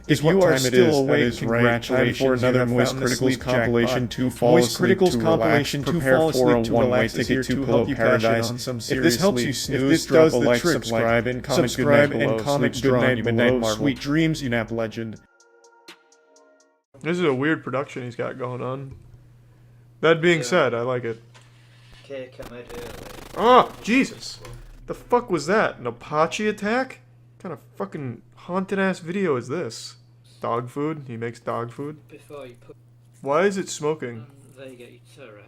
If you are still awake, congratulations, for another Moist Compilation 2 Fall Asleep to Relax, prepare for a one-way ticket to Pillow Paradise. If this helps you snooze, drop a like, subscribe, and comment good night below. Sweet dreams, you nap legend. This is a weird production he's got going on. That being said, I like it. Cake I made earlier. Oh, Jesus! The fuck was that? An Apache attack? What kind of fucking haunted ass video is this? Dog food? He makes dog food? Before you put... Why is it smoking? There you get your turret.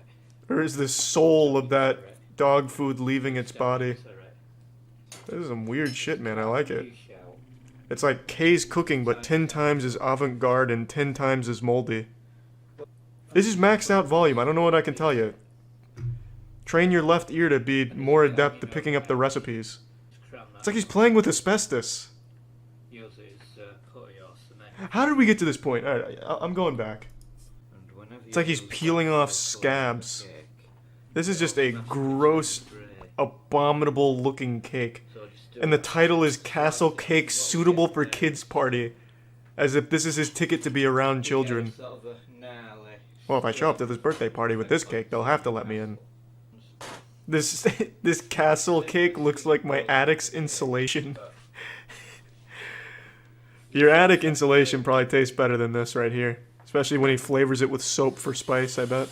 Or is the soul of that dog food leaving its body? This is some weird shit, man. I like it. It's like Kay's cooking, but 10 times as avant-garde and 10 times as moldy. This is maxed out volume. I don't know what I can tell you. Train your left ear to be more adept at picking up the recipes. It's like he's playing with asbestos. How did we get to this point? Alright, I'm going back. It's like he's peeling off scabs. This is just a gross, abominable looking cake. And the title is Castle Cake Suitable for Kids Party. As if this is his ticket to be around children. Well, if I show up to this birthday party with this cake, they'll have to let me in. This castle cake looks like my attic's insulation. Your attic insulation probably tastes better than this right here. Especially when he flavors it with soap for spice, I bet.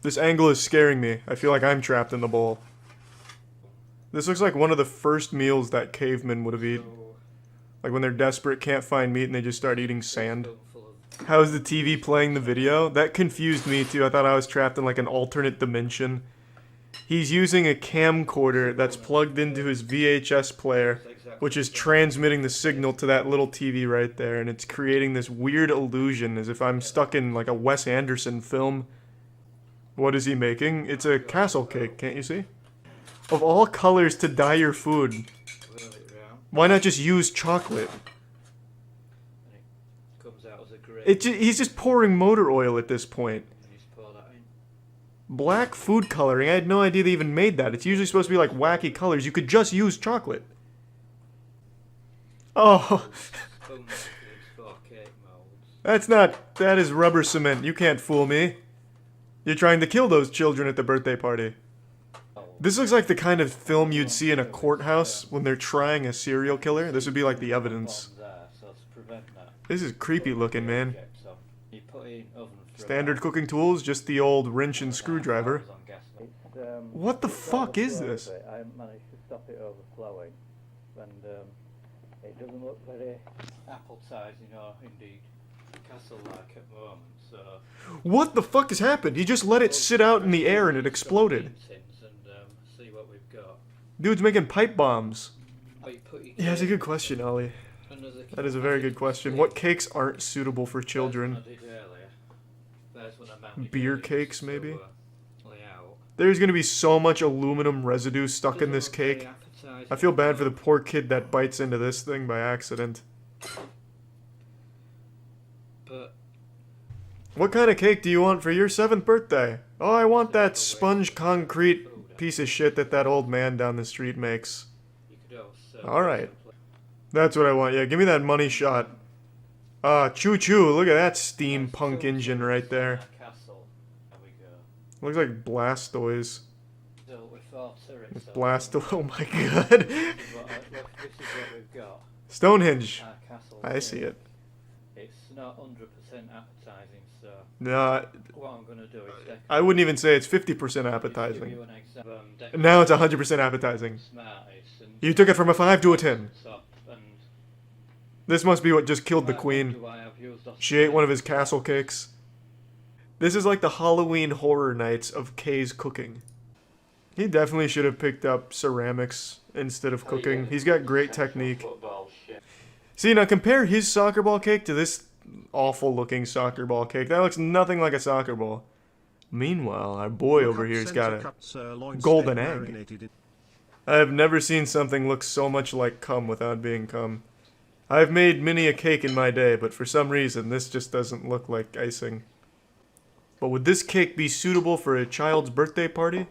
This angle is scaring me. I feel like I'm trapped in the bowl. This looks like one of the first meals that cavemen would have eaten. Like when they're desperate, can't find meat, and they just start eating sand. How is the TV playing the video? That confused me too. I thought I was trapped in like an alternate dimension. He's using a camcorder that's plugged into his VHS player, which is transmitting the signal to that little TV right there, and it's creating this weird illusion as if I'm stuck in like a Wes Anderson film. What is he making? It's a castle cake, can't you see? Of all colors to dye your food, why not just use chocolate? He's just pouring motor oil at this point. Black food coloring, I had no idea they even made that. It's usually supposed to be like wacky colors. You could just use chocolate. Oh. That is rubber cement. You can't fool me. You're trying to kill those children at the birthday party. This looks like the kind of film you'd see in a courthouse when they're trying a serial killer. This would be like the evidence. This is creepy looking, man. Standard cooking tools, just the old wrench and screwdriver. What the fuck is this? I managed to stop it overflowing, and it doesn't look very appetizing or indeed castle-like at the moment, so... What the fuck has happened? He just let it sit out in the air and it exploded. Dude's making pipe bombs. Yeah, that's a good question, Ollie. That is a very good question. What cakes aren't suitable for children? Beer cakes, maybe? There's gonna be so much aluminum residue stuck in this cake. I feel bad for the poor kid that bites into this thing by accident. What kind of cake do you want for your 7th birthday? Oh, I want that sponge concrete piece of shit that old man down the street makes. Alright. That's what I want. Yeah, give me that money shot. Choo-choo. Look at that steampunk engine right there. Looks like Blastoise. Blastoise. Oh my god. Stonehenge. I see it. It's not 100% appetizing, so... No, what I'm gonna do is... I wouldn't even say it's 50% appetizing. Now it's 100% appetizing. You took it from a 5 to a 10. This must be what just killed the queen. She ate one of his castle cakes. This is like the Halloween Horror Nights of Kay's cooking. He definitely should have picked up ceramics instead of cooking. He's got great technique. See, now compare his soccer ball cake to this awful looking soccer ball cake. That looks nothing like a soccer ball. Meanwhile, our boy over here's got a golden egg. I have never seen something look so much like cum without being cum. I've made many a cake in my day, but for some reason this just doesn't look like icing. But would this cake be suitable for a child's birthday party?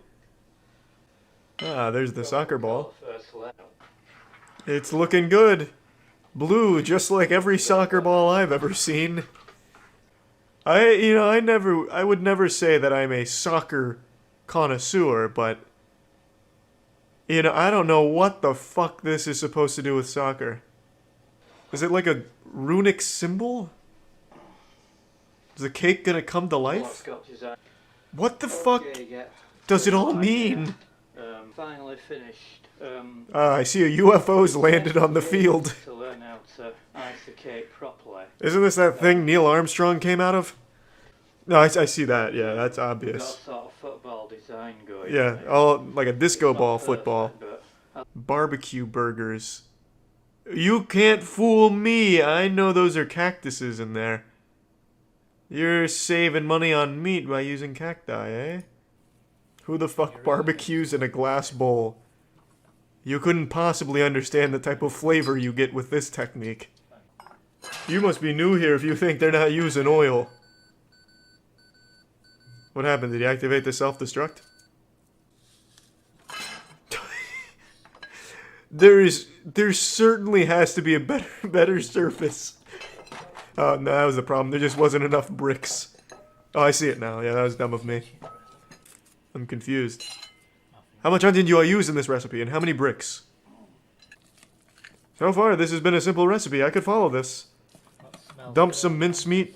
Ah, there's the soccer ball. It's looking good. Blue, just like every soccer ball I've ever seen. I would never say that I'm a soccer connoisseur, but I don't know what the fuck this is supposed to do with soccer. Is it like a runic symbol? Is the cake gonna come to life? What the fuck does it all mean? Finally finished. I see a UFO's landed on the field. To learn how to ice the cake properly. Isn't this that thing Neil Armstrong came out of? No, I see that. Yeah, that's obvious. Got sort of football design going. Yeah, all like a disco ball football. Barbecue burgers. You can't fool me. I know those are cactuses in there. You're saving money on meat by using cacti, eh? Who the fuck barbecues in a glass bowl? You couldn't possibly understand the type of flavor you get with this technique. You must be new here if you think they're not using oil. What happened? Did he activate the self-destruct? There certainly has to be a better surface. Oh, no, that was the problem. There just wasn't enough bricks. Oh, I see it now. Yeah, that was dumb of me. I'm confused. How much onion do I use in this recipe, and how many bricks? So far, this has been a simple recipe. I could follow this. Dump some mincemeat,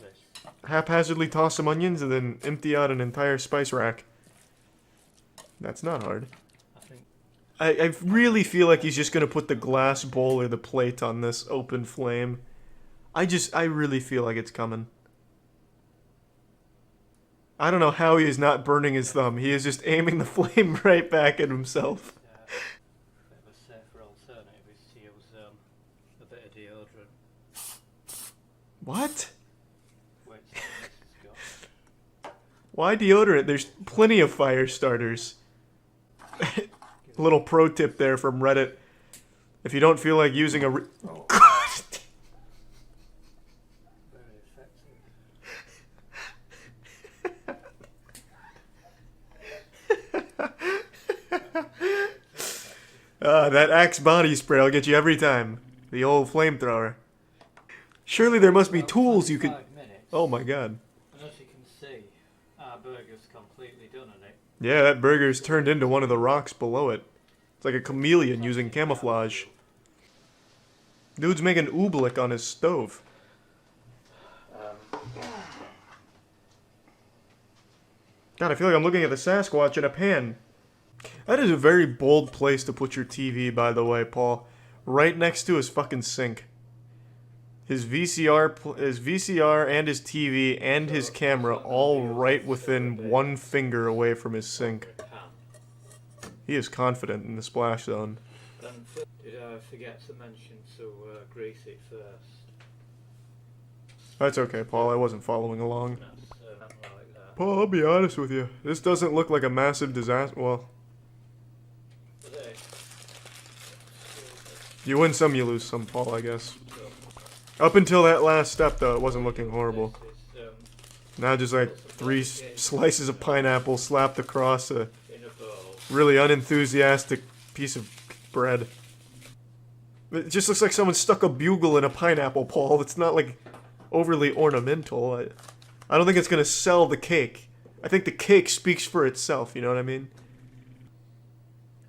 haphazardly toss some onions, and then empty out an entire spice rack. That's not hard. I really feel like he's just gonna put the glass bowl or the plate on this open flame. I really feel like it's coming. I don't know how he is not burning his thumb. He is just aiming the flame right back at himself. A safer alternative is to use a bit of deodorant. What? Wait till the mist is gone. Why deodorant? There's plenty of fire starters. Little pro tip there from Reddit. If you don't feel like using a Very effective. that Axe body spray will get you every time. The old flamethrower. Surely there must be tools you could... Oh my god. And as you can see, our burger's completely done on it. Yeah, that burger's turned into one of the rocks below it. It's like a chameleon using camouflage. Dude's making oobleck on his stove. God, I feel like I'm looking at the Sasquatch in a pan. That is a very bold place to put your TV, by the way, Paul. Right next to his fucking sink. His VCR and his TV and his camera all right within 1 finger away from his sink. He is confident in the splash zone. Did I forget to mention to grease it first? That's okay, Paul. I wasn't following along. That's not like that. Paul, I'll be honest with you. This doesn't look like a massive disaster. Well, you win some, you lose some, Paul, I guess. Up until that last step, though, it wasn't looking horrible. Now just like 3 slices of pineapple slapped across a really unenthusiastic piece of bread. It just looks like someone stuck a bugle in a pineapple, Paul. It's not like overly ornamental. I don't think it's gonna sell the cake. I think the cake speaks for itself, you know what I mean?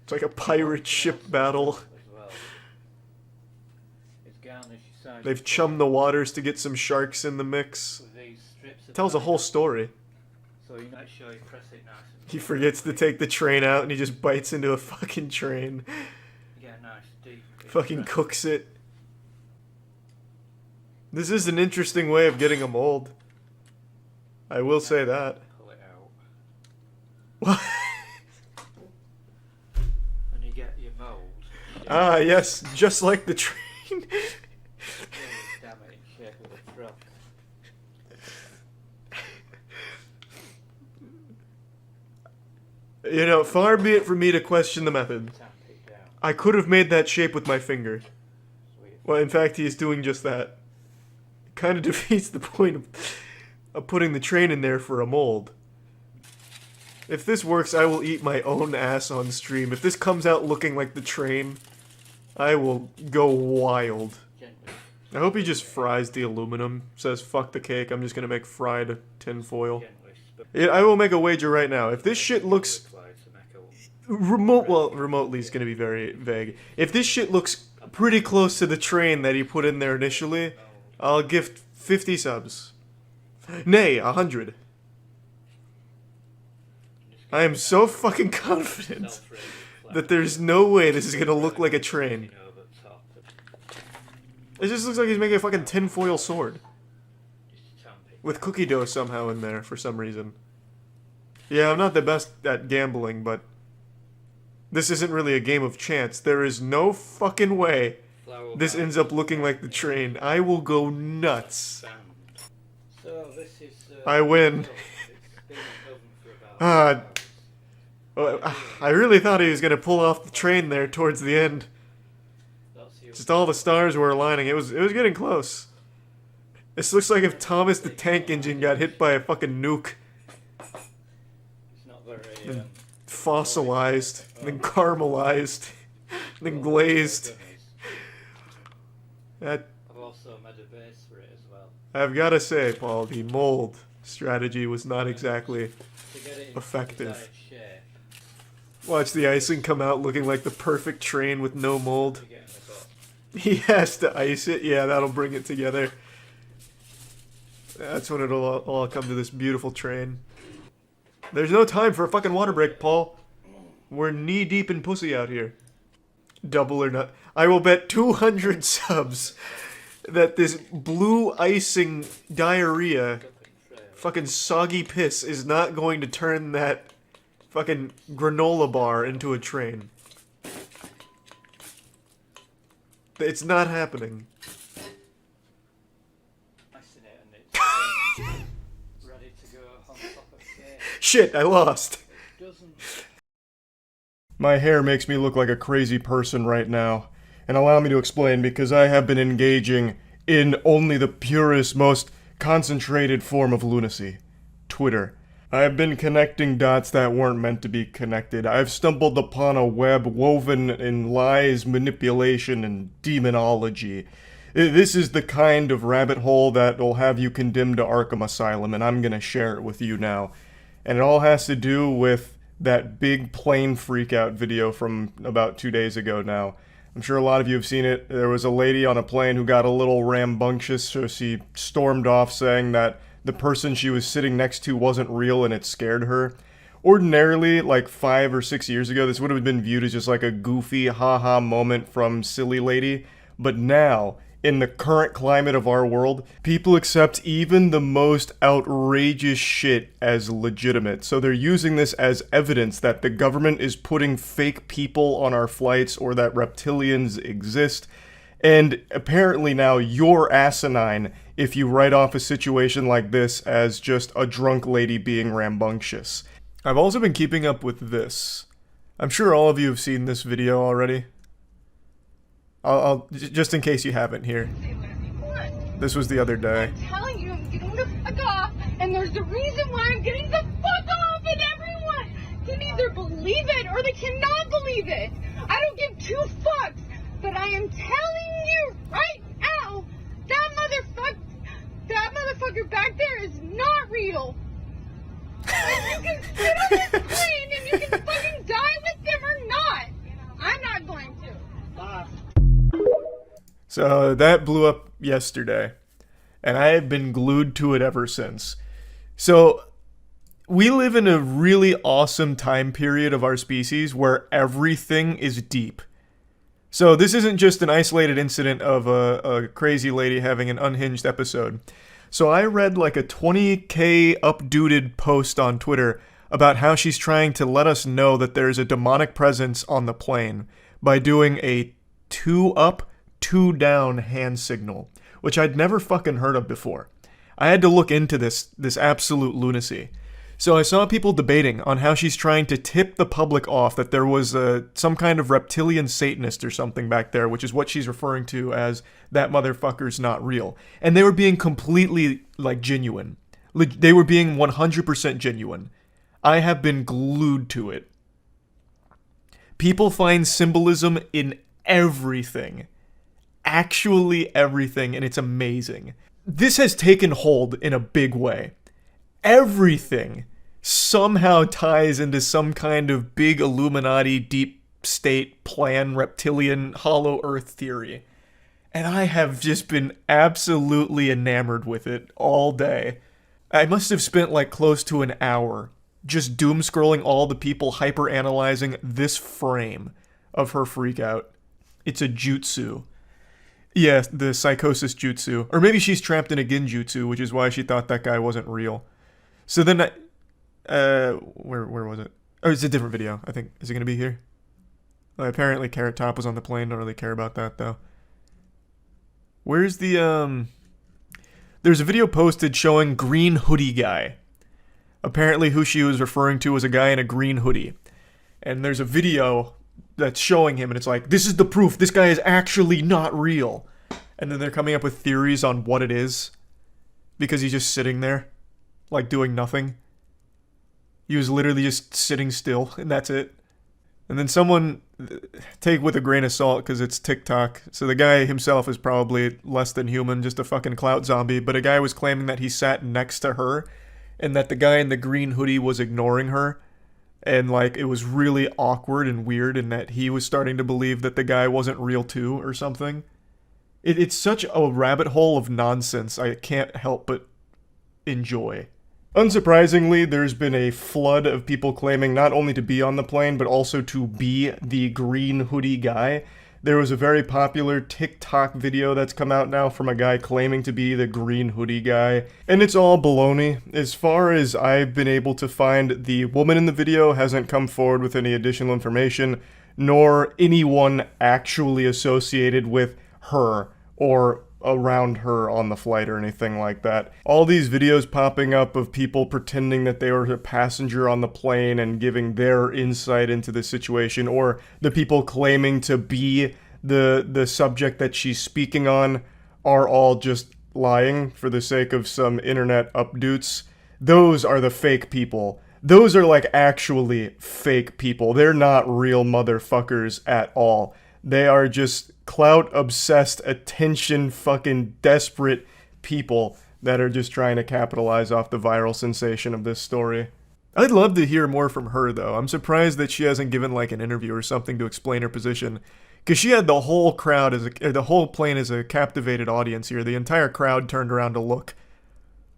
It's like a pirate ship battle. They've chummed the waters to get some sharks in the mix. Tells a whole story. So you make sure you press it nice. He forgets to take the train out and he just bites into a fucking train. Get a nice deep. Fucking cooks it. This is an interesting way of getting a mold. I will say that. Pull it out. What? And you get your mold. Ah, yes, just like the train. Damn it, in shape of a truck. You know, far be it from me to question the method. I could have made that shape with my finger. Well, in fact, he is doing just that. It kind of defeats the point of putting the train in there for a mold. If this works, I will eat my own ass on stream. If this comes out looking like the train, I will go wild. Gently. I hope he just fries the aluminum. Says, fuck the cake, I'm just gonna make fried tin foil. Yeah, I will make a wager right now. If this shit looks... remotely is gonna be very vague. If this shit looks pretty close to the train that he put in there initially, I'll gift 50 subs. Nay, 100. I am so fucking confident that there's no way this is gonna look like a train. It just looks like he's making a fucking tinfoil sword. With cookie dough somehow in there, for some reason. Yeah, I'm not the best at gambling, but... this isn't really a game of chance. There is no fucking way this ends up looking like the train. I will go nuts. I win. I really thought he was gonna pull off the train there towards the end. Just all the stars were aligning. It was getting close. This looks like if Thomas the Tank Engine got hit by a fucking nuke. And fossilized, then caramelized, then glazed. That, I've also made a base for it as well. I've gotta say, Paul, the mold strategy was not exactly effective. Watch the icing come out looking like the perfect train with no mold. He has to ice it. Yeah, that'll bring it together. That's when it'll all come to this beautiful train. There's no time for a fucking water break, Paul. We're knee deep in pussy out here. Double or not. I will bet 200 subs that this blue icing diarrhea, fucking soggy piss, is not going to turn that fucking granola bar into a train. It's not happening. Shit, I lost. My hair makes me look like a crazy person right now. And allow me to explain, because I have been engaging in only the purest, most concentrated form of lunacy. Twitter. I have been connecting dots that weren't meant to be connected. I've stumbled upon a web woven in lies, manipulation, and demonology. This is the kind of rabbit hole that will have you condemned to Arkham Asylum, and I'm gonna share it with you now. And it all has to do with that big plane freakout video from about 2 days ago now. I'm sure a lot of you have seen it. There was a lady on a plane who got a little rambunctious, so she stormed off saying that the person she was sitting next to wasn't real and it scared her. Ordinarily, like 5 or 6 years ago, this would have been viewed as just like a goofy haha moment from silly lady. But now, in the current climate of our world, people accept even the most outrageous shit as legitimate. So they're using this as evidence that the government is putting fake people on our flights or that reptilians exist. And apparently now you're asinine if you write off a situation like this as just a drunk lady being rambunctious. I've also been keeping up with this. I'm sure all of you have seen this video already. I'll just in case you haven't here. This was the other day. I'm telling you, I'm getting the fuck off, and there's a reason why I'm getting the fuck off, and everyone can either believe it or they cannot believe it. I don't give two fucks, but I am telling you right now, that motherfucker back there is not real. And you can sit on this plane and you can fucking die with them or not. I'm not going to. Bye. So that blew up yesterday, and I have been glued to it ever since. So we live in a really awesome time period of our species where everything is deep. So this isn't just an isolated incident of a crazy lady having an unhinged episode. So I read like a 20k updated post on Twitter about how she's trying to let us know that there's a demonic presence on the plane by doing a 2 up, 2 down hand signal, which I'd never fucking heard of before. I had to look into this absolute lunacy. So I saw people debating on how she's trying to tip the public off that there was some kind of reptilian Satanist or something back there, which is what she's referring to as that motherfucker's not real. And they were being completely, like, genuine. They were being 100% genuine. I have been glued to it. People find symbolism in everything. actually everything, and it's amazing. This has taken hold in a big way. Everything somehow ties into some kind of big Illuminati, deep state plan, reptilian, hollow earth theory. And I have just been absolutely enamored with it all day. I must have spent like close to an hour just doom scrolling all the people hyper-analyzing this frame of her freakout. It's a jutsu. Yeah, the psychosis jutsu. Or maybe she's trapped in a genjutsu, which is why she thought that guy wasn't real. So then where was it? Oh, it's a different video, I think. Is it gonna be here? Apparently Carrot Top was on the plane. Don't really care about that, though. Where's the, There's a video posted showing green hoodie guy. Apparently who she was referring to was a guy in a green hoodie. And there's a video that's showing him, and it's like, this is the proof. This guy is actually not real. And then they're coming up with theories on what it is. Because he's just sitting there. Like, doing nothing. He was literally just sitting still, and that's it. And then someone, take with a grain of salt, because it's TikTok. So the guy himself is probably less than human, just a fucking clout zombie. But a guy was claiming that he sat next to her, and that the guy in the green hoodie was ignoring her. And, like, it was really awkward and weird, and that he was starting to believe that the guy wasn't real too, or something. It's such a rabbit hole of nonsense I can't help but enjoy. Unsurprisingly, there's been a flood of people claiming not only to be on the plane, but also to be the green hoodie guy. There was a very popular TikTok video that's come out now from a guy claiming to be the green hoodie guy. And it's all baloney. As far as I've been able to find, the woman in the video hasn't come forward with any additional information, nor anyone actually associated with her or around her on the flight or anything like that. All these videos popping up of people pretending that they were a passenger on the plane and giving their insight into the situation, or the people claiming to be the subject that she's speaking on, are all just lying for the sake of some internet updoots. Those are the fake people. Those are like actually fake people. They're not real motherfuckers at all. They are just clout-obsessed, attention-fucking desperate people that are just trying to capitalize off the viral sensation of this story. I'd love to hear more from her, though. I'm surprised that she hasn't given, like, an interview or something to explain her position. Because she had the whole crowd, the whole plane as a captivated audience here. The entire crowd turned around to look.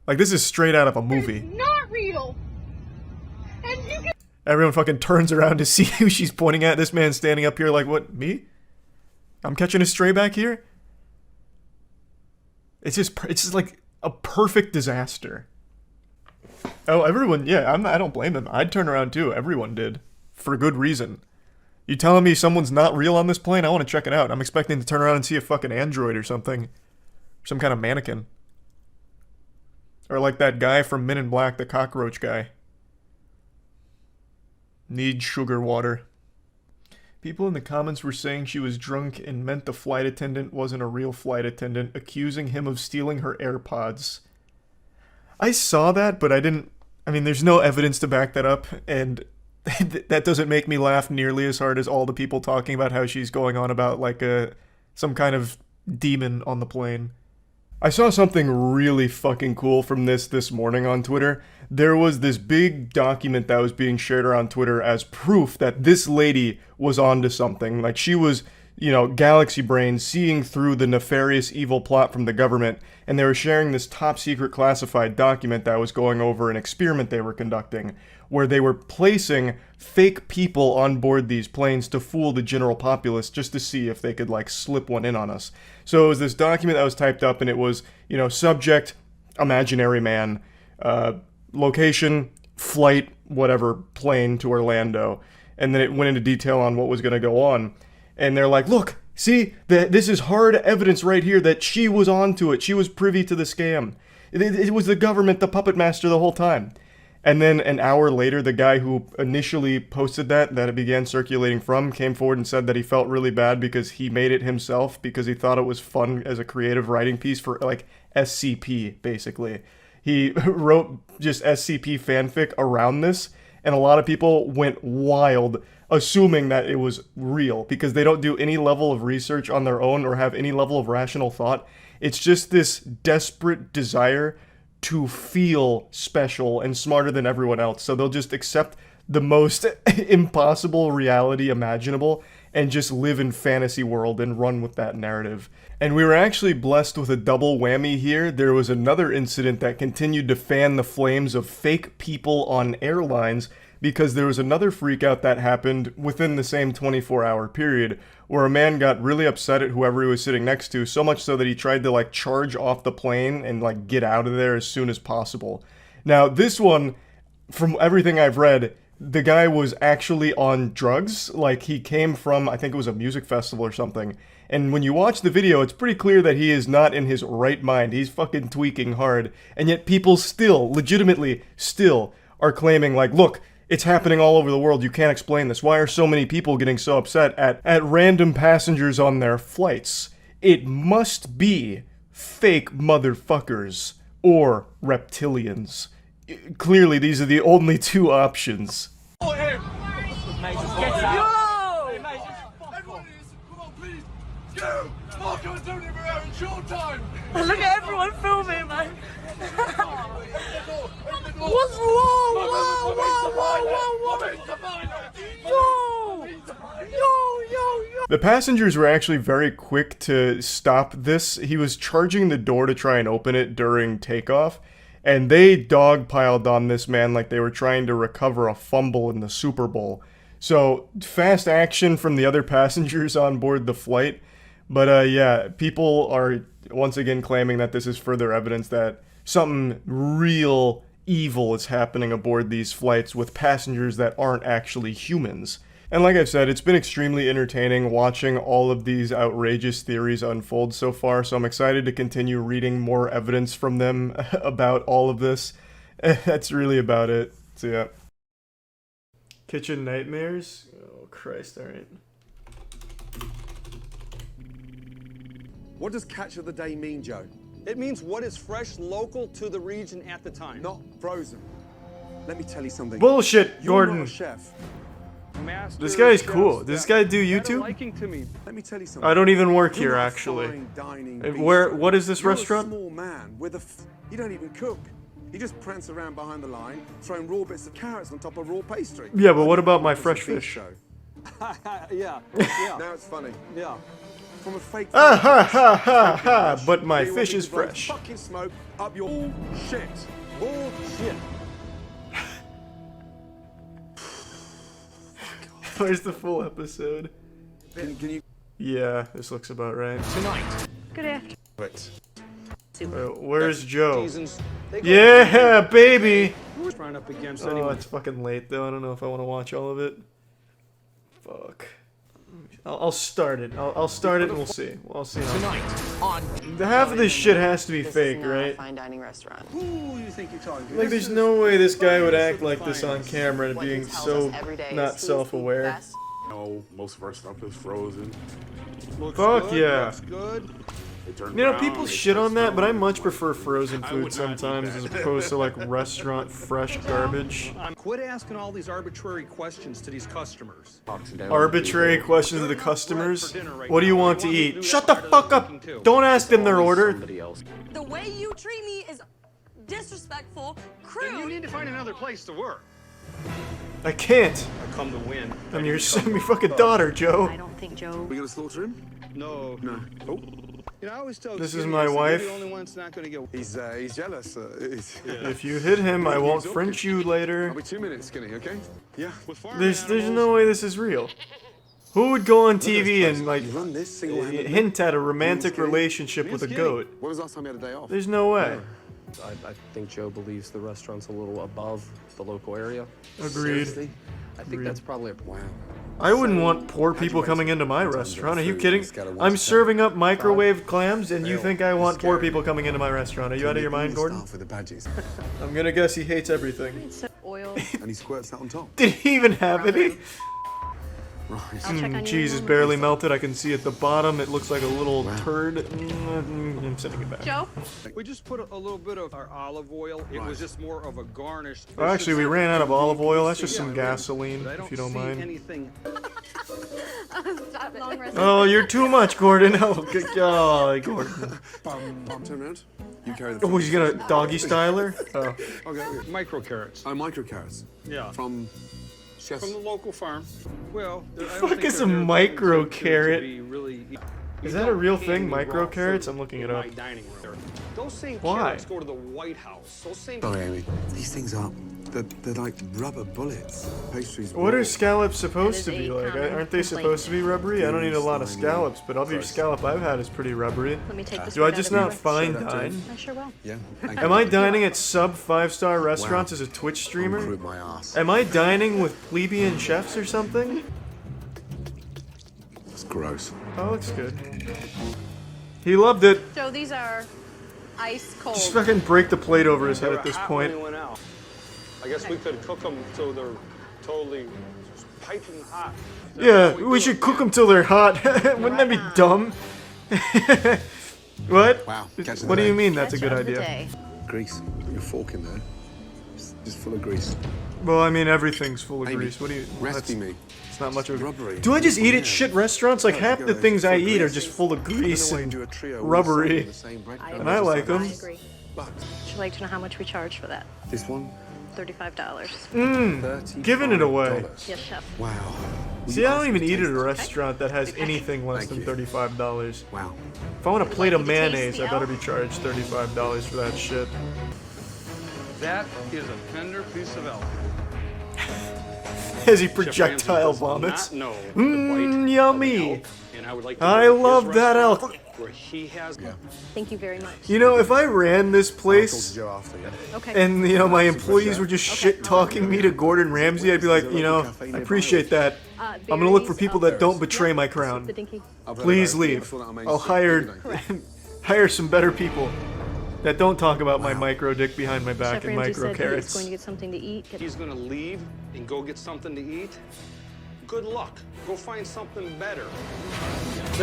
Like, this is straight out of a movie. It's not real. And you can... Everyone fucking turns around to see who she's pointing at. This man's standing up here like, what, me? I'm catching a stray back here? It's just like a perfect disaster. Oh, everyone, yeah, I don't blame them. I'd turn around too. Everyone did. For good reason. You telling me someone's not real on this plane? I want to check it out. I'm expecting to turn around and see a fucking android or something. Some kind of mannequin. Or like that guy from Men in Black, the cockroach guy. Need sugar water. People in the comments were saying she was drunk and meant the flight attendant wasn't a real flight attendant, accusing him of stealing her AirPods. I saw that, but I mean, there's no evidence to back that up, and that doesn't make me laugh nearly as hard as all the people talking about how she's going on about, like, some kind of demon on the plane. I saw something really fucking cool from this morning on Twitter. There was this big document that was being shared around Twitter as proof that this lady was onto something. Like, she was, you know, galaxy brain, seeing through the nefarious evil plot from the government, and they were sharing this top secret classified document that was going over an experiment they were conducting, where they were placing fake people on board these planes to fool the general populace just to see if they could, like, slip one in on us. So it was this document that was typed up, and it was, you know, subject, imaginary man, location, flight, whatever, plane to Orlando. And then it went into detail on what was going to go on. And they're like, look, see, this is hard evidence right here that she was onto it. She was privy to the scam. It was the government, the puppet master the whole time. And then an hour later, the guy who initially posted that it began circulating from came forward and said that he felt really bad because he made it himself because he thought it was fun as a creative writing piece for, like, SCP, basically. He wrote just SCP fanfic around this, and a lot of people went wild assuming that it was real because they don't do any level of research on their own or have any level of rational thought. It's just this desperate desire to feel special and smarter than everyone else. So they'll just accept the most impossible reality imaginable and just live in fantasy world and run with that narrative. And we were actually blessed with a double whammy here. There was another incident that continued to fan the flames of fake people on airlines because there was another freakout that happened within the same 24-hour period where a man got really upset at whoever he was sitting next to, so much so that he tried to like charge off the plane and like get out of there as soon as possible. Now this one, from everything I've read, the guy was actually on drugs. Like he came from, I think it was a music festival or something. And when you watch the video, it's pretty clear that he is not in his right mind. He's fucking tweaking hard. And yet people still, legitimately still, are claiming like, look, it's happening all over the world. You can't explain this. Why are so many people getting so upset at random passengers on their flights? It must be fake motherfuckers or reptilians. Clearly, these are the only two options. Look at everyone filming, man. What's wrong? Yo. The passengers were actually very quick to stop this. He was charging the door to try and open it during takeoff, and they dogpiled on this man like they were trying to recover a fumble in the Super Bowl. So, fast action from the other passengers on board the flight. But yeah, people are once again claiming that this is further evidence that something real evil is happening aboard these flights with passengers that aren't actually humans. And like I've said, it's been extremely entertaining watching all of these outrageous theories unfold so far, so I'm excited to continue reading more evidence from them about all of this. That's really about it. So yeah. Kitchen nightmares? Oh Christ, alright. What does catch of the day mean, Joe? It means what is fresh, local to the region at the time. Not frozen. Let me tell you something. Bullshit, You're Gordon. not a chef. This guy's cool. Does this guy do YouTube? Let me tell you something. I don't even work You're here, not a actually. fine dining What is this You're restaurant? A small man with you don't even cook. You just prance around behind the line, throwing raw bits of carrots on top of raw pastry. Yeah, but what about my fresh fish? Yeah. Now it's funny. Yeah. From a fake. Ah ha ha ha ha! But my fish is fresh. Fucking smoke up your bullshit. Bullshit. Where's the full episode? Can you? Yeah, this looks about right. Tonight. Good afternoon. But Where's Joe? Seasons. Yeah, baby! Run up against Oh, anyone. it's fucking late though. I don't know if I want to watch all of it. Fuck. I'll start it. I'll start it and we'll see. I'll see. Tonight on. Half of this shit has to be This fake, is not right? a fine dining restaurant. Who you think you're talking to? Like, there's no way this guy would act like this on camera and What being he tells so us every day not is he's the self-aware. best. No, most of our stuff is frozen. Looks Fuck good, yeah. Looks good. They turn You know, brown, people they shit turn on that, but I stone. much prefer frozen I food would not eat sometimes that. as opposed to like restaurant fresh garbage. Quit asking all these arbitrary questions to these customers. Arbitrary questions of the customers. What do you want to eat? Shut the fuck up! Don't ask them their order. The way you treat me is disrespectful, Then you crude. need to find another place to work. I can't. I come to win. I'm your fucking daughter, Joe. I don't think Joe. we gonna slaughter him? No. No. Oh, You know, I always tell This Skinny, is my I said, wife. You're the only one that's not going to get. he's jealous. If you hit him, I won't French you later. I'll be 2 minutes, Skinny. Okay? Yeah. With farm There's animals, no way this is real. Who would go on TV and like You run this single-handedly? hint at a romantic relationship with a goat? When was the last time you had a day off? There's no way. I think Joe believes the restaurant's a little above the local area. Agreed. Seriously? I think that's probably a Wow. I wouldn't want poor people coming into my restaurant. Are you kidding? I'm serving up microwave clams, and you think I want poor people coming into my restaurant? Are you out of your mind, Gordon? For the badges. I'm gonna guess he hates everything. Oil. And he squirts that on top. Did he even have any? Cheese is barely melted. I can see at the bottom. It looks like a little turd. I'm sending it back. Joe? We just put a little bit of our olive oil. It was just more of a garnish. Oh, actually, we ran out of olive oil. That's just some gasaline, if you don't mind. Anything. Stop it. Oh, you're too much, Gordon. Oh, good God, Gordon. Turn around. You carry the. Oh, he's gonna doggy style her? Oh. Okay. Micro carrots. Oh, micro carrots. Yeah. From chefs. From the local farm. Well, The fuck is a micro carrot? Is that a real thing, micro carrots? I'm looking it up. Those same Why? carrots go to the White House. Those same. Sorry, Amy. These things are. They're like rubber bullets. Pastries. What are scallops supposed to That is be a like? common Aren't they complaint. supposed to be rubbery? I don't eat a lot of scallops, but every scallop I've had is pretty rubbery. Let me take this Do I one just out of not your fine Shut up, dine? James. I sure will. Yeah. Am I dining at sub 5-star restaurants as a Twitch streamer? Recruit my ass. Am I dining with plebeian chefs or something? It's gross. Oh, looks good. He loved it. Joe, these are ice cold. Just fucking break the plate over his head at this point. I guess we could cook them so they're totally piping hot. Yeah, we should cook them till they're hot. Wouldn't that be dumb? What? Wow. What do you mean that's a good Catch of the idea? day. Grease. Put your fork in there. Just full of grease. Well, I mean, everything's full of Amy, grease. What do you... Rescue me. It's not much of a... Rubbery. Do I just eat at Yeah. shit restaurants? Like, half the things I eat are just full of grease and rubbery. And I like them. I agree. Would you like to know how much we charge for that? This one? $35. Giving it away. Yes, chef. Wow. See, I don't even eat at a restaurant that has anything less than Thank you. $35. Wow. If I want a plate of Would you like to taste mayonnaise, the I better elf? be charged $35 for that shit. That is a tender piece of elk. As he projectile vomits. Yummy! And I would like I love that elk. where he has. Yeah. Thank you very much. You know, if I ran this I'll talk place to Joe after, yeah? Okay. and, you know, my employees were just shit-talking me to Gordon Ramsay, I'd be like, you know, I appreciate that. I'm gonna look for people that don't betray my crown. The dinky. Please leave. I'll hire some better people that don't talk about my micro dick behind my back Chef and Ramsay micro said he was carrots. going to get something to eat. He's gonna leave and go get something to eat. Good luck. Go find something better.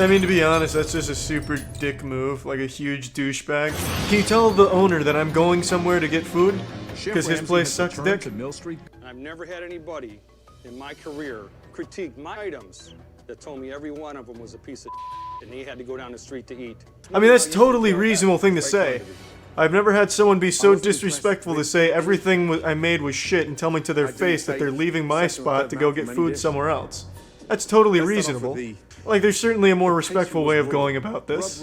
I mean, to be honest, that's just a super dick move, like a huge douchebag. Can you tell the owner that I'm going somewhere to get food? Because his place sucks dick. I've never had anybody in my career critique my items that told me every one of them was a piece of and they had to go down the street to eat. I mean, that's totally reasonable thing to say. I've never had someone be so disrespectful to say everything I made was shit and tell me to their face that they're leaving my spot to go get food somewhere else. That's totally reasonable. Like, there's certainly a more respectful way of going about this.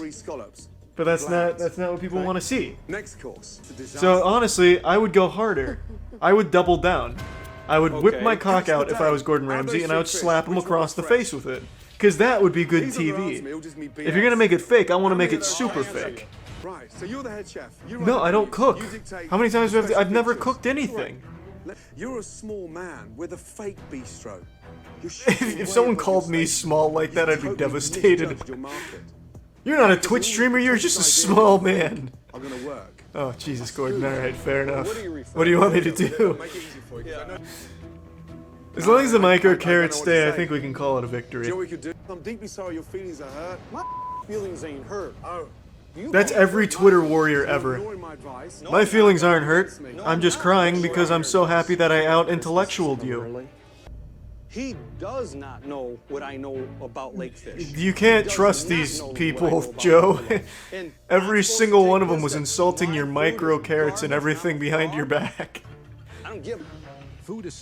But that's not what people want to see. Next course. So honestly, I would go harder. I would double down. I would whip my cock out if I was Gordon Ramsay and I would slap him across the face with it. Because that would be good TV. If you're gonna make it fake, I want to make it super fake. Right, so you're the head chef. No, I don't cook. How many times have I've never cooked anything. You're a small man with a fake bistro. If someone called me small like that, I'd be devastated. You're not a Twitch streamer, you're just a small man. I'm gonna work. Oh, Jesus, Gordon. Alright, fair enough. What do you want me to do? As long as the micro carrots stay, I think we can call it a victory. Joe, we could do. I'm deeply sorry your feelings are hurt. My feelings ain't hurt. Oh. That's every Twitter warrior ever. My feelings aren't hurt. I'm just crying because I'm so happy that I out-intellectualed you. He does not know what I know about lake fish. You can't trust these people, Joe. Every single one of them was insulting your micro carrots and everything behind your back. I don't give.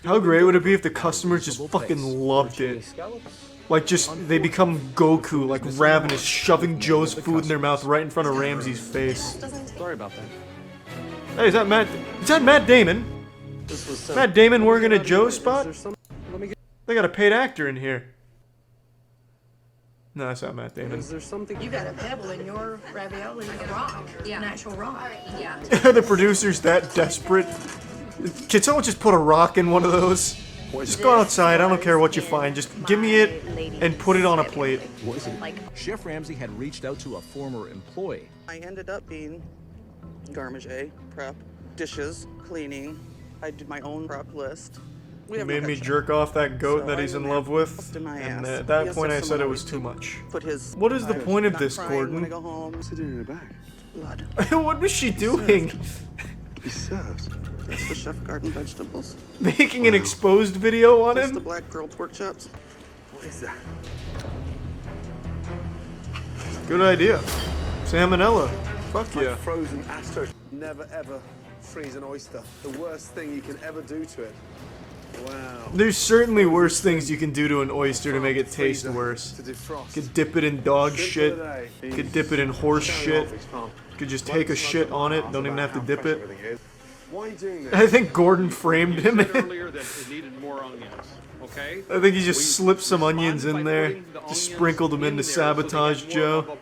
How great would it be if the customers just fucking loved it? Like, just, they become Goku, like ravenous, shoving Joe's food in their mouth right in front of Ramsay's face. Sorry about that. Hey, is that Matt Damon? Matt Damon working at Joe's spot? They got a paid actor in here. No, that's not Matt Damon. Is there something? You got a pebble in your ravioli, a rock, an actual rock. Yeah. Are the producers that desperate? Can someone just put a rock in one of those? Just go outside, I don't care what you find, just give me it and put it on a plate. What is it? Chef Ramsay had reached out to a former employee. I ended up being garmage, prep, dishes, cleaning. I did my own prep list. He made me jerk off that goat that he's in love with, and at that point I said it was too much. What is the point of this, Gordon? What's he doing in the bag? Blood. What was she doing? He serves. That's the chef garden vegetables. Making an exposed video on That's the him? black girl pork chops. What is that? Good idea. Salmonella. Fuck yeah. Frozen astro. Never ever freeze an oyster. The worst thing you can ever do to it. Wow. There's certainly worse things you can do to an oyster to make it taste worse. To defrost. You could dip it in dog shit. You could dip it in horse shit. You could just take a shit on it. Don't even have to dip it. Why are you doing this? I think Gordon framed him. Earlier that it needed more onions. Okay? I think he just slipped some onions in there. Just sprinkled them in to sabotage Joe.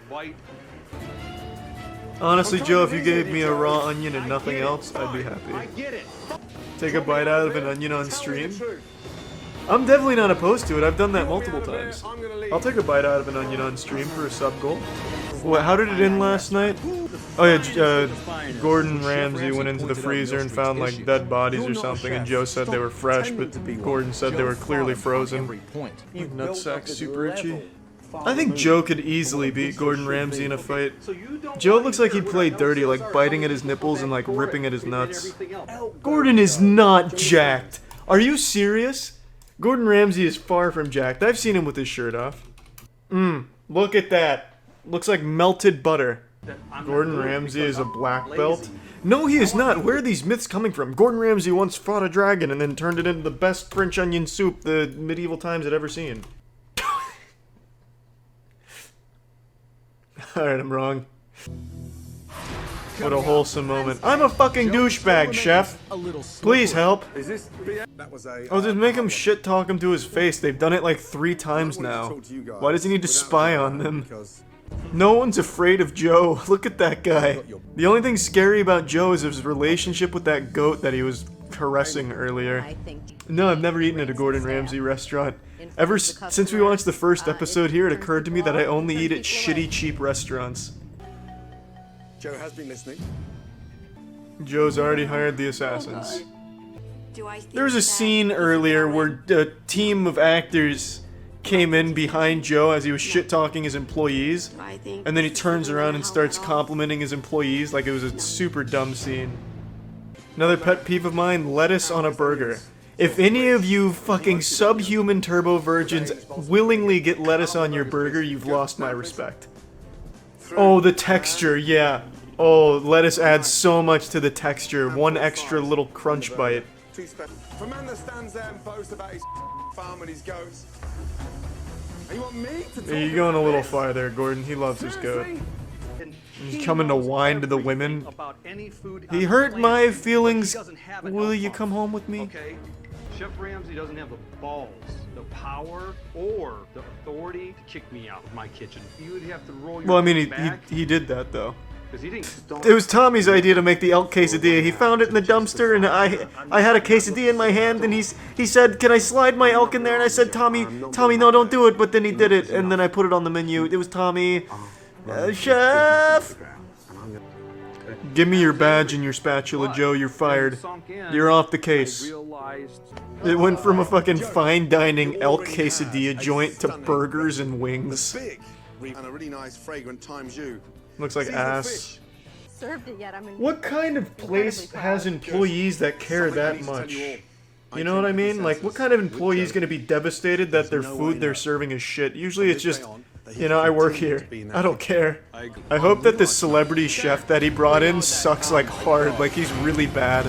Honestly, Joe, if you gave me a raw onion and nothing else, I'd be happy. Take a bite out of an onion on stream. I'm definitely not opposed to it. I've done that multiple times. I'll take a bite out of an onion on stream for a sub goal. What, how did it end last night? Oh yeah, Gordon Ramsay went into the freezer and found like dead bodies or something, and Joe said they were fresh, but Gordon said they were clearly frozen. Nutsack super itchy. I think Joe could easily beat Gordon Ramsay in a fight. Joe looks like he'd play dirty, like biting at his nipples and like ripping at his nuts. Gordon is not jacked. Are you serious? Gordon Ramsay is far from jacked. I've seen him with his shirt off. Look at that. Looks like melted butter. Gordon Ramsay is a black belt? No, he is not. Where are these myths coming from? Gordon Ramsay once fought a dragon and then turned it into the best French onion soup the medieval times had ever seen. Alright, I'm wrong. What a wholesome moment. I'm a fucking douchebag, chef. Please help. Oh, just make him shit talk him to his face. They've done it like 3 times now. Why does he need to spy on them? No one's afraid of Joe. Look at that guy. The only thing scary about Joe is his relationship with that goat that he was caressing earlier. No, I've never eaten at a Gordon Ramsay restaurant. Ever since we watched the first episode here, it occurred to me that I only eat at shitty, cheap restaurants. Joe has been listening. Joe's already hired the assassins. There was a scene earlier where a team of actors came in behind Joe as he was shit-talking his employees, and then he turns around and starts complimenting his employees like it was a super dumb scene. Another pet peeve of mine, lettuce on a burger. If any of you fucking subhuman turbo virgins willingly get lettuce on your burger, you've lost my respect. Oh, the texture, yeah. Oh, lettuce adds so much to the texture. One extra little crunch bite. For a man that stands there and boasts about his farm and his goats. And you want me to talk You're going a little far there, Gordon. He loves his goat. He's coming to whine to the women. He hurt my feelings. Will you come home with me? Okay, Chef Ramsay doesn't have the balls, the power, or the authority to kick me out of my kitchen. You would have to roll your Well, I mean, he did that though. It was Tommy's idea to make the elk quesadilla. He found it in the dumpster, and I had a quesadilla in my hand, and he said, "Can I slide my elk in there?" And I said, Tommy, no, don't do it." But then he did it, and then I put it on the menu. It was Tommy. Chef! Give me your badge and your spatula, Joe. You're fired. You're off the case. It went from a fucking fine dining elk quesadilla joint to burgers and wings. and a really nice fragrant thyme jus. Looks like ass. Served it yet. What kind of place has employees that care that much? You know what I mean? Like, what kind of employee is going to be devastated that their food they're serving is shit? Usually it's just, you know, I work here. I don't care. I hope that this celebrity chef that he brought in sucks like hard, like he's really bad.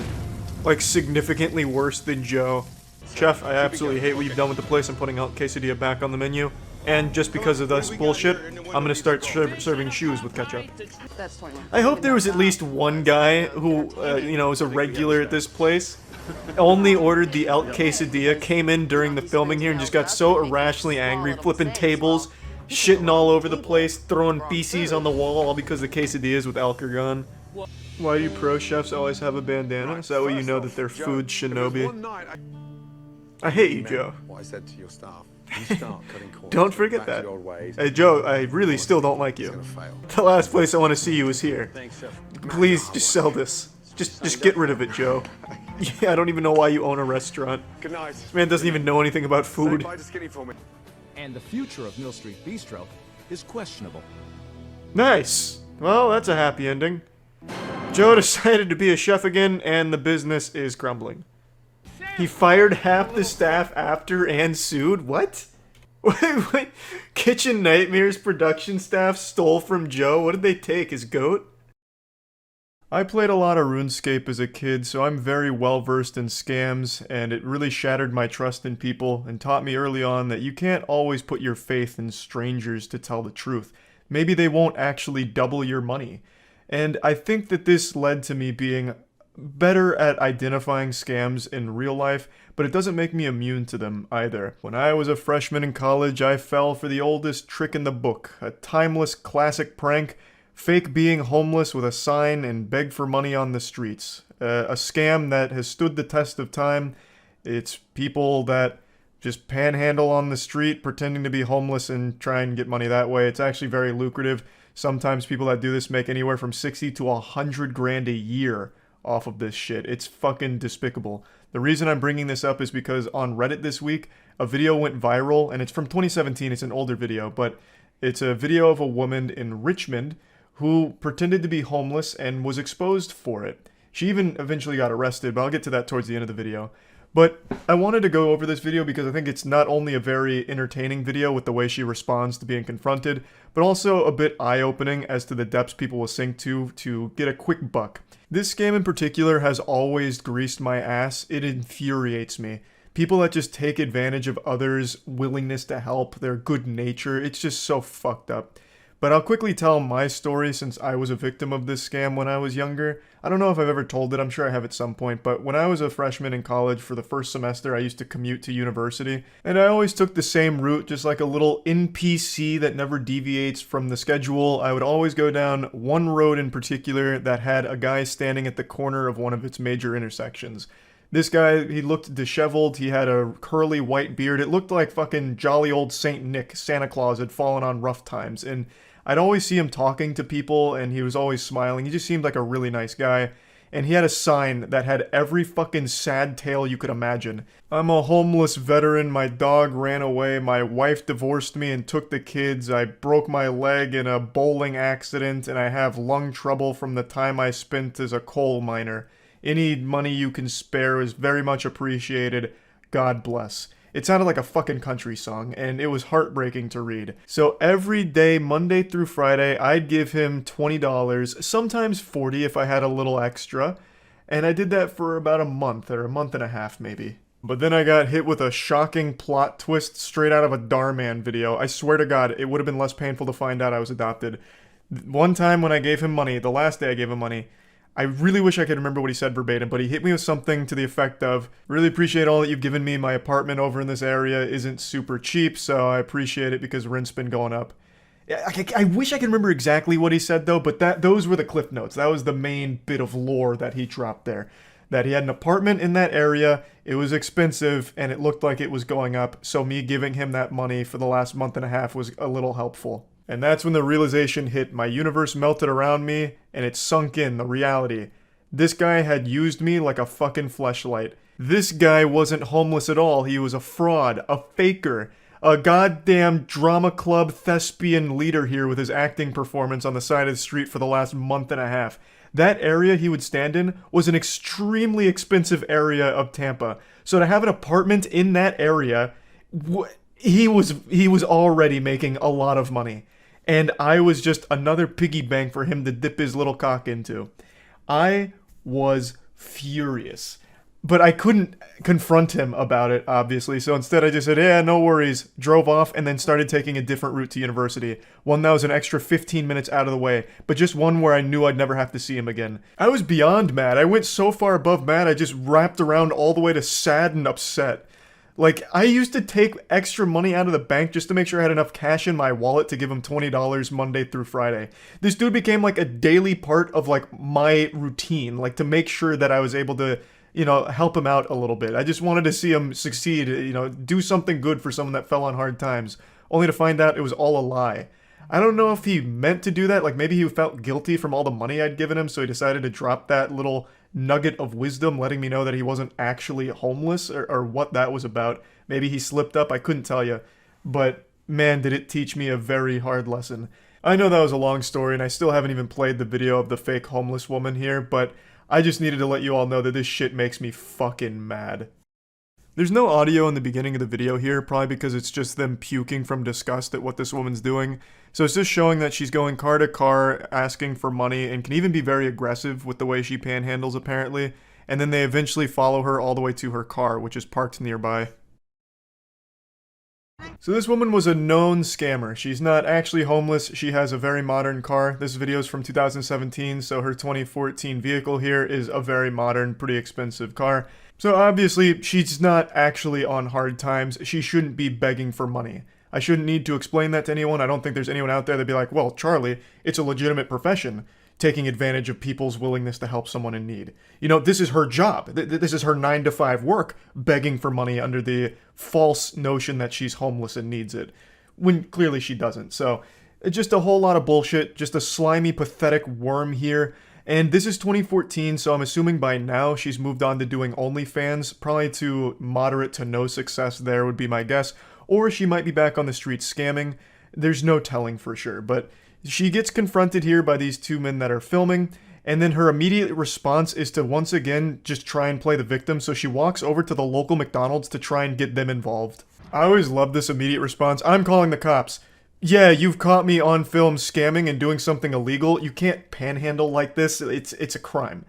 Like significantly worse than Joe. Chef, I absolutely hate what you've done with the place. I'm putting elk quesadilla back on the menu. And just because of this bullshit, I'm gonna start serving shoes with ketchup. I hope there was at least one guy who, you know, is a regular at this place, only ordered the elk quesadilla, came in during the filming here and just got so irrationally angry, flipping tables, shitting all over the place, throwing feces on the wall, all because the quesadillas with elk are gone. Why do pro chefs always have a bandana? Is that way you know that they're food shinobi? I hate you, Joe. What I said to your staff. You start cutting corners. Don't forget that. Hey, Joe, I really still don't like you. The last place I want to see you is here. Please just sell this. Just get rid of it, Joe. Yeah, I don't even know why you own a restaurant. Good night. This man doesn't even know anything about food. Say bye to Skinny for me. And the future of Mill Street Bistro is questionable. Nice. Well, that's a happy ending. Joe decided to be a chef again, and the business is crumbling. He fired half the staff after and sued? What? Wait. Kitchen Nightmares production staff stole from Joe? What did they take, his goat? I played a lot of RuneScape as a kid, so I'm very well versed in scams, and it really shattered my trust in people and taught me early on that you can't always put your faith in strangers to tell the truth. Maybe they won't actually double your money. And I think that this led to me being better at identifying scams in real life, but it doesn't make me immune to them either. When I was a freshman in college, I fell for the oldest trick in the book, a timeless classic prank: fake being homeless with a sign and beg for money on the streets. A scam that has stood the test of time. It's people that just panhandle on the street pretending to be homeless and try and get money that way. It's actually very lucrative. Sometimes people that do this make anywhere from 60 to 100 grand a year off of this shit. It's fucking despicable. The reason I'm bringing this up is because on Reddit this week, a video went viral, and it's from 2017. It's an older video, but it's a video of a woman in Richmond who pretended to be homeless and was exposed for it. She even eventually got arrested, but I'll get to that towards the end of the video. But I wanted to go over this video because I think it's not only a very entertaining video with the way she responds to being confronted, but also a bit eye-opening as to the depths people will sink to get a quick buck. This scam in particular has always greased my ass. It infuriates me. People that just take advantage of others' willingness to help, their good nature, it's just so fucked up. But I'll quickly tell my story since I was a victim of this scam when I was younger. I don't know if I've ever told it, I'm sure I have at some point, but when I was a freshman in college for the first semester, I used to commute to university, and I always took the same route, just like a little NPC that never deviates from the schedule. I would always go down one road in particular that had a guy standing at the corner of one of its major intersections. This guy, he looked disheveled, he had a curly white beard, it looked like fucking jolly old Saint Nick, Santa Claus had fallen on rough times, and I'd always see him talking to people, and he was always smiling. He just seemed like a really nice guy. And he had a sign that had every fucking sad tale you could imagine. I'm a homeless veteran, my dog ran away, my wife divorced me and took the kids, I broke my leg in a bowling accident, and I have lung trouble from the time I spent as a coal miner. Any money you can spare is very much appreciated. God bless. It sounded like a fucking country song, and it was heartbreaking to read. So every day, Monday through Friday, I'd give him $20, sometimes $40 if I had a little extra, and I did that for about a month, or a month and a half maybe. But then I got hit with a shocking plot twist straight out of a Dhar video. I swear to God, it would have been less painful to find out I was adopted. One time when I gave him money, the last day I gave him money, I really wish I could remember what he said verbatim, but he hit me with something to the effect of, really appreciate all that you've given me. My apartment over in this area isn't super cheap, so I appreciate it because rent's been going up. I wish I could remember exactly what he said though, but those were the cliff notes. That was the main bit of lore that he dropped there. That he had an apartment in that area, it was expensive, and it looked like it was going up, so me giving him that money for the last month and a half was a little helpful. And that's when the realization hit. My universe melted around me, and it sunk in, the reality. This guy had used me like a fucking fleshlight. This guy wasn't homeless at all. He was a fraud, a faker, a goddamn drama club thespian leader here with his acting performance on the side of the street for the last month and a half. That area he would stand in was an extremely expensive area of Tampa. So to have an apartment in that area, he was already making a lot of money. And I was just another piggy bank for him to dip his little cock into. I was furious. But I couldn't confront him about it, obviously, so instead I just said, yeah, no worries, drove off, and then started taking a different route to university. One that was an extra 15 minutes out of the way, but just one where I knew I'd never have to see him again. I was beyond mad. I went so far above mad, I just wrapped around all the way to sad and upset. Like, I used to take extra money out of the bank just to make sure I had enough cash in my wallet to give him $20 Monday through Friday. This dude became like a daily part of like my routine, like to make sure that I was able to, you know, help him out a little bit. I just wanted to see him succeed, you know, do something good for someone that fell on hard times, only to find out it was all a lie. I don't know if he meant to do that, like maybe he felt guilty from all the money I'd given him, so he decided to drop that little nugget of wisdom letting me know that he wasn't actually homeless, or what that was about. Maybe he slipped up, I couldn't tell you. But man, did it teach me a very hard lesson. I know that was a long story, and I still haven't even played the video of the fake homeless woman here, but I just needed to let you all know that this shit makes me fucking mad. There's no audio in the beginning of the video here, probably because it's just them puking from disgust at what this woman's doing. So it's just showing that she's going car to car, asking for money, and can even be very aggressive with the way she panhandles, apparently. And then they eventually follow her all the way to her car, which is parked nearby. So this woman was a known scammer. She's not actually homeless, she has a very modern car. This video is from 2017, so her 2014 vehicle here is a very modern, pretty expensive car. So obviously, she's not actually on hard times. She shouldn't be begging for money. I shouldn't need to explain that to anyone. I don't think there's anyone out there that'd be like, well, Charlie, it's a legitimate profession, taking advantage of people's willingness to help someone in need. You know, this is her job. This is her 9-to-5 work, begging for money under the false notion that she's homeless and needs it, when clearly she doesn't. So, just a whole lot of bullshit, just a slimy, pathetic worm here. And this is 2014, so I'm assuming by now she's moved on to doing OnlyFans, probably to moderate to no success there would be my guess, or she might be back on the streets scamming. There's no telling for sure, but she gets confronted here by these two men that are filming, and then her immediate response is to once again just try and play the victim, so she walks over to the local McDonald's to try and get them involved. I always love this immediate response. I'm calling the cops. Yeah, you've caught me on film scamming and doing something illegal. You can't panhandle like this. It's a crime.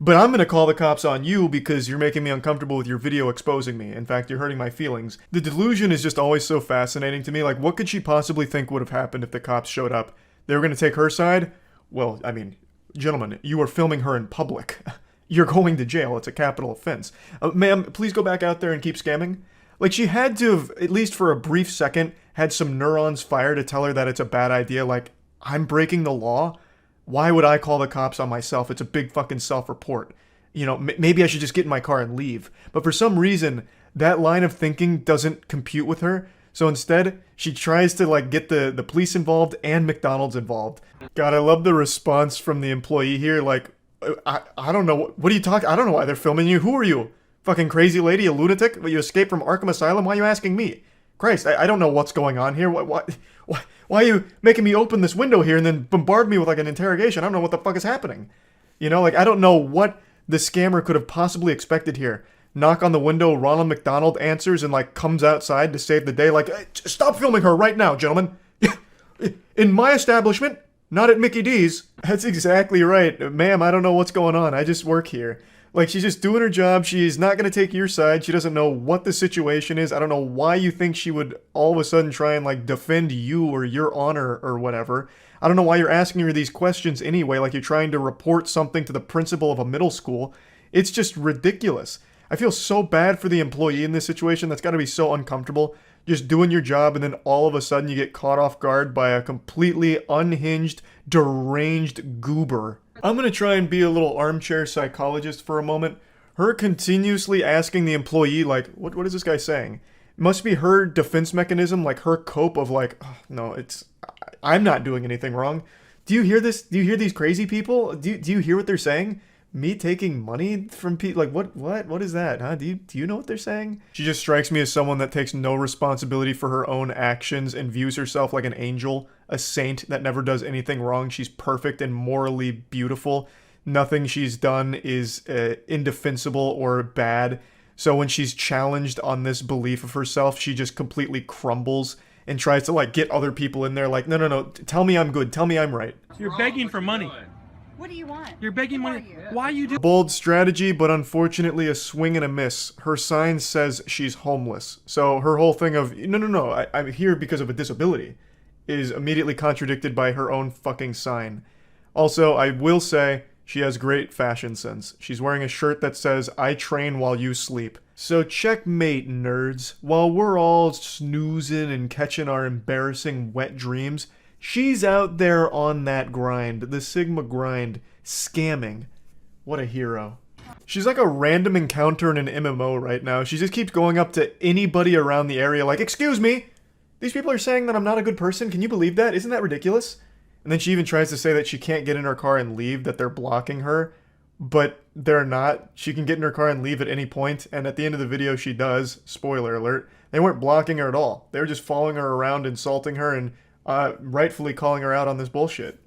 But I'm gonna call the cops on you because you're making me uncomfortable with your video exposing me. In fact, you're hurting my feelings. The delusion is just always so fascinating to me. Like, what could she possibly think would have happened if the cops showed up? They were gonna take her side? Well, I mean, gentlemen, you are filming her in public. You're going to jail. It's a capital offense. Ma'am, please go back out there and keep scamming. Like, she had to have, at least for a brief second, had some neurons fire to tell her that it's a bad idea. Like, I'm breaking the law? Why would I call the cops on myself? It's a big fucking self-report. You know, maybe I should just get in my car and leave. But for some reason, that line of thinking doesn't compute with her. So instead, she tries to, like, get the police involved and McDonald's involved. God, I love the response from the employee here. Like, I don't know. What are you talking? I don't know why they're filming you. Who are you? Fucking crazy lady, a lunatic? You escaped from Arkham Asylum? Why are you asking me? Christ, I don't know what's going on here. Why are you making me open this window here and then bombard me with like an interrogation? I don't know what the fuck is happening. You know, like, I don't know what the scammer could have possibly expected here. Knock on the window, Ronald McDonald answers and like comes outside to save the day. Like, hey, stop filming her right now, gentlemen. In my establishment, not at Mickey D's. That's exactly right. Ma'am, I don't know what's going on. I just work here. Like, she's just doing her job. She's not going to take your side. She doesn't know what the situation is. I don't know why you think she would all of a sudden try and, like, defend you or your honor or whatever. I don't know why you're asking her these questions anyway, like you're trying to report something to the principal of a middle school. It's just ridiculous. I feel so bad for the employee in this situation. That's got to be so uncomfortable. Just doing your job and then all of a sudden you get caught off guard by a completely unhinged, deranged goober. I'm going to try and be a little armchair psychologist for a moment. Her continuously asking the employee, like, what is this guy saying? It must be her defense mechanism, like her cope of like, oh, no, I'm not doing anything wrong. Do you hear this? Do you hear these crazy people? Do you hear what they're saying? Me taking money from people? Like, what is that, huh? Do you know what they're saying? She just strikes me as someone that takes no responsibility for her own actions and views herself like an angel, a saint that never does anything wrong. She's perfect and morally beautiful. Nothing she's done is indefensible or bad. So when she's challenged on this belief of herself, she just completely crumbles and tries to like get other people in there like, no, tell me I'm good, tell me I'm right. You're begging for money. What do you want? You're begging money. Why you do? Bold strategy, but unfortunately a swing and a miss. Her sign says she's homeless. So her whole thing of, no, I'm here because of a disability is immediately contradicted by her own fucking sign. Also, I will say, she has great fashion sense. She's wearing a shirt that says, I train while you sleep. So checkmate, nerds. While we're all snoozing and catching our embarrassing wet dreams, she's out there on that grind, the Sigma grind, scamming. What a hero. She's like a random encounter in an MMO right now. She just keeps going up to anybody around the area like, excuse me, these people are saying that I'm not a good person. Can you believe that? Isn't that ridiculous? And then she even tries to say that she can't get in her car and leave, that they're blocking her. but they're not. She can get in her car and leave at any point, and at the end of the video she does. Spoiler alert. They weren't blocking her at all. They were just following her around, insulting her, and rightfully calling her out on this bullshit.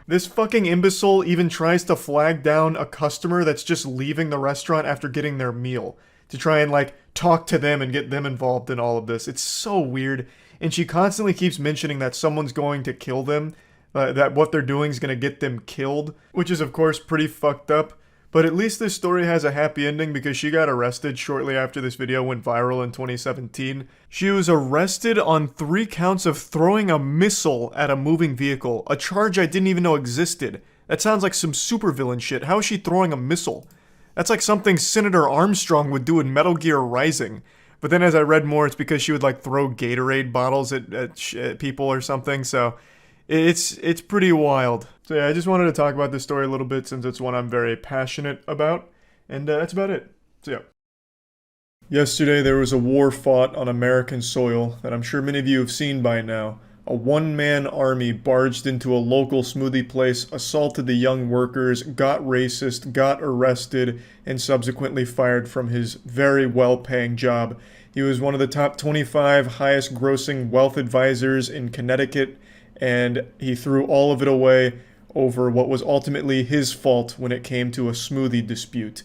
This fucking imbecile even tries to flag down a customer that's just leaving the restaurant after getting their meal to try and, like, talk to them and get them involved in all of this. It's so weird. And she constantly keeps mentioning that someone's going to kill them, that what they're doing is going to get them killed, which is, of course, pretty fucked up. But at least this story has a happy ending because she got arrested shortly after this video went viral in 2017. She was arrested on 3 counts of throwing a missile at a moving vehicle, a charge I didn't even know existed. That sounds like some supervillain shit. How is she throwing a missile? That's like something Senator Armstrong would do in Metal Gear Rising. But then as I read more, it's because she would like throw Gatorade bottles at people or something, so it's pretty wild. So yeah, I just wanted to talk about this story a little bit since it's one I'm very passionate about, and that's about it. So yeah. Yesterday there was a war fought on American soil that I'm sure many of you have seen by now. A one-man army barged into a local smoothie place, assaulted the young workers, got racist, got arrested, and subsequently fired from his very well-paying job. He was one of the top 25 highest-grossing wealth advisors in Connecticut, and he threw all of it away over what was ultimately his fault when it came to a smoothie dispute.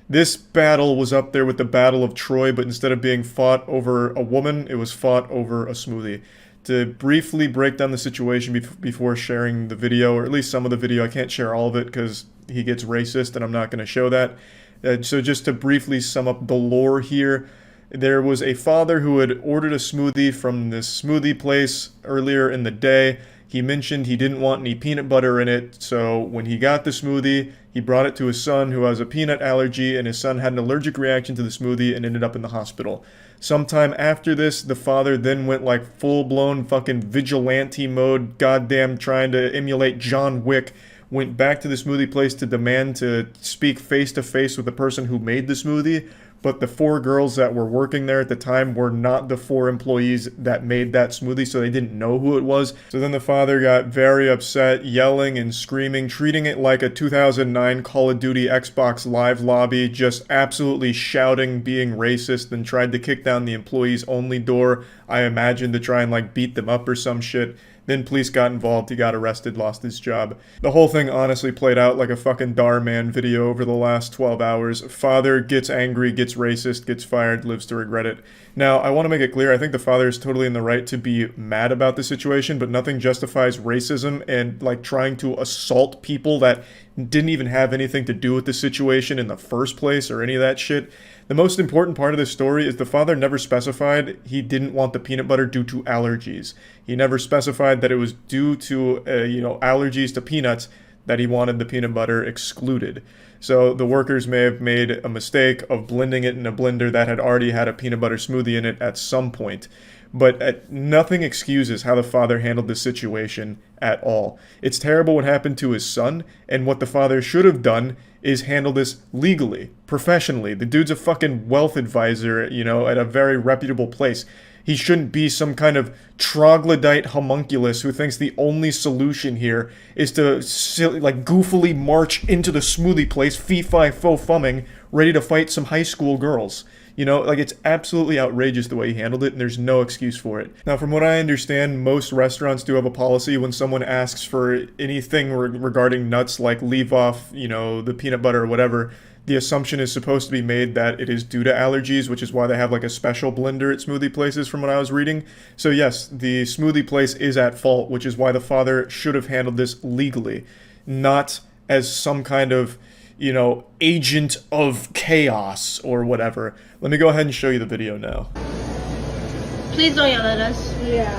This battle was up there with the Battle of Troy, but instead of being fought over a woman, it was fought over a smoothie. To briefly break down the situation before sharing the video, or at least some of the video, I can't share all of it because he gets racist and I'm not going to show that. So just to briefly sum up the lore here, there was a father who had ordered a smoothie from this smoothie place earlier in the day. He mentioned he didn't want any peanut butter in it, so when he got the smoothie, he brought it to his son who has a peanut allergy, and his son had an allergic reaction to the smoothie and ended up in the hospital. Sometime after this, the father then went like full-blown fucking vigilante mode, goddamn trying to emulate John Wick, went back to the smoothie place to demand to speak face-to-face with the person who made the smoothie, but the 4 girls that were working there at the time were not the 4 employees that made that smoothie, so they didn't know who it was. So then the father got very upset, yelling and screaming, treating it like a 2009 Call of Duty Xbox Live lobby, just absolutely shouting, being racist, and tried to kick down the employees' only door, I imagine, to try and like beat them up or some shit. Then police got involved, he got arrested, lost his job. The whole thing honestly played out like a fucking Dhar Man video over the last 12 hours. Father gets angry, gets racist, gets fired, lives to regret it. Now, I want to make it clear, I think the father is totally in the right to be mad about the situation, but nothing justifies racism and like trying to assault people that didn't even have anything to do with the situation in the first place or any of that shit. The most important part of this story is the father never specified he didn't want the peanut butter due to allergies. He never specified that it was due to, allergies to peanuts that he wanted the peanut butter excluded. So the workers may have made a mistake of blending it in a blender that had already had a peanut butter smoothie in it at some point. But nothing excuses how the father handled this situation at all. It's terrible what happened to his son, and what the father should have done is handle this legally, professionally. The dude's a fucking wealth advisor, at a very reputable place. He shouldn't be some kind of troglodyte homunculus who thinks the only solution here is to goofily march into the smoothie place, fee-fi-fo-fumming, ready to fight some high school girls. It's absolutely outrageous the way he handled it, and there's no excuse for it. Now, from what I understand, most restaurants do have a policy when someone asks for anything regarding nuts, like leave off, the peanut butter or whatever, the assumption is supposed to be made that it is due to allergies, which is why they have like a special blender at smoothie places from what I was reading. So yes, the smoothie place is at fault, which is why the father should have handled this legally, not as some kind of agent of chaos or whatever. Let me go ahead and show you the video now. Please don't yell at us. Yeah.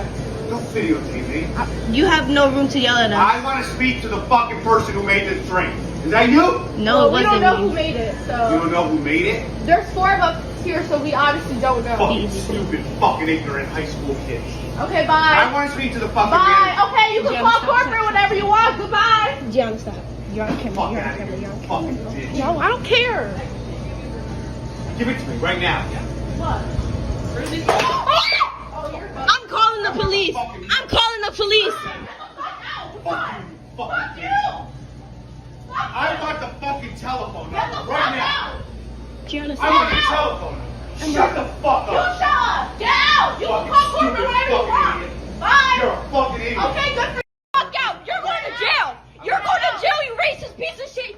Don't videotape me. You have no room to yell at us. I want to speak to the fucking person who made this drink. Is that you? No, it wasn't we don't know me. who made it, so. You don't know who made it? There's 4 of us here, so we obviously don't know. Fucking stupid, fucking ignorant high school kids. Okay, bye. I want to speak to the fucking Bye. man. Okay, you can call corporate whenever you want. Goodbye. John, stop. You're on camera. You're on camera. You're on camera. Fucking bitch. No, I don't care. Give it to me right now. What? I'm calling the police. I'm calling the police. Fuck you, fucking bitch. I want the fucking telephone. shut the fuck up. You shut up. Get out. You can call corporate whenever you want. Bye. You're a fucking idiot. Okay, good for you. Fuck out. You're going to jail. You're going to jail, you racist piece of shit.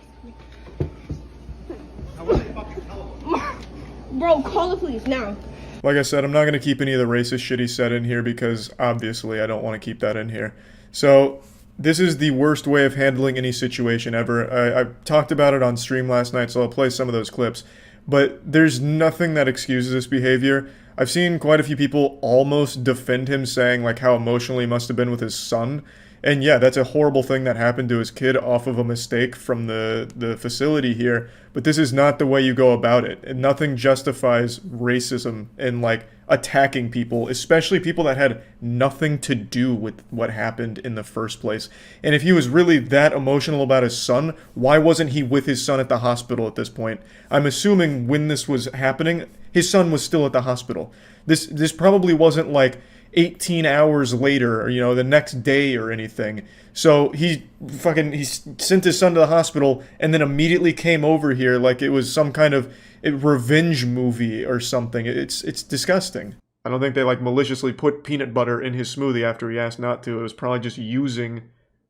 Bro, call the police now. Like I said, I'm not going to keep any of the racist shit he said in here because obviously I don't want to keep that in here. So this is the worst way of handling any situation ever. I talked about it on stream last night, so I'll play some of those clips. But there's nothing that excuses this behavior. I've seen quite a few people almost defend him, saying like how emotional he must have been with his son. And yeah, that's a horrible thing that happened to his kid off of a mistake from the facility here. But this is not the way you go about it. And nothing justifies racism and like attacking people, especially people that had nothing to do with what happened in the first place. And if he was really that emotional about his son, why wasn't he with his son at the hospital at this point? I'm assuming when this was happening, his son was still at the hospital. This probably wasn't like 18 hours later, or, you know, the next day or anything. So he sent his son to the hospital and then immediately came over here like it was some kind of revenge movie or something. It's disgusting. I don't think they like maliciously put peanut butter in his smoothie after he asked not to. It was probably just using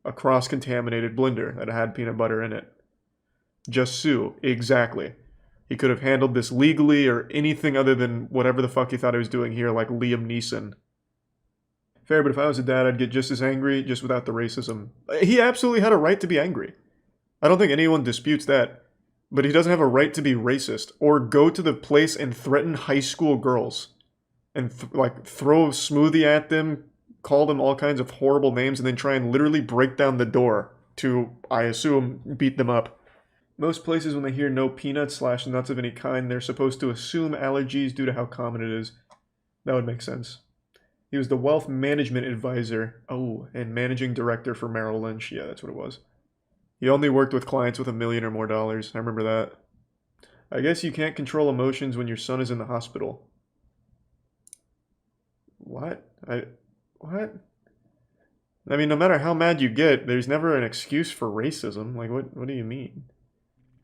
a cross-contaminated blender that had peanut butter in it. Just sue. Exactly. He could have handled this legally or anything other than whatever the fuck he thought he was doing here, like Liam Neeson. Fair, but if I was a dad, I'd get just as angry, just without the racism. He absolutely had a right to be angry. I don't think anyone disputes that. But he doesn't have a right to be racist, or go to the place and threaten high school girls. And throw a smoothie at them, call them all kinds of horrible names, and then try and literally break down the door to, I assume, beat them up. Most places when they hear no peanuts/nuts of any kind, they're supposed to assume allergies due to how common it is. That would make sense. He was the wealth management advisor, and managing director for Merrill Lynch. Yeah, that's what it was. He only worked with clients with $1 million or more. I remember that. I guess you can't control emotions when your son is in the hospital. What? What? I mean, no matter how mad you get, there's never an excuse for racism. Like, what do you mean?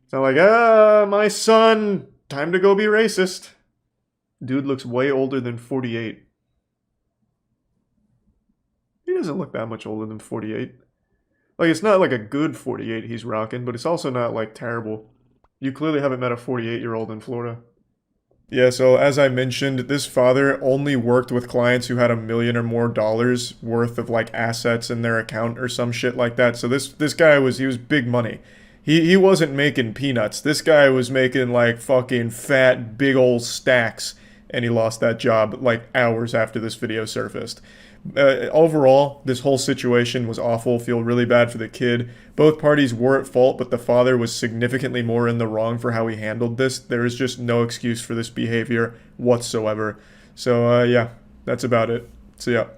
It's not like, my son, time to go be racist. Dude looks way older than 48. He doesn't look that much older than 48. Like, it's not like a good 48 he's rocking, but it's also not, like, terrible. You clearly haven't met a 48-year-old in Florida. Yeah, so as I mentioned, this father only worked with clients who had $1 million or more worth of, like, assets in their account or some shit like that. So this guy he was big money. He wasn't making peanuts. This guy was making, like, fucking fat, big old stacks. And he lost that job, like, hours after this video surfaced. Overall, this whole situation was awful. Feel really bad for the kid. Both parties were at fault, but the father was significantly more in the wrong for how he handled this. There is just no excuse for this behavior whatsoever. So, yeah, that's about it. So, yeah.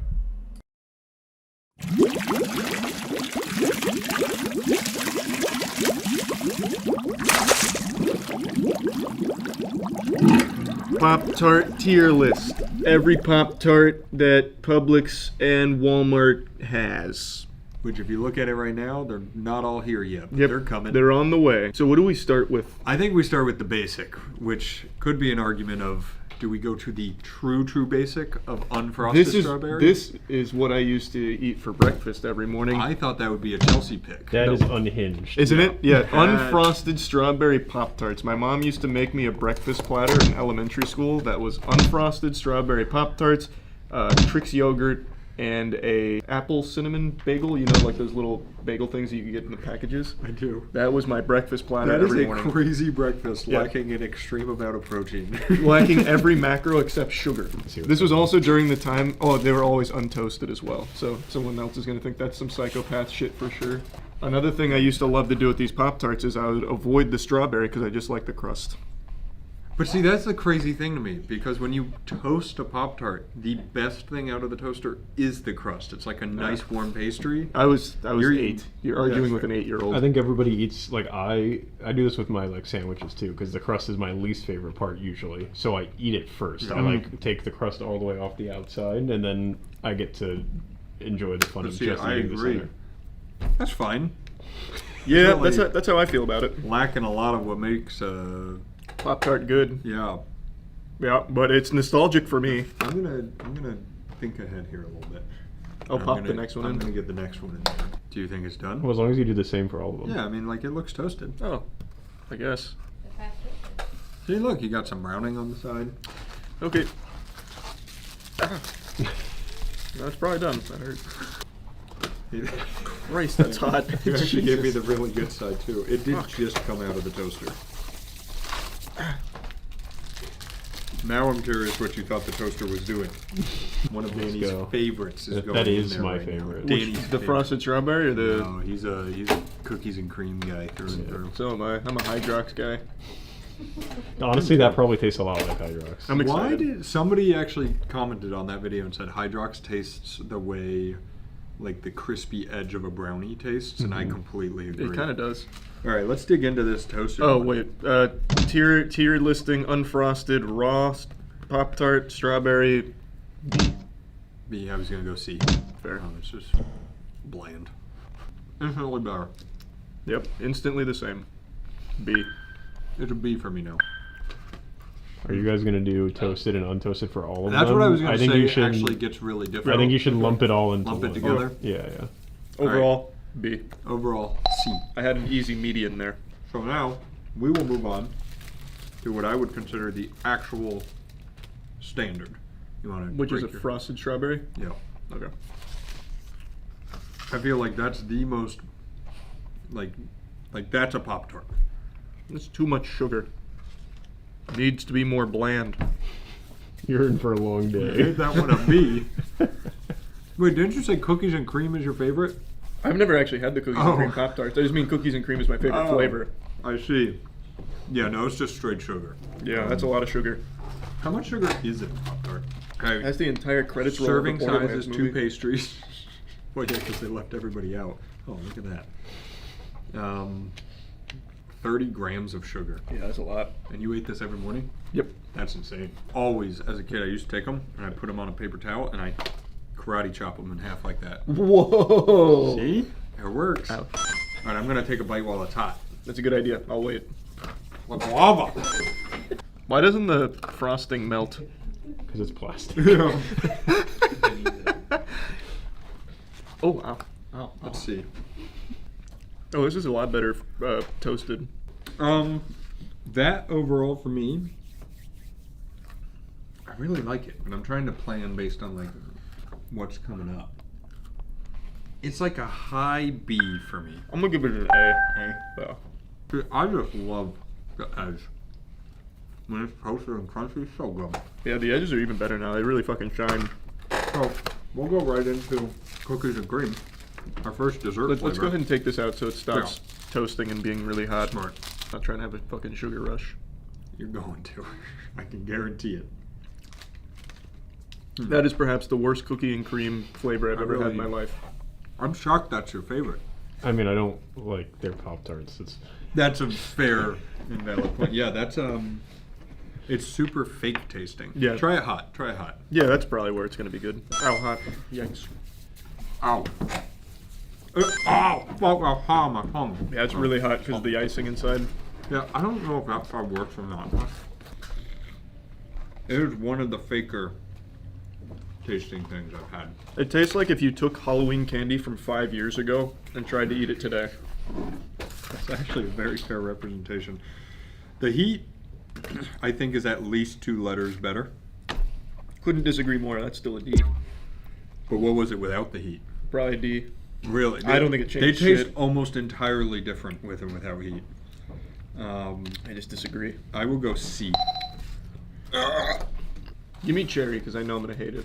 Pop-Tart tier list. Every Pop-Tart that Publix and Walmart has. Which, if you look at it right now, they're not all here yet, but yep, they're coming. They're on the way. So what do we start with? I think we start with the basic, which could be an argument of, do we go to the true basic of unfrosted strawberry? This is what I used to eat for breakfast every morning. I thought that would be a Chelsea pick. That is unhinged. Isn't it? Yeah, unfrosted strawberry Pop-Tarts. My mom used to make me a breakfast platter in elementary school that was unfrosted strawberry Pop-Tarts, Trix yogurt, and a apple cinnamon bagel. You know, like those little bagel things that you can get in the packages? I do. That was my breakfast platter every morning. That is a crazy breakfast, lacking an extreme amount of protein. Lacking every macro except sugar. This was also during the time, they were always untoasted as well. So someone else is going to think that's some psychopath shit for sure. Another thing I used to love to do with these Pop-Tarts is I would avoid the strawberry because I just like the crust. But see, that's the crazy thing to me, because when you toast a Pop-Tart, the best thing out of the toaster is the crust. It's like a nice warm pastry. I was 8. You're arguing with an 8-year-old. I think everybody eats, like, I do this with my, like, sandwiches too, because the crust is my least favorite part usually. So I eat it first. Yeah. I like take the crust all the way off the outside, and then I get to enjoy the fun of just eating the center. That's fine. Yeah, that's how I feel about it. Lacking a lot of what makes Pop-Tart good. Yeah. Yeah, but it's nostalgic for me. I'm gonna think ahead here a little bit. I'll pop the next one in. I'm gonna get the next one in there. Do you think it's done? Well, as long as you do the same for all of them. Yeah, I mean, like, it looks toasted. Oh, I guess. See, look, you got some browning on the side. Okay. That's probably done. That hurt. Christ, that's hot. You actually gave me the really good side, too. It did just come out of the toaster. Now I'm curious what you thought the toaster was doing. One of Danny's favorites is going That is in there my right favorite. Which, the frosted strawberry or the... No, he's a cookies and cream guy through and through. So am I. I'm a Hydrox guy. Honestly, that probably tastes a lot like Hydrox. I'm excited. Why did somebody actually commented on that video and said Hydrox tastes the way like the crispy edge of a brownie tastes, and I completely agree. It kind of does. All right, let's dig into this toaster. Oh wait, tier listing: unfrosted, raw, Pop-Tart, strawberry. B. I was gonna go C. Fair. It's just bland. Infinitely better. Yep, instantly the same. B. It's a B for me now. Are you guys gonna do toasted and untoasted for all of them? That's what I was gonna think say. You should, actually gets really different. I think you should lump it all into lump it one. together. Yeah, yeah. Overall, B. Overall, C. I had an easy median there. So now we will move on to what I would consider the actual standard. You want to? Which is a frosted strawberry? Yeah. Okay. I feel like that's the most like that's a Pop-Tart. It's too much sugar. Needs to be more bland. You're in for a long You day. made that one a B. Wait, didn't you say cookies and cream is your favorite? I've never actually had the cookies and cream Pop-Tarts. I just mean cookies and cream is my favorite flavor. I see. Yeah, no, it's just straight sugar. Yeah, that's a lot of sugar. How much sugar is it in Pop-Tart? Okay. That's the entire credits roll. Serving of the size Borderlands is 2 movie. pastries. Well, yeah, because they left everybody out. Oh, look at that. 30 grams of sugar. Yeah, that's a lot. And you ate this every morning? Yep. That's insane. Always, as a kid, I used to take them and I put them on a paper towel and I karate chop them in half like that. Whoa! See? It works. Ouch. All right, I'm going to take a bite while it's hot. That's a good idea. I'll wait. Like lava. Why doesn't the frosting melt? Because it's plastic. Oh, wow. Oh, let's see. Oh, this is a lot better toasted. That overall for me, I really like it, but I'm trying to plan based on like what's coming up. It's like a high B for me. I'm gonna give it an A. Yeah. Dude, I just love the edge. When it's toasted and crunchy, it's so good. Yeah, the edges are even better now. They really fucking shine. So we'll go right into cookies and cream. Our first dessert Let's go ahead and take this out so it stops toasting and being really hot. Smart. Not trying to have a fucking sugar rush. You're going to. I can guarantee it. That is perhaps the worst cookie and cream flavor I've ever had in my life. I'm shocked that's your favorite. I mean, I don't like their Pop-Tarts. That's a fair and valid point. Yeah, that's it's super fake tasting. Yeah. Try it hot. Try it hot. Yeah, that's probably where it's gonna be good. Ow, hot. Yikes. Ow. Ow! Fuck, how my tongue. Yeah, it's really hot because of the icing inside. Yeah, I don't know if that part works or not. It is one of the faker tasting things I've had. It tastes like if you took Halloween candy from 5 years ago and tried to eat it today. That's actually a very fair representation. The heat, I think, is at least 2 letters better. Couldn't disagree more. That's still a D. But what was it without the heat? Probably a D. Really? I don't think it changed. They taste shit. almost entirely different with and without heat. I just disagree. I will go C. Give me cherry because I know I'm gonna hate it.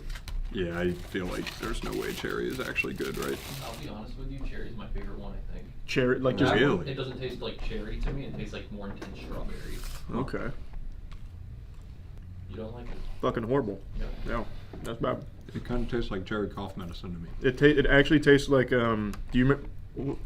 Yeah, I feel like there's no way cherry is actually good, right? I'll be honest with you, cherry is my favorite one, I think. Cherry, like just really? It doesn't taste like cherry to me. It tastes like more intense strawberry. Okay. You don't like it? Fucking horrible. Yeah. No, that's bad. It kind of tastes like cherry cough medicine to me. It actually tastes like do you remember?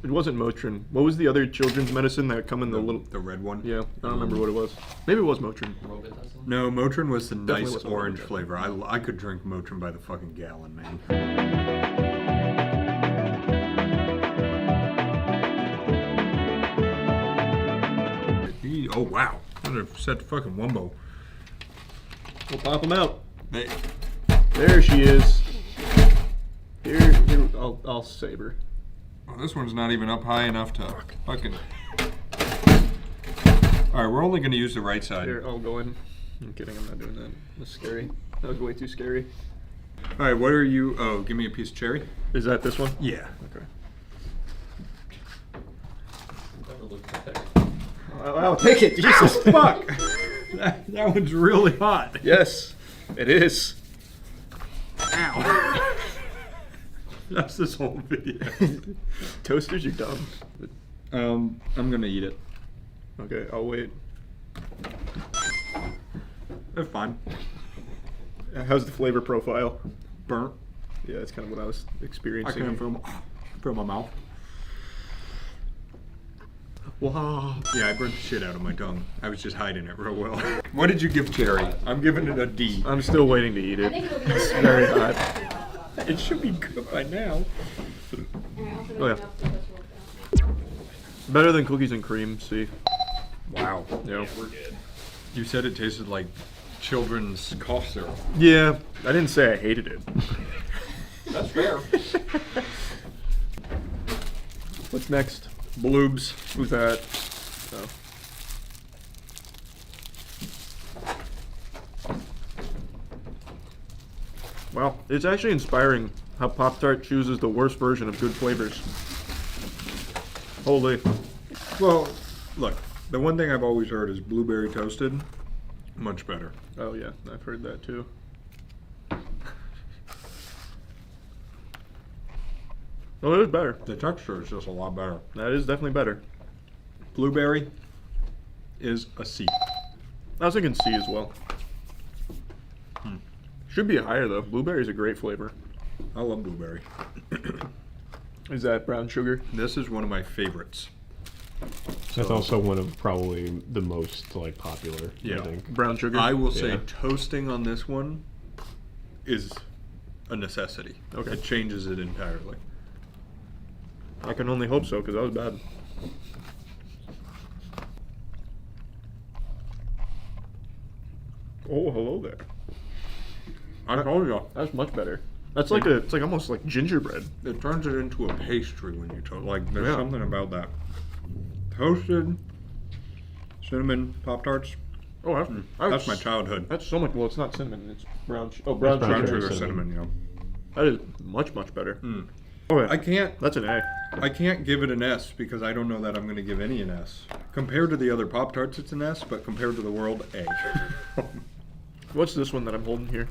It wasn't Motrin. What was the other children's medicine that come in the little? The red one. Yeah, I don't remember what it was. Maybe it was Motrin. Robitussin? No, Motrin was the Definitely nice wasn't orange Robitussin. flavor. I could drink Motrin by the fucking gallon, man. Oh wow, that set fucking wumbo. We'll pop them out. Hey. There she is. Here, I'll save her. Oh, this one's not even up high enough to fucking... Alright, we're only going to use the right side. Here, I'll go in. I'm kidding, I'm not doing that. That's scary. That was way too scary. Alright, what are you... Oh, give me a piece of cherry. Is that this one? Yeah. Okay. I'll take it. Jesus, fuck. That one's really hot. Yes, it is. Ow. That's this whole video. Toasters, you're dumb. I'm gonna eat it. Okay, I'll wait. They're fine. How's the flavor profile? Burnt. Yeah, that's kind of what I was experiencing. I can feel my mouth. Wow. Yeah, I burnt the shit out of my tongue. I was just hiding it real well. What did you give cherry? I'm giving it a D. I'm still waiting to eat it. It's very hot. It should be good by now. Oh yeah. Better than cookies and cream, see. Wow. Yeah. We're good. You said it tasted like children's cough syrup. Yeah, I didn't say I hated it. That's fair. What's next? Bloobs. Who's that? Oh. Wow, it's actually inspiring how Pop-Tart chooses the worst version of good flavors. Holy. Well, look, the one thing I've always heard is blueberry toasted, much better. Oh yeah, I've heard that too. Oh, it is better. The texture is just a lot better. That is definitely better. Blueberry is a C. I was thinking C as well. Should be higher though. Blueberry is a great flavor. I love blueberry. Is that brown sugar? This is one of my favorites. That's also one of probably the most like popular. Yeah. I think. Brown sugar? I will say Yeah. toasting on this one is a necessity. Okay. It changes it entirely. I can only hope so, because that was bad. Oh, hello there. I told you. That's much better. That's like it's like almost like gingerbread. It turns it into a pastry when you toast. Like there's Yeah. something about that. Toasted cinnamon Pop-Tarts. Oh, That's my childhood. That's so much. Well, it's not cinnamon. It's brown. Brown sugar. sugar cinnamon, yeah. That is much better. Mm. Oh, yeah. I can't. That's an A. I can't give it an S because I don't know that I'm going to give any an S. Compared to the other Pop-Tarts, it's an S, but compared to the world, A. What's this one that I'm holding here?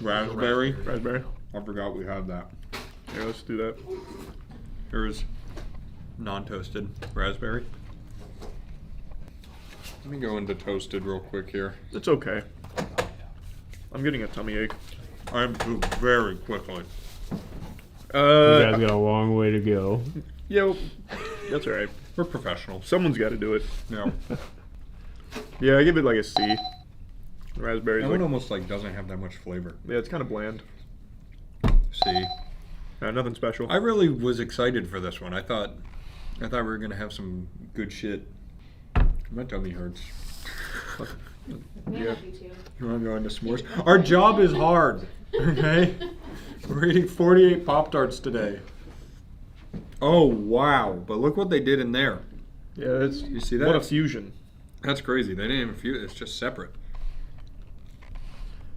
Raspberry. Raspberry. I forgot we had that. Here, let's do that. Here's non-toasted raspberry. Let me go into toasted real quick here. It's okay. I'm getting a tummy ache. I am too very quickly. You guys got a long way to go. Yo, that's all right. We're professionals. Someone's got to do it. No. Yeah, I give it like a C. Raspberry. That one almost like doesn't have that much flavor. Yeah, it's kind of bland. C. Nothing special. I really was excited for this one. I thought we were gonna have some good shit. My tummy hurts. Yeah. You want to go into s'mores? Our job is hard. Okay. We're eating 48 Pop-Tarts today. Oh wow! But look what they did in there. Yeah, it's you see that? What a fusion. That's crazy. They didn't even fuse. It's just separate.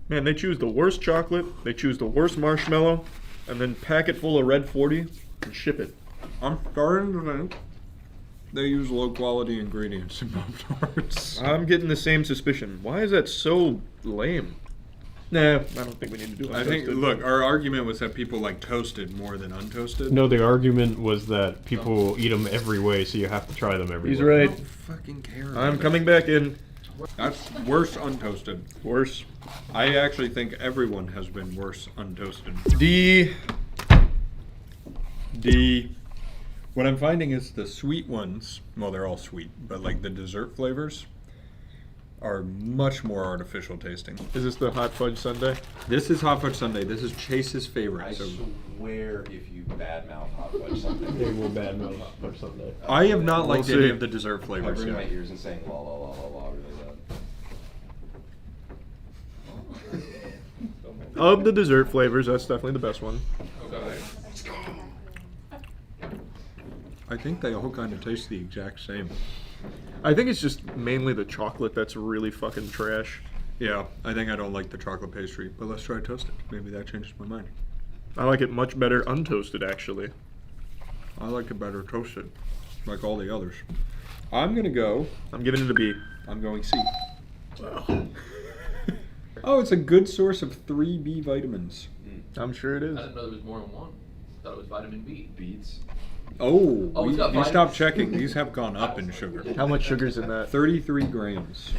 Man, they choose the worst chocolate, they choose the worst marshmallow, and then pack it full of Red 40 and ship it. I'm starting to think they use low quality ingredients in Pop-Tarts. I'm getting the same suspicion. Why is that so lame? Nah, I don't think we need to do it. I think, look, our argument was that people like toasted more than untoasted. No, the argument was that people eat them every way, so you have to try them every way. He's right. I don't fucking care. I'm coming back in. That's worse untoasted. Worse. I actually think everyone has been worse untoasted. D. What I'm finding is the sweet ones, well, they're all sweet, but like the dessert flavors are much more artificial tasting. Is this the hot fudge sundae? This is hot fudge sundae. This is Chase's favorite. I So swear if you badmouth hot fudge sundae. They will badmouth hot fudge sundae. I have not liked We'll any see. of the dessert flavors Covering yet. my ears and saying la la la la la really Of the dessert flavors, that's definitely the best one. Okay. I think they all kind of taste the exact same. I think it's just mainly the chocolate that's really fucking trash. Yeah, I think I don't like the chocolate pastry, but let's try toasted. Maybe that changes my mind. I like it much better untoasted, actually. I like it better toasted, like all the others. I'm gonna go. I'm giving it a B. I'm going C. Wow. Oh, it's a good source of 3 B vitamins. I'm sure it is. I didn't know there was more than one. I thought it was vitamin B. Beets. Oh, it's got you vitamin- stopped checking. These have gone up in sugar. How much sugar's in that? 33 grams.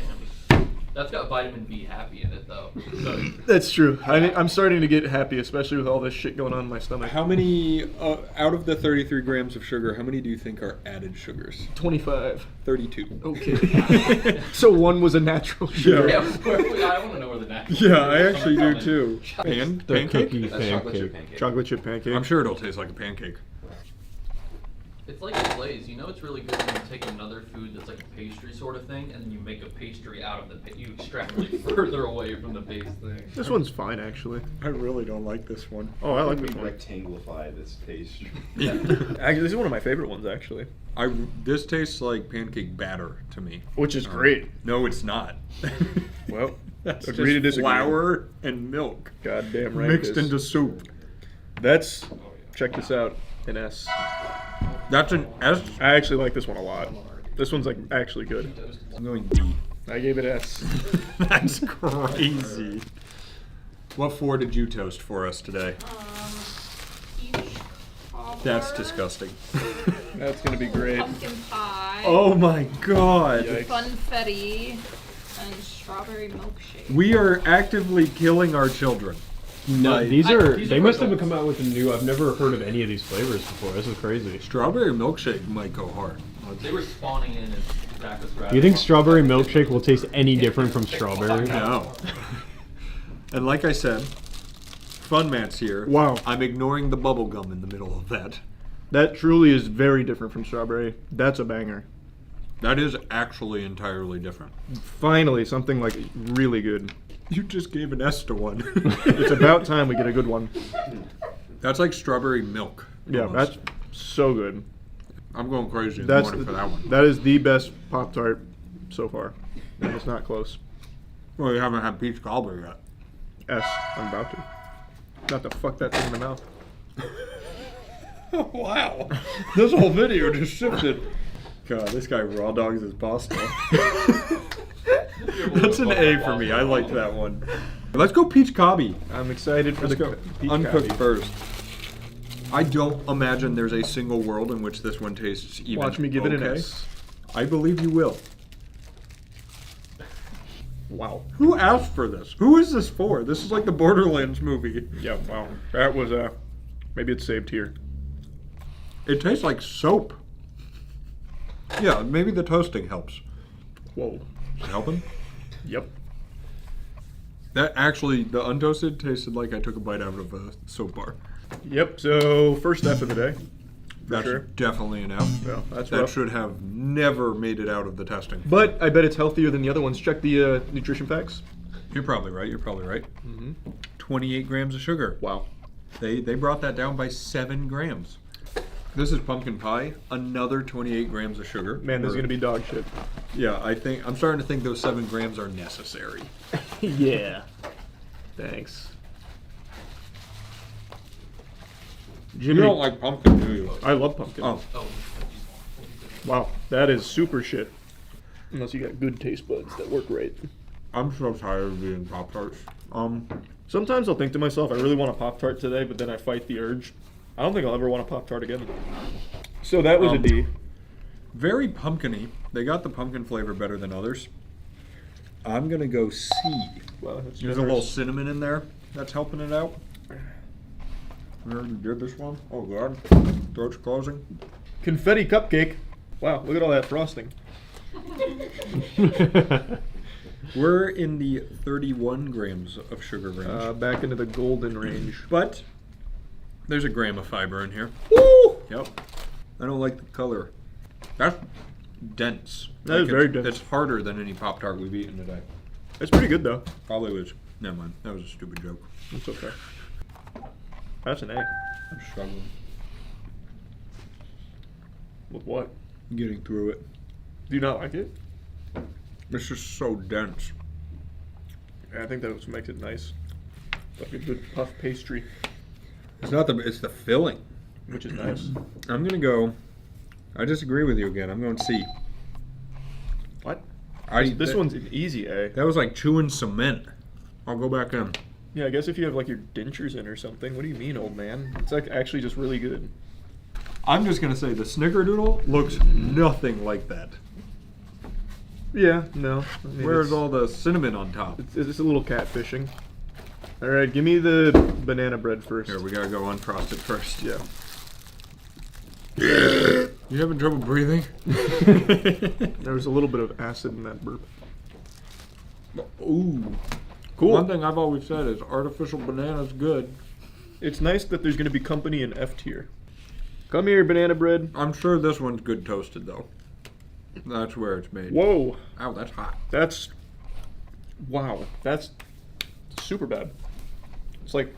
That's got vitamin B happy in it, though. So, That's true. I'm starting to get happy, especially with all this shit going on in my stomach. How many, out of the 33 grams of sugar, how many do you think are added sugars? 25. 32. Okay. So one was a natural sugar. yeah, I want to know where the natural. Yeah, I actually do too. The Pancake? cookie That's chocolate chip pancake. pancake. Chocolate chip pancake. I'm sure it'll taste like a pancake. It's like glaze. You know, it's really good when you take another food that's like a pastry sort of thing, and then you make a pastry out of the. You extrapolate further away from the base thing. This one's fine, actually. I really don't like this one. Oh, I like We this one. rectangleify this pastry. Actually, this is one of my favorite ones, actually. This tastes like pancake batter to me. Which is great. No, it's not. Well, That's agree to just disagree. flour and milk Goddamn right. mixed it is. into soup. That's. Check this out. An S. That's an S. I actually like this one a lot. This one's like actually good. I'm going B. I gave it S. That's crazy. What 4 did you toast for us today? Peach cobbler, That's disgusting. That's gonna be great. pumpkin pie, Oh my god. Yikes. funfetti, and strawberry milkshake. We are actively killing our children. No, Like- these are. these They are must good. have come out with a new. I've never heard of any of these flavors before. This is crazy. Strawberry milkshake might go hard. They were spawning in as Zach was grabbing. Do you think strawberry milkshake will taste any different from strawberry? No. And like I said, Fun Matt's here. Wow. I'm ignoring the bubble gum in the middle of that. That truly is very different from strawberry. That's a banger. That is actually entirely different. Finally, something like really good. You just gave an S to one. It's about time we get a good one. That's like strawberry milk. Yeah, almost. that's so good. I'm going crazy in the That's morning for that one. That is the best Pop-Tart so far. And it's not close. Well, you haven't had peach cobbler yet. S. I'm about to. Not to fuck that thing in the mouth. Wow. This whole video just shifted. God, this guy raw dogs his pasta. That's an A for me. I liked that one. Let's go peach cobby. I'm excited for Let's go peach uncooked cobbie. first. I don't imagine there's a single world in which this one tastes even Watch me give it an okay. S. I believe you will. Wow. Who asked for this? Who is this for? This is like the Borderlands movie. Yeah, wow. That was, maybe it's saved here. It tastes like soap. Yeah, maybe the toasting helps. Whoa. Is it helping? Yep. That actually, the untoasted tasted like I took a bite out of a soap bar. Yep, so first F of the day. That's sure. definitely an F. Yeah, that's that rough. should have never made it out of the testing. But I bet it's healthier than the other ones. Check the nutrition facts. You're probably right. You're probably right. Mm-hmm. 28 grams of sugar. Wow. They brought that down by 7 grams. This is pumpkin pie. Another 28 grams of sugar. Man, this is gonna be dog shit. Yeah, I'm starting to think those 7 grams are necessary. Yeah. Thanks. Jimmy, You don't like pumpkin, do you? I love pumpkin. Oh. Wow, that is super shit. Unless you got good taste buds that work right. I'm so tired of eating Pop-Tarts. Sometimes I'll think to myself, I really want a Pop-Tart today, but then I fight the urge. I don't think I'll ever want a Pop-Tart again. So that was a D. Very pumpkin-y. They got the pumpkin flavor better than others. I'm gonna go C. Wow, that's There's a little cinnamon in there that's helping it out. We already did this one. Oh god, throat's closing. Confetti cupcake. Wow, look at all that frosting. We're in the 31 grams of sugar range. Back into the golden range. But there's a gram of fiber in here. Woo! Yep. I don't like the color. That's dense. That is very dense. It's harder than any Pop-Tart we've eaten today. It's pretty good though. Probably was Never mind. That was a stupid joke. It's okay. That's an A. I'm struggling. With what? Getting through it. Do you not like it? It's just so dense. Yeah, I think that what makes it nice. Like a good puff pastry. It's not the. It's the filling, which is nice. I'm gonna go. I disagree with you again. I'm going C. What? This one's an easy A. That was like chewing cement. I'll go back in. Yeah, I guess if you have like your dentures in or something. What do you mean, old man? It's like actually just really good. I'm just gonna say the Snickerdoodle looks nothing like that. Yeah, no. I mean, where's all the cinnamon on top? It's a little catfishing. All right, give me the banana bread first. Here, we gotta go unfrosted first. Yeah. You having trouble breathing? There was a little bit of acid in that burp. Ooh. Cool. One thing I've always said is artificial banana's good. It's nice that there's going to be company in F tier. Come here, banana bread. I'm sure this one's good toasted, though. That's where it's made. Whoa. Ow, that's hot. That's... Wow. That's super bad. It's like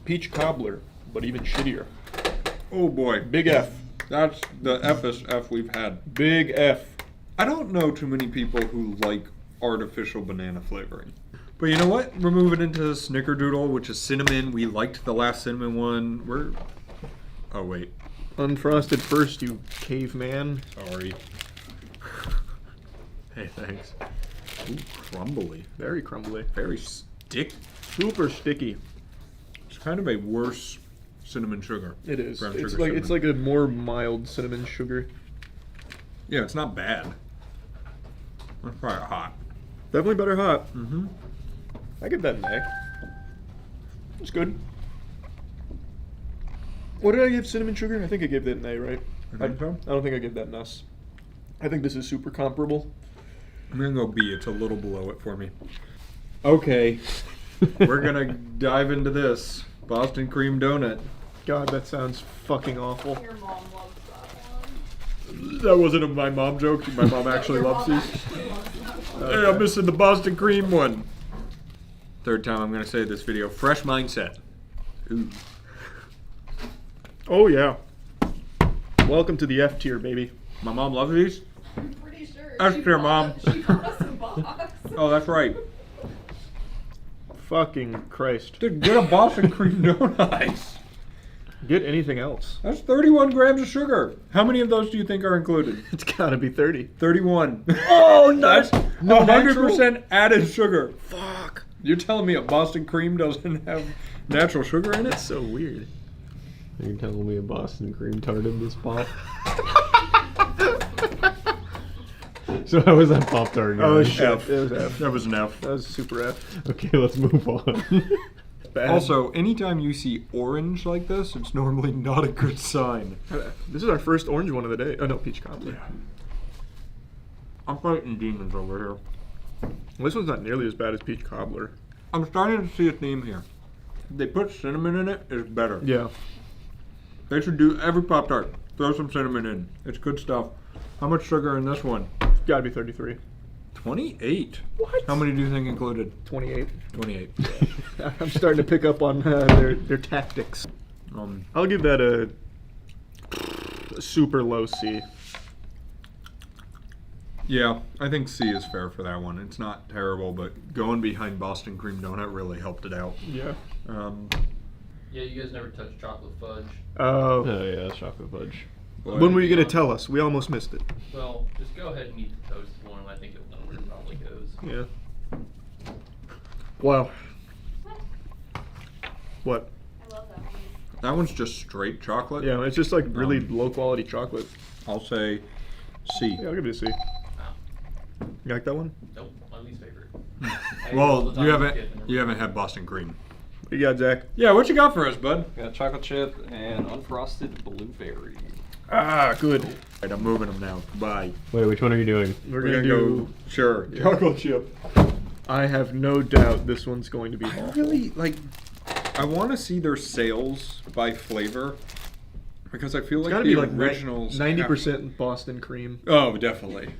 peach cobbler, but even shittier. Oh, boy. Big F. That's the F'est F we've had. Big F. I don't know too many people who like artificial banana flavoring. But you know what? We're moving into Snickerdoodle, which is cinnamon. We liked the last cinnamon one. Oh, wait. Unfrosted first, you caveman. Sorry. Hey, thanks. Ooh, crumbly. Very crumbly. Very sticky. Super sticky. It's kind of a worse cinnamon sugar. It is. Brown It's sugar like it's like a more mild cinnamon sugar. Yeah, it's not bad. It's probably hot. Definitely better hot. Mm-hmm. I give that an A. It's good. What did I give cinnamon sugar? I think I gave that an A, right? I think so. I don't think I gave that an S. I think this is super comparable. I'm gonna go B. It's a little below it for me. Okay. We're gonna dive into this Boston cream donut. God, that sounds fucking awful. Your mom loves that one. That wasn't my mom joke. My mom actually loves these. Hey, I'm missing the Boston cream one. Third time I'm gonna say this video. Fresh mindset. Ooh. Oh yeah. Welcome to the F tier, baby. My mom loves these? I'm pretty sure. F tier, Mom. She brought us a box. Oh, that's right. Fucking Christ. Dude, get a Boston cream donut. Get anything else. That's 31 grams of sugar. How many of those do you think are included? It's gotta be 30. 31. Oh, nice. No, 100% added sugar. Fuck. You're telling me a Boston cream doesn't have natural sugar in it? That's so weird. Are you telling me a Boston cream tart in this pop? So how was that Pop-Tart? Oh shit. F. It was F. That was an F. That was super F. Okay, let's move on. Bad. Also, anytime you see orange like this, it's normally not a good sign. This is our first orange one of the day. Oh no, peach cobbler. Yeah. I'm fighting demons over here. Well, this one's not nearly as bad as peach cobbler. I'm starting to see a theme here. They put cinnamon in it, it's better. Yeah. They should do every Pop-Tart. Throw some cinnamon in. It's good stuff. How much sugar in this one? Gotta be 33. 28? What? How many do you think included? 28. 28. I'm starting to pick up on their tactics. I'll give that a super low C. Yeah, I think C is fair for that one. It's not terrible, but going behind Boston cream donut really helped it out. Yeah. Yeah, you guys never touched chocolate fudge. Oh yeah, chocolate fudge. When were you gonna tell us? We almost missed it. Well, just go ahead and eat the toasted one. I think you'll know where it probably goes. Yeah. Wow. What? I love that one. That one's just straight chocolate. Yeah, it's just like really low quality chocolate. I'll say C. Yeah, I'll give it a C. You like that one? Nope, my least favorite. Well, you haven't had Boston cream. What you got, Zach? Yeah, what you got for us, bud? Got chocolate chip and unfrosted blueberry. Ah, good. Right, I'm moving them now. Bye. Wait, which one are you doing? We're gonna do sure. Yeah. Chocolate chip. I have no doubt this one's going to be awful. I really I want to see their sales by flavor because I feel It's like gotta the be like originals 90% Boston cream. Oh, definitely.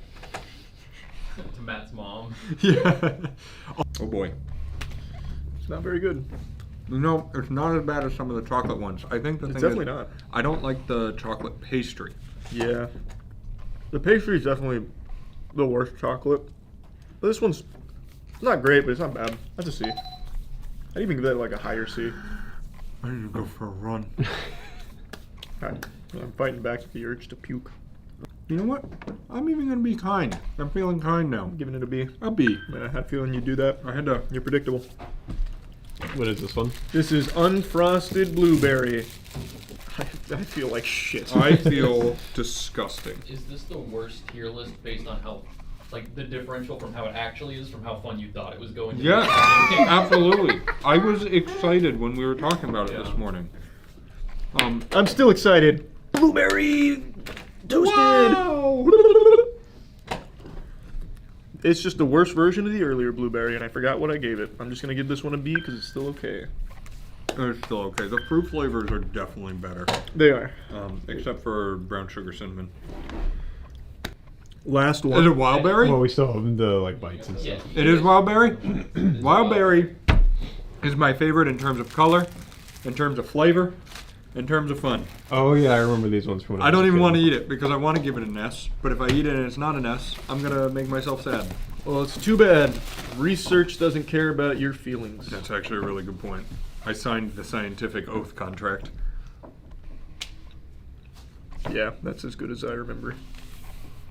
To Matt's mom. Yeah. Oh boy. It's not very good. No, it's not as bad as some of the chocolate ones. I think the It's thing definitely is, not. I don't like the chocolate pastry. Yeah. The pastry is definitely the worst chocolate. But this one's not great, but it's not bad. That's a C. I'd even give that like a higher C. I need to go for a run. I'm fighting back the urge to puke. You know what? I'm even gonna be kind. I'm feeling kind now. I'm giving it a B. A B. Man, I had a feeling you'd do that. I had to. You're predictable. What is this one? This is unfrosted blueberry. I feel like shit. I feel disgusting. Is this the worst tier list based on how, like, the differential from how it actually is from how fun you thought it was going to be? Yes, absolutely. I was excited when we were talking about it this morning. I'm still excited. Blueberry toasted. Wow. It's just the worst version of the earlier blueberry, and I forgot what I gave it. I'm just gonna give this one a B because it's still okay. It's still okay. The fruit flavors are definitely better. They are. Except for brown sugar cinnamon. Last one. Is it wild berry? Well, we still have the like bites and stuff. It is wild berry. Wild berry is my favorite in terms of color, in terms of flavor, in terms of fun. Oh yeah, I remember these ones from when I don't even want to eat it because I want to give it an S. But if I eat it and it's not an S, I'm gonna make myself sad. Well, it's too bad. Research doesn't care about your feelings. That's actually a really good point. I signed the scientific oath contract. Yeah, that's as good as I remember.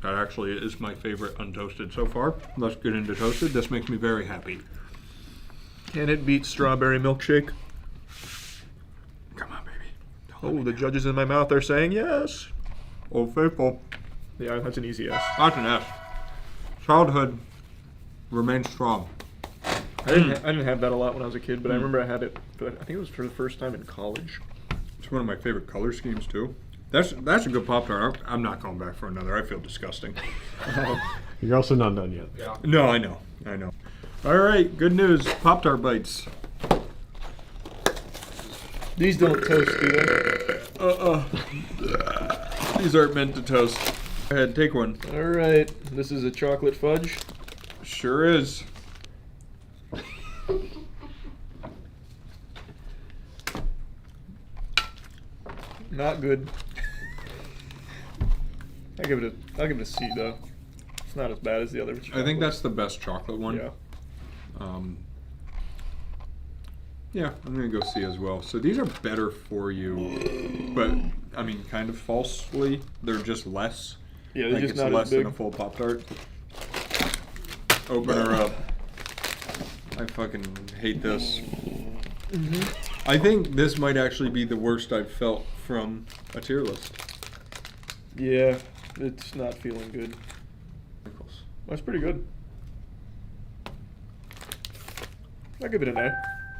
That actually is my favorite untoasted so far. Let's get into toasted. This makes me very happy. Can it beat strawberry milkshake? Come on, baby. Oh, the judges in my mouth are saying yes. Old Faithful. Yeah, that's an easy S. That's an S. Childhood remains strong. I didn't have that a lot when I was a kid, but I remember I had it. But I think it was for the first time in college. It's one of my favorite color schemes too. That's a good Pop-Tart. I'm not going back for another. I feel disgusting. You're also not done yet. Yeah. No, I know. All right, good news. Pop-Tart bites. These don't toast, do they? These aren't meant to toast. Go ahead, take one. All right, this is a chocolate fudge. Sure is. Not good. I'll give it a C though. It's not as bad as the other chocolate. I think that's the best chocolate one. Yeah. Yeah, I'm gonna go C as well. So these are better for you, but I mean, kind of falsely. They're just less. Yeah, they're like just it's not less as big. than a full Pop-Tart. Open her up. I fucking hate this. I think this might actually be the worst I've felt from a tier list. Yeah, it's not feeling good. That's pretty good. I'll give it an A.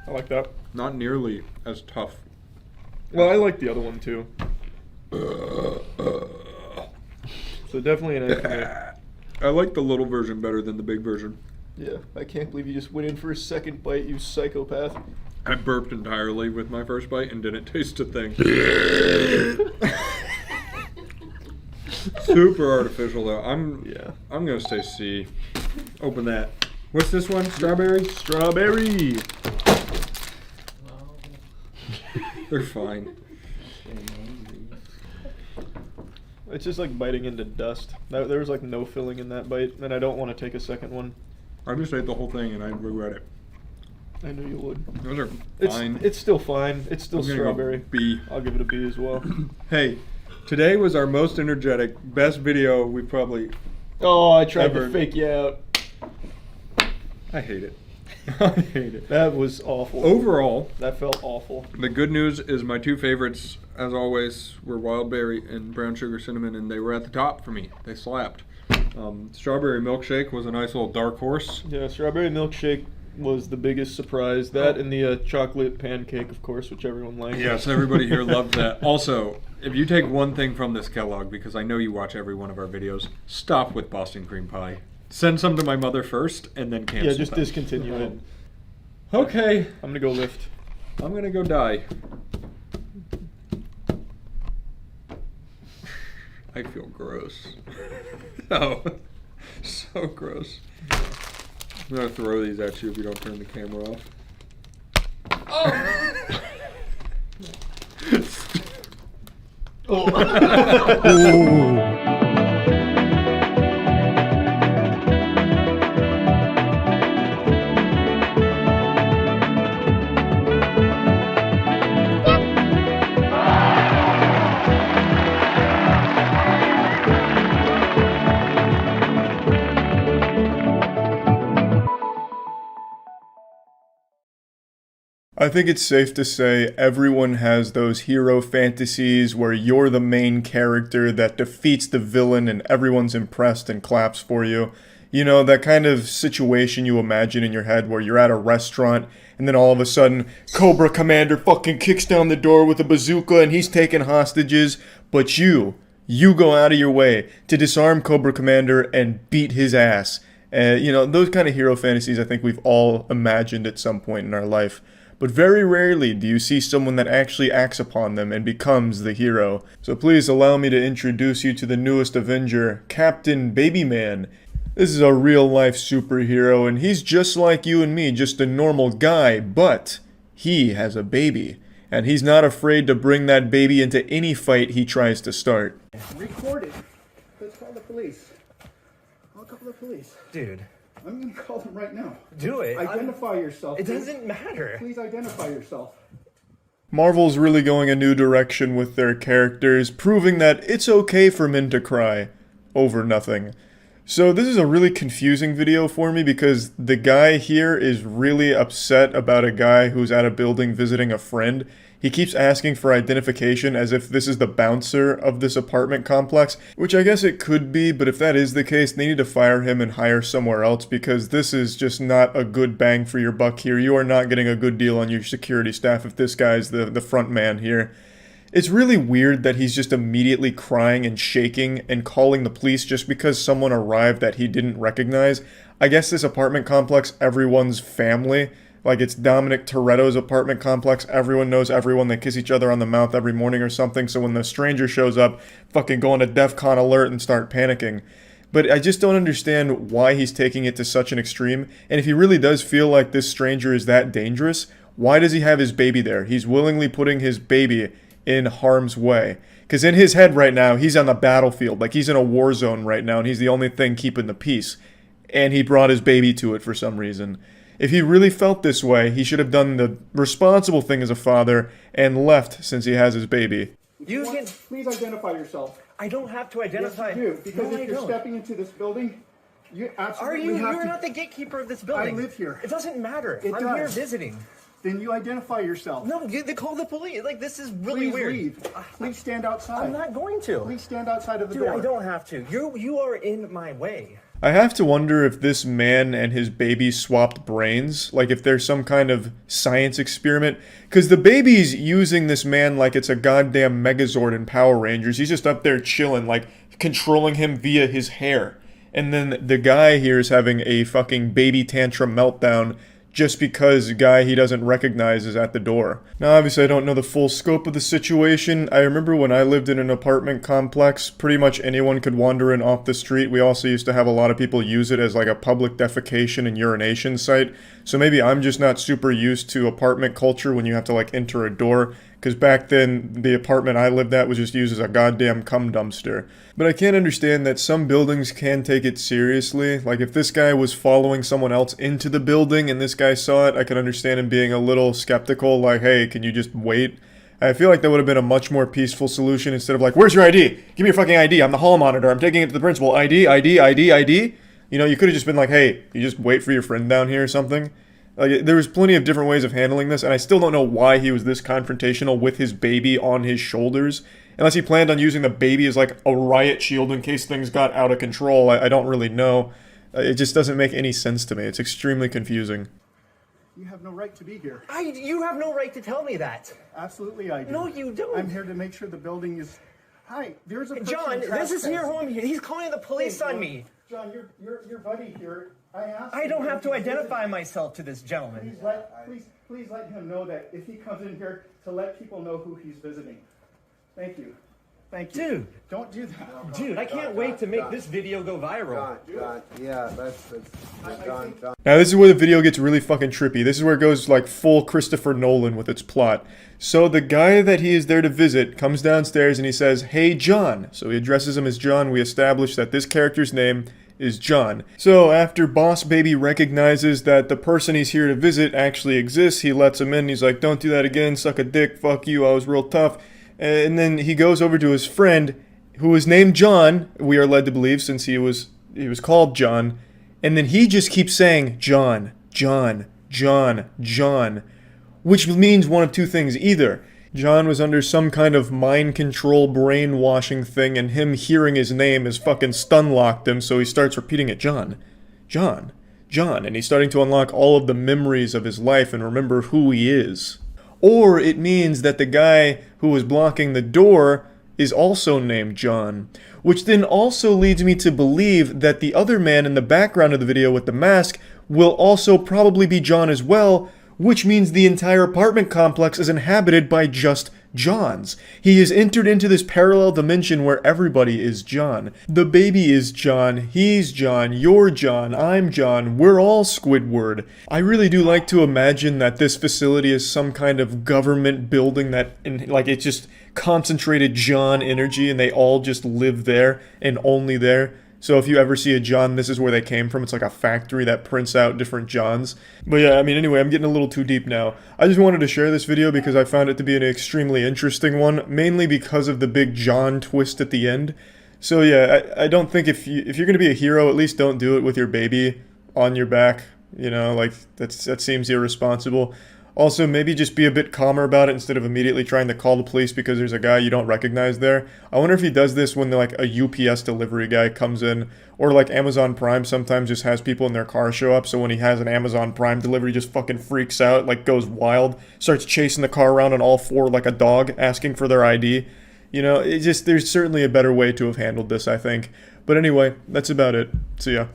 I like that. Not nearly as tough. Well, I like the other one too. So definitely an A for me. I like the little version better than the big version. Yeah, I can't believe you just went in for a second bite, you psychopath. I burped entirely with my first bite and didn't taste a thing. Super artificial though. I'm gonna say C. Open that. What's this one? Strawberry? Strawberry. They're fine. It's just like biting into dust. There was like no filling in that bite, and I don't want to take a second one. I just ate the whole thing and I regret it. I knew you would. Those are fine. It's still fine. It's still I'm gonna strawberry. go B. I'll give it a B as well. Hey, today was our most energetic, best video we probably. Oh, I tried ever. to fake you out. I hate it. I hate it. That was awful. Overall, that felt awful. The good news is my two favorites, as always, were wild berry and brown sugar cinnamon, and they were at the top for me. They slapped. Strawberry milkshake was a nice little dark horse. Yeah, strawberry milkshake was the biggest surprise. That and the chocolate pancake, of course, which everyone liked. Yes, everybody here loved that. Also, if you take one thing from this Kellogg, because I know you watch every one of our videos, stop with Boston cream pie. Send some to my mother first, and then cancel. Yeah, just discontinue it. Okay. I'm gonna go lift. I'm gonna go die. I feel gross. Oh, so gross. I'm gonna throw these at you if you don't turn the camera off. I think it's safe to say everyone has those hero fantasies where you're the main character that defeats the villain and everyone's impressed and claps for you. You know, that kind of situation you imagine in your head where you're at a restaurant and then all of a sudden Cobra Commander fucking kicks down the door with a bazooka and he's taking hostages, but you go out of your way to disarm Cobra Commander and beat his ass. You know, those kind of hero fantasies I think we've all imagined at some point in our life. But very rarely do you see someone that actually acts upon them and becomes the hero. So please allow me to introduce you to the newest Avenger, Captain Babyman. This is a real-life superhero, and he's just like you and me, just a normal guy, but he has a baby. And he's not afraid to bring that baby into any fight he tries to start. Record it. Let's call the police. I'll call the police. Dude. I'm gonna call them right now. Do it. Identify yourself. It please. doesn't matter. Please identify yourself. Marvel's really going a new direction with their characters, proving that it's okay for men to cry over nothing. So this is a really confusing video for me because the guy here is really upset about a guy who's at a building visiting a friend. He keeps asking for identification as if this is the bouncer of this apartment complex, which I guess it could be, but if that is the case, they need to fire him and hire somewhere else because this is just not a good bang for your buck here. You are not getting a good deal on your security staff if this guy's the front man here. It's really weird that he's just immediately crying and shaking and calling the police just because someone arrived that he didn't recognize. I guess this apartment complex, everyone's family. Like it's Dominic Toretto's apartment complex. Everyone knows everyone. They kiss each other on the mouth every morning or something. So when the stranger shows up, fucking go on a DEFCON alert and start panicking. But I just don't understand why he's taking it to such an extreme. And if he really does feel like this stranger is that dangerous, why does he have his baby there? He's willingly putting his baby in harm's way. Because in his head right now, he's on the battlefield. Like he's in a war zone right now and he's the only thing keeping the peace. And he brought his baby to it for some reason. If he really felt this way, he should have done the responsible thing as a father and left since he has his baby. Please identify yourself. I don't have to identify. Yes, you do, because if you're stepping into this building, you absolutely have to. You're not the gatekeeper of this building. I live here. It doesn't matter. I'm here visiting. Then you identify yourself. No, they call the police. Like, this is really weird. Please leave. Please stand outside. I'm not going to. Please stand outside of the door. door. I don't have to. You are in my way. I have to wonder if this man and his baby swapped brains, like if there's some kind of science experiment, because the baby's using this man like it's a goddamn Megazord in Power Rangers. He's just up there chilling, like controlling him via his hair. And then the guy here is having a fucking baby tantrum meltdown just because a guy he doesn't recognize is at the door. Now obviously I don't know the full scope of the situation. I remember when I lived in an apartment complex, pretty much anyone could wander in off the street. We also used to have a lot of people use it as like a public defecation and urination site. So maybe I'm just not super used to apartment culture when you have to like enter a door. Because back then, the apartment I lived at was just used as a goddamn cum dumpster. But I can't understand that some buildings can take it seriously. Like, if this guy was following someone else into the building and this guy saw it, I can understand him being a little skeptical, like, hey, can you just wait? I feel like that would have been a much more peaceful solution instead of like, where's your ID? Give me your fucking ID. I'm the hall monitor. I'm taking it to the principal. ID. You know, you could have just been like, hey, you just wait for your friend down here or something. Like, there was plenty of different ways of handling this, and I still don't know why he was this confrontational with his baby on his shoulders. Unless he planned on using the baby as, like, a riot shield in case things got out of control. I don't really know. It just doesn't make any sense to me. It's extremely confusing. You have no right to be here. You have no right to tell me that. Absolutely I do. No, you don't. I'm here to make sure the building is... Hi, there's a person John, this is your home here. He's calling the police on me. John, your buddy here... I don't have to identify myself to this gentleman. Please let him know that if he comes in here to let people know who he's visiting. Thank you. Thank you. Dude, don't do that. Dude, I can't wait to make this video go viral. John, yeah, that's John. Now this is where the video gets really fucking trippy. This is where it goes like full Christopher Nolan with its plot. So the guy that he is there to visit comes downstairs and he says, "Hey John." So he addresses him as John. We establish that this character's name is John. So after Boss Baby recognizes that the person he's here to visit actually exists, he lets him in. He's like, "Don't do that again, suck a dick, fuck you, I was real tough." And then he goes over to his friend, who is named John, we are led to believe, since he was called John. And then he just keeps saying, "John, John, John, John," which means one of two things. Either John was under some kind of mind control brainwashing thing, and him hearing his name is fucking stun-locked him, so he starts repeating it, "John, John, John," and he's starting to unlock all of the memories of his life and remember who he is. Or it means that the guy who was blocking the door is also named John, which then also leads me to believe that the other man in the background of the video with the mask will also probably be John as well, which means the entire apartment complex is inhabited by just Johns. He has entered into this parallel dimension where everybody is John. The baby is John, he's John, you're John, I'm John, we're all Squidward. I really do like to imagine that this facility is some kind of government building that, like, it's just concentrated John energy and they all just live there and only there. So if you ever see a John, this is where they came from. It's like a factory that prints out different Johns. But yeah, I mean, anyway, I'm getting a little too deep now. I just wanted to share this video because I found it to be an extremely interesting one, mainly because of the big John twist at the end. So yeah, I don't think if you're going to be a hero, at least don't do it with your baby on your back. You know, like, that seems irresponsible. Also, maybe just be a bit calmer about it instead of immediately trying to call the police because there's a guy you don't recognize there. I wonder if he does this when like a UPS delivery guy comes in, or like Amazon Prime sometimes just has people in their car show up, so when he has an Amazon Prime delivery, he just fucking freaks out, like goes wild, starts chasing the car around on all four like a dog, asking for their ID. You know, there's certainly a better way to have handled this, I think. But anyway, that's about it. See ya.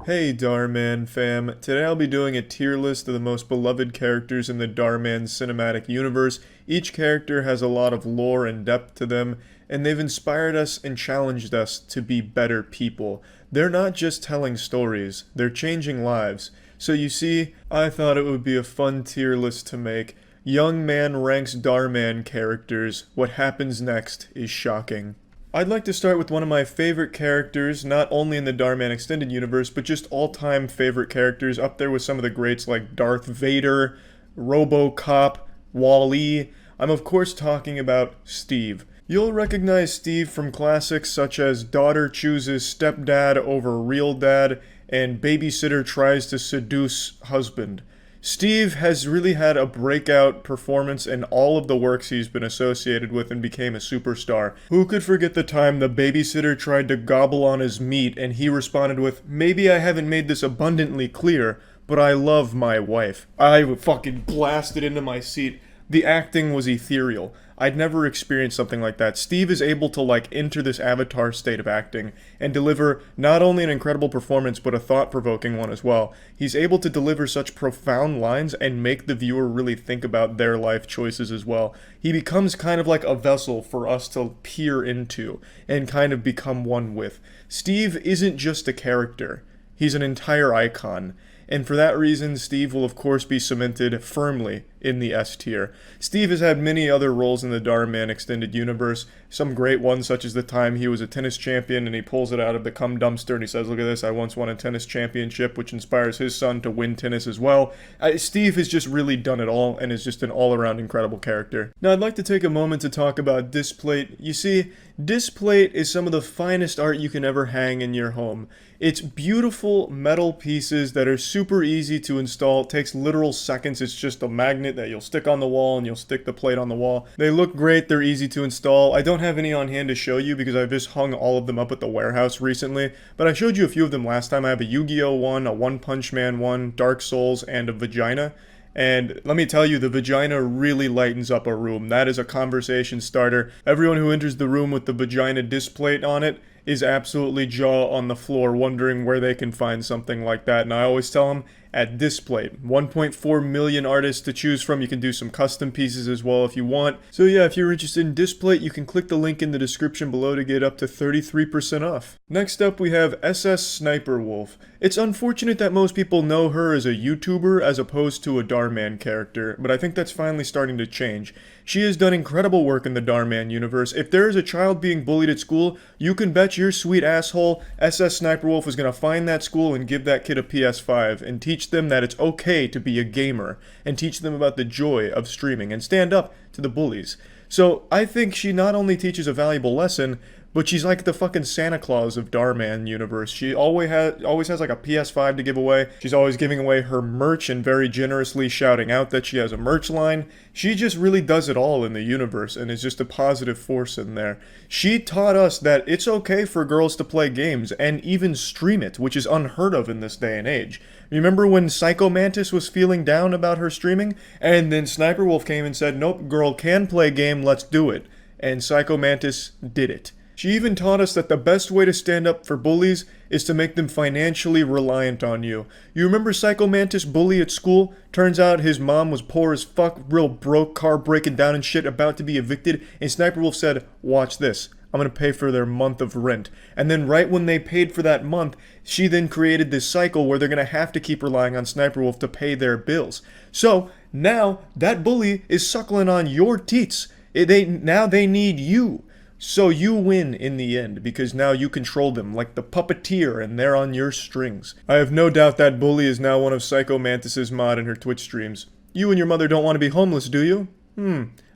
Hey Dhar Man fam, today I'll be doing a tier list of the most beloved characters in the Dhar Man cinematic universe. Each character has a lot of lore and depth to them, and they've inspired us and challenged us to be better people. They're not just telling stories, they're changing lives. So you see, I thought it would be a fun tier list to make. Young Man ranks Dhar Man characters. What happens next is shocking. I'd like to start with one of my favorite characters, not only in the Dhar Man Extended Universe, but just all-time favorite characters, up there with some of the greats like Darth Vader, RoboCop, Wall-E. I'm of course talking about Steve. You'll recognize Steve from classics such as Daughter Chooses Stepdad Over Real Dad, and Babysitter Tries to Seduce Husband. Steve has really had a breakout performance in all of the works he's been associated with and became a superstar. Who could forget the time the babysitter tried to gobble on his meat and he responded with, "Maybe I haven't made this abundantly clear, but I love my wife." I fucking blasted into my seat. The acting was ethereal. I'd never experienced something like that. Steve is able to like enter this avatar state of acting and deliver not only an incredible performance but a thought-provoking one as well. He's able to deliver such profound lines and make the viewer really think about their life choices as well. He becomes kind of like a vessel for us to peer into and kind of become one with. Steve isn't just a character. He's an entire icon. And for that reason, Steve will of course be cemented firmly in the S tier. Steve has had many other roles in the Dhar Man Extended Universe, some great ones such as the time he was a tennis champion and he pulls it out of the cum dumpster and he says, "Look at this, I once won a tennis championship," which inspires his son to win tennis as well. Steve has just really done it all and is just an all-around incredible character. Now I'd like to take a moment to talk about Displate. You see, Displate is some of the finest art you can ever hang in your home. It's beautiful metal pieces that are super easy to install. It takes literal seconds. It's just a magnet that you'll stick on the wall and you'll stick the plate on the wall. They look great. They're easy to install. I don't have any on hand to show you because I've just hung all of them up at the warehouse recently, but I showed you a few of them last time. I have a Yu-Gi-Oh one, a One Punch Man one, Dark Souls, and a vagina. And let me tell you, the vagina really lightens up a room. That is a conversation starter. Everyone who enters the room with the vagina displate on it is absolutely jaw on the floor wondering where they can find something like that. And I always tell them, at Displate. 1.4 million artists to choose from. You can do some custom pieces as well if you want. So yeah, if you're interested in Displate, you can click the link in the description below to get up to 33% off. Next up, we have SS Sniper Wolf. It's unfortunate that most people know her as a YouTuber as opposed to a Dhar Mann character, but I think that's finally starting to change. She has done incredible work in the Dhar Mann universe. If there is a child being bullied at school, you can bet your sweet asshole SS Sniper Wolf is going to find that school and give that kid a PS5 and teach them that it's okay to be a gamer and teach them about the joy of streaming and stand up to the bullies. So I think she not only teaches a valuable lesson, but she's like the fucking Santa Claus of Dhar Mann universe. She always has like a PS5 to give away. She's always giving away her merch and very generously shouting out that she has a merch line. She just really does it all in the universe and is just a positive force in there. She taught us that it's okay for girls to play games and even stream it, which is unheard of in this day and age. Remember when Psycho Mantis was feeling down about her streaming? And then Sniper Wolf came and said, nope, girl can play game, let's do it. And Psycho Mantis did it. She even taught us that the best way to stand up for bullies is to make them financially reliant on you. You remember Psycho Mantis' bully at school? Turns out his mom was poor as fuck, real broke, car breaking down and shit, about to be evicted, and Sniper Wolf said, watch this, I'm gonna pay for their month of rent. And then right when they paid for that month, she then created this cycle where they're gonna have to keep relying on Sniper Wolf to pay their bills. So, now, that bully is suckling on your teats. Now they need you. So you win in the end, because now you control them like the puppeteer and they're on your strings. I have no doubt that bully is now one of Psycho Mantis' mod in her Twitch streams. You and your mother don't want to be homeless, do you?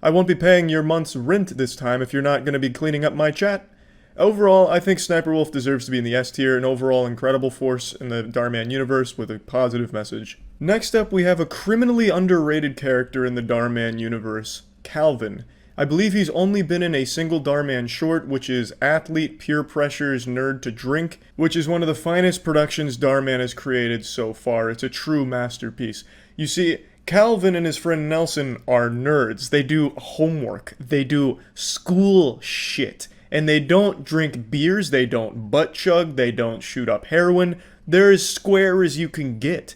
I won't be paying your month's rent this time if you're not going to be cleaning up my chat. Overall, I think Sniper Wolf deserves to be in the S tier, an overall incredible force in the Dhar Mann universe with a positive message. Next up, we have a criminally underrated character in the Dhar Mann universe, Calvin. I believe he's only been in a single Dhar Mann short, which is Athlete Peer Pressure's Nerd to Drink, which is one of the finest productions Dhar Mann has created so far. It's a true masterpiece. You see, Calvin and his friend Nelson are nerds. They do homework. They do school shit. And they don't drink beers, they don't butt chug, they don't shoot up heroin. They're as square as you can get.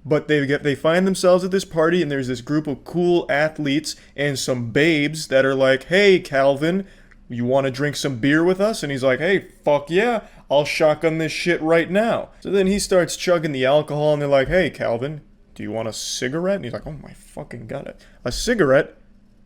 But they find themselves at this party, and there's this group of cool athletes and some babes that are like, hey, Calvin, you want to drink some beer with us? And he's like, hey, fuck yeah, I'll shotgun this shit right now. So then he starts chugging the alcohol, and they're like, hey, Calvin, do you want a cigarette? And he's like, oh my fucking god, a cigarette?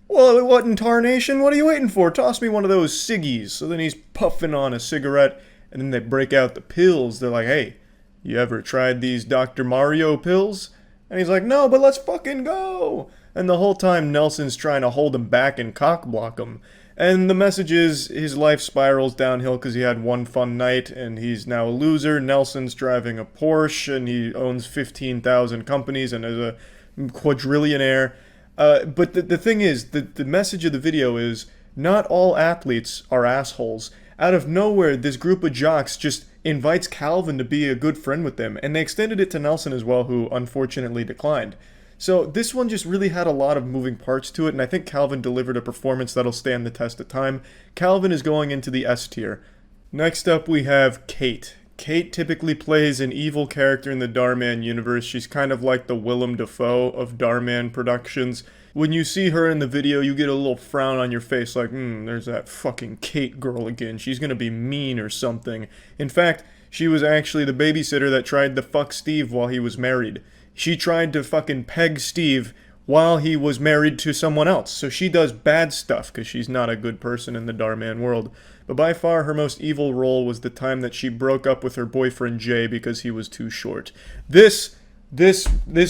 Well, what in tarnation? What are you waiting for? Toss me one of those ciggies. So then he's puffing on a cigarette, and then they break out the pills. They're like, hey, you ever tried these Dr. Mario pills? And he's like, no, but let's fucking go! And the whole time Nelson's trying to hold him back and cockblock him. And the message is, his life spirals downhill because he had one fun night and he's now a loser. Nelson's driving a Porsche and he owns 15,000 companies and is a quadrillionaire. But the thing is, the message of the video is, not all athletes are assholes. Out of nowhere, this group of jocks just invites Calvin to be a good friend with them, and they extended it to Nelson as well, who unfortunately declined. So this one just really had a lot of moving parts to it, and I think Calvin delivered a performance that'll stand the test of time. Calvin is going into the S tier. Next up, we have Kate. Kate typically plays an evil character in the Dhar Mann universe. She's kind of like the Willem Dafoe of Dhar Mann Productions. When you see her in the video, you get a little frown on your face like, there's that fucking Kate girl again. She's gonna be mean or something. In fact, she was actually the babysitter that tried to fuck Steve while he was married. She tried to fucking peg Steve while he was married to someone else. So she does bad stuff because she's not a good person in the Dhar Mann world. But by far her most evil role was the time that she broke up with her boyfriend Jay because he was too short. This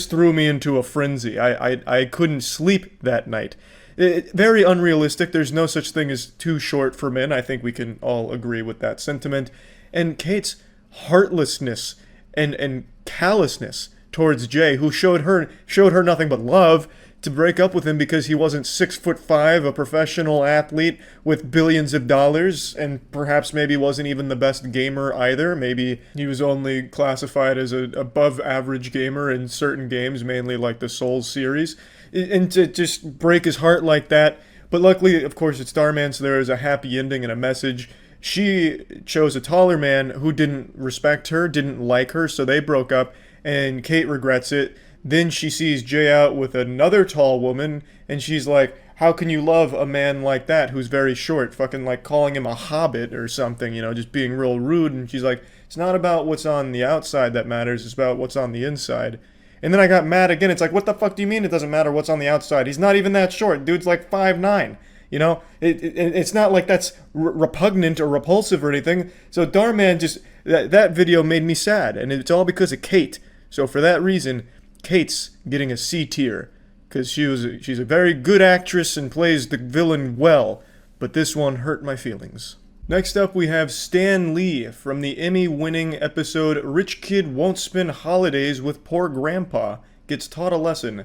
threw me into a frenzy. I couldn't sleep that night. Very unrealistic. There's no such thing as too short for men. I think we can all agree with that sentiment. And Kate's heartlessness and callousness towards Jay, who showed her nothing but love, to break up with him because he wasn't 6'5", a professional athlete with billions of dollars, and perhaps maybe wasn't even the best gamer either. Maybe he was only classified as an above average gamer in certain games, mainly like the Souls series. And to just break his heart like that. But luckily, of course, it's Dhar Mann, so there is a happy ending and a message. She chose a taller man who didn't respect her, didn't like her, so they broke up. and Kate regrets it. Then she sees Jay out with another tall woman, and she's like, how can you love a man like that who's very short? Fucking like calling him a hobbit or something, you know, just being real rude. And she's like, it's not about what's on the outside that matters, it's about what's on the inside. And then I got mad again. It's like, what the fuck do you mean it doesn't matter what's on the outside? He's not even that short. Dude's like 5'9". You know, it's not like that's repugnant or repulsive or anything. So Dhar Mann just, that video made me sad. And it's all because of Kate. So for that reason, Kate's getting a C tier. Because she's a very good actress and plays the villain well. But this one hurt my feelings. Next up, we have Stan Lee from the Emmy-winning episode Rich Kid Won't Spend Holidays with Poor Grandpa. Gets taught a lesson.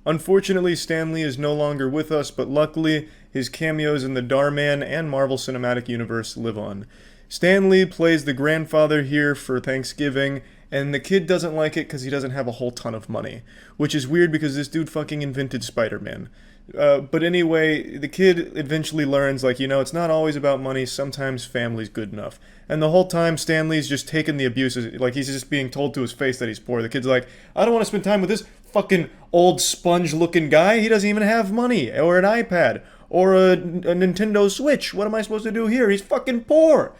Unfortunately, Stan Lee is no longer with us, but luckily, his cameos in the Dhar Mann and Marvel Cinematic Universe live on. Stan Lee plays the grandfather here for Thanksgiving, and the kid doesn't like it because he doesn't have a whole ton of money. Which is weird because this dude fucking invented Spider-Man. But anyway, the kid eventually learns, like, you know, it's not always about money, sometimes family's good enough. And the whole time, Stan Lee's just taking the abuse, like, he's just being told to his face that he's poor. The kid's like, I don't want to spend time with this fucking old sponge-looking guy, he doesn't even have money, or an iPad, or a Nintendo Switch, what am I supposed to do here? He's fucking poor!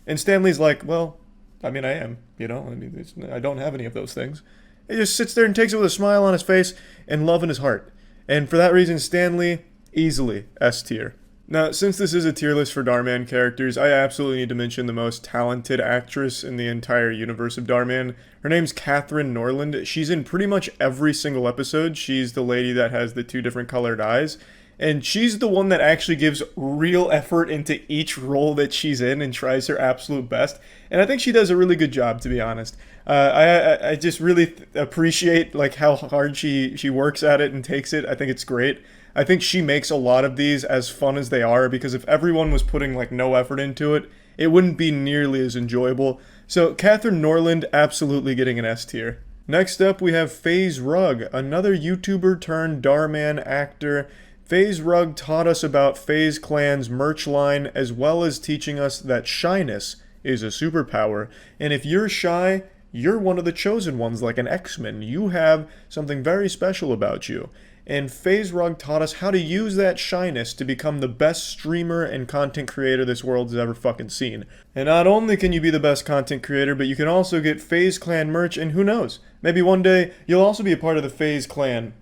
And Stan Lee's like, well, I mean, I am, you know, I mean, I don't have any of those things. He just sits there and takes it with a smile on his face and love in his heart. And for that reason, Stan Lee, easily S tier. Now, since this is a tier list for Dhar Mann characters, I absolutely need to mention the most talented actress in the entire universe of Dhar Mann. Her name's Catherine Norland. She's in pretty much every single episode. She's the lady that has the 2 different colored eyes. And she's the one that actually gives real effort into each role that she's in and tries her absolute best. And I think she does a really good job, to be honest. I just really appreciate like how hard she works at it and takes it. I think it's great. I think she makes a lot of these as fun as they are, because if everyone was putting like no effort into it, it wouldn't be nearly as enjoyable. So Catherine Norland absolutely getting an S tier. Next up, we have FaZe Rug, another YouTuber turned Dhar Mann actor. FaZe Rug taught us about FaZe Clan's merch line, as well as teaching us that shyness is a superpower. And if you're shy, you're one of the chosen ones, like an X-Men. You have something very special about you. And FaZe Rug taught us how to use that shyness to become the best streamer and content creator this world has ever fucking seen. And not only can you be the best content creator, but you can also get FaZe Clan merch, and who knows, maybe one day you'll also be a part of the FaZe Clan,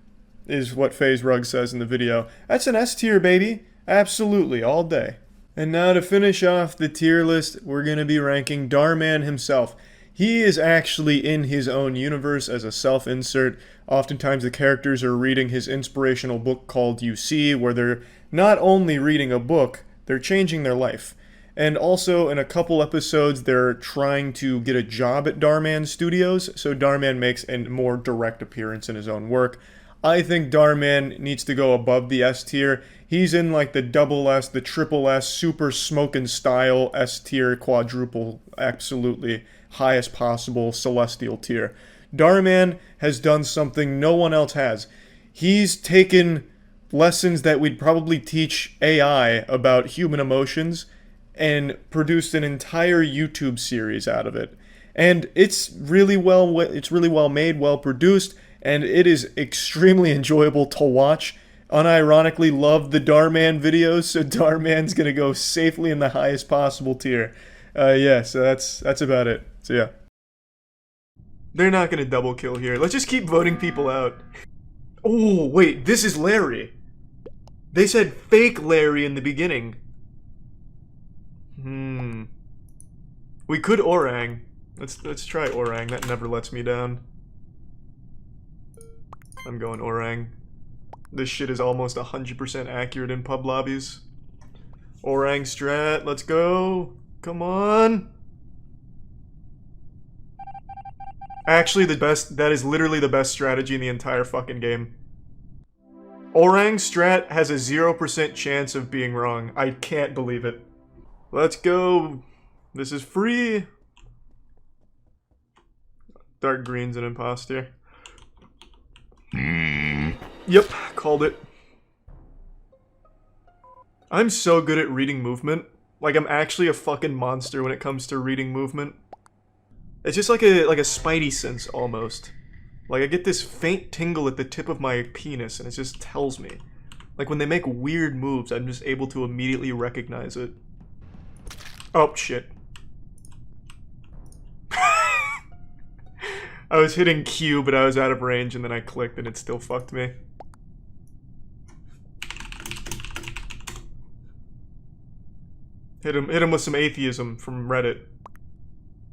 is what FaZe Rug says in the video. That's an S tier, baby. Absolutely, all day. And now to finish off the tier list, we're going to be ranking Dhar Mann himself. He is actually in his own universe as a self-insert. Oftentimes the characters are reading his inspirational book called You See, where they're not only reading a book, they're changing their life. And also in a couple episodes, they're trying to get a job at Dhar Mann Studios, so Dhar Mann makes a more direct appearance in his own work. I think Dhar Mann needs to go above the S tier. He's in like the double S, the triple S, super smokin' style S tier, quadruple, absolutely highest possible celestial tier. Dhar Mann has done something no one else has. He's taken lessons that we'd probably teach AI about human emotions and produced an entire YouTube series out of it. And it's really well made, well produced, and it is extremely enjoyable to watch. Unironically love the Dhar Mann videos, so Dhar Mann's gonna go safely in the highest possible tier. Yeah, so that's about it. So yeah. They're not gonna double kill here. Let's just keep voting people out. Oh, wait, this is Larry. They said fake Larry in the beginning. We could Orang. Let's try Orang. That never lets me down. I'm going Orang. This shit is almost 100% accurate in pub lobbies. Orang Strat, let's go. Come on. Actually, that is literally the best strategy in the entire fucking game. Orang Strat has a 0% chance of being wrong. I can't believe it. Let's go. This is free. Dark Green's an imposter. Yep, called it. I'm so good at reading movement. Like, I'm actually a fucking monster when it comes to reading movement. It's just like a spidey sense, almost. Like, I get this faint tingle at the tip of my penis, and it just tells me. Like, when they make weird moves, I'm just able to immediately recognize it. Oh, shit. I was hitting Q, but I was out of range, and then I clicked, and it still fucked me. Hit him with some atheism from Reddit.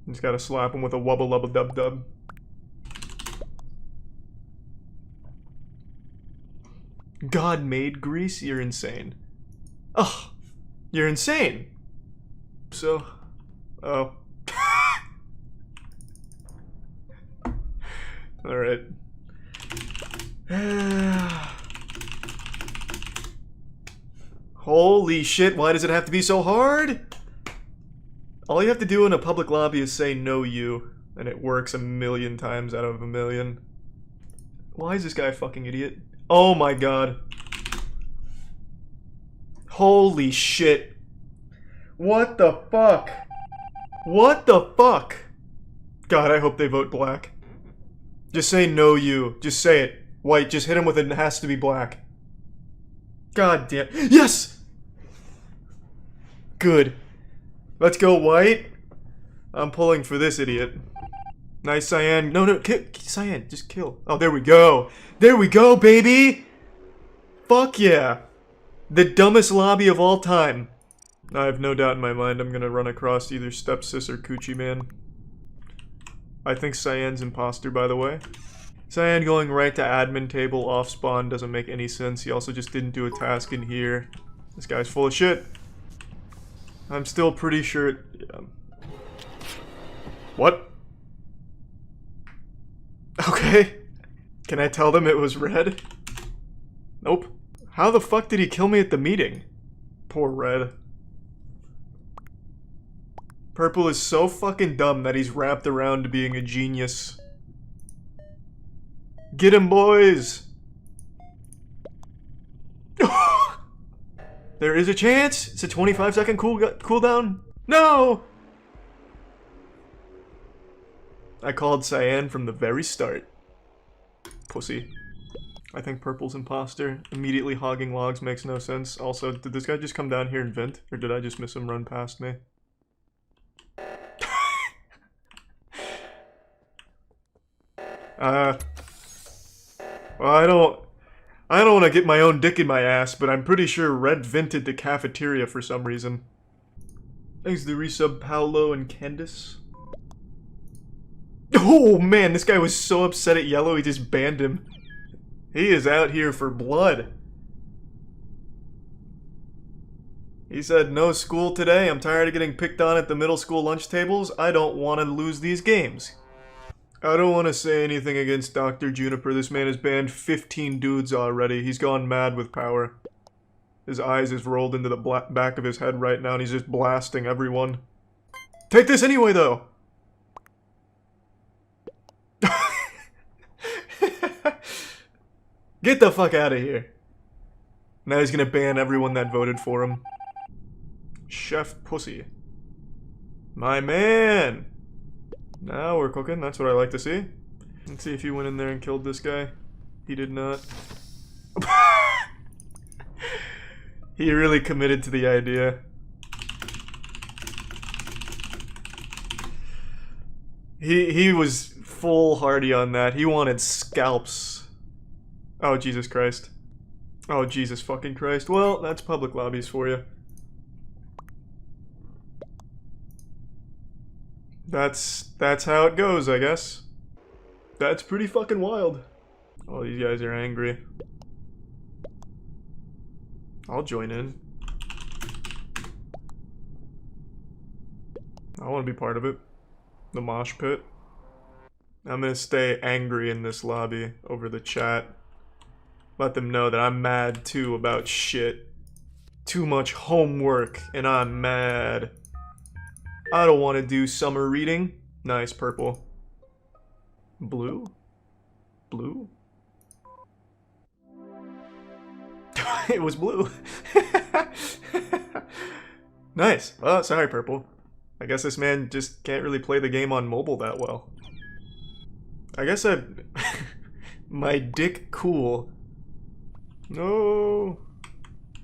Just gotta slap him with a wubba lubba dub dub. God made Greece? You're insane. Ugh. You're insane. So... Oh. Alright. Holy shit, why does it have to be so hard? All you have to do in a public lobby is say no you, and it works 1,000,000 times out of 1,000,000. Why is this guy a fucking idiot? Oh my god. Holy shit. What the fuck? What the fuck? God, I hope they vote black. Just say no you. Just say it. White, just hit him with it has to be black. God damn. Yes! Good. Let's go, white. I'm pulling for this idiot. Nice, Cyan. No, Cyan, just kill. Oh, there we go. There we go, baby! Fuck yeah. The dumbest lobby of all time. I have no doubt in my mind I'm gonna run across either Stepsis or Coochie Man. I think Cyan's imposter, by the way. Cyan going right to admin table off spawn doesn't make any sense. He also just didn't do a task in here. This guy's full of shit. I'm still pretty sure... Yeah. What? Okay. Can I tell them it was red? Nope. How the fuck did he kill me at the meeting? Poor red. Purple is so fucking dumb that he's wrapped around to being a genius. Get him, boys! There is a chance! It's a 25-second cooldown. No! I called Cyan from the very start. Pussy. I think Purple's imposter. Immediately hogging logs makes no sense. Also, did this guy just come down here and vent? Or did I just miss him run past me? Well, I don't want to get my own dick in my ass, but I'm pretty sure Red vented the cafeteria for some reason. Thanks to the resub Paolo and Candice. Oh man, this guy was so upset at Yellow he just banned him. He is out here for blood. He said, no school today, I'm tired of getting picked on at the middle school lunch tables, I don't want to lose these games. I don't want to say anything against Dr. Juniper. This man has banned 15 dudes already. He's gone mad with power. His eyes is rolled into the back of his head right now and he's just blasting everyone. Take this anyway, though! Get the fuck out of here. Now he's gonna ban everyone that voted for him. Chef Pussy. My man! Now we're cooking, that's what I like to see. Let's see if he went in there and killed this guy. He did not. He really committed to the idea. He was foolhardy on that. He wanted scalps. Oh, Jesus Christ. Oh, Jesus fucking Christ. Well, that's public lobbies for you. That's how it goes, I guess. That's pretty fucking wild. Oh, these guys are angry. I'll join in. I want to be part of it. The mosh pit. I'm gonna stay angry in this lobby over the chat. Let them know that I'm mad too about shit. Too much homework and I'm mad. I don't want to do summer reading. Nice, purple. Blue? Blue? It was blue. Nice. Oh, sorry, purple. I guess this man just can't really play the game on mobile that well. I guess My dick cool. No.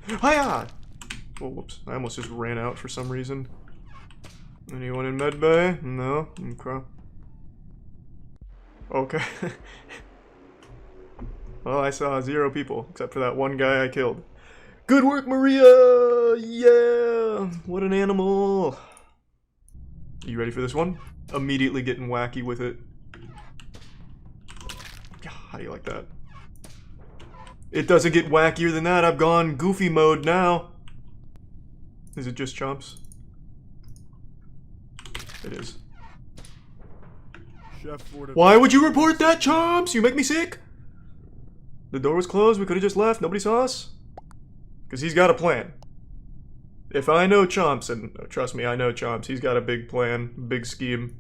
Hiya! Oh, whoops. I almost just ran out for some reason. Anyone in medbay? No? Okay. Okay. Well, I saw 0 people, except for that one guy I killed. Good work, Maria! Yeah! What an animal! You ready for this one? Immediately getting wacky with it. How do you like that? It doesn't get wackier than that. I've gone goofy mode now. Is it just Chomps? It is. Why would you report that, Chomps? You make me sick. The door was closed. We could have just left. Nobody saw us. Because he's got a plan. If I know Chomps, and trust me, I know Chomps, he's got a big plan, big scheme.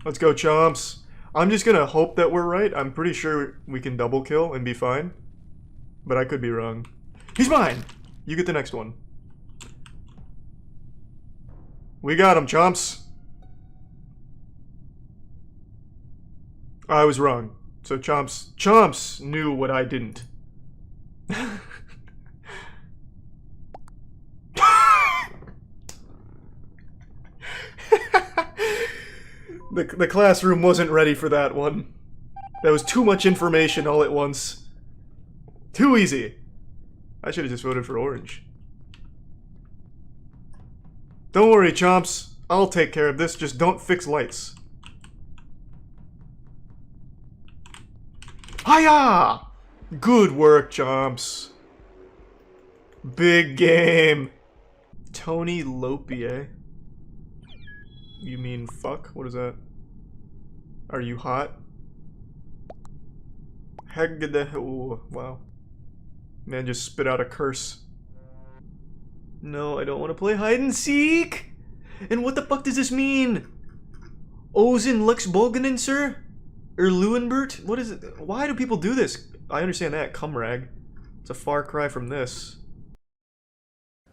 Let's go, Chomps. I'm just gonna hope that we're right. I'm pretty sure we can double kill and be fine. But I could be wrong. He's mine! You get the next one. We got him, Chomps. I was wrong. So Chomps knew what I didn't. The classroom wasn't ready for that one. That was too much information all at once. Too easy. I should have just voted for orange. Don't worry, Chomps. I'll take care of this. Just don't fix lights. Hiya! Good work, Chomps. Big game. Tony Lopier. You mean fuck? What is that? Are you hot? Oh, wow. Man just spit out a curse. No, I don't want to play hide and seek! And what the fuck does this mean? Ozen Lux Bolganen, sir? Or Lewinbert? What is it? Why do people do this? I understand that, cumrag. It's a far cry from this.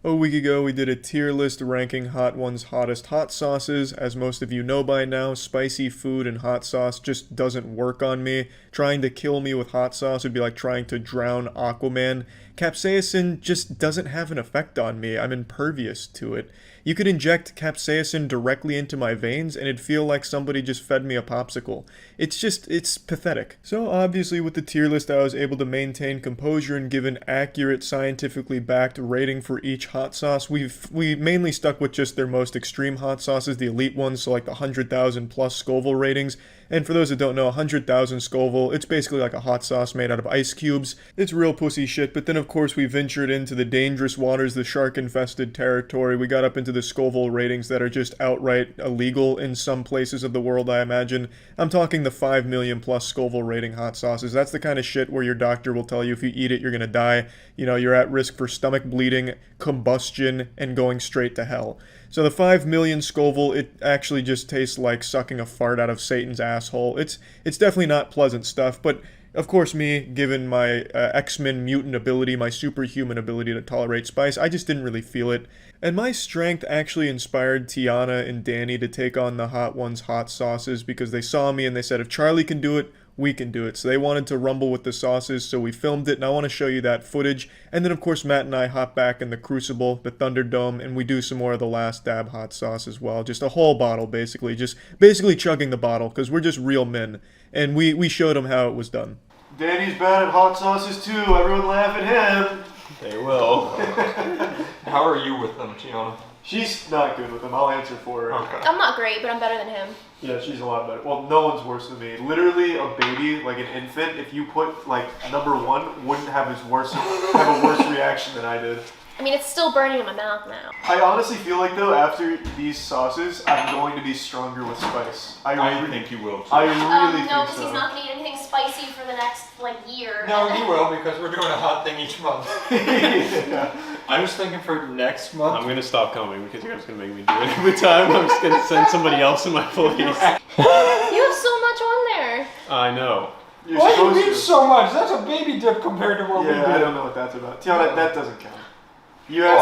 A week ago, we did a tier list ranking Hot One's hottest hot sauces. As most of you know by now, spicy food and hot sauce just doesn't work on me. Trying to kill me with hot sauce would be like trying to drown Aquaman. Capsaicin just doesn't have an effect on me. I'm impervious to it. You could inject capsaicin directly into my veins and it'd feel like somebody just fed me a popsicle. It's pathetic. So obviously with the tier list I was able to maintain composure and give an accurate, scientifically backed rating for each hot sauce. We mainly stuck with just their most extreme hot sauces, the elite ones, so like the 100,000 plus Scoville ratings. And for those that don't know, 100,000 Scoville, it's basically like a hot sauce made out of ice cubes. It's real pussy shit, but then of course we ventured into the dangerous waters, the shark-infested territory. We got up into the Scoville ratings that are just outright illegal in some places of the world, I imagine. I'm talking the 5 million plus Scoville rating hot sauces. That's the kind of shit where your doctor will tell you if you eat it, you're gonna die. You know, you're at risk for stomach bleeding, combustion, and going straight to hell. So the 5 million Scoville, it actually just tastes like sucking a fart out of Satan's asshole. It's definitely not pleasant stuff, but of course me, given my X-Men mutant ability, my superhuman ability to tolerate spice, I just didn't really feel it. And my strength actually inspired Tiana and Danny to take on the Hot Ones hot sauces because they saw me and they said, if Charlie can do it, we can do it. So they wanted to rumble with the sauces, so we filmed it, and I want to show you that footage. And then, of course, Matt and I hop back in the Crucible, the Thunderdome, and we do some more of the Last Dab hot sauce as well. Just a whole bottle, basically. Just basically chugging the bottle, because we're just real men. And we showed them how it was done. Danny's bad at hot sauces, too. Everyone laugh at him. They will. How are you with them, Tiana? She's not good with them. I'll answer for her. Okay. I'm not great, but I'm better than him. Yeah, she's a lot better. Well, no one's worse than me. Literally, a baby, like an infant, if you put, like, #1, wouldn't have a worse reaction than I did. I mean, it's still burning in my mouth now. I honestly feel like, though, after these sauces, I'm going to be stronger with spice. I think you will, too. I really think so. No, because he's not going to eat anything spicy for the next, year. No, he will, because we're doing a hot thing each month. Yeah. I was thinking for next month. I'm going to stop coming because you guys are going to make me do it every time. I'm just going to send somebody else in my place. You have so much on there. I know. Why do you eat so much? That's a baby dip compared to what we did. I don't know what that's about. Tiana, that doesn't count. You have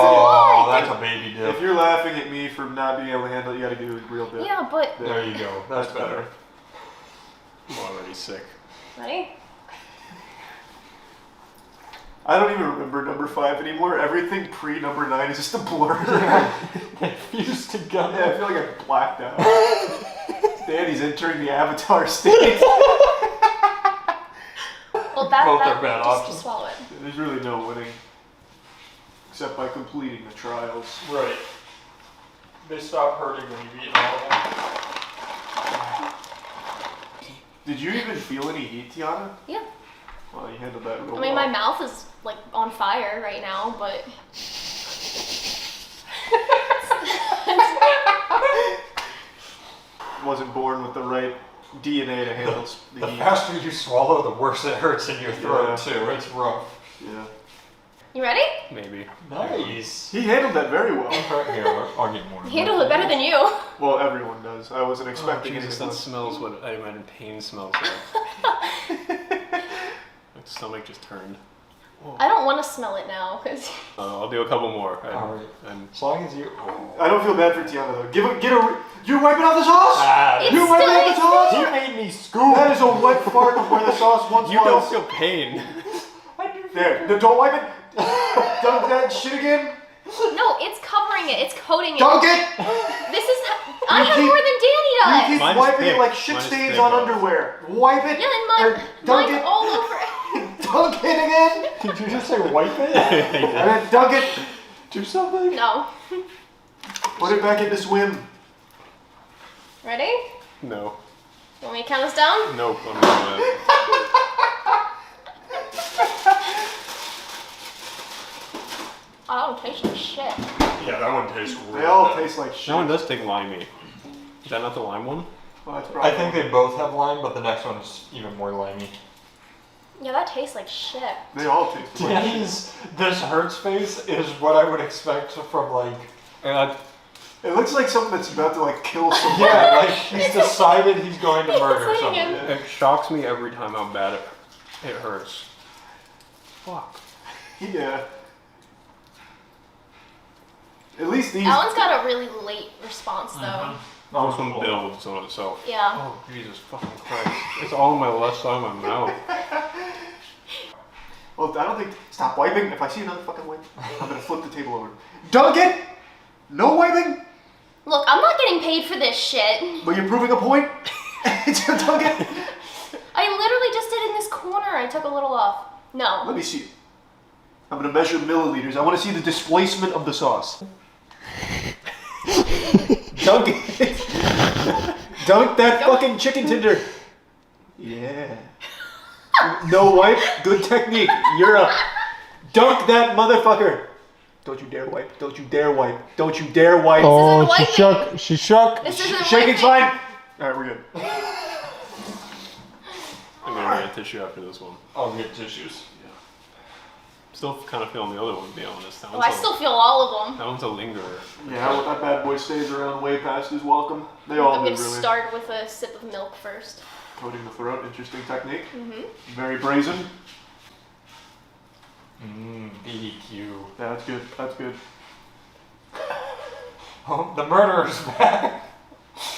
that's a baby dip. If you're laughing at me for not being able to handle it, you got to do a real dip. Yeah, but... There you go. That's better. I'm already sick. Ready? I don't even remember number 5 anymore. Everything pre number 9 is just a blur. They fused together. Yeah, I feel like I blacked out. Danny's entering the Avatar state. Well, that Both are bad just options. to swallow it. There's really no winning. Except by completing the trials. Right. They stop hurting when you've eaten all of them. Did you even feel any heat, Tiana? Yeah. Well, you handled that real I mean, well. my mouth is like on fire right now, but. Wasn't born with the right DNA to handle The heat. faster you swallow, the worse it hurts in your throat, Yeah. too. It's rough. Yeah. You ready? Maybe. Nice. He handled that very well. Here, I'll get more. You handled it better than you. Well, everyone does. I wasn't expecting Jesus, anything that less. smells what I imagine pain smells like. My stomach just turned. I don't want to smell it now, because. I'll do a couple more. Alright. As long as you. I don't feel bad for Tiana though. You're wiping out the sauce? It's You're wiping out the sauce? He made me scoop. That is a wet fart of where the sauce once You don't was. feel pain. There, don't wipe it. Dunk that shit again. No, it's covering it. It's coating it. Dunk it. This is. I have more than Danny You does. keep Mine's wiping thick. it like shit Mine's stains thick, on though. underwear. Wipe it. Yeah, or and dunk mine's it. all over. Dunk it again. Did you just say wipe it? And then dunk it. Do something? No. Put it back into swim. Ready? No. You want me to count us down? Nope. I'm not doing it. Oh, that one tastes like shit. Yeah, that one tastes real They all bad. taste like shit. That one does take limey. Is that not the lime one? Well, that's probably I think they both have lime, but the next one is even more limey. Yeah, that tastes like shit. They all taste like shit. Danny's this hurts face is what I would expect from like. It looks like something that's about to like kill somebody. Yeah, like he's decided he's going to murder It's someone. hanging. It shocks me every time how bad it hurts. Fuck. Yeah. At least these. That one's got a really late response, though. This one builds on itself. Yeah. Oh, Jesus fucking Christ. It's all on my left side of my mouth. Well, I don't think. Stop wiping. If I see another fucking wipe, I'm gonna flip the table over. Dunk it. No wiping. Look, I'm not getting paid for this shit. But you're proving a point. Dunk it. I literally just did in this corner. I took a little off. No. Let me see it. I'm gonna measure milliliters. I want to see the displacement of the sauce. Dunk it. Dunk that fucking chicken tender. Yeah. No wipe. Good technique. You're up. Dunk that motherfucker. Don't you dare wipe. Don't you dare wipe. Don't you dare wipe. Oh, she shook. She shook. This isn't Shaking's wiping. fine. Alright, we're good. I'm gonna get a tissue after this one. I'll get tissues. Still kind of feeling the other one, to be honest. That Oh, one's I still feel all of them. That one's a lingerer. Yeah, that bad boy stays around way past his welcome. They all I'm do, gonna really. start with a sip of milk first. Coating the throat, interesting technique. Mm-hmm. Very brazen. BDQ. Yeah, that's good. That's good. Oh, the murderer's back.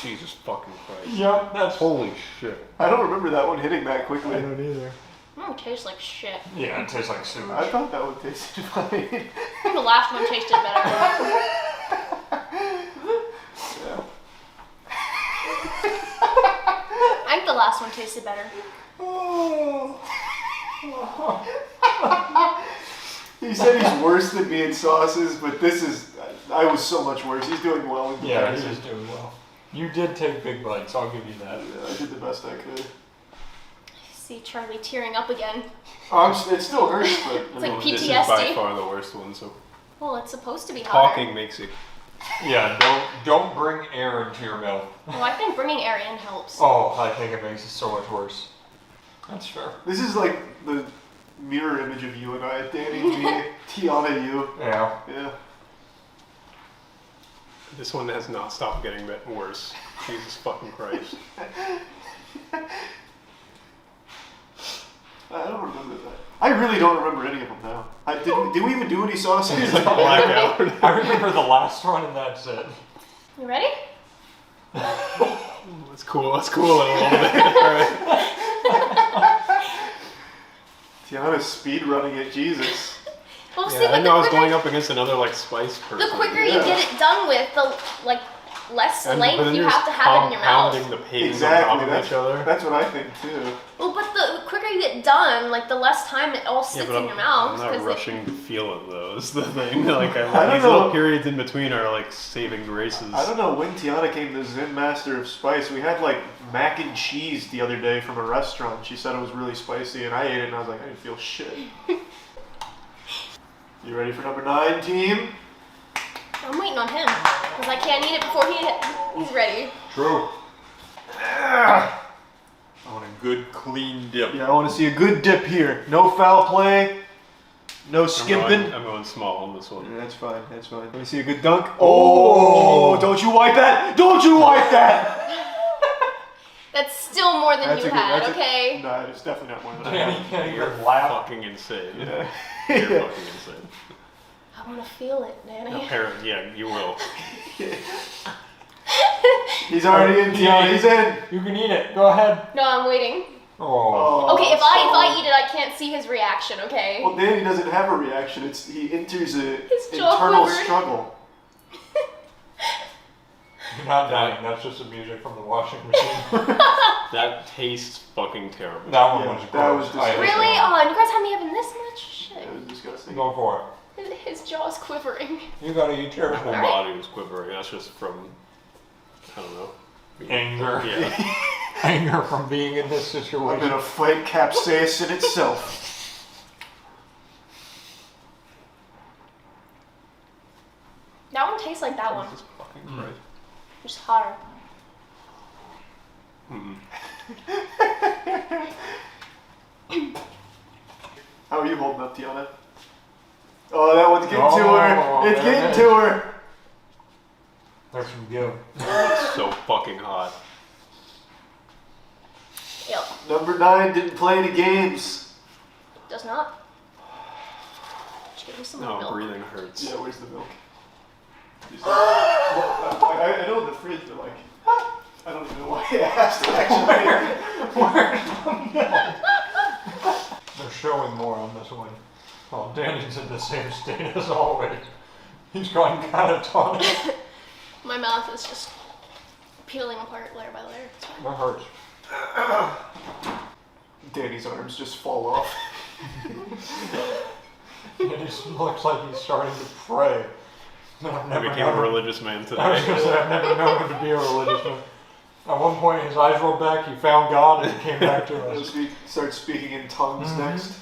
Jesus fucking Christ. Yep, that's. Holy shit. I don't remember that one hitting that quickly. I don't either. Oh, it tastes like shit. Yeah, it tastes like sewage. I thought that would taste fine. I think the last one tasted better. I think the last one tasted better. He said he's worse than me in sauces, but this is. I was so much worse. He's doing well. In Yeah, comparison. he's doing well. You did take big bites, I'll give you that. Yeah, I did the best I could. See Charlie tearing up again. It still hurts, but It's like This is PTSD. by far the worst one, so. Well, it's supposed to be hard. Talking makes it. Yeah, don't bring air into your mouth. Well, I think bringing air in helps. Oh, I think it makes it so much worse. That's fair. This is like the mirror image of you and I. Danny, me, Tiana, you. Yeah. Yeah. This one has not stopped getting worse. Jesus fucking Christ. I don't remember that. I really don't remember any of them now. Did we even do any sauces? Blackout. I remember the last one and that's it. You ready? Let's cool it a little bit. Alright. Tiana's speed running it, Jesus. Well, see, I but didn't know I was quicker- going up against another like spice person. The quicker you get it done with, the like less But length then you you're have to have it in your mouth. compounding the pigs Exactly. on top of each other. That's what I think too. Well, but the quicker you get done, like the less time it all sits but in your mouth. I'm not 'cause rushing to feel it though. Is the thing. Like don't these know. little periods in between are like saving graces. I don't know when Tiana came to Zen Master of Spice. We had like mac and cheese the other day from a restaurant. She said it was really spicy, and I ate it, and I was like, I didn't feel shit. You ready for number 9, team? I'm waiting on him because I can't eat it before he's ready. True. I want a good clean dip. Yeah, I want to see a good dip here. No foul play. No skimping. I'm going small on this one. Yeah, that's fine. That's fine. Let me see a good dunk. Oh! Don't you wipe that! Don't you wipe that! That's still more than That's you a good- had, that's a- okay? No, it's definitely not more than I Danny, had. Danny, You're you're loud. fucking insane. Yeah. You're fucking insane. I want to feel it, Danny. Apparently, yeah, you will. He's already in, Tiana. He's in. You can eat it. Go ahead. No, I'm waiting. Oh. Okay, if I eat it, I can't see his reaction, okay? Well, Danny doesn't have a reaction. He enters a His jaw internal quivered. struggle. You're not dying. That's just the music from the washing machine. That tastes fucking terrible. That one Yeah, was that gross. was disgusting. Really? Oh, and you guys have me having this much? Shit. It was disgusting. Go for it. His jaw's quivering. You gotta eat yours. My whole Alright. body was quivering. That's just from, I don't know. Anger. Yeah. Anger from being in this I'm situation. gonna fight capsaicin itself. That one tastes like that one. Jesus fucking Christ. Just hotter. How are you holding up, Tiana? Oh, that one's getting to Oh, her. It's there it getting is. to her. There's some give. It's so fucking hot. Yep. Number 9 didn't play any games. Does not. Just give me some more No, milk. breathing hurts. Yeah, where's the milk? I know in the fridge, but like, I don't even know why I asked actually. Where's the milk? They're showing more on this one. Oh, Danny's in the same state as always. He's gone catatonic. My mouth is just peeling apart layer by layer. It's fine. That hurts. Danny's arms just fall off. It looks like he's starting to pray. I've I never became a known- religious man today. I was gonna say, I've never known him to be a religious man. At one point, his eyes rolled back, he found God, and he came back to us. Start speaking in tongues next.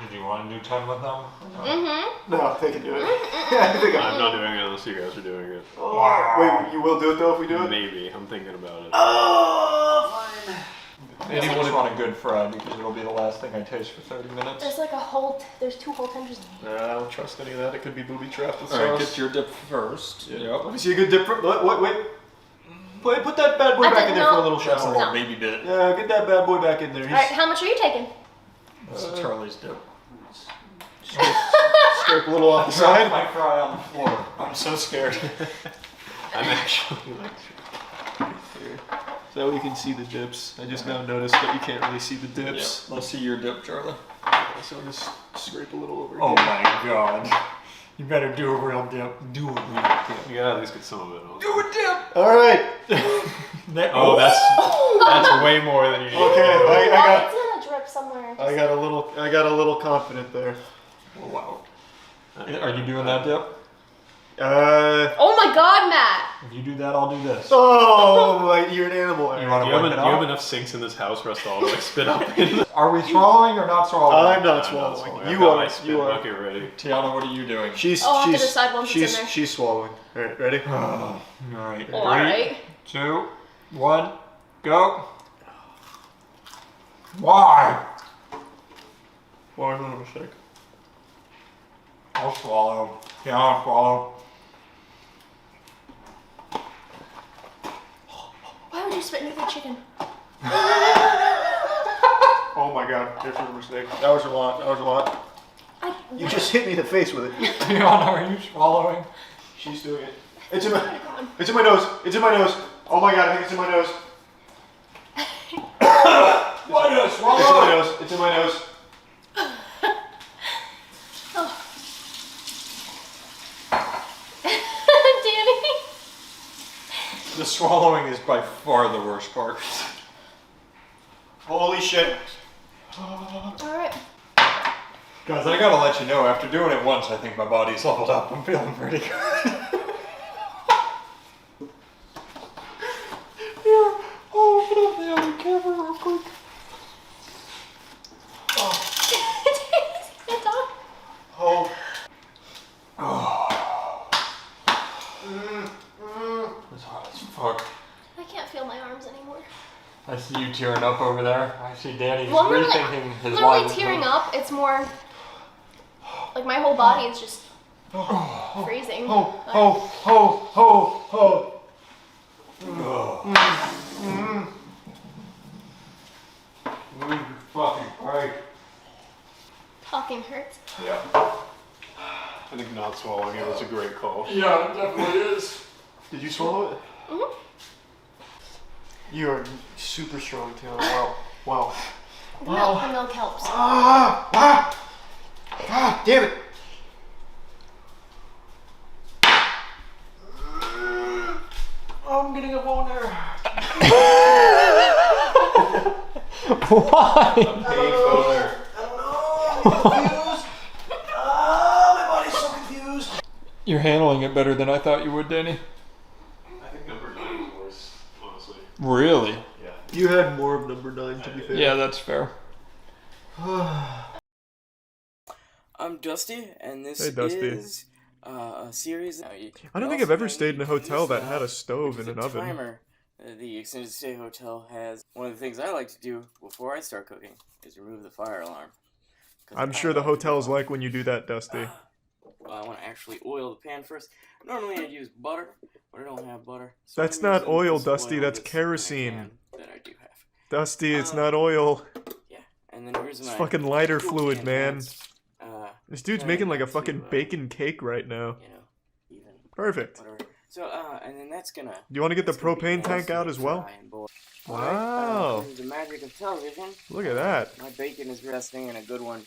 Did you want to do 10 with them? Mm-hmm. No, they can do it. I think I'm not doing it unless you guys are doing it. Oh, wait, you will do it though if we do it? Maybe. I'm thinking about it. Oh, fine. I just want a good fry because it'll be the last thing I taste for 30 minutes. There's like a whole, there's 2 whole tenders in there. I don't trust any of that. It could be booby trapped with Alright, sauce. get your dip first. Yeah. Yep. Let me see a good dip. Wait. Put that bad boy I back didn't in there for a know. little That's a shot. little baby bit. Yeah, get that bad boy back in there. Alright, how much are you taking? This is Charlie's dip. Scrape a little off the side. My fry on the floor. I'm so scared. I'm actually So we can see the dips. I just now noticed that you can't really see the dips. Yep. Let's see your dip, Charlie. So I'll just scrape a little over Oh here. my god. You better do a real dip. Do a real dip. You gotta at least get some of it on. Do a dip! Alright. Oh, that's way more than you need. Okay, I It's gonna drip somewhere. got a little confident there. Wow. Are you doing that dip? Oh my god, Matt! If you do that, I'll do this. Oh, you're an animal. You want Do to you wipe it have out? enough sinks in this house for us to all like spit up in? Are we swallowing or not swallowing? I'm not swallowing. I've You got are. my spit You are. bucket ready. Tiana, what are you doing? She's Oh, I'll have to decide once it's in there. she's swallowing. All right, ready? Alright. Oh, alright. 2, 1, go. Why? Well, I'm not a mistake. I'll swallow. Yeah, I'll swallow. Why would you spit into the chicken? Oh my god, there's a mistake. That was a lot. You just hit me in the face with it. Tiana, are you swallowing? She's doing it. It's in my nose. Oh my god, I think it's in my nose. Why did I It's in swallow? my nose. It's in my nose. swallowing is by far the worst part. Holy shit. Alright. Guys, I gotta let you know, after doing it once, I think my body's leveled up. I'm feeling pretty good. Here, open up the other camera real quick. Oh. Oh. It's hot as fuck. I can't feel my arms anymore. I see you tearing up over there. I see Danny's Well, I'm rethinking his life. literally tearing up. It's more like my whole body is just freezing. Fucking right. Talking hurts. Yeah. I think not swallowing it was a great call. Yeah, it definitely is. Did you swallow it? Mm-hmm. You are super strong, Taylor. Wow. Wow. The milk helps. Damn it. Oh, I'm getting a boner. Why? A pain boner. I don't know. I'm confused. My body's so confused. You're handling it better than I thought you would, Danny. I think number 9 was worse, honestly. Really? Yeah. You had more of number 9, to be fair. Yeah, that's fair. I'm Dusty, and this Hey, Dusty. is a series. I don't think I've ever stayed in a hotel that had a stove and an oven. Timer. The extended stay hotel has one of the things I like to do before I start cooking is remove the fire alarm. I'm sure the hotel's like when you do that, Dusty. Well, I want to actually oil the pan first. Normally I'd use butter, but I don't have butter. So That's I'm not using oil, this Dusty. That's this kerosene. that I do have. Dusty, it's not oil. Yeah, and then here's It's my fucking lighter cool fluid, can man. hands. This dude's making like a fucking bacon cake right now. Perfect. Whatever. So, and then that's gonna. Do you want to get the propane tank out as well? Wow. The magic of television. Look at that. My bacon is resting and a good one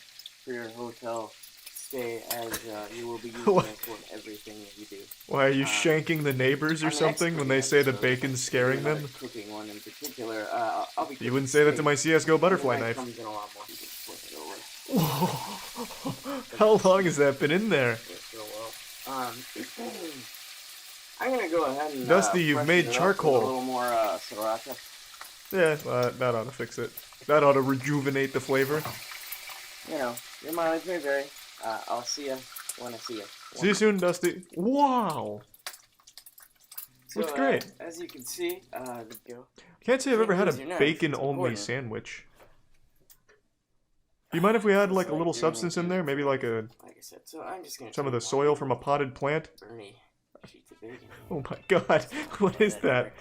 for your hotel stay, as you will be using it for everything that you do. Why, are you shanking the neighbors or something when they say the bacon's scaring them? Cooking one in particular. I'll be. You wouldn't say that to my CSGO butterfly knife. Comes in a lot more. You can flip it over. How long has that been in there? I'm gonna go ahead and Dusty, you've made charcoal. A little more sriracha. Yeah, that ought to fix it. That ought to rejuvenate the flavor. You know, your mileage may vary. I'll see you when I see you. See you soon, Dusty. Wow. So, Looks great. As you can see, go. Can't say I've ever had a bacon-only sandwich. Do you mind if we had like a little substance in there? Maybe like a So I'm just gonna some of the soil from a potted plant? Bernie, sheets of bacon. Oh my god, what is that?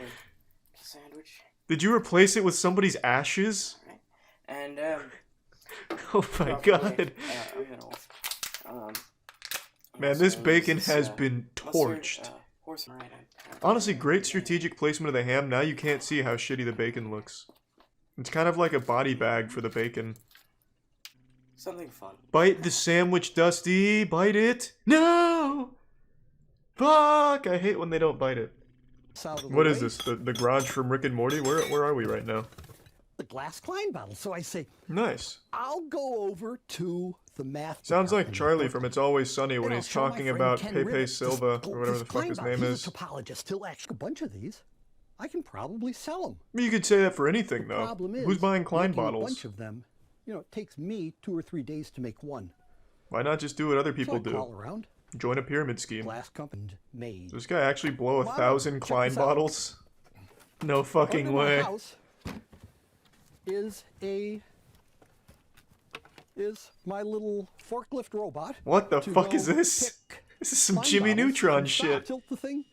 Sandwich. Did you replace it with somebody's ashes? And oh my god. Man, this bacon has been torched. Honestly, great strategic placement of the ham. Now you can't see how shitty the bacon looks. It's kind of like a body bag for the bacon. Something fun. Bite the sandwich, Dusty. Bite it. No! Fuck! I hate when they don't bite it. What is this? The garage from Rick and Morty? Where are we right now? The glass Klein bottle. So I say, nice. I'll go over to the math. Sounds like Charlie from It's Always Sunny when he's talking about Pepe Silva or whatever the fuck his name is. He's a topologist. He'll actually a bunch of these. I can probably sell them. You could say that for anything, though. Problem is, who's buying Klein making bottles? A bunch of them. You know, it takes me 2 or 3 days to make one. Why not just do what other people So I do? call around. Join a pyramid scheme. Glass company made. Does this guy actually blow Wow, 1,000 check Klein this out. bottles? No fucking Under my way. house is my little forklift robot. What the to fuck go is this? pick This is some Klein Jimmy bottles Neutron and stop, shit. Tilt the thing.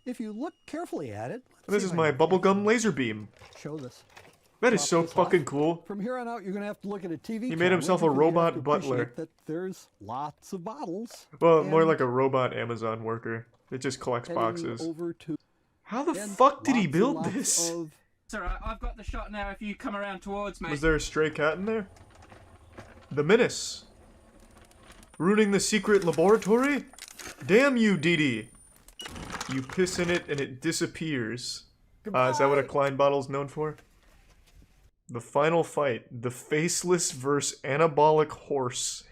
If you look carefully at it. let's This see is if I my can bubblegum laser beam. show this. That is Drop so this off. fucking cool. From here on out, you're gonna have to look at a TV. He made himself a camera because you have robot to butler. appreciate that there's lots of bottles. Well, more and like a robot Amazon worker. It just collects heading boxes. Over to How the and fuck did he lots and build lots this? of- Sir, I've got the shot now if you come around towards me. Was there a stray cat in there? The Menace. Ruining the secret laboratory? Damn you, Dee Dee. You piss in it and it disappears. Is that what a Klein bottle's known for? The final fight. The Faceless vs. Anabolic Horse.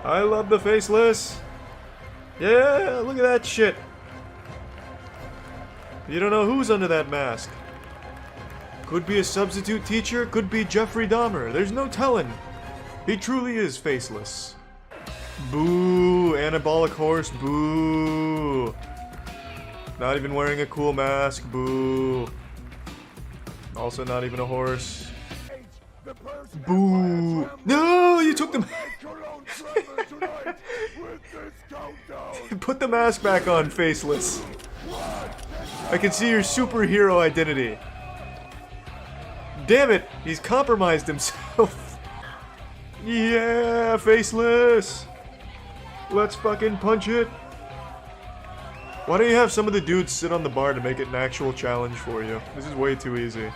I love the Faceless! Yeah, look at that shit! You don't know who's under that mask. Could be a substitute teacher, could be Jeffrey Dahmer. There's no telling. He truly is faceless. Boo! Anabolic horse, boo! Not even wearing a cool mask, boo! Also not even a horse. Boo! No! You took the... Put the mask back on, faceless. I can see your superhero identity. Damn it! He's compromised himself. Yeah, faceless! Let's fucking punch it! Why don't you have some of the dudes sit on the bar to make it an actual challenge for you? This is way too easy.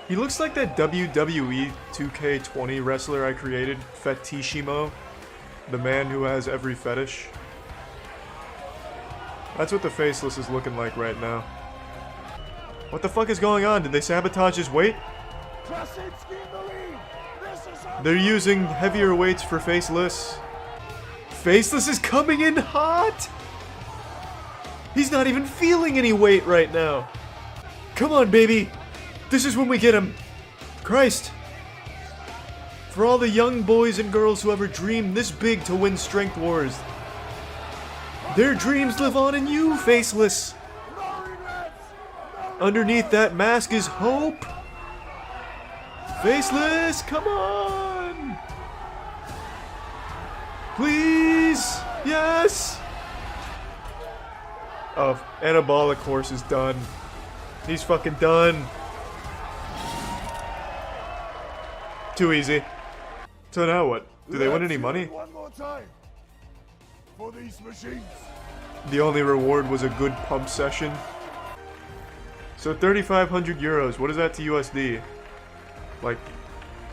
He looks like that WWE 2K20 wrestler I created, Fetishimo. The man who has every fetish. That's what the faceless is looking like right now. What the fuck is going on? Did they sabotage his weight? They're using heavier weights for faceless. Faceless is coming in hot! He's not even feeling any weight right now. Come on, baby. This is when we get him. Christ. For all the young boys and girls who ever dreamed this big to win Strength Wars, their dreams live on in you, faceless. Underneath that mask is hope. Faceless, come on. Please, yes. Oh, Anabolic Horse is done. He's fucking done. Too easy. So now what? Do they win any money? One more time for these machines. The only reward was a good pump session. So 3,500 euros, what is that to USD? Like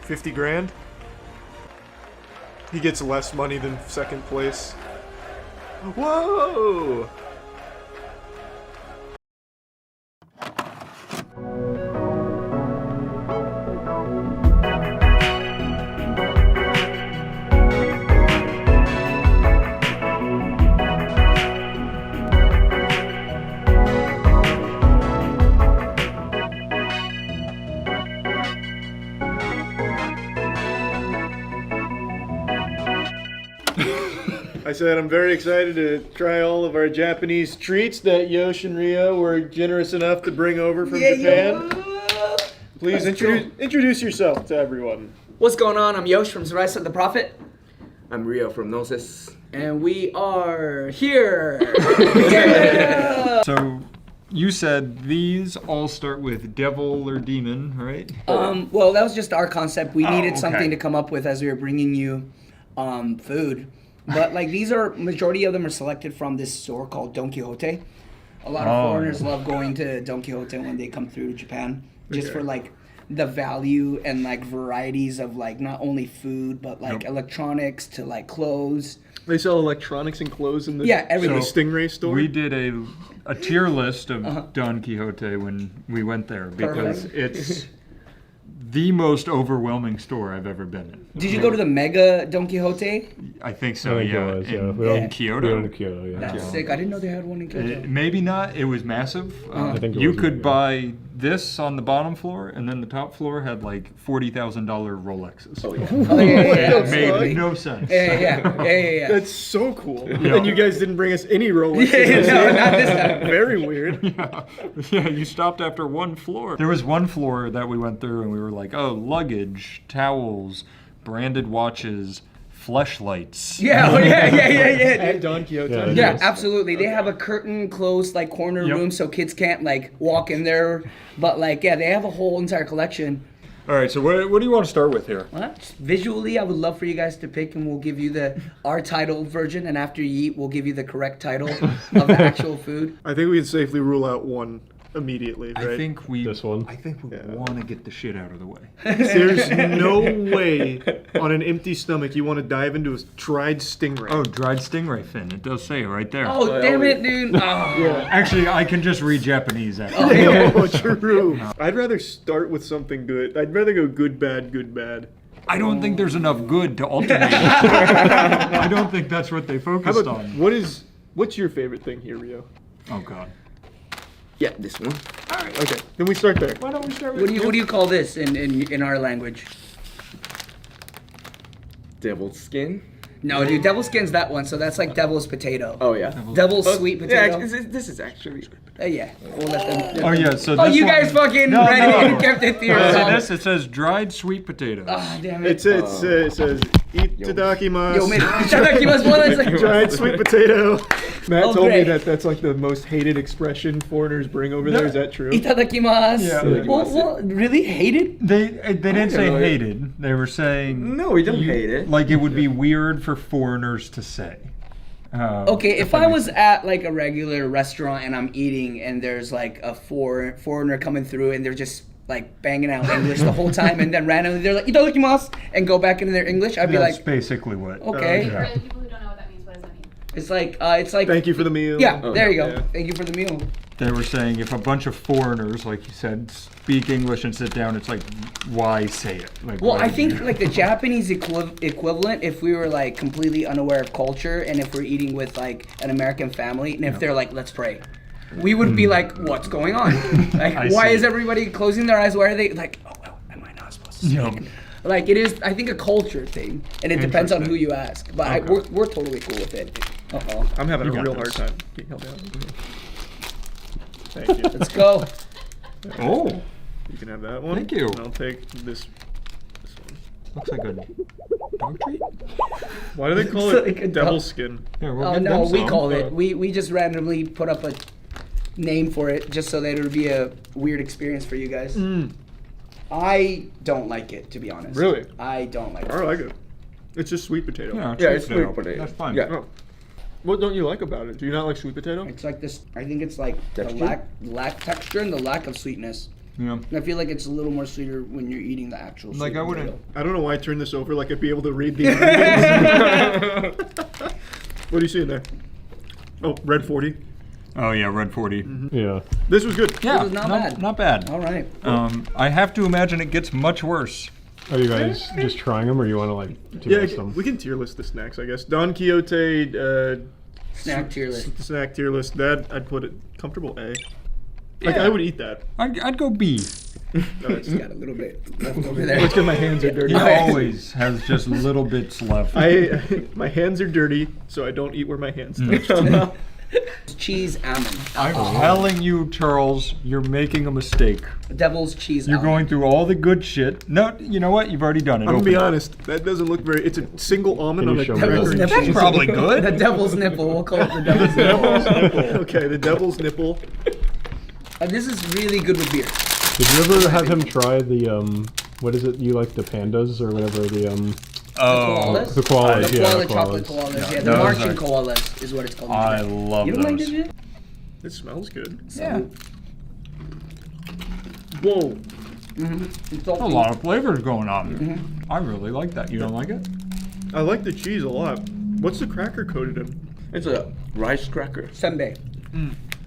50 grand? He gets less money than second place. Whoa! I said I'm very excited to try all of our Japanese treats that Yosh and Rio were generous enough to bring over from Japan. Please introduce yourself to everyone. What's going on? I'm Yosh from Rise of the Prophet. I'm Rio from Gnosis. And we are here! Yeah! So, you said these all start with devil or demon, right? Well, that was just our concept. We needed something to come up with as we were bringing you food. But like these are, majority of them are selected from this store called Don Quixote. A lot of foreigners love going to Don Quixote when they come through to Japan, just for like the value and like varieties of like not only food but like electronics to like clothes. They sell electronics and clothes in the, everything. The Stingray store? We did a tier list of Don Quixote when we went there because it's the most overwhelming store I've ever been in. Did you go to the Mega Don Quixote? I think so, I think it was, in Kyoto. We went to Kyoto, yeah. That's sick. I didn't know they had one in Kyoto. Maybe not. It was massive. I think you could buy this on the bottom floor, and then the top floor had like $40,000 Rolexes. Oh, yeah. It made no sense. Yeah. That's so cool. Yeah. And you guys didn't bring us any Rolexes. No, not this time. Very weird. Yeah, you stopped after one floor. There was one floor that we went through, and we were like, oh, luggage, towels, branded watches, fleshlights. Yeah. At Don Quixote. Yeah, absolutely. They have a curtain closed like corner room so kids can't like walk in there. But like, yeah, they have a whole entire collection. All right, so what do you want to start with here? Well, visually, I would love for you guys to pick, and we'll give you our title version, and after you eat, we'll give you the correct title of the actual food. I think we can safely rule out one. immediately, right? I think we want to get the shit out of the way. There's no way on an empty stomach you want to dive into a dried stingray. Oh, dried stingray fin. It does say it right there. Oh, damn it, dude. Oh. Yeah. Actually, I can just read Japanese. Actually. Oh, true. I'd rather start with something good. I'd rather go good, bad, good, bad. I don't think there's enough good to alternate. I don't think that's what they focused on. What's your favorite thing here, Rio? Oh, God. Yeah, this one. All right. Okay, then we start there. Why don't we start with What do you call this in our language? Devil's skin. No, dude, devil's skin's that one, so that's like devil's potato. Oh yeah. Devil's sweet potato. Yeah, this is actually. Yeah, we'll let them. Oh yeah, so oh, this you one, guys fucking read it and kept it to yourself. It says dried sweet potatoes. Ah, damn it. It says itadakimasu. Yo, man, itadakimasu, what is it? Dried sweet potato. Matt told me that's like the most hated expression foreigners bring over there. Is that true? Itadakimasu. Yeah. Well, really hated? They didn't say hated. They were saying no, we don't hate it. Like it would be weird for foreigners to say. Okay, if I was at like a regular restaurant and I'm eating and there's like a foreigner coming through and they're just like banging out English the whole time and then randomly they're like itadakimasu and go back into their English, I'd be like, that's basically what. Okay. For the people who don't know what that means, what does that mean? It's like thank you for the meal. Yeah, there you go. Yeah. Thank you for the meal. They were saying if a bunch of foreigners, like you said, speak English and sit down, it's like, why say it? Like, well, I think like the Japanese equivalent, if we were like completely unaware of culture and if we're eating with like an American family and if they're like, let's pray, we would be like, what's going on? Like, why is everybody closing their eyes? Why are they like, oh, well, am I not supposed to speak? Like, it is, I think, a culture thing, and it depends on who you ask. But we're totally cool with it. Uh-oh. I'm having a real hard time. Can you help me out? Thank you. Let's go. Oh. You can have that one. Thank you. And I'll take this one. Looks like a dog treat. Why do they call it like devil's skin? Oh, no, we call it. We just randomly put up a name for it just so that it would be a weird experience for you guys. I don't like it, to be honest. Really? I don't like it. I like it. It's just sweet potato. Yeah, it's sweet potato. That's fine. Yeah. Oh. What don't you like about it? Do you not like sweet potato? It's like this. I think it's like Texture? the lack texture and the lack of sweetness. Yeah. And I feel like it's a little more sweeter when you're eating the actual. Like I wouldn't. I don't know why I turned this over. Like I'd be able to read the ingredients. What do you see in there? Oh, red 40. Oh yeah, red 40. Yeah. This was good. Yeah, It was not bad. Not bad. All right. I have to imagine it gets much worse. Are you guys just trying them, or you want to like tier list them? We can tier list the snacks, I guess. Don Quixote Snack tier list. Snack tier list. That I'd put it comfortable A. Like I would eat that. I'd go B. No, Just got a little bit left over there. It's because my hands are dirty. He always has just little bits left. My hands are dirty, so I don't eat where my hands touch. Cheese almond. I'm telling you, Charles, you're making a mistake. Devil's cheese You're almond. going through all the good shit. No, you know what? You've already done it. I'm gonna Open be it. honest. That doesn't look very. It's a single almond Can on you a show me cracker that? and Devil's cheese. Probably good. The devil's nipple. We'll call it the devil's nipple. Okay, the devil's nipple. This is really good with beer. Did you ever have him try the what is it? You like the pandas or whatever the koalas? the koalas? The Yeah, koala the chocolate koalas. koalas. Yeah, the those marching are- koalas is what it's called. I love You don't like those. this shit? It smells good. Yeah. Whoa. It's A lot of flavors going on. I really like that. You don't like it? I like the cheese a lot. What's the cracker coated in? It's a rice cracker. Senbei.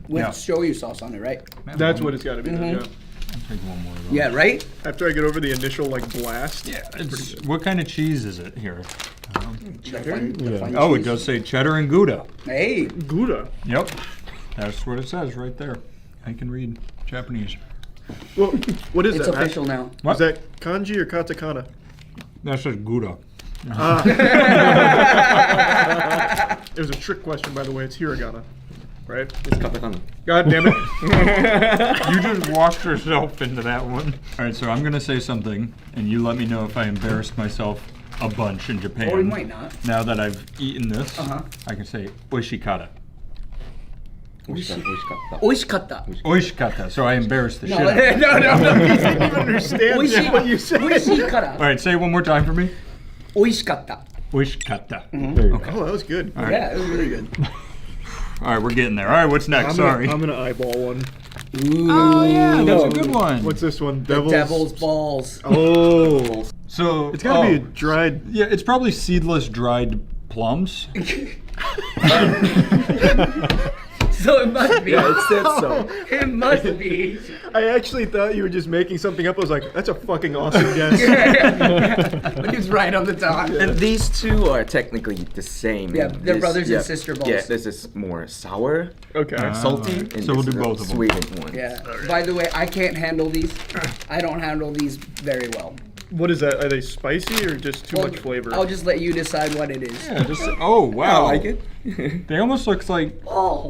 With Yeah. shoyu sauce on it, right? That's what it's got to be. Yeah. I'll take one more of those. Yeah, right? After I get over the initial like blast. Yeah. What kind of cheese is it here? Cheddar? Oh, it does say cheddar and Gouda. Hey. Gouda. Yep. That's what it says right there. I can read Japanese. Well, what is It's that? Matt? official now. What? Is that kanji or katakana? That says Gouda. It was a trick question, by the way. It's hiragana, right? It's katakana. God damn it! You just walked yourself into that one. All right, so I'm gonna say something, and you let me know if I embarrassed myself a bunch in Japan. Or we might not. Now that I've eaten this, Uh-huh. I can say oishikata. Oishikatta. Oishikata. So I embarrassed the No, shit out of it. no. You didn't even understand what you said. Oishikara. All right, say it one more time for me. Oishikatta. Oishikata. There you Okay. Oh, that was good. All right. Yeah, it was really good. All right, we're getting there. All right, what's next? Sorry. I'm gonna eyeball one. Ooh. Oh yeah, that's a good one. What's this one? Devil's balls. Oh. So it's gotta be a dried. Yeah, it's probably seedless dried plums. So it must be. Yeah, it said so. It must be. I actually thought you were just making something up. I was like, that's a fucking awesome guess. He was right on the top. And these two are technically the same. Yeah, they're brothers and sister balls. Yeah, this is more sour, salty, and so we'll this do is both of them. sweetened one. Yeah. By the way, I can't handle these. I don't handle these very well. What is that? Are they spicy or just too much flavor? I'll just let you decide what it is. Yeah, just oh wow. I like it. They almost looks like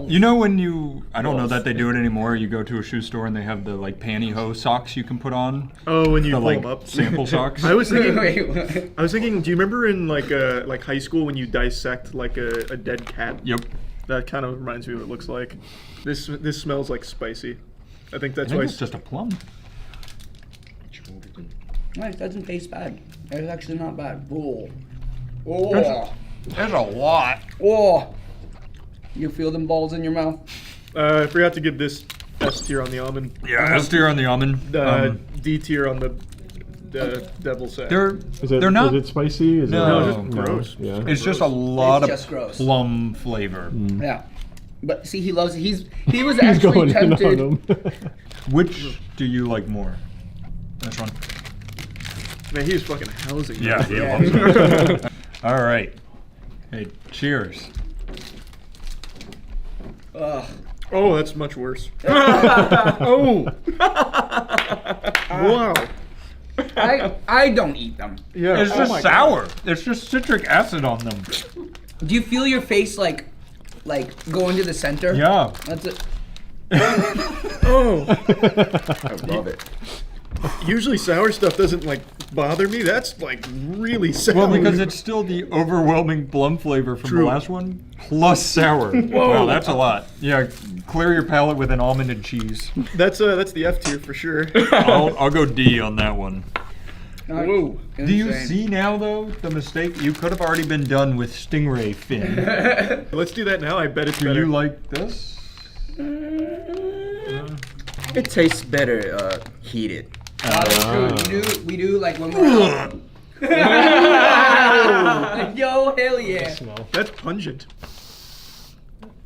you know when you I don't know that they do it anymore. You go to a shoe store and they have the like pantyhose socks you can put on. Oh, when you the, pull like, them up. sample socks. I was thinking. Wait, I was thinking. Do you remember in like high school when you dissect like a dead cat? Yep. That kind of reminds me of what it looks like. This smells like spicy. I think that's I think why it's just a plum. No, it doesn't taste bad. It's actually not bad. Oh. There's a lot. Oh. You feel them balls in your mouth? I forgot to give this S tier on the almond. Yeah, S tier on the almond. D tier on the devil's egg. They're not. Is it spicy? Is No, it, it's just gross. Yeah. It's just a lot It's of just gross. plum flavor. Yeah. But see, he loves it. He was He's actually going in on tempted. them. Which do you like more? This one. Man, he was fucking housing. Yeah, that. he loves it. All right. Hey, cheers. Ugh. Oh, that's much worse. Oh. Wow. I don't eat them. Yeah. It's just sour. There's just citric acid on them. Do you feel your face like go into the center? Yeah. That's it. Oh. I love it. Usually sour stuff doesn't like bother me. That's like really sour. Well, because it's still the overwhelming plum flavor from True. the last one, plus sour. Whoa. Wow, that's a lot. Yeah, clear your palate with an almond and cheese. That's the F tier for sure. I'll go D on that one. Whoa. Do you see now, though, the mistake? You could have already been done with stingray fin. Let's do that now. I bet it's Do better. you like this? It tastes better heated. We do like when we're out. Yo, hell yeah. That's pungent.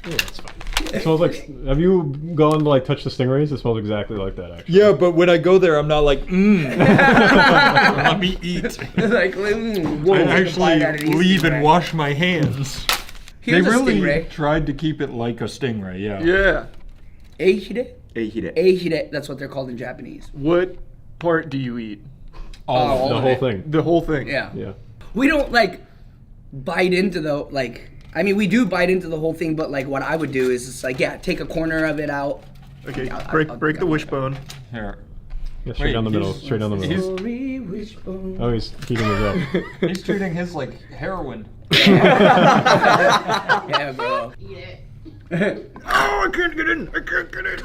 Yeah, it's fine. It smells like. Have you gone to like touch the stingrays? It smells exactly like that, actually. Yeah, but when I go there, I'm not like, let me eat. Like, I actually leave and wash my hands. Here's they a really stingray. tried to keep it like a stingray, yeah. Yeah. Eihire? Eihire. Eihire. That's what they're called in Japanese. What part do you eat? All the whole thing. The whole thing. Yeah. Yeah. We don't like bite into the like. I mean, we do bite into the whole thing, but like what I would do is just like, yeah, take a corner of it out. Okay, Yeah, break the wishbone. Here. Yeah, straight down the middle. Straight down the middle. Sorry, wishbone. Oh, he's heating it up. He's treating his like heroin. Yeah, bro. Eat it. Oh, I can't get in. I can't get in.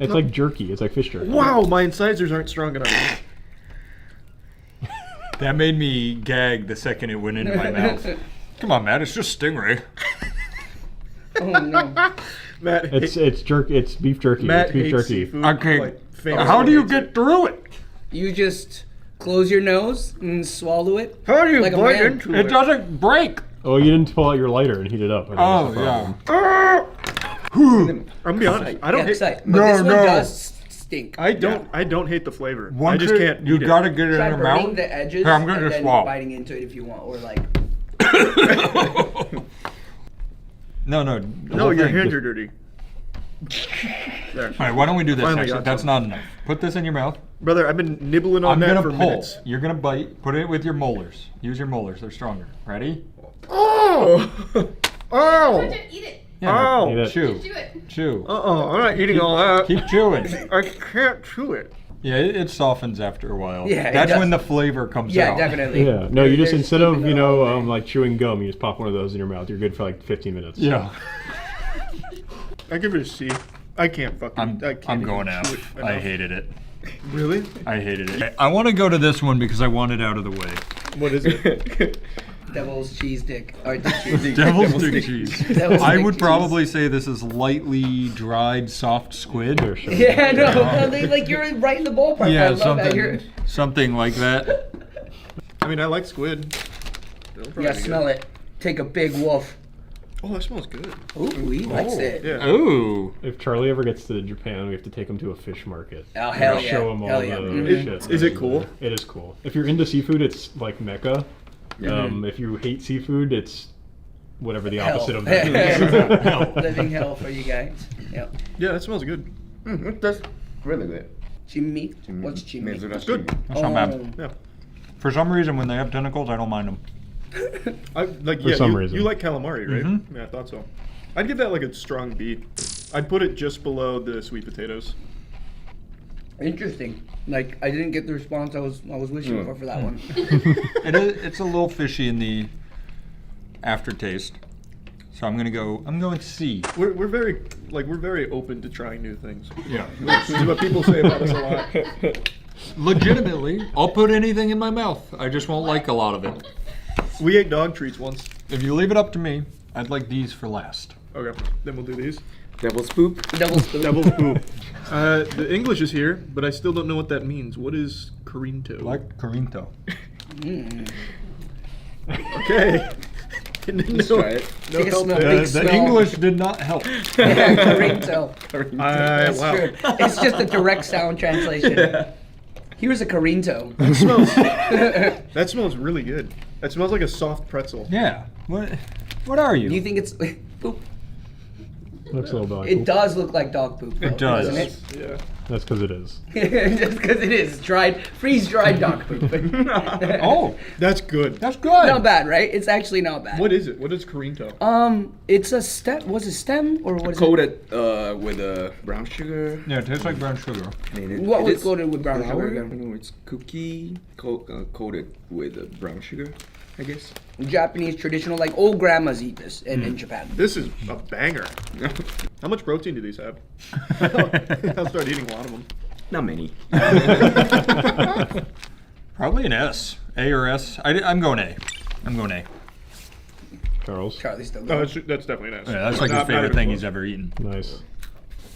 It's like jerky. It's like fish jerky. Wow, my incisors aren't strong enough. That made me gag the second it went into my mouth. Come on, Matt. It's just stingray. Oh no. Matt, It's jerky. It's beef jerky. Matt It's beef hates jerky. seafood. Okay. Like, famously How do you hates get it. through it? You just close your nose and swallow it. How do you like a bite man. into It doesn't break. Oh, you didn't pull out your lighter and heat it up. I think that's the problem. I'm gonna be honest. I don't Yeah, hate. excite. But No, this one no. does stink. I don't hate the flavor. I Once just it- can't. You eat gotta get it Try in your burning mouth. the edges Here, I'm gonna and just then swallow. biting into it if you want, or like. No. it. No, your hands are dirty. There. All right, why don't we do this? Finally Actually, got that's some. not enough. Put this in your mouth. Brother, I've been nibbling on I'm that gonna for pull. minutes. You're gonna bite. Put it with your molars. Use your molars. They're stronger. Ready? Oh! Oh! Eat it. Yeah, Oh! Eat it. Chew. Do it. Chew. I'm not eating all that. Keep chewing. I can't chew it. Yeah, it softens after a while. Yeah, it That's does. when the flavor comes Yeah, out. definitely. Yeah. No, you just They're instead of keeping it all away. like chewing gum, you just pop one of those in your mouth. You're good for like 15 minutes. Yeah. I give it a C. I can't fucking. I can't I'm even going chew out. it I enough. hated it. Really? I hated it. I want to go to this one because I want it out of the way. What is it? Devil's cheese dick. Or dick cheese. Devil's dick cheese. Devil's I dick would cheese. probably say this is lightly dried soft squid. Yeah, no, like you're right in the ballpark. I Yeah, love that. something like that. I mean, I like squid. Yeah, smell it. Take a big wolf. Oh, that smells good. Ooh, he likes it. Yeah. Ooh. If Charlie ever gets to Japan, we have to take him to a fish market. Oh, hell yeah. Show him all Hell the yeah. shit. Is it cool? It is cool. If you're into seafood, it's like Mecca. Yeah. If you hate seafood, it's whatever the Hell. opposite of that is. Hell. Living hell for you guys. Yep. Yeah, that smells good. That's really good. Chimmy? What's chimmy? It's good. That's not bad. Yeah. For some reason, when they have tentacles, I don't mind them. For some reason. You like calamari, right? Mhm. Yeah, I thought so. I'd give that like a strong B. I'd put it just below the sweet potatoes. Interesting. Like I didn't get the response I was wishing for that one. It's a little fishy in the aftertaste. So I'm going C. We're very open to trying new things. Yeah. This is what people say about us a lot. Legitimately, I'll put anything in my mouth. I just won't like a lot of it. We ate dog treats once. If you leave it up to me, I'd like these for last. Okay, then we'll do these. Devil's poop. Devil's poop. Devil's poop. The English is here, but I still don't know what that means. What is Corinto? Like Corinto. Okay. Let's try it. No Take a help smell. there. Big The smell. English did not help. Yeah, Corinto. That's Wow. true. It's just a direct sound translation. Here's a Corinto. That smells really good. That smells like a soft pretzel. Yeah. What are you? Do you think it's poop? Looks a little dog. It does look like dog poop. Though, It does. doesn't it? Yeah. That's because it is. Just because it is freeze-dried dog poop. Oh, that's good. That's good. Not bad, right? It's actually not bad. What is it? What is Corinto? It's a stem. Was it stem or what is Coated with brown sugar. Yeah, it tastes like brown sugar. What was coated with brown sugar I again? don't know, it's cookie coated with brown sugar, I guess. Japanese traditional, like old grandmas eat this in Japan. This is a banger. How much protein do these have? I'll start eating a lot of them. Not many. Probably an S. A or S. I'm going A. I'm going A. Charles. Charlie's still Oh, going. that's definitely an S. Yeah, that's like his Not favorite even thing close. he's ever eaten. Nice.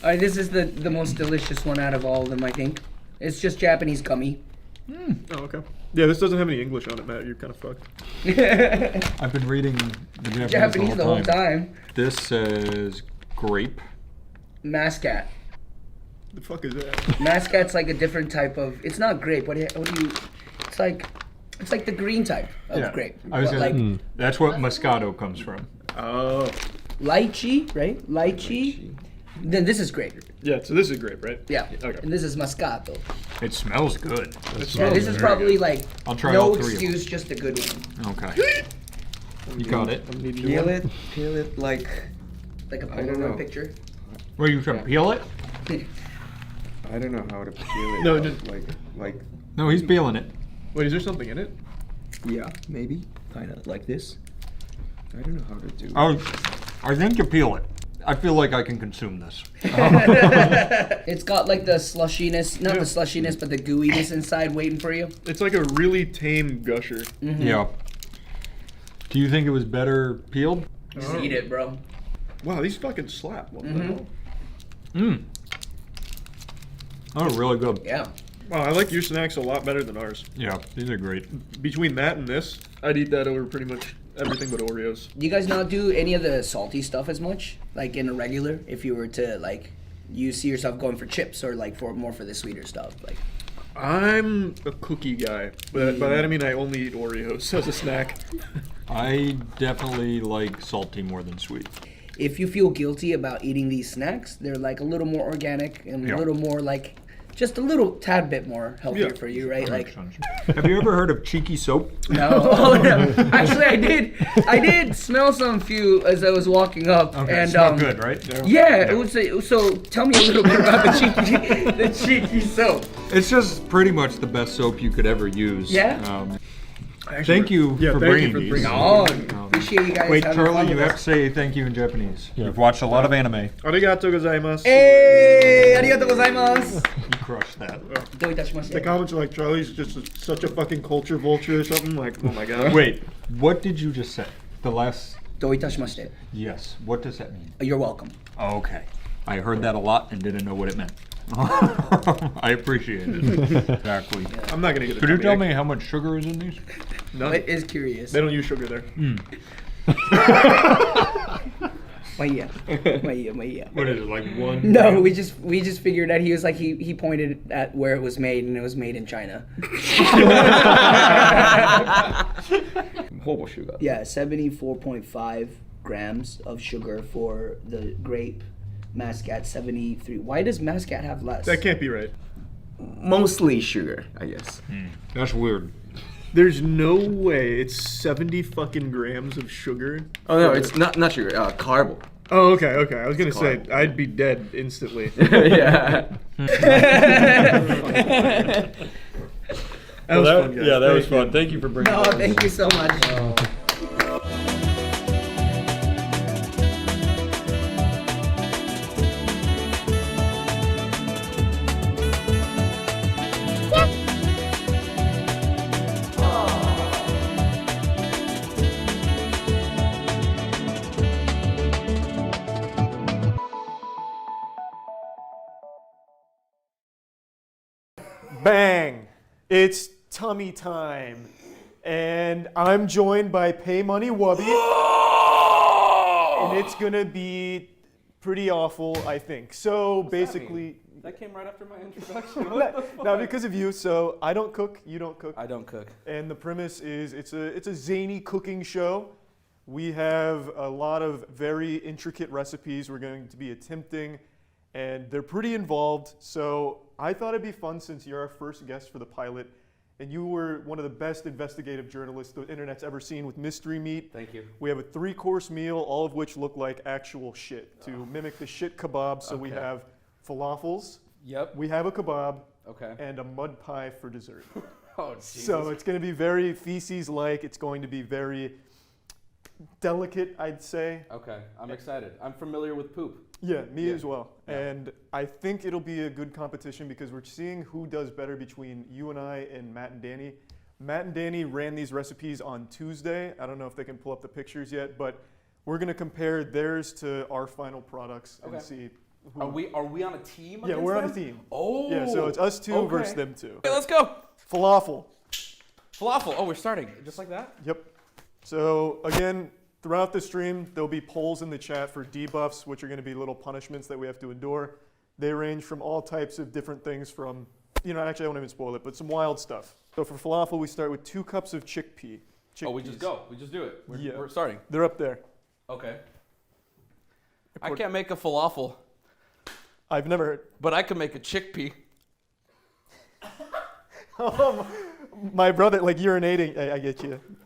Alright, this is the most delicious one out of all of them, I think. It's just Japanese gummy. Oh, okay. Yeah, this doesn't have any English on it, Matt. You're kind of fucked. I've been reading the Japanese the whole time. This says grape. Mascat. The fuck is that? Mascat's like a different type of. It's not grape. What do you? It's like the green type of grape. I was But gonna, that's what Moscato comes from. Oh. Lychee, right? Lychee. Then this is grape. Yeah, so this is grape, right? Yeah. Okay. And this is Moscato. It smells good. Yeah, this is probably like I'll try no all three of them. excuse, just a good one. Okay. You got it. Peel it like a I don't Polaroid know. picture. Were you trying to peel it? I don't know how to peel it. No, but just- like. No, he's peeling it. Wait, is there something in it? Yeah, maybe kind of like this. I don't know how to do. I think you peel it. I feel like I can consume this. It's got like the slushiness, not the slushiness, but the gooiness inside waiting for you. It's like a really tame gusher. Mhm. Yeah. Do you think it was better peeled? Just eat it, bro. Wow, these fucking slap. What the hell? Mmm. Oh, really good. Yeah. Wow, I like your snacks a lot better than ours. Yeah, these are great. Between that and this, I'd eat that over pretty much everything but Oreos. Do you guys not do any of the salty stuff as much? Like in a regular, if you were to like, you see yourself going for chips or like for more for the sweeter stuff, like. I'm a cookie guy, but by that I mean I only eat Oreos as a snack. I definitely like salty more than sweet. If you feel guilty about eating these snacks, they're like a little more organic and a little more like, just a little tad bit more healthier for you, right? Like, Have you ever heard of cheeky soap? no. Oh, no. Actually, I did smell some few as I was walking up, Okay, and smell good, right? Yeah, it was. So tell me a little bit about the cheeky soap. It's just pretty much the best soap you could ever use. Yeah? Thank you for bringing these. Oh, appreciate you guys. Wait, having Charlie, fun you with have us. to say thank you in Japanese. You've watched a lot of anime. Arigato gozaimasu. Hey, arigatou gozaimasu. You crushed that. The comments are like, Charlie's just such a fucking culture vulture or something. Like, oh my god. Wait, what did you just say? The last... Do itashimashite. Yes. What does that mean? You're welcome. Okay. I heard that a lot and didn't know what it meant. I appreciate it. Exactly. I'm not gonna get it. Could you tell me how much sugar is in these? None. It is curious. They don't use sugar there. Maia. What is it, like 1? No, we just figured that he was like he pointed at where it was made and it was made in China. Yeah, 74.5 grams of sugar for the grape. Mascat 73. Why does Mascat have less? That can't be right. Mostly sugar, I guess. That's weird. There's no way it's 70 fucking grams of sugar. Oh no, it's not sugar. Carb. Oh, okay. I was gonna say I'd be dead instantly. Yeah. That was fun, guys. Yeah, that was fun. Thank you for bringing. No, thank you so much. Bang! It's tummy time. And I'm joined by Pay Money Wubby. And it's gonna be pretty awful, I think. So basically... That came right after my introduction. Now because of you, so I don't cook, you don't cook. I don't cook. And the premise is it's a zany cooking show. We have a lot of very intricate recipes we're going to be attempting, and they're pretty involved. So I thought it'd be fun since you're our first guest for the pilot, and you were one of the best investigative journalists the internet's ever seen with Mystery Meat. Thank you. We have a 3-course meal, all of which look like actual shit to mimic the shit kebab. So we have falafels. Yep. We have a kebab. Okay. And a mud pie for dessert. Oh, Jesus. So it's going to be very feces-like. It's going to be very delicate, I'd say. Okay, I'm excited. I'm familiar with poop. Yeah, me as well. Yeah. And I think it'll be a good competition because we're seeing who does better between you and I and Matt and Danny. Matt and Danny ran these recipes on Tuesday. I don't know if they can pull up the pictures yet, but we're going to compare theirs to our final products and see who. Are we on a team? Yeah, we're on a them? team. Oh. Yeah, so it's us two versus them two. Okay, let's go. Falafel. Oh, we're starting just like that? Yep. So again, throughout the stream, there'll be polls in the chat for debuffs, which are going to be little punishments that we have to endure. They range from all types of different things from, actually I won't even spoil it, but some wild stuff. So for falafel, we start with 2 cups of chickpea. Oh, we just go. We just do it. We're starting. They're up there. Okay. I can't make a falafel. I've never heard. But I can make a chickpea. My brother, like urinating.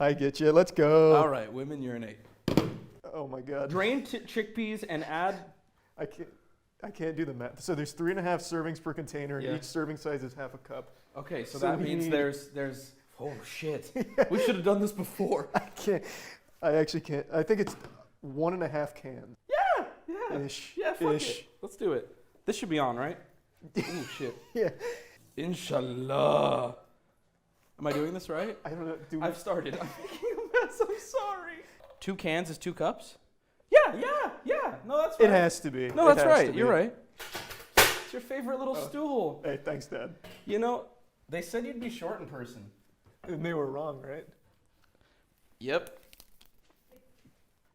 I get you. Let's go. All right, women urinate. Oh my God. Drain chickpeas and add. I can't do the math. So there's 3.5 servings per container, and each serving size is half a cup. Okay, so that means there's. Oh shit. We should have done this before. I actually can't. I think it's 1.5 cans. Yeah. Ish. Yeah, fuck it. Let's do it. This should be on, right? Oh shit. Yeah. Inshallah. Am I doing this right? I don't know. I've started. I'm making a mess. I'm sorry. 2 cans is 2 cups? Yeah. No, that's right. It has to be. No, that's right. You're right. It's your favorite little stool. Hey, thanks, Dad. They said you'd be short in person. And they were wrong, right? Yep.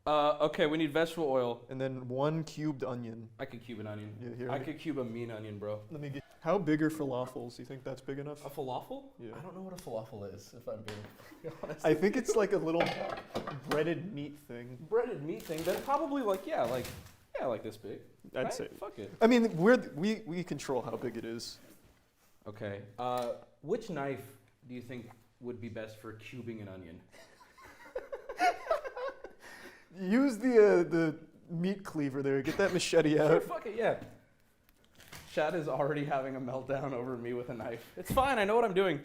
Okay, we need vegetable oil. And then 1 cubed onion. I could cube an onion. Yeah, I could cube a mean onion, bro. Let me get. How big are falafels? You think that's big enough? A falafel? Yeah. I don't know what a falafel is, if I'm being honest. I think it's like a little breaded meat thing. Breaded meat thing? They're probably like this big. I'd say. Fuck it. I mean, we control how big it is. Okay. Which knife do you think would be best for cubing an onion? Use the meat cleaver there. Get that machete out. Sure, fuck it, yeah. Chad is already having a meltdown over me with a knife. It's fine. I know what I'm doing.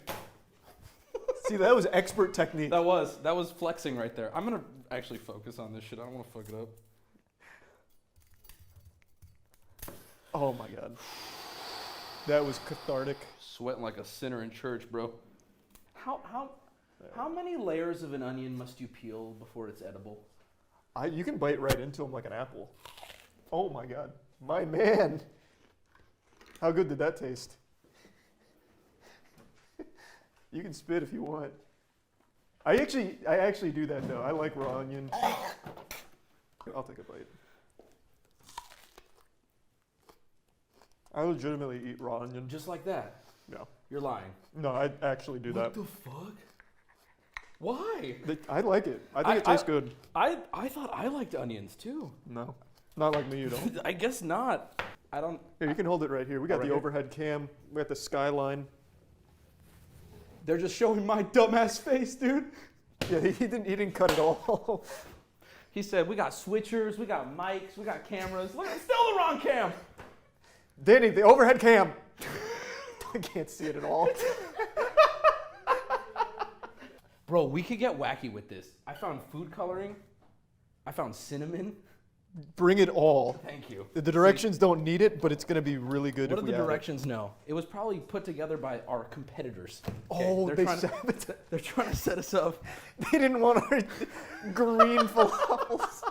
See, that was expert technique. That was flexing right there. I'm gonna actually focus on this shit. I don't want to fuck it up. Oh my god. That was cathartic. Sweating like a sinner in church, bro. How many layers of an onion must you peel before it's edible? You can bite right into them like an apple. Oh my god. My man. How good did that taste? You can spit if you want. I actually do that though. I like raw onion. I'll take a bite. I legitimately eat raw onion. Just like that? No. You're lying. No, I actually do that. What the fuck? Why? I like it. I think it tastes good. I thought I liked onions too. No. Not like me, you don't. I guess not. I don't. Here, you can hold it right here. We got right the here? overhead cam. We got the skyline. They're just showing my dumbass face, dude. Yeah, he didn't cut it all. He said, we got switchers, we got mics, we got cameras. Look, it's still the wrong cam. Danny, the overhead cam. I can't see it at all. Bro, we could get wacky with this. I found food coloring. I found cinnamon. Bring it all. Thank you. The directions don't need it, but it's going to be really good What if do we the add it. directions know? It was probably put together by our competitors. Oh, they're trying to set us up. They didn't want our green falafels.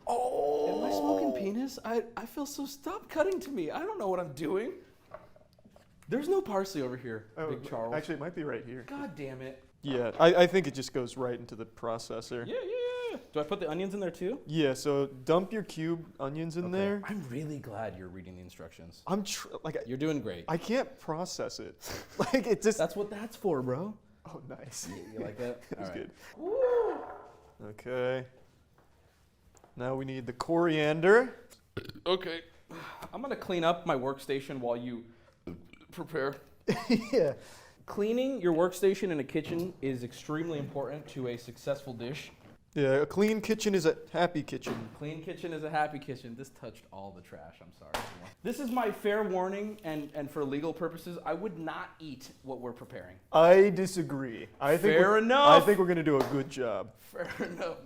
Oh. Am I smoking penis? I feel so... Stop cutting to me. I don't know what I'm doing. There's no parsley over here, Big Charles. Actually, it might be right here. God damn it. Yeah, I think it just goes right into the processor. Yeah. Do I put the onions in there too? Yeah, so dump your cube onions in there. I'm really glad you're reading the instructions. You're doing great. I can't process it. Like it just. That's what that's for, bro. Oh, nice. You like that? That's All right. good. Woo. Okay. Now we need the coriander. Okay. I'm gonna clean up my workstation while you prepare. Yeah. Cleaning your workstation in a kitchen is extremely important to a successful dish. Yeah, a clean kitchen is a happy kitchen. Clean kitchen is a happy kitchen. This touched all the trash. I'm sorry, everyone. This is my fair warning, and for legal purposes, I would not eat what we're preparing. I disagree. Fair enough. I think we're going to do a good job. Fair enough.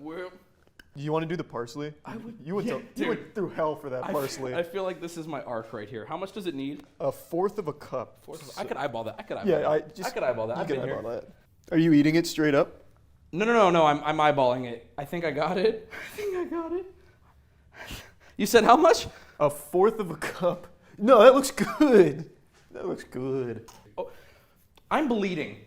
You want to do the parsley? I would. You went through hell for that parsley. I feel like this is my arc right here. How much does it need? 1/4 of a cup. I could eyeball that. I could eyeball that. You can eyeball that. Are you eating it straight up? No. I'm eyeballing it. I think I got it. You said how much? 1/4 of a cup. No, that looks good. That looks good. Oh, I'm bleeding.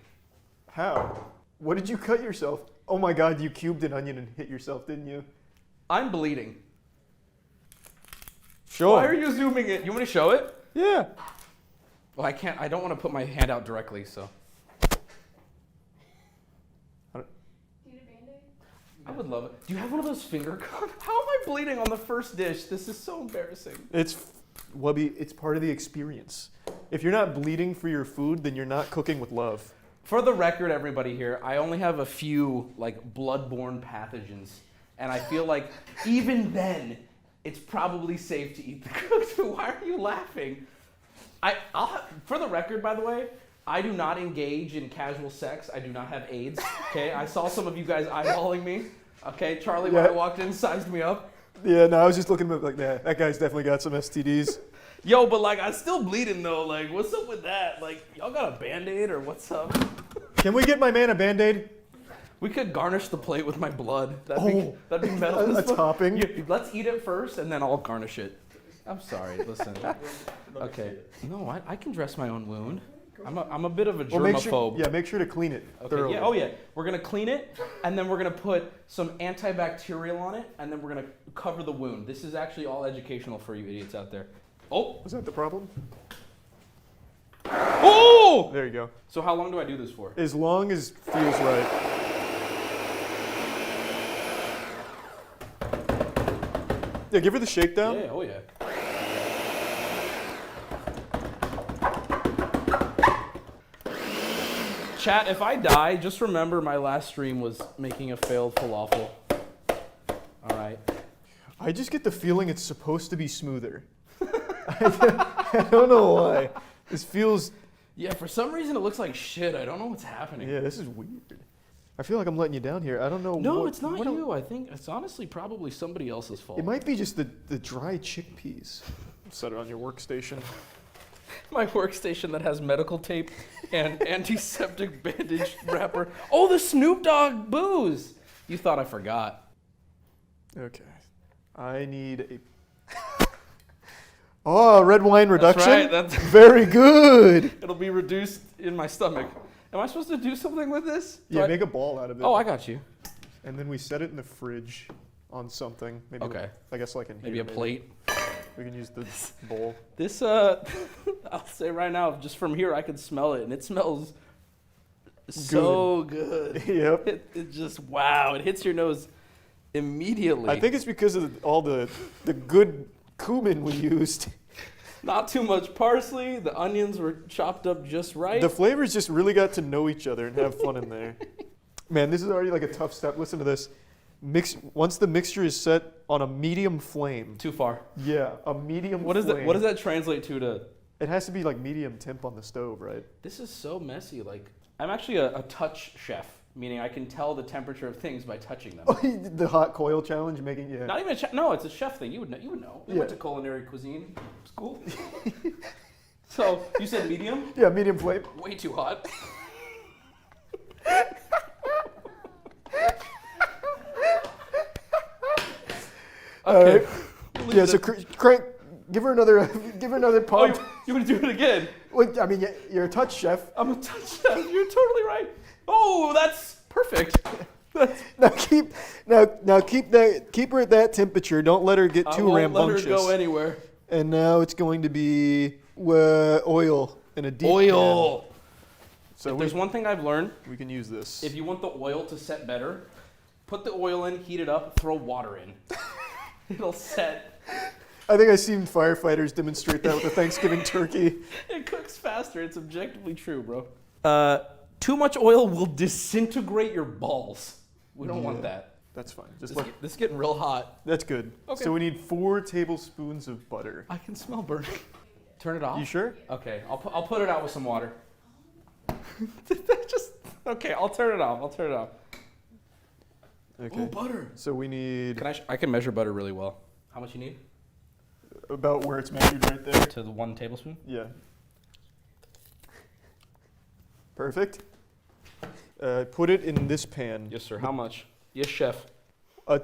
How? What did you cut yourself? Oh my god, you cubed an onion and hit yourself, didn't you? I'm bleeding. Show Why him. are you zooming it? You want me to show it? Yeah. Well, I can't. I don't want to put my hand out directly, so. I would love it. Do you have one of those finger cups? How am I bleeding on the first dish? This is so embarrassing. Wubby, it's part of the experience. If you're not bleeding for your food, then you're not cooking with love. For the record, everybody here, I only have a few bloodborne pathogens, and I feel like even then, it's probably safe to eat the cooked food. Why are you laughing? For the record, by the way, I do not engage in casual sex. I do not have AIDS. Okay, I saw some of you guys eyeballing me. Okay, Charlie, when I walked in, sized me up. Yeah, no, I was just looking at like that. That guy's definitely got some STDs. Yo, but I'm still bleeding though. What's up with that? Y'all got a Band-Aid or what's up? Can we get my man a Band-Aid? We could garnish the plate with my blood. That'd be metal. A topping. Let's eat it first, and then I'll garnish it. I'm sorry. Listen. Okay. No, I can dress my own wound. I'm a bit of a germaphobe. Make sure to clean it thoroughly. Yeah, we're gonna clean it, and then we're gonna put some antibacterial on it, and then we're gonna cover the wound. This is actually all educational for you idiots out there. Oh, is that the problem? Oh! There you go. So how long do I do this for? As long as feels right. Yeah, give her the shakedown. Yeah, oh yeah. Chat, if I die, just remember my last stream was making a failed falafel. All right. I just get the feeling it's supposed to be smoother. I don't know why. This feels Yeah, for some reason it looks like shit. I don't know what's happening. Yeah, this is weird. I feel like I'm letting you down here. I don't know. No, it's not you. I think it's honestly probably somebody else's fault. It might be just the dry chickpeas. Set it on your workstation. My workstation that has medical tape and antiseptic bandage wrapper. Oh, the Snoop Dogg booze. You thought I forgot. Okay. I need a... Oh, red wine reduction? That's right. That's very good. It'll be reduced in my stomach. Am I supposed to do something with this? Make a ball out of it. Oh, I got you. And then we set it in the fridge on something. Maybe okay. I guess like in maybe here, a plate. We can use the bowl. This, I'll say right now, just from here I can smell it, and it smells so good. Yep. It just, wow, it hits your nose immediately. I think it's because of all the good cumin we used. Not too much parsley. The onions were chopped up just right. The flavors just really got to know each other and have fun in there. Man, this is already like a tough step. Listen to this. Once the mixture is set on a medium flame. Too far. Yeah, a medium flame. What does that translate to? It has to be like medium temp on the stove, right? This is so messy. Like, I'm actually a touch chef, meaning I can tell the temperature of things by touching them. The hot coil challenge, Not even no, it's a chef thing. You would know. We went to culinary cuisine school. So you said medium? Yeah, medium flame. Way too hot. Okay. Yeah, so crank. Give her another pump. Oh, you want to do it again? Well, I mean, you're a touch chef. I'm a touch chef. You're totally right. Oh, that's perfect. Now keep her at that temperature. Don't let her get too rambunctious. Let her go anywhere. And now it's going to be oil in a deep oil. pan. So if there's one thing I've learned, we can use this. If you want the oil to set better, put the oil in, heat it up, throw water in. It'll set. I think I've seen firefighters demonstrate that with a Thanksgiving turkey. It cooks faster. It's objectively true, bro. Too much oil will disintegrate your balls. We don't want that. That's fine. This is getting real hot. That's good. Okay. So we need 4 tablespoons of butter. I can smell burning. Turn it off. You sure? Okay, I'll put it out with some water. Okay, I'll turn it off. Okay. Oh, butter. So we need... I can measure butter really well. How much you need? About where it's measured right there. To the 1 tablespoon? Yeah. Perfect. Put it in this pan. Yes, sir. How much? Yes, chef. A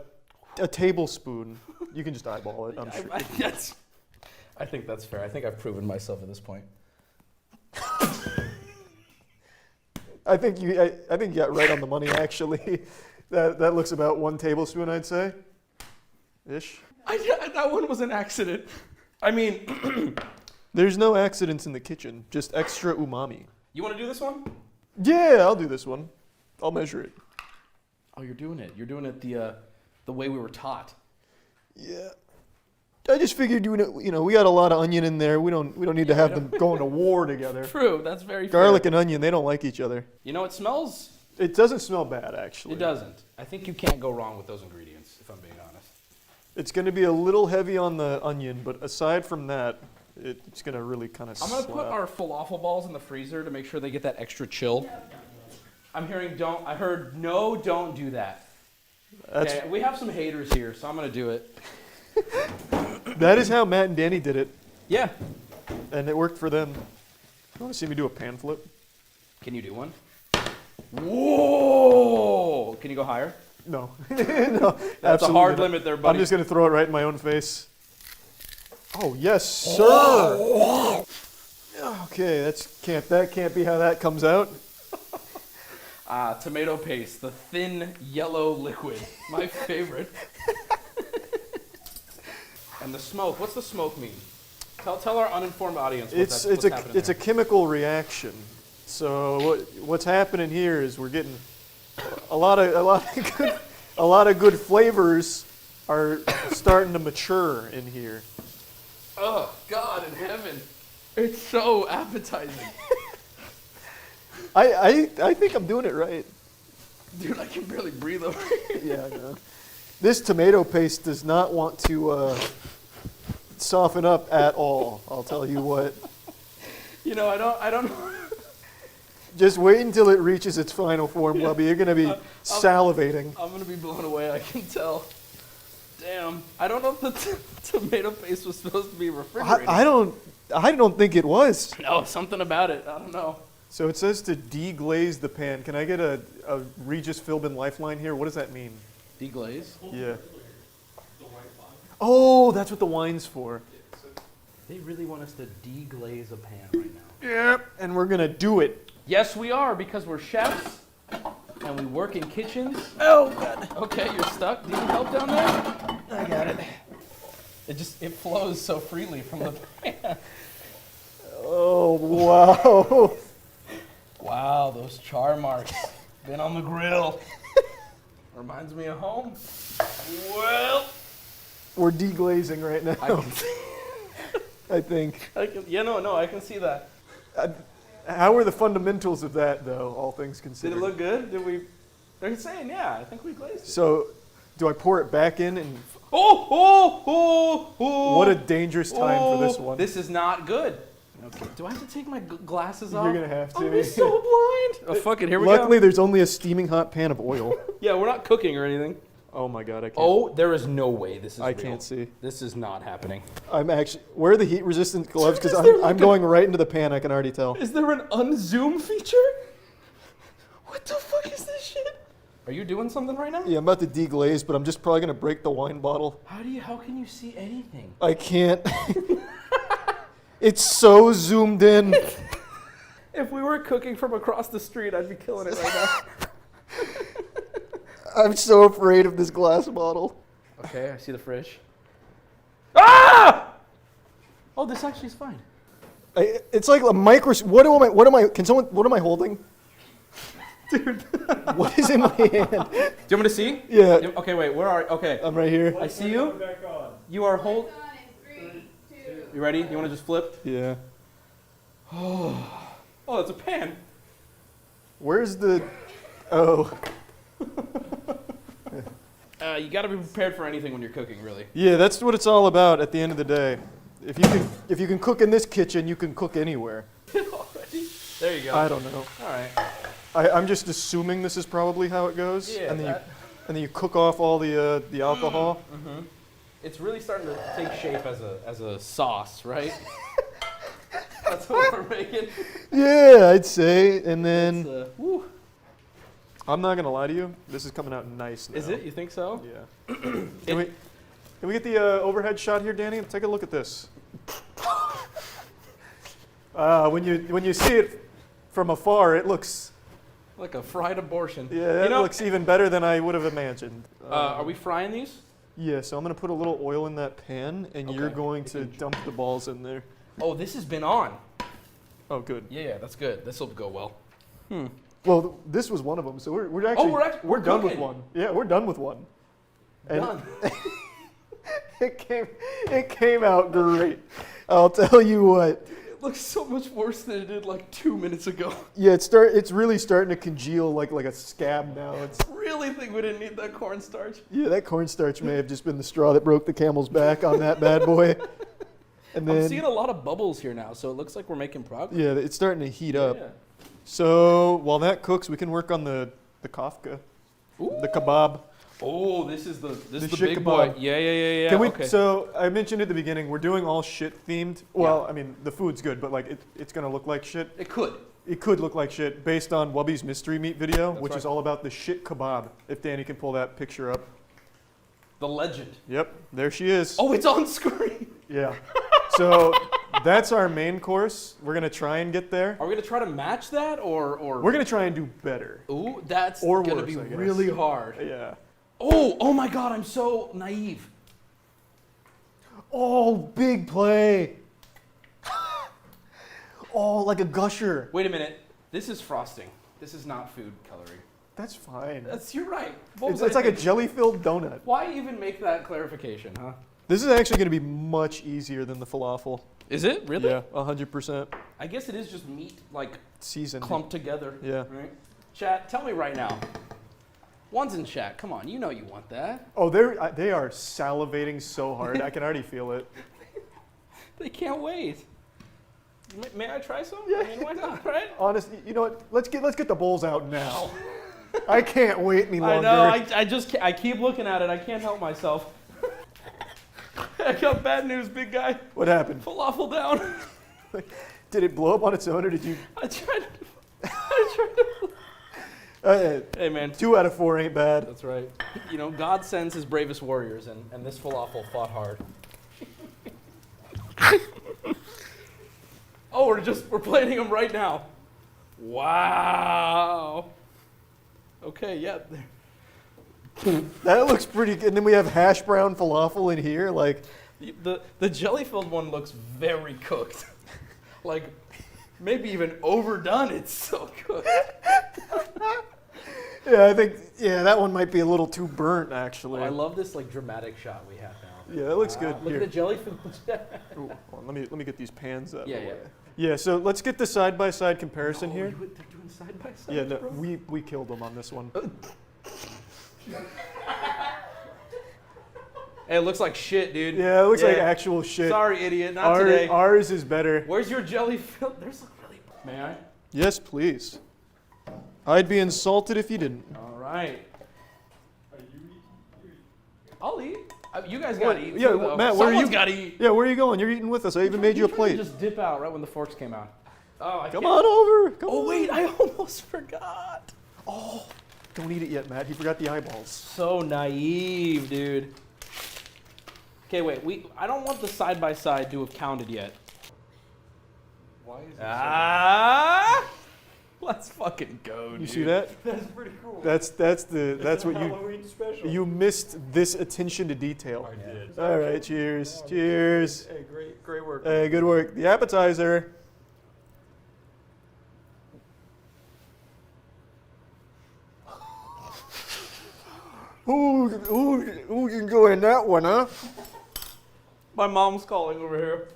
tablespoon. You can just eyeball it, I'm sure. I think that's fair. I think I've proven myself at this point. I think you got right on the money, actually. That looks about 1 tablespoon, I'd say. Ish. That one was an accident. I mean... There's no accidents in the kitchen, just extra umami. You want to do this one? Yeah, I'll do this one. I'll measure it. Oh, you're doing it. You're doing it the way we were taught. Yeah. I just figured we got a lot of onion in there. We don't need to have them going to war together. True, that's very fair. Garlic and onion, they don't like each other. You know, it smells... It doesn't smell bad, actually. It doesn't. I think you can't go wrong with those ingredients, if I'm being honest. It's going to be a little heavy on the onion, but aside from that, it's going to really kind of I'm going to put our falafel balls in the freezer to make sure they get that extra chill. I'm hearing I heard no, don't do that. Okay, we have some haters here, so I'm going to do it. That is how Matt and Danny did it. Yeah. And it worked for them. You want to see me do a pan flip? Can you do one? Whoa! Can you go higher? No. No, that's a hard limit there, buddy. I'm just going to throw it right in my own face. Oh, yes, sir! Oh. Okay, that can't be how that comes out. Tomato paste, the thin yellow liquid. My favorite. And the smoke. What's the smoke mean? Tell our uninformed audience what's happening. It's a chemical reaction. So what's happening here is we're getting a lot of good flavors are starting to mature in here. Oh God in heaven! It's so appetizing. I think I'm doing it right. Dude, I can barely breathe over here. Yeah, I know. This tomato paste does not want to soften up at all. I'll tell you what. You know, I don't know. Just wait until it reaches its final form, Wubby. You're gonna be salivating. I'm gonna be blown away. I can tell. Damn. I don't know if the tomato paste was supposed to be refrigerated. I don't think it was. No, something about it. I don't know. So it says to deglaze the pan. Can I get a Regis Philbin lifeline here? What does that mean? Deglaze? Yeah. Oh, that's what the wine's for. They really want us to deglaze a pan right now. Yep. And we're gonna do it. Yes, we are, because we're chefs and we work in kitchens. Oh, God. Okay, you're stuck. Do you need help down there? I got it. It flows so freely from the pan. Oh, wow. Wow, those char marks. Been on the grill. Reminds me of home. Well, we're deglazing right now. I think. I can see that. How were the fundamentals of that, though, all things considered? Did it look good? They're saying, yeah, I think we glazed it. So, do I pour it back in and... Oh! What a dangerous time for this one. This is not good. Okay. Do I have to take my glasses off? You're going to have to. I'm gonna be so blind. Oh, fuck it, here we go. Luckily, there's only a steaming hot pan of oil. Yeah, we're not cooking or anything. Oh my God, I can't. Oh, there is no way this is I real. can't see. This is not happening. I'm actually... Where are the heat-resistant gloves? Because I'm going right into the pan, I can already tell. Is there an unzoom feature? What the fuck is this shit? Are you doing something right now? Yeah, I'm about to deglaze, but I'm just probably going to break the wine bottle. How can you see anything? I can't. It's so zoomed in. If we were cooking from across the street, I'd be killing it right now. I'm so afraid of this glass bottle. Okay, I see the fridge. Ah! Oh, this actually is fine. It's like a micro. What am I holding? Dude, what is in my hand? Do you want me to see? Yeah. Okay, wait. Where are? Okay. I'm right here. I see you. You are hold. You ready? You want to just flip? Yeah. Oh, that's a pan. Where's the? Oh. You got to be prepared for anything when you're cooking, really. Yeah, that's what it's all about. At the end of the day, if you can cook in this kitchen, you can cook anywhere. Already? There you go. I don't know. All right. I'm just assuming this is probably how it goes. Yeah. And then you cook off all the alcohol. Mm-hmm. It's really starting to take shape as a sauce, right? That's what we're making. Yeah, I'd say. And then woo. I'm not gonna lie to you. This is coming out nice now. Is it? You think so? Yeah. Can we get the overhead shot here, Danny? Take a look at this. When you see it from afar, it looks like a fried abortion. Yeah, it looks even better than I would have imagined. Are we frying these? Yeah, so I'm going to put a little oil in that pan, and you're going to dump the balls in there. Oh, this has been on. Oh, good. Yeah, that's good. This will go well. Well, this was one of them, so we're actually we're done with one. Yeah, we're done with one. And done. It came out great. I'll tell you what. It looks so much worse than it did like 2 minutes ago. Yeah, it's really starting to congeal like a scab now. Really think we didn't need that cornstarch? Yeah, that cornstarch may have just been the straw that broke the camel's back on that bad boy. And then I'm seeing a lot of bubbles here now, so it looks like we're making progress. Yeah, it's starting to heat up. So while that cooks, we can work on the kafka, the kebab. Oh, this is the shit big kebab. boy. Yeah. Can we? Okay. So I mentioned at the beginning, we're doing all shit themed. Well, I mean the food's good, but like it's gonna look like shit. It could. It could look like shit based on Wubby's mystery meat video, which right. is all about the shit kebab. If Danny can pull that picture up. The legend. Yep, there she is. Oh, it's on screen. Yeah. So that's our main course. We're gonna try and get there. Are we gonna try to match that, or? We're gonna try and do better. Ooh, that's or gonna worse, be I guess. really hard. Yeah. Oh my God! I'm so naive. Oh, big play. Oh, like a gusher. Wait a minute. This is frosting. This is not food coloring. That's fine. You're right. It's like a jelly-filled donut. Why even make that clarification, huh? This is actually going to be much easier than the falafel. Is it really? Yeah, 100%. I guess it is just meat like seasoned, clumped together. Yeah. Right. Chat, tell me right now. One's in chat. Come on, you know you want that. Oh, they are salivating so hard. I can already feel it. They can't wait. May I try some? I mean, why not, right? Honestly, you know what? Let's get the bowls out now. I can't wait any longer. I know. I keep looking at it. I can't help myself. I got bad news, big guy. What happened? Falafel down. Did it blow up on its own, or did you? I tried to. Hey, man. 2 out of 4 ain't bad. That's right. You know, God sends his bravest warriors, and this falafel fought hard. Oh, we're plating them right now. Wow. Okay, yeah. That looks pretty good. And then we have hash brown falafel in here, like the jelly-filled one looks very cooked. Like maybe even overdone. It's so cooked. Yeah, I think that one might be a little too burnt actually. Oh, I love this like dramatic shot we have now. Yeah, that looks good. Look at the jellyfish. Ooh, hold on, let me get these pans out. Yeah. Yeah, so let's get the side-by-side comparison here. They're doing side-by-side. Yeah, no, we killed them on this one. Hey, it looks like shit, dude. Yeah, it looks like actual shit. Sorry, idiot. Not today. Ours is better. Where's your jelly filled? There's really. May I? Yes, please. I'd be insulted if you didn't. All right. I'll eat. You guys gotta eat. Yeah, too, Matt, where are you? Gotta eat. Yeah, where are you going? You're eating with us. I even made you a plate. Just dip out right when the forks came out. Oh, Come on over. Come on. Wait, I almost forgot. Oh, don't eat it yet, Matt. He forgot the eyeballs. So naive, dude. Okay, wait. I don't want the side by side to have counted yet. Why is it Let's fucking go, dude. You see that? That's pretty cool. That's what Halloween special. you missed this attention to detail. I did. All right, cheers. Cheers. Hey, great work. Hey, good work. The appetizer. Who can go in that one, huh? My mom's calling over here.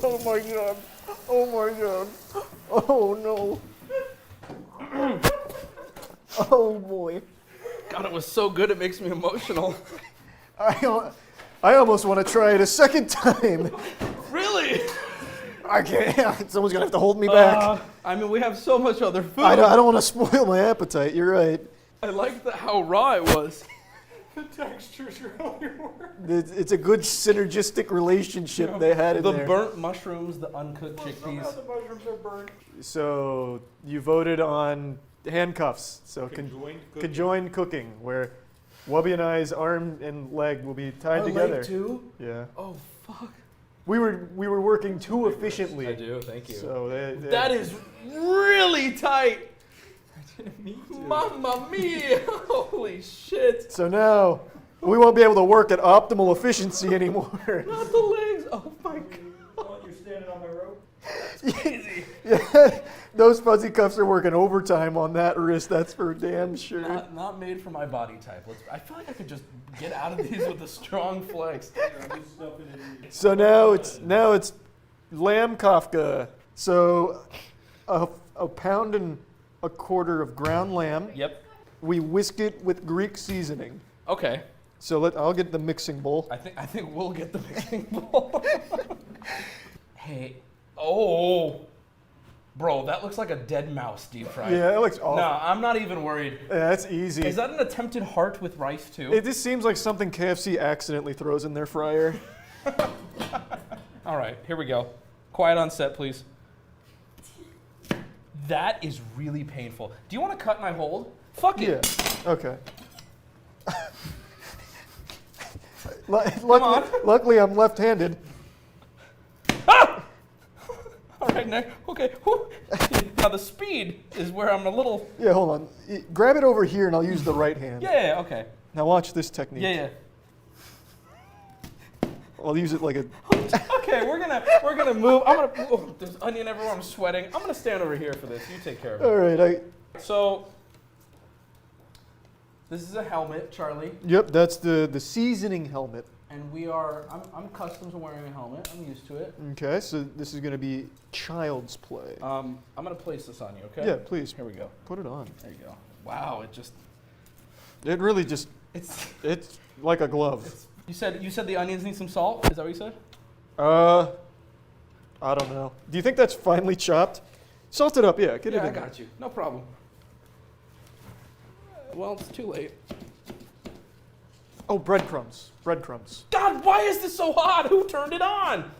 Oh my god. Oh my god. Oh no. Oh boy. God, it was so good it makes me emotional. I almost want to try it a second time. Really? I can't. Someone's gonna have to hold me back. I mean, we have so much other food. I don't want to spoil my appetite. You're right. I like how raw it was. The texture's really work. It's a good synergistic relationship they had in there. The burnt mushrooms, the uncooked chickpeas. Somehow the mushrooms are burnt. So you voted on handcuffs. So conjoined cooking, where Wubby and I's arm and leg will be tied together. Leg too? Yeah. Oh fuck. We were working too efficiently. I do. Thank you. So that is really tight. Me too. Mamma mia! Holy shit! So now we won't be able to work at optimal efficiency anymore. Not the legs. Oh my god. You're standing on my rope. Easy. Yeah, those fuzzy cuffs are working overtime on that wrist. That's for damn sure. Not made for my body type. I feel like I could just get out of these with a strong flex. So now it's lamb kafka. So a pound and a quarter of ground lamb. Yep. We whisk it with Greek seasoning. Okay. So I'll get the mixing bowl. I think we'll get the mixing bowl. Hey. Oh. Bro, that looks like a dead mouse deep fried. Yeah, it looks awful. No, I'm not even worried. Yeah, that's easy. Is that an attempted heart with rice too? It just seems like something KFC accidentally throws in their fryer. All right, here we go. Quiet on set, please. That is really painful. Do you want to cut and I hold? Fuck it. Yeah. Okay. Luckily, I'm left-handed. Ah! All right, Nick. Okay. Now the speed is where I'm a little. Yeah, hold on. Grab it over here, and I'll use the right hand. Yeah. Okay. Now watch this technique. Yeah. I'll use it like a. Okay, we're gonna move. Oh, there's onion everywhere. I'm sweating. I'm gonna stand over here for this. You take care of it. All right. So this is a helmet, Charlie. Yep, that's the seasoning helmet. And I'm accustomed to wearing a helmet. I'm used to it. Okay, so this is gonna be child's play. I'm gonna place this on you. Okay. Yeah, please. Here we go. Put it on. There you go. Wow, It really just. It's like a glove. You said the onions need some salt? Is that what you said? I don't know. Do you think that's finely chopped? Salt it up, yeah. Get it in I there. got you. No problem. Well, it's too late. Oh, breadcrumbs. Breadcrumbs. God, why is this so hot? Who turned it on?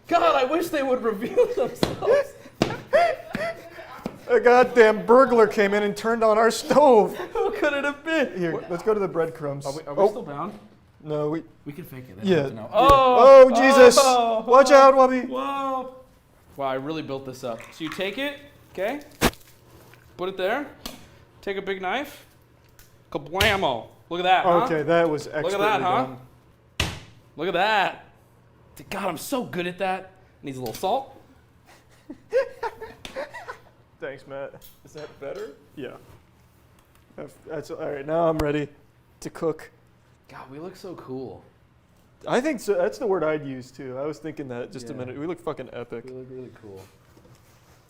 God, I wish they would reveal themselves. A goddamn burglar came in and turned on our stove. Who could it have been? Here, let's go to the breadcrumbs. Are we still bound? No, we can fake it. Yeah. Oh, Jesus! oh. Watch out, Wubby. Whoa! Wow, I really built this up. So you take it, okay? Put it there. Take a big knife. Kablamo! Look at that, huh? Okay, that was expertly Look at that, huh? done. Look at that. God, I'm so good at that. Needs a little salt. Thanks, Matt. Is that better? Yeah. That's all right. Now I'm ready to cook. God, we look so cool. I think so. That's the word I'd use too. I was thinking that just a Yeah. minute. We look fucking epic. We look really cool.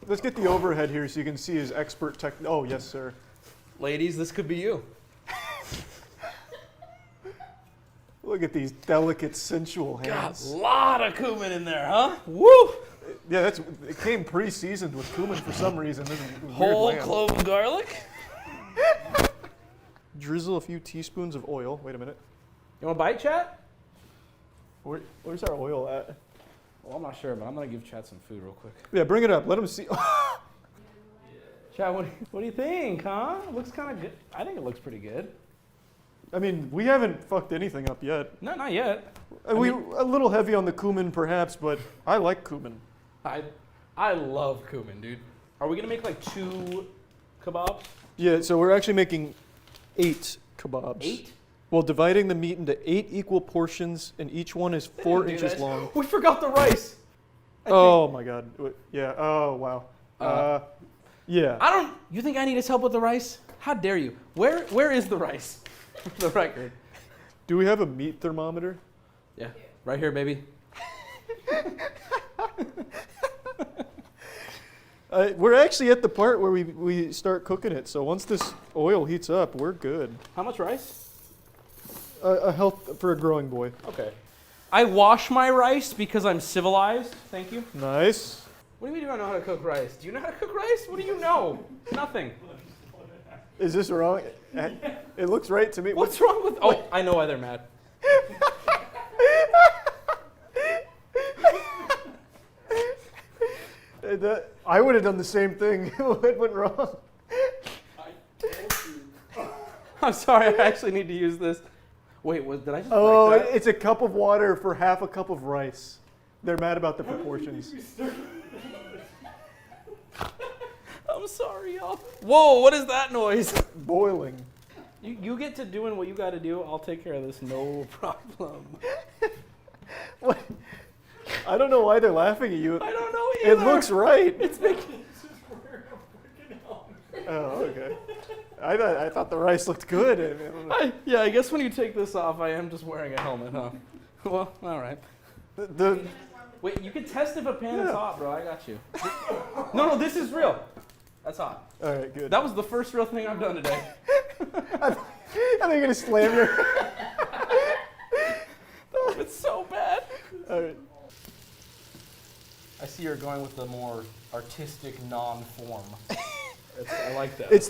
Let's get the overhead here so you can see his expert tech. Oh, yes, sir. Ladies, this could be you. Look at these delicate, sensual God, hands. a lot of cumin in there, huh? Woo! Yeah, it came pre-seasoned with cumin for some reason. This is weird Whole lamb. clove of garlic. Drizzle a few teaspoons of oil. Wait a minute. You want to bite, chat? Where's our oil at? Well, I'm not sure, but I'm going to give chat some food real quick. Yeah, bring it up. Let him see. Chat, what do you think, huh? It looks kind of good. I think it looks pretty good. I mean, we haven't fucked anything up yet. No, not yet. A little heavy on the cumin, perhaps, but I like cumin. I love cumin, dude. Are we going to make like 2 kebabs? Yeah, so we're actually making 8 kebabs. 8? Well, dividing the meat into 8 equal portions, and each one is 4 inches long. We forgot the rice. Oh my God. Yeah. Oh wow. Yeah. You think I need his help with the rice? How dare you? Where is the rice? For the record. Do we have a meat thermometer? Yeah. Right here, baby. We're actually at the part where we start cooking it. So once this oil heats up, we're good. How much rice? A health for a growing boy. Okay. I wash my rice because I'm civilized. Thank you. Nice. What do you mean you don't know how to cook rice? Do you know how to cook rice? What do you know? Nothing. Is this wrong? It looks right to me. What's wrong with... Oh, I know why they're mad. I would have done the same thing. What went wrong? I'm sorry, I actually need to use this. Wait, did I just Oh, break that? it's a cup of water for half a cup of rice. They're mad about the proportions. I'm sorry, y'all. Whoa, what is that noise? Boiling. You get to doing what you got to do. I'll take care of this, no problem. What? I don't know why they're laughing at you. I don't know either. It looks right. It's making... Oh, okay. I thought the rice looked good. Yeah, I guess when you take this off, I am just wearing a helmet, huh? Well, all right. Wait, you can test if a pan is hot, bro. I got you. No, this is real. That's hot. All right, good. That was the first real thing I've done today. I think you're gonna slam your. It's so bad. All right. I see you're going with the more artistic non-form. I like that. It's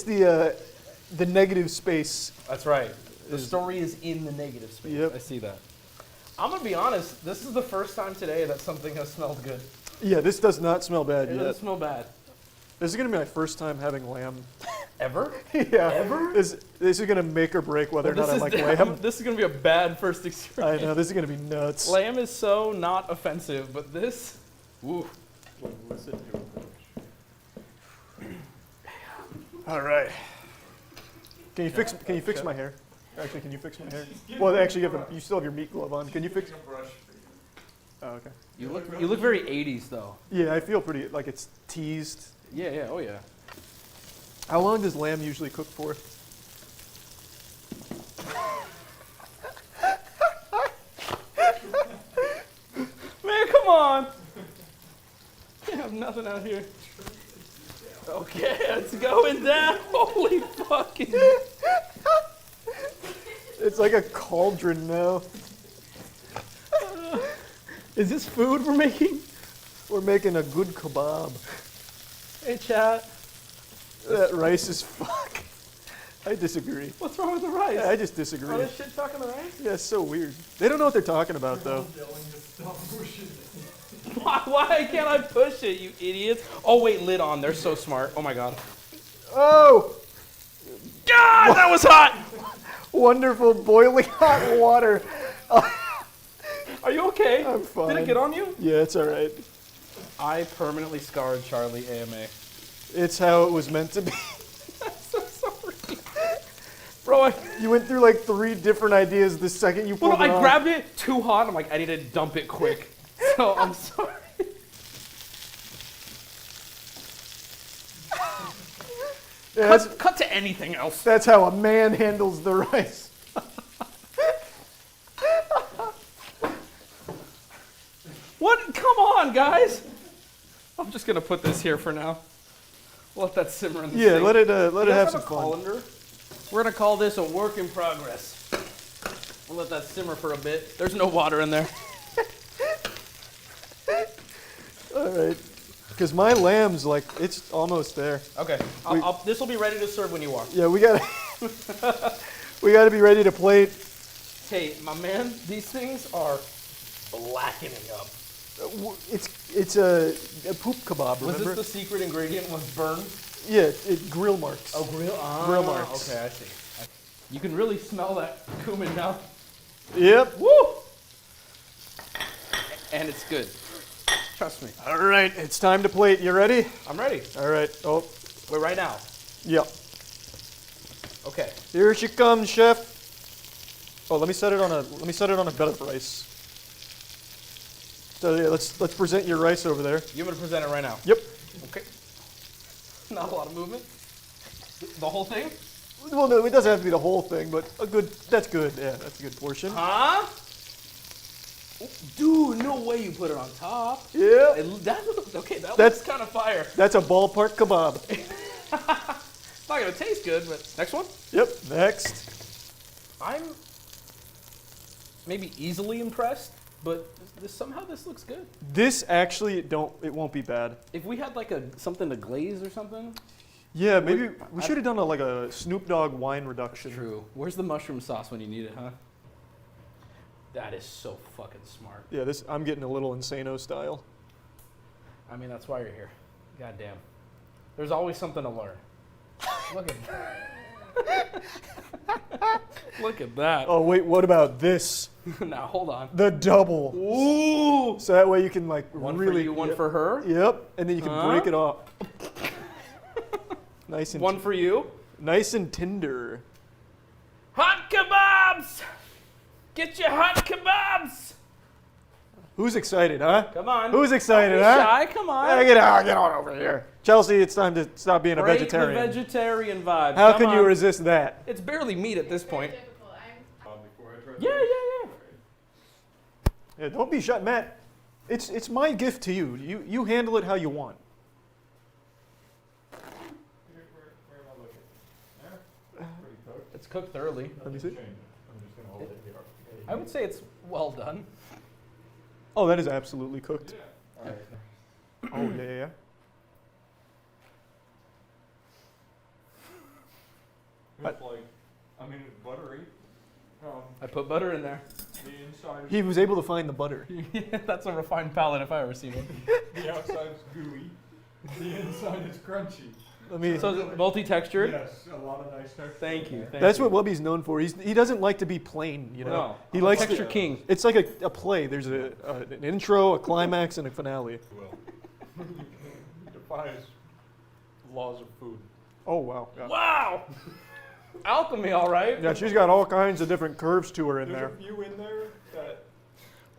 the negative space. That's right. The story is in the negative space. Yep. I see that. I'm gonna be honest. This is the first time today that something has smelled good. Yeah, this does not smell bad It yet. doesn't smell bad. This is gonna be my first time having lamb. Ever? Yeah. Ever? This is gonna make or break whether or not I like lamb. This is gonna be a bad first experience. I know, this is gonna be nuts. Lamb is so not offensive, but this, woo. All right. Can you fix my hair? Actually, can you fix my hair? Well, actually, you still have your meat glove on. Can you fix? Oh, okay. You look very 80s though. Yeah, I feel pretty like it's teased. Yeah, oh yeah. How long does lamb usually cook for? Man, come on. I have nothing out here. Okay, it's going down. Holy fucking. It's like a cauldron now. Is this food we're making? We're making a good kebab. Hey, chat. That rice is fuck. I disagree. What's wrong with the rice? Yeah, I just disagree. Oh, this shit talking the rice? Yeah, it's so weird. They don't know what they're talking about, though. Why can't I push it, you idiots? Oh, wait, lid on. They're so smart. Oh, my God. Oh! God, that was hot! Wonderful boiling hot water. Are you okay? I'm fine. Did it get on you? Yeah, it's all right. I permanently scarred Charlie AMA. It's how it was meant to be. I'm so sorry. Bro, you went through like 3 different ideas the second you pulled it I on. grabbed it too hot. I'm like, I need to dump it quick. So I'm sorry. Yeah, cut to anything else. That's how a man handles the rice. What? Come on, guys. I'm just gonna put this here for now. Let that simmer in the sink. let it have some fun. Colander? We're gonna call this a work in progress. We'll let that simmer for a bit. There's no water in there. All right, because my lamb's like it's almost there. Okay, this will be ready to serve when you are. Yeah, we gotta be ready to plate. Hey, my man, these things are blackening up. It's a poop kebab. Remember? Was this the secret ingredient? Was burn? Yeah, grill marks. Oh, grill. Grill marks. Okay, I see. You can really smell that cumin now. Yep. Woo! And it's good. Trust me. All right, it's time to plate. You ready? I'm ready. All right. Oh. Wait, right now. Yep. Okay. Here she comes, chef. Oh, let me set it on a bed of rice. So yeah, let's present your rice over there. You want me to present it right now? Yep. Okay. Not a lot of movement. The whole thing? Well, no, it doesn't have to be the whole thing, but that's good. Yeah, that's a good portion. Huh? Dude, no way you put it on top. Yeah. That looks kind of fire. That's a ballpark kebab. It's not gonna taste good, but next one? Yep, next. I'm maybe easily impressed, but somehow this looks good. This actually, it won't be bad. If we had like something to glaze or something. Yeah, maybe we should have done like a Snoop Dogg wine reduction. True. Where's the mushroom sauce when you need it, huh? That is so fucking smart. Yeah, I'm getting a little Insano style. I mean, that's why you're here. Goddamn. There's always something to learn. Look at that. Look at that. Oh, wait, what about this? Now, hold on. The double. Ooh! So that way you can like one really... for you, one for her? Yep, and then you can break it off. Nice and... One for you? Nice and tender. Hot kebabs! Get your hot kebabs! Who's excited, huh? Come on. Who's excited, Don't be huh? shy, come on. Get on over here. Chelsea, it's time to stop being a vegetarian. Break the vegetarian vibe. How can you resist that? It's barely meat at this point. Yeah. Yeah, don't be shy, Matt. It's my gift to you. You handle it how you want. It's cooked thoroughly. Let me see. I would say it's well done. Oh, that is absolutely cooked. Yeah. Oh, yeah. It's buttery. I put butter in there. The inside. He was able to find the butter. That's a refined palate if I ever seen one. The outside's gooey. The inside is crunchy. So is it multi-textured? Yes, a lot of nice texture. Thank you. That's what Wubby's known for. He doesn't like to be plain, you know. No, he likes texture king. It's like a play. There's an intro, a climax, and a finale. Defies laws of food. Oh wow! Yeah. Wow! Alchemy, all right. Yeah, she's got all kinds of different curves to her in there. There's a few in there that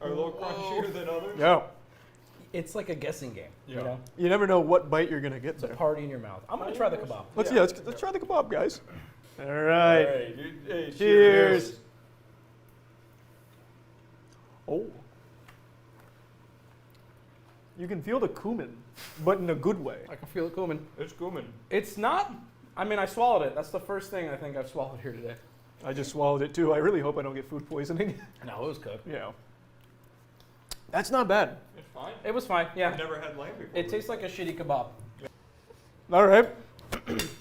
are a little crunchier than others. Yeah. It's like a guessing game. Yeah. You know? You never know what bite you're gonna get It's a there. party in your mouth. I'm gonna try the kebab. Let's try the kebab, guys. All right. Hey, cheers. Oh. You can feel the cumin, but in a good way. I can feel the cumin. It's cumin. It's not. I mean, I swallowed it. That's the first thing I think I've swallowed here today. I just swallowed it too. I really hope I don't get food poisoning. No, it was cooked. Yeah. That's not bad. It's fine. It was fine. Yeah. I've never had lamb before. It tastes like a shitty kebab. All right.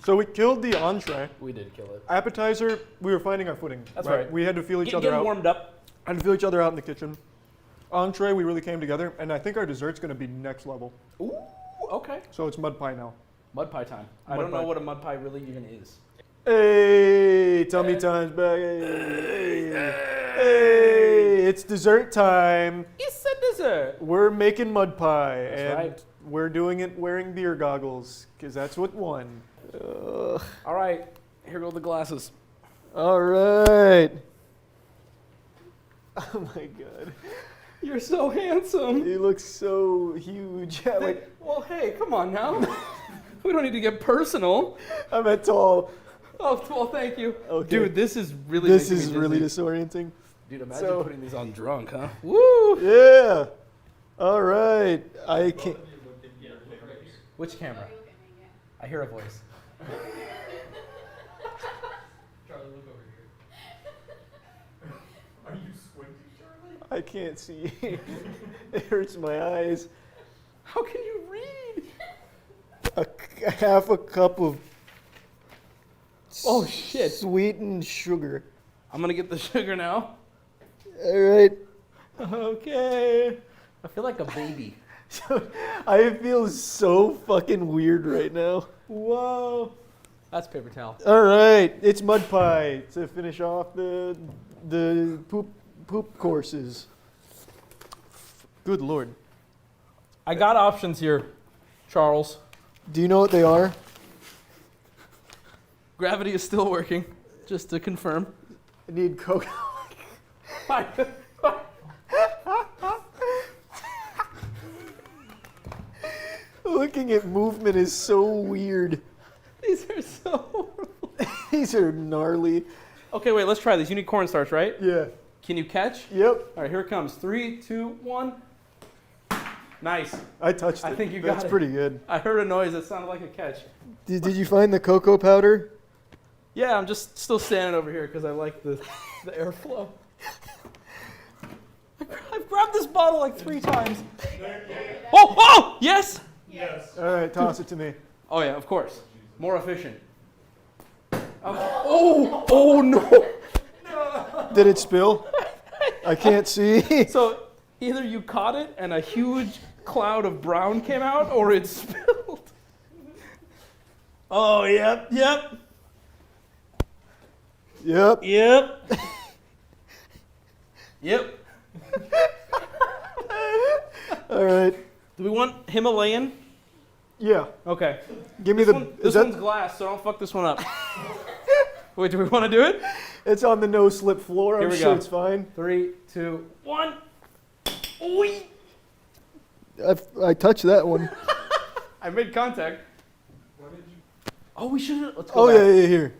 So we killed the entree. We did kill it. Appetizer, we were finding our footing. That's right. We had to feel each other Getting out. warmed up. Had to feel each other out in the kitchen. Entree, we really came together, and I think our dessert's gonna be next level. Ooh, okay. So it's mud pie now. Mud pie time. I Mud don't pie. know what a mud pie really even is. Hey, tummy time's back. Hey, it's dessert time. It's a dessert. We're making mud pie, That's and right. we're doing it wearing beer goggles, because that's what won. All right, here go the glasses. All right. Oh my god. You're so handsome. You look so huge. Like, well, hey, come on now. We don't need to get personal. I'm at tall. Oh, well, thank you. Okay. Dude, this is really This making me is really dizzy. disorienting. Dude, imagine So- putting these on drunk, huh? Woo! Yeah. All right. I can't. Which camera? I hear a voice. Charlie, look over here. Are you squinting, Charlie? I can't see. It hurts my eyes. How can you read? Half a cup of Oh, shit. sweetened sugar. I'm gonna get the sugar now. All right. Okay. I feel like a baby. I feel so fucking weird right now. Whoa. That's paper towel. All right, it's mud pie to finish off the poop courses. Good lord. I got options here, Charles. Do you know what they are? Gravity is still working, just to confirm. I need Coke. Looking at movement is so weird. These are so horrible. These are gnarly. Okay, wait, let's try these. You need cornstarch, right? Yeah. Can you catch? Yep. All right, here it comes. 3, 2, 1. Nice. I touched it. I think you got That's it. pretty good. I heard a noise that sounded like a catch. Did you find the cocoa powder? Yeah, I'm just still standing over here because I like the airflow. I've grabbed this bottle like 3 times. Oh, oh, yes. Yes. All right, toss it to me. Oh yeah, of course. More efficient. Oh no. Did it spill? I can't see. So either you caught it and a huge cloud of brown came out, or it spilled. Oh, yep. Yep. Yep. Yep. All right. Do we want Himalayan? Yeah. Okay. Give me This one's glass, so don't fuck this one up. Wait, do we want to do it? It's on the no-slip floor. Here I'm we sure go. it's fine. 3, 2, 1. Oi. I touched that one. I made contact. Oh, we should. Let's go Oh, back. yeah, here.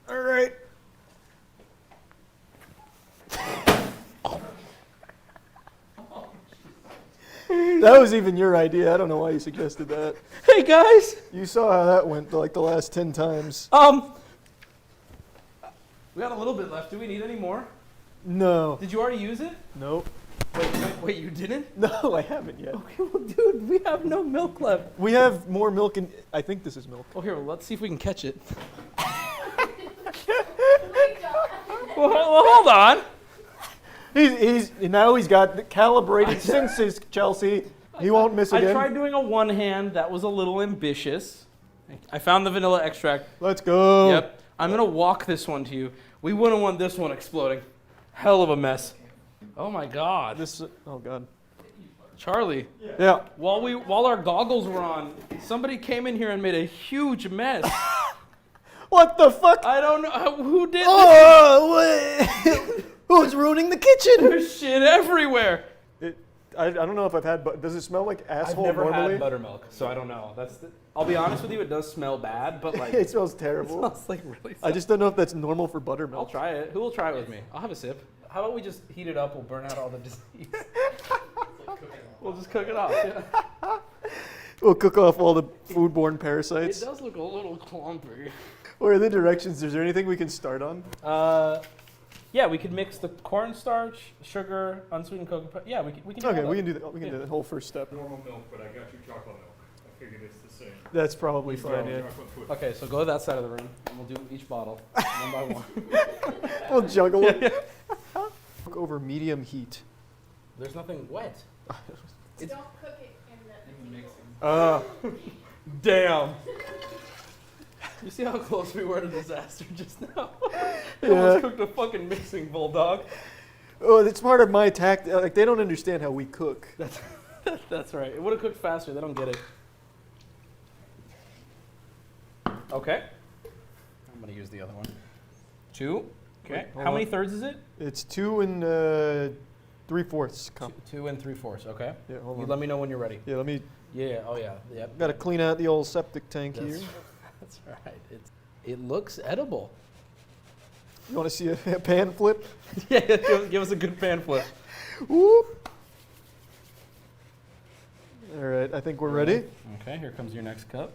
All right. That was even your idea. I don't know why you suggested that. Hey guys. You saw how that went like the last 10 times. We got a little bit left. Do we need any more? No. Did you already use it? Nope. Wait, you didn't? No, I haven't yet. Okay, well, dude, we have no milk left. We have more milk in. I think this is milk. Oh, here, let's see if we can catch it. Well, hold on. He's got the calibrated senses, Chelsea. He won't miss again. I tried doing a one hand. That was a little ambitious. I found the vanilla extract. Let's go. Yep. I'm going to walk this one to you. We wouldn't want this one exploding. Hell of a mess. Oh, my God. Oh, God. Charlie. Yeah. While our goggles were on, somebody came in here and made a huge mess. What the fuck? I don't know. Who did this? Oh, who's ruining the kitchen? There's shit everywhere. I don't know if I've had, but does it smell like asshole I've never normally? had buttermilk, so I don't know. I'll be honest with you, it does smell bad, but like It smells terrible. It smells like really. I just don't know if that's normal for buttermilk. I'll try it. Who will try it with me? I'll have a sip. How about we just heat it up? We'll burn out all the disease. We'll just cook it off. Yeah. We'll cook off all the foodborne parasites. It does look a little clumpy. What are the directions? Is there anything we can start on? Yeah, we could mix the cornstarch, sugar, unsweetened cocoa. Yeah, we can. Okay, we can do that. We can do the whole first step. Normal milk, but I got you chocolate milk. I figured it's the same. That's probably fine. Yeah. Okay, so go to that side of the room, and we'll do each bottle one by one. We'll juggle it. Over medium heat. There's nothing wet. Don't cook it in the mixing. Damn. You see how close we were to disaster just now? They Yeah. almost cooked a fucking mixing bowl, dog. Oh, it's part of my tactic. Like, they don't understand how we cook. That's right. It would have cooked faster. They don't get it. Okay. I'm going to use the other one. 2. Okay. Wait, how many on. thirds is it? It's 2 and 3/4 cup. 2 and 3/4. Okay. Yeah, hold You on. let me know when you're ready. Yeah, let me. Yeah. Oh yeah. Yep. Got to clean out the old septic tank here. That's right. It looks edible. You want to see a pan flip? Yeah. Give us a good pan flip. Whoop. All right, I think we're ready. Okay. Here comes your next cup.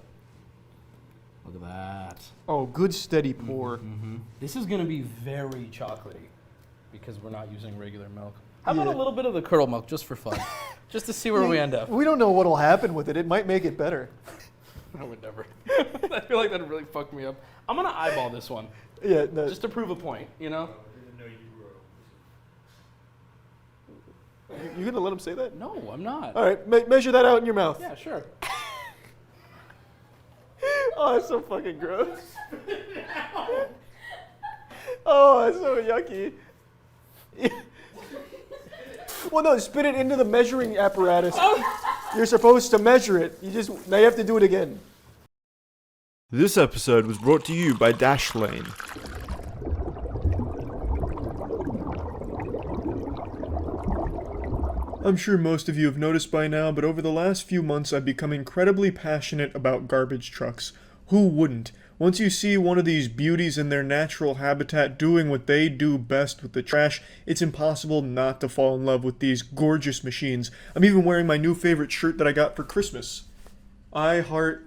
Look at that. Oh, good steady pour. This is going to be very chocolatey because we're not using regular milk. How about Yeah. a little bit of the curdle milk just for fun? Just to see where we end up. We don't know what'll happen with it. It might make it better. I would never. I feel like that'd really fuck me up. I'm going to eyeball this one. Yeah, no. Just to prove a point, you know? You gonna let him say that? No, I'm not. All right, measure that out in your mouth. Yeah, sure. Oh, that's so fucking gross. Oh, that's so yucky. Well, no, spit it into the measuring apparatus. You're supposed to measure it. Now you have to do it again. This episode was brought to you by Dashlane. I'm sure most of you have noticed by now, but over the last few months I've become incredibly passionate about garbage trucks. Who wouldn't? Once you see one of these beauties in their natural habitat doing what they do best with the trash, it's impossible not to fall in love with these gorgeous machines. I'm even wearing my new favorite shirt that I got for Christmas. I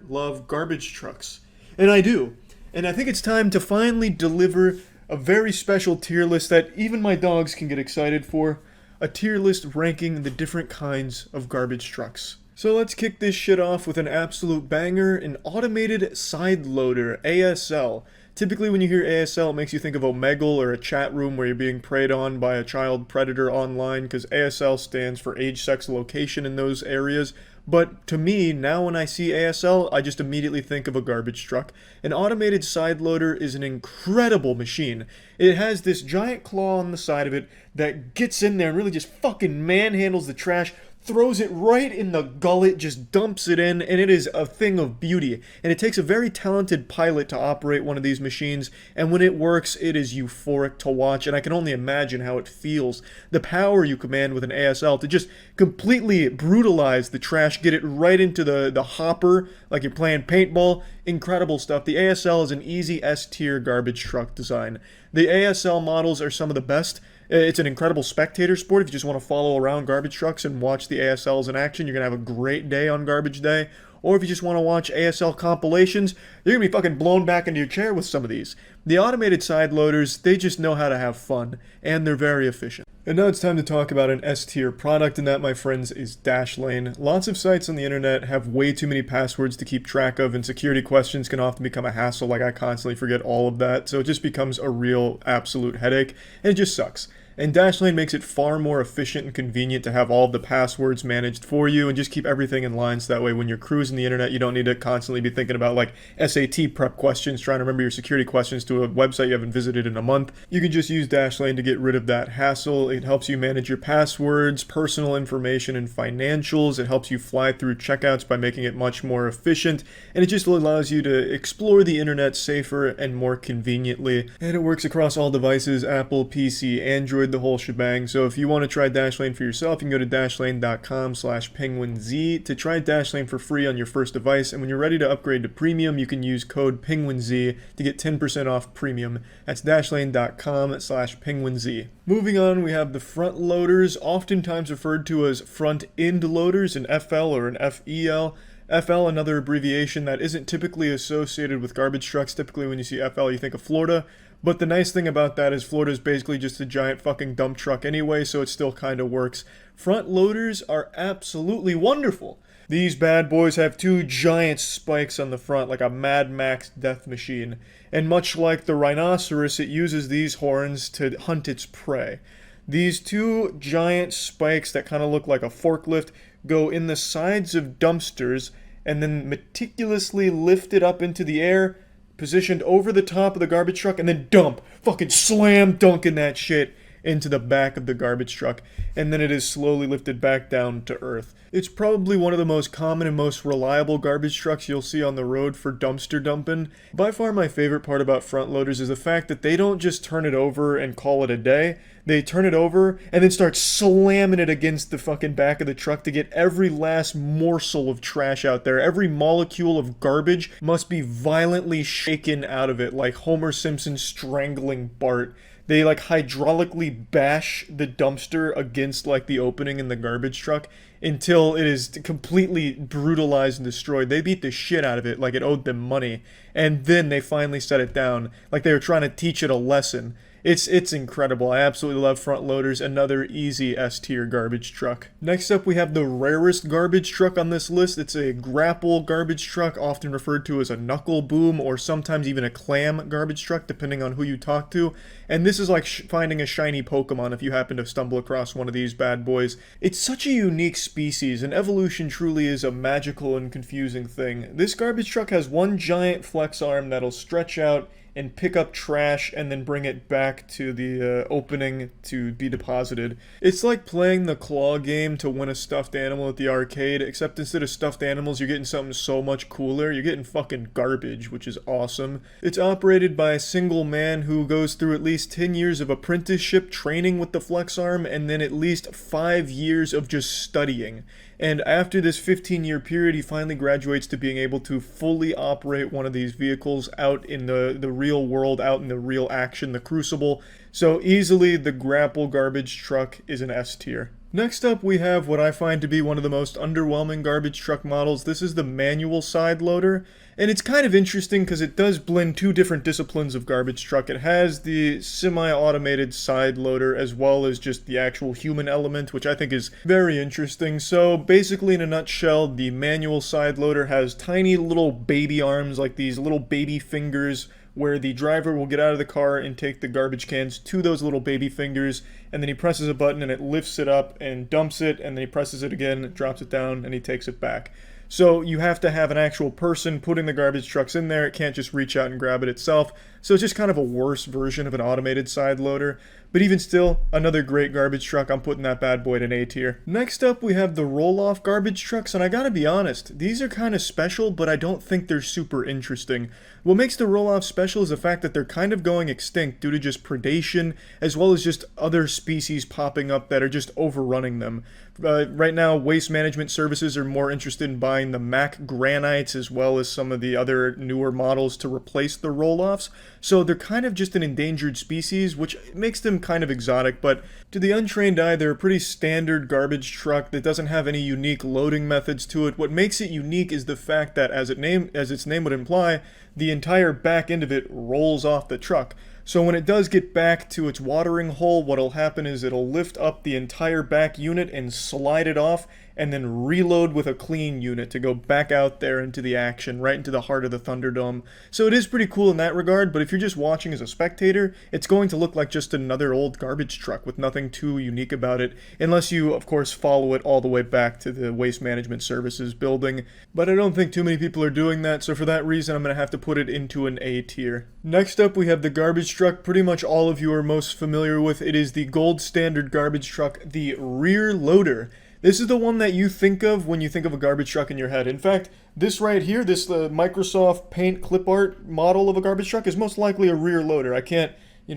love garbage trucks. And I do. And I think it's time to finally deliver a very special tier list that even my dogs can get excited for. A tier list ranking the different kinds of garbage trucks. So let's kick this shit off with an absolute banger, an automated side loader, ASL. Typically when you hear ASL, it makes you think of Omegle or a chat room where you're being preyed on by a child predator online, because ASL stands for age, sex, location in those areas. But to me, now when I see ASL, I just immediately think of a garbage truck. An automated side loader is an incredible machine. It has this giant claw on the side of it that gets in there and really just fucking manhandles the trash, throws it right in the gullet, just dumps it in, and it is a thing of beauty. And it takes a very talented pilot to operate one of these machines, and when it works, it is euphoric to watch, and I can only imagine how it feels. The power you command with an ASL to just completely brutalize the trash, get it right into the hopper, like you're playing paintball. Incredible stuff. The ASL is an easy S-tier garbage truck design. The ASL models are some of the best. It's an incredible spectator sport. If you just want to follow around garbage trucks and watch the ASLs in action, you're going to have a great day on garbage day. Or if you just want to watch ASL compilations, you're going to be fucking blown back into your chair with some of these. The automated side loaders, they just know how to have fun, and they're very efficient. And now it's time to talk about an S-tier product, and that, my friends, is Dashlane. Lots of sites on the internet have way too many passwords to keep track of, and security questions can often become a hassle. Like, I constantly forget all of that, so it just becomes a real absolute headache, and it just sucks. And Dashlane makes it far more efficient and convenient to have all of the passwords managed for you and just keep everything in line so that way when you're cruising the internet, you don't need to constantly be thinking about like SAT prep questions, trying to remember your security questions to a website you haven't visited in a month. You can just use Dashlane to get rid of that hassle. It helps you manage your passwords, personal information, and financials. It helps you fly through checkouts by making it much more efficient. And it just allows you to explore the internet safer and more conveniently. And it works across all devices, Apple, PC, Android, the whole shebang. So if you want to try Dashlane for yourself, you can go to dashlane.com/penguinz to try Dashlane for free on your first device. And when you're ready to upgrade to premium, you can use code Penguinz to get 10% off premium. That's dashlane.com/penguinz. Moving on, we have the front loaders, oftentimes referred to as front end loaders, an FL or an FEL. FL, another abbreviation that isn't typically associated with garbage trucks. Typically when you see FL, you think of Florida. But the nice thing about that is Florida is basically just a giant fucking dump truck anyway, so it still kind of works. Front loaders are absolutely wonderful. These bad boys have two giant spikes on the front, like a Mad Max death machine. And much like the rhinoceros, it uses these horns to hunt its prey. These two giant spikes that kind of look like a forklift go in the sides of dumpsters and then meticulously lifted up into the air, positioned over the top of the garbage truck, and then dump. Fucking slam dunking that shit into the back of the garbage truck, and then it is slowly lifted back down to earth. It's probably one of the most common and most reliable garbage trucks you'll see on the road for dumpster dumping. By far my favorite part about front loaders is the fact that they don't just turn it over and call it a day. They turn it over and then start slamming it against the fucking back of the truck to get every last morsel of trash out there. Every molecule of garbage must be violently shaken out of it, like Homer Simpson strangling Bart. They like hydraulically bash the dumpster against like the opening in the garbage truck until it is completely brutalized and destroyed. They beat the shit out of it like it owed them money, and then they finally set it down like they were trying to teach it a lesson. It's incredible. I absolutely love front loaders. Another easy S-tier garbage truck. Next up, we have the rarest garbage truck on this list. It's a grapple garbage truck, often referred to as a knuckle boom or sometimes even a clam garbage truck, depending on who you talk to. And this is like finding a shiny Pokemon if you happen to stumble across one of these bad boys. It's such a unique species, and evolution truly is a magical and confusing thing. This garbage truck has one giant flex arm that'll stretch out and pick up trash and then bring it back to the opening to be deposited. It's like playing the claw game to win a stuffed animal at the arcade, except instead of stuffed animals, you're getting something so much cooler. You're getting fucking garbage, which is awesome. It's operated by a single man who goes through at least 10 years of apprenticeship training with the flex arm and then at least 5 years of just studying. And after this 15-year period, he finally graduates to being able to fully operate one of these vehicles out in the real world, out in the real action, the crucible. So easily, the grapple garbage truck is an S tier. Next up, we have what I find to be one of the most underwhelming garbage truck models. This is the manual side loader. And it's kind of interesting because it does blend two different disciplines of garbage truck. It has the semi-automated side loader as well as just the actual human element, which I think is very interesting. So basically, in a nutshell, the manual side loader has tiny little baby arms, like these little baby fingers, where the driver will get out of the car and take the garbage cans to those little baby fingers, and then he presses a button and it lifts it up and dumps it, and then he presses it again, drops it down, and he takes it back. So you have to have an actual person putting the garbage trucks in there. It can't just reach out and grab it itself. So it's just kind of a worse version of an automated side loader. But even still, another great garbage truck. I'm putting that bad boy at an A tier. Next up, we have the roll-off garbage trucks. And I gotta be honest, these are kind of special, but I don't think they're super interesting. What makes the roll-off special is the fact that they're kind of going extinct due to just predation, as well as just other species popping up that are just overrunning them. Right now, Waste Management Services are more interested in buying the Mac Granites as well as some of the other newer models to replace the roll-offs. So they're kind of just an endangered species, which makes them kind of exotic, but to the untrained eye, they're a pretty standard garbage truck that doesn't have any unique loading methods to it. What makes it unique is the fact that, as its name would imply, the entire back end of it rolls off the truck. So when it does get back to its watering hole, what'll happen is it'll lift up the entire back unit and slide it off, and then reload with a clean unit to go back out there into the action, right into the heart of the Thunderdome. So it is pretty cool in that regard, but if you're just watching as a spectator, it's going to look like just another old garbage truck with nothing too unique about it, unless you, of course, follow it all the way back to the Waste Management Services building. But I don't think too many people are doing that, so for that reason, I'm going to have to put it into an A tier. Next up, we have the garbage truck pretty much all of you are most familiar with. It is the gold standard garbage truck, the rear loader. This is the one that you think of when you think of a garbage truck in your head. In fact, this right here, this Microsoft Paint clip art model of a garbage truck is most likely a rear loader. I can't,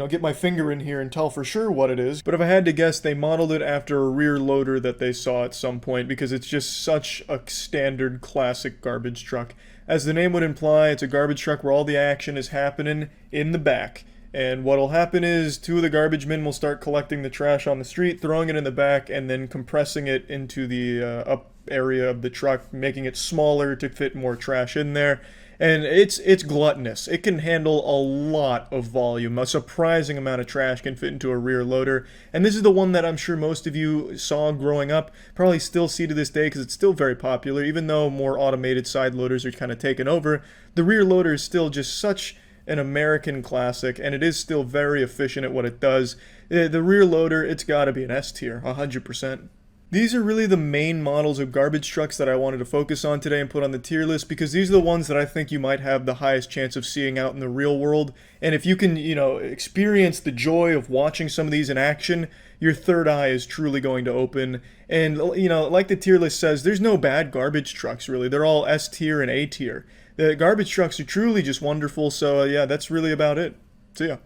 get my finger in here and tell for sure what it is. But if I had to guess, they modeled it after a rear loader that they saw at some point because it's just such a standard classic garbage truck. As the name would imply, it's a garbage truck where all the action is happening in the back. And what'll happen is two of the garbage men will start collecting the trash on the street, throwing it in the back, and then compressing it into the area of the truck, making it smaller to fit more trash in there. And it's gluttonous. It can handle a lot of volume. A surprising amount of trash can fit into a rear loader. And this is the one that I'm sure most of you saw growing up, probably still see to this day because it's still very popular. Even though more automated side loaders are kind of taken over, the rear loader is still just such an American classic, and it is still very efficient at what it does. The rear loader, it's got to be an S tier, 100%. These are really the main models of garbage trucks that I wanted to focus on today and put on the tier list, because these are the ones that I think you might have the highest chance of seeing out in the real world. And if you can, experience the joy of watching some of these in action, your third eye is truly going to open. And, like the tier list says, there's no bad garbage trucks, really. They're all S tier and A tier. The garbage trucks are truly just wonderful, so yeah, that's really about it. See ya.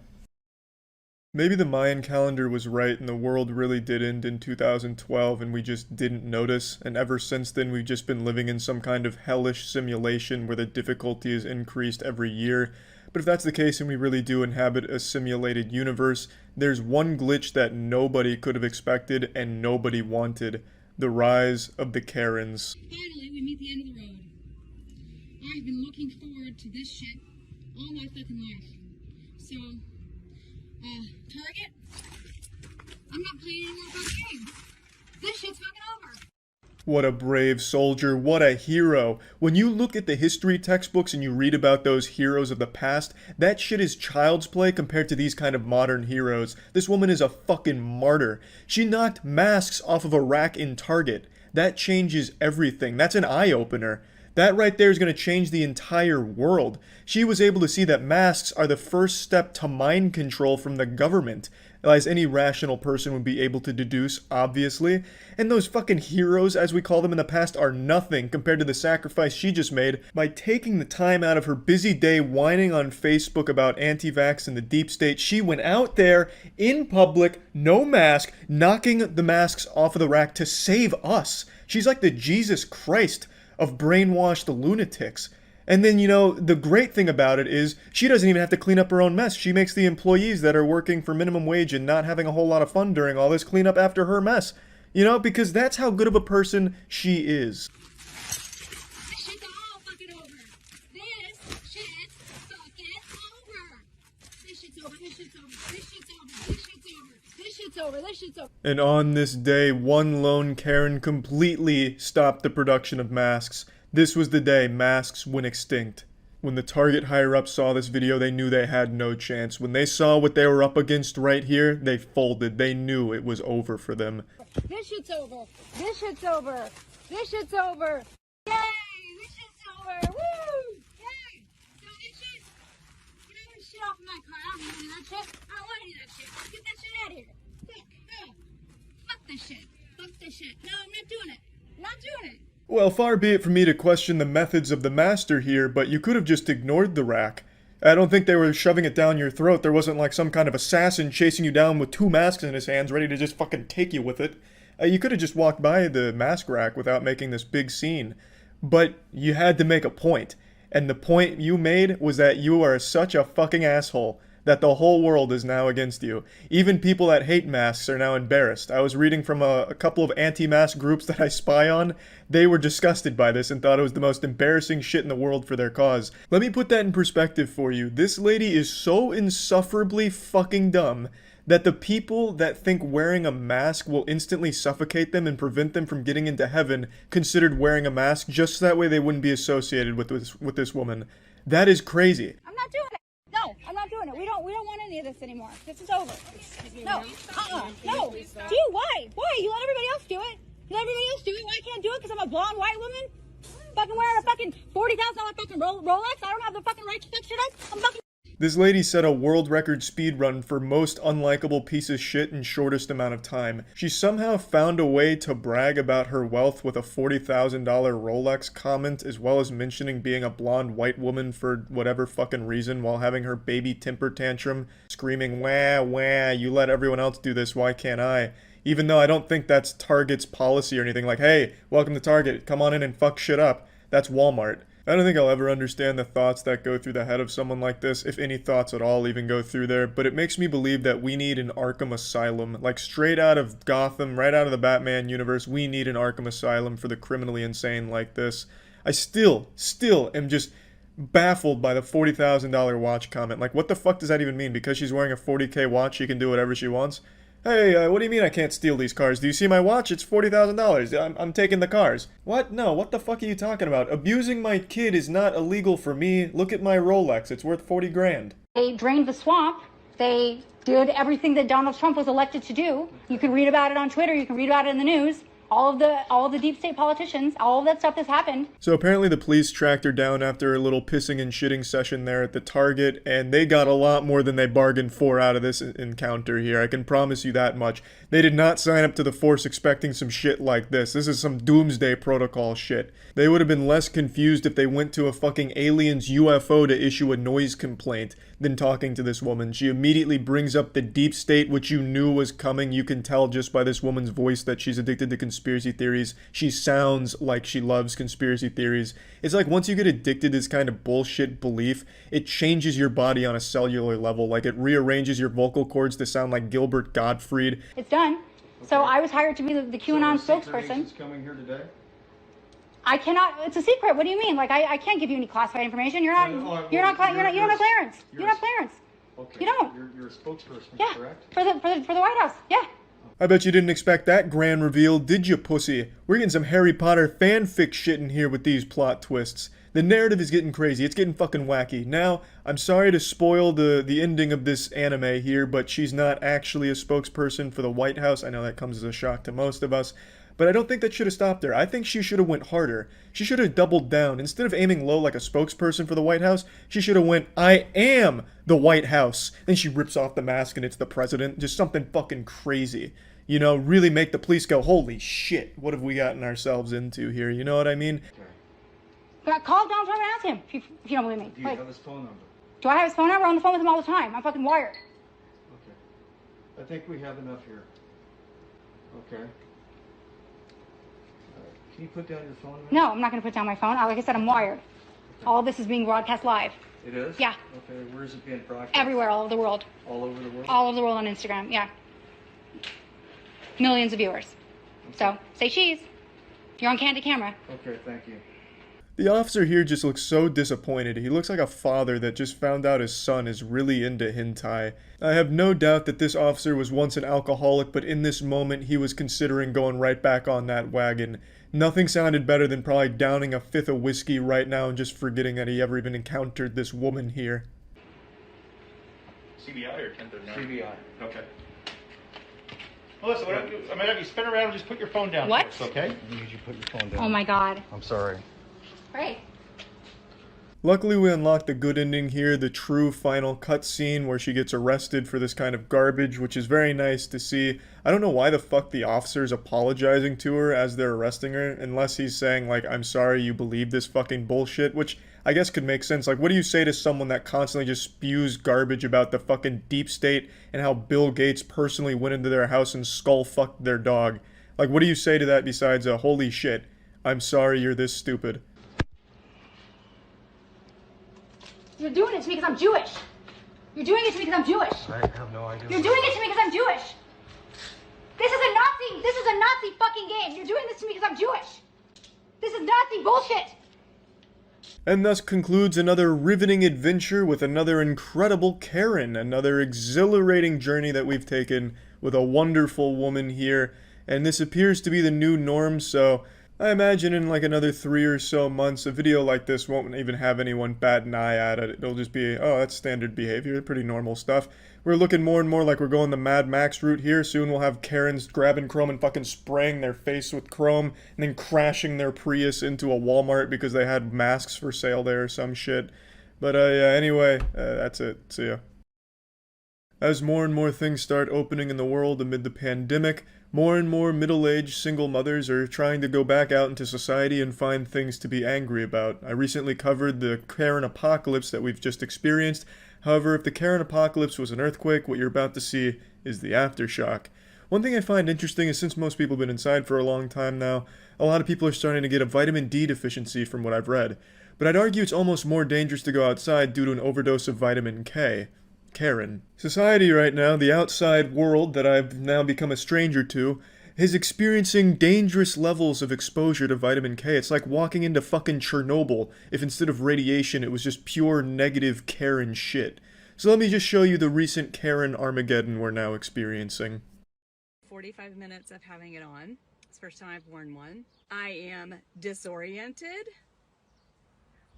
Maybe the Mayan calendar was right and the world really did end in 2012 and we just didn't notice, and ever since then we've just been living in some kind of hellish simulation where the difficulty is increased every year. But if that's the case and we really do inhabit a simulated universe, there's one glitch that nobody could have expected and nobody wanted: the rise of the Karens. Finally, we meet the end of the road. I've been looking forward to this shit all my fucking life. So, Target, I'm not playing any more fucking games. This shit's fucking over. What a brave soldier, what a hero. When you look at the history textbooks and you read about those heroes of the past, that shit is child's play compared to these kind of modern heroes. This woman is a fucking martyr. She knocked masks off of a rack in Target. That changes everything. That's an eye-opener. That right there is going to change the entire world. She was able to see that masks are the first step to mind control from the government, as any rational person would be able to deduce, obviously. And those fucking heroes, as we call them in the past, are nothing compared to the sacrifice she just made by taking the time out of her busy day whining on Facebook about anti-vax and the deep state. She went out there in public, no mask, knocking the masks off of the rack to save us. She's like the Jesus Christ of brainwashed lunatics. And then, the great thing about it is she doesn't even have to clean up her own mess. She makes the employees that are working for minimum wage and not having a whole lot of fun during all this clean up after her mess. Because that's how good of a person she is. This shit's all fucking over. This shit's fucking over. This shit's over. This shit's over. This shit's over. This shit's over. This shit's over. This shit's over. And on this day, one lone Karen completely stopped the production of masks. This was the day masks went extinct. When the Target higher-ups saw this video, they knew they had no chance. When they saw what they were up against right here, they folded. They knew it was over for them. This shit's over. This shit's over. This shit's over. Yay! This shit's over. Woo! Yay! So this shit, get all this shit off of my car. I don't want any of that shit. I don't want any of that shit. Get that shit out of here. Fuck this shit. Fuck this shit. No, I'm not doing it. I'm not doing it. Well, far be it from me to question the methods of the master here, but you could have just ignored the rack. I don't think they were shoving it down your throat. There wasn't like some kind of assassin chasing you down with 2 masks in his hands, ready to just fucking take you with it. You could have just walked by the mask rack without making this big scene. But you had to make a point. And the point you made was that you are such a fucking asshole that the whole world is now against you. Even people that hate masks are now embarrassed. I was reading from a couple of anti-mask groups that I spy on. They were disgusted by this and thought it was the most embarrassing shit in the world for their cause. Let me put that in perspective for you. This lady is so insufferably fucking dumb that the people that think wearing a mask will instantly suffocate them and prevent them from getting into heaven considered wearing a mask just so that way they wouldn't be associated with this woman. That is crazy. I'm not doing it. No, I'm not doing it. We don't want any of this anymore. This is over. No, no. Dude, why? Why? You let everybody else do it. You let everybody else do it. Why I can't do it? Because I'm a blonde white woman? Fucking wearing a fucking $40,000 fucking Rolex? I don't have the fucking right to fix shit up. I'm fucking... This lady set a world record speed run for most unlikable piece of shit in shortest amount of time. She somehow found a way to brag about her wealth with a $40,000 Rolex comment, as well as mentioning being a blonde white woman for whatever fucking reason while having her baby temper tantrum, screaming, wah, wah, you let everyone else do this, why can't I? Even though I don't think that's Target's policy or anything like, hey, welcome to Target, come on in and fuck shit up. That's Walmart. I don't think I'll ever understand the thoughts that go through the head of someone like this, if any thoughts at all even go through there, but it makes me believe that we need an Arkham Asylum. Like, straight out of Gotham, right out of the Batman universe, we need an Arkham Asylum for the criminally insane like this. I still am just baffled by the $40,000 watch comment. Like, what the fuck does that even mean? Because she's wearing a $40K watch, she can do whatever she wants? Hey, what do you mean I can't steal these cars? Do you see my watch? It's $40,000. I'm taking the cars. What? No, what the fuck are you talking about? Abusing my kid is not illegal for me. Look at my Rolex. It's worth 40 grand. They drained the swamp. They did everything that Donald Trump was elected to do. You can read about it on Twitter. You can read about it in the news. All of the deep state politicians, all of that stuff has happened. So apparently the police tracked her down after a little pissing and shitting session there at the Target, and they got a lot more than they bargained for out of this encounter here. I can promise you that much. They did not sign up to the force expecting some shit like this. This is some doomsday protocol shit. They would have been less confused if they went to a fucking alien's UFO to issue a noise complaint than talking to this woman. She immediately brings up the deep state, which you knew was coming. You can tell just by this woman's voice that she's addicted to conspiracy theories. She sounds like she loves conspiracy theories. It's like once you get addicted to this kind of bullshit belief, it changes your body on a cellular level. Like it rearranges your vocal cords to sound like Gilbert Gottfried. It's done. Okay. So I was hired to be the QAnon spokesperson. Coming here today? I cannot. It's a secret. What do you mean? Like I can't give you any classified information. You don't have clearance. You don't have clearance. Okay. You don't. You're a spokesperson, yeah, correct? For the White House. Yeah. I bet you didn't expect that grand reveal, did you, pussy? We're getting some Harry Potter fanfic shit in here with these plot twists. The narrative is getting crazy. It's getting fucking wacky. Now, I'm sorry to spoil the ending of this anime here, but she's not actually a spokesperson for the White House. I know that comes as a shock to most of us. But I don't think that should have stopped her. I think she should have went harder. She should have doubled down. Instead of aiming low like a spokesperson for the White House, she should have went, I am the White House. Then she rips off the mask and it's the president. Just something fucking crazy. You know, really make the police go, holy shit, what have we gotten ourselves into here? You know what I mean? Call Donald Trump and ask him if you don't believe me. Do you have his phone number? Do I have his phone number? I'm on the phone with him all the time. I'm fucking wired. Okay. I think we have enough here. Okay. Can you put down your phone? No, I'm not going to put down my phone. Like I said, I'm wired. Okay. All of this is being broadcast live. It is? Yeah. Okay, where is it being broadcast? Everywhere, all over the world. All over the world? All over the world on Instagram, yeah. Millions of viewers. Okay. So, say cheese. You're on candid camera. Okay, thank you. The officer here just looks so disappointed. He looks like a father that just found out his son is really into hentai. I have no doubt that this officer was once an alcoholic, but in this moment he was considering going right back on that wagon. Nothing sounded better than probably downing a fifth of whiskey right now and just forgetting that he ever even encountered this woman here. CBI or 1039? CBI. Okay. Well, listen, I'm going to have you spin around and just put your phone down what? first, okay? I need you to put your phone down. Oh my god. I'm sorry. Right. Luckily we unlocked the good ending here, the true final cutscene where she gets arrested for this kind of garbage, which is very nice to see. I don't know why the fuck the officer's apologizing to her as they're arresting her, unless he's saying like, I'm sorry you believe this fucking bullshit, which I guess could make sense. Like, what do you say to someone that constantly just spews garbage about the fucking deep state and how Bill Gates personally went into their house and skull-fucked their dog? Like, what do you say to that besides a holy shit, I'm sorry you're this stupid? You're doing it to me because I'm Jewish. You're doing it to me because I'm Jewish. I have no idea. You're doing it to me because I'm Jewish. This is a Nazi fucking game. You're doing this to me because I'm Jewish. This is Nazi bullshit. And thus concludes another riveting adventure with another incredible Karen, another exhilarating journey that we've taken with a wonderful woman here. And this appears to be the new norm, so I imagine in like another 3 or so months, a video like this won't even have anyone bat an eye at it. It'll just be, oh, that's standard behavior, pretty normal stuff. We're looking more and more like we're going the Mad Max route here. Soon we'll have Karens grabbing chrome and fucking spraying their face with chrome and then crashing their Prius into a Walmart because they had masks for sale there or some shit. But yeah, anyway, that's it. See ya. As more and more things start opening in the world amid the pandemic, more and more middle-aged single mothers are trying to go back out into society and find things to be angry about. I recently covered the Karen apocalypse that we've just experienced. However, if the Karen apocalypse was an earthquake, what you're about to see is the aftershock. One thing I find interesting is since most people have been inside for a long time now, a lot of people are starting to get a vitamin D deficiency from what I've read. but I'd argue it's almost more dangerous to go outside due to an overdose of vitamin K. Karen. Society right now, the outside world that I've now become a stranger to, is experiencing dangerous levels of exposure to vitamin K. It's like walking into fucking Chernobyl if instead of radiation it was just pure negative Karen shit. So let me just show you the recent Karen Armageddon we're now experiencing. 45 minutes of having it on. It's the first time I've worn one. I am disoriented.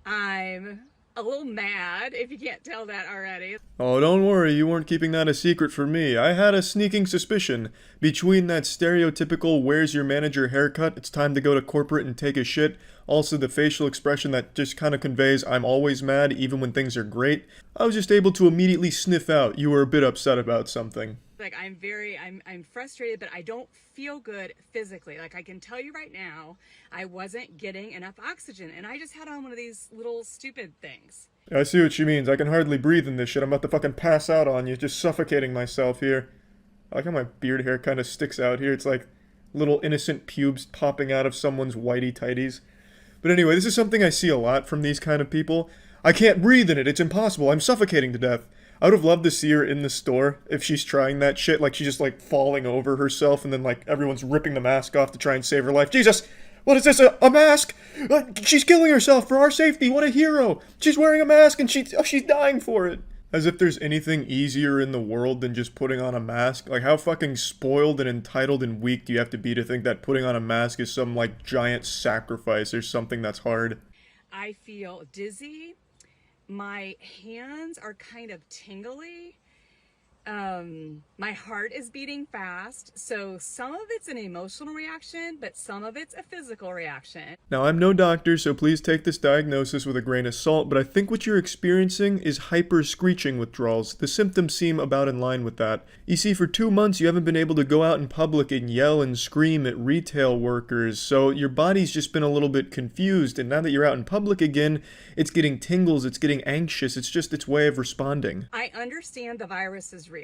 I'm a little mad, if you can't tell that already. Oh, don't worry, you weren't keeping that a secret from me. I had a sneaking suspicion. Between that stereotypical where's your manager haircut, it's time to go to corporate and take a shit, also the facial expression that just kind of conveys I'm always mad even when things are great, I was just able to immediately sniff out you were a bit upset about something. Like, I'm frustrated, but I don't feel good physically. Like, I can tell you right now, I wasn't getting enough oxygen, and I just had on one of these little stupid things. I see what she means. I can hardly breathe in this shit. I'm about to fucking pass out on you, just suffocating myself here. I like how my beard hair kind of sticks out here. It's like little innocent pubes popping out of someone's whitey tighties. But anyway, this is something I see a lot from these kind of people. I can't breathe in it. It's impossible. I'm suffocating to death. I would have loved to see her in the store if she's trying that shit, like she's just like falling over herself and then like everyone's ripping the mask off to try and save her life. Jesus! What is this, a mask? She's killing herself for our safety, what a hero! She's wearing a mask and she's dying for it! As if there's anything easier in the world than just putting on a mask. Like, how fucking spoiled and entitled and weak do you have to be to think that putting on a mask is some like giant sacrifice or something that's hard? I feel dizzy. My hands are kind of tingly. My heart is beating fast. So some of it's an emotional reaction, but some of it's a physical reaction. Now, I'm no doctor, so please take this diagnosis with a grain of salt, but I think what you're experiencing is hyper-screeching withdrawals. The symptoms seem about in line with that. You see, for 2 months, you haven't been able to go out in public and yell and scream at retail workers, so your body's just been a little bit confused, and now that you're out in public again, it's getting tingles, it's getting anxious, it's just its way of responding. I understand the virus is real.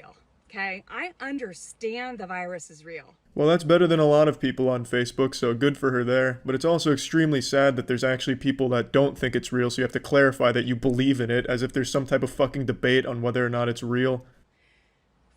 Okay, I understand the virus is real. Well, that's better than a lot of people on Facebook, so good for her there. But it's also extremely sad that there's actually people that don't think it's real, so you have to clarify that you believe in it, as if there's some type of fucking debate on whether or not it's real.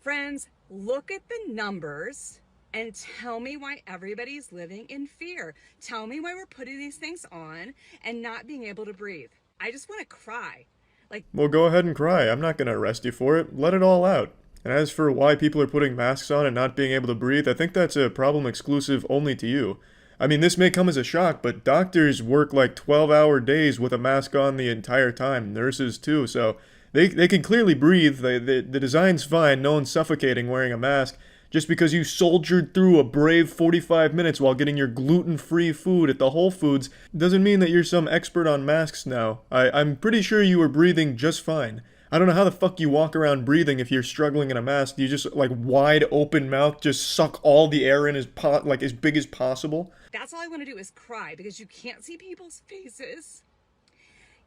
Friends, look at the numbers and tell me why everybody's living in fear. Tell me why we're putting these things on and not being able to breathe. I just want to cry. Like, well, go ahead and cry. I'm not going to arrest you for it. Let it all out. And as for why people are putting masks on and not being able to breathe, I think that's a problem exclusive only to you. I mean, this may come as a shock, but doctors work like 12-hour days with a mask on the entire time. Nurses too, so they can clearly breathe. The design's fine. No one's suffocating wearing a mask. Just because you soldiered through a brave 45 minutes while getting your gluten-free food at the Whole Foods doesn't mean that you're some expert on masks now. I'm pretty sure you were breathing just fine. I don't know how the fuck you walk around breathing if you're struggling in a mask. Do you just, like, wide open mouth, just suck all the air in as big as possible? That's all I want to do is cry, because you can't see people's faces.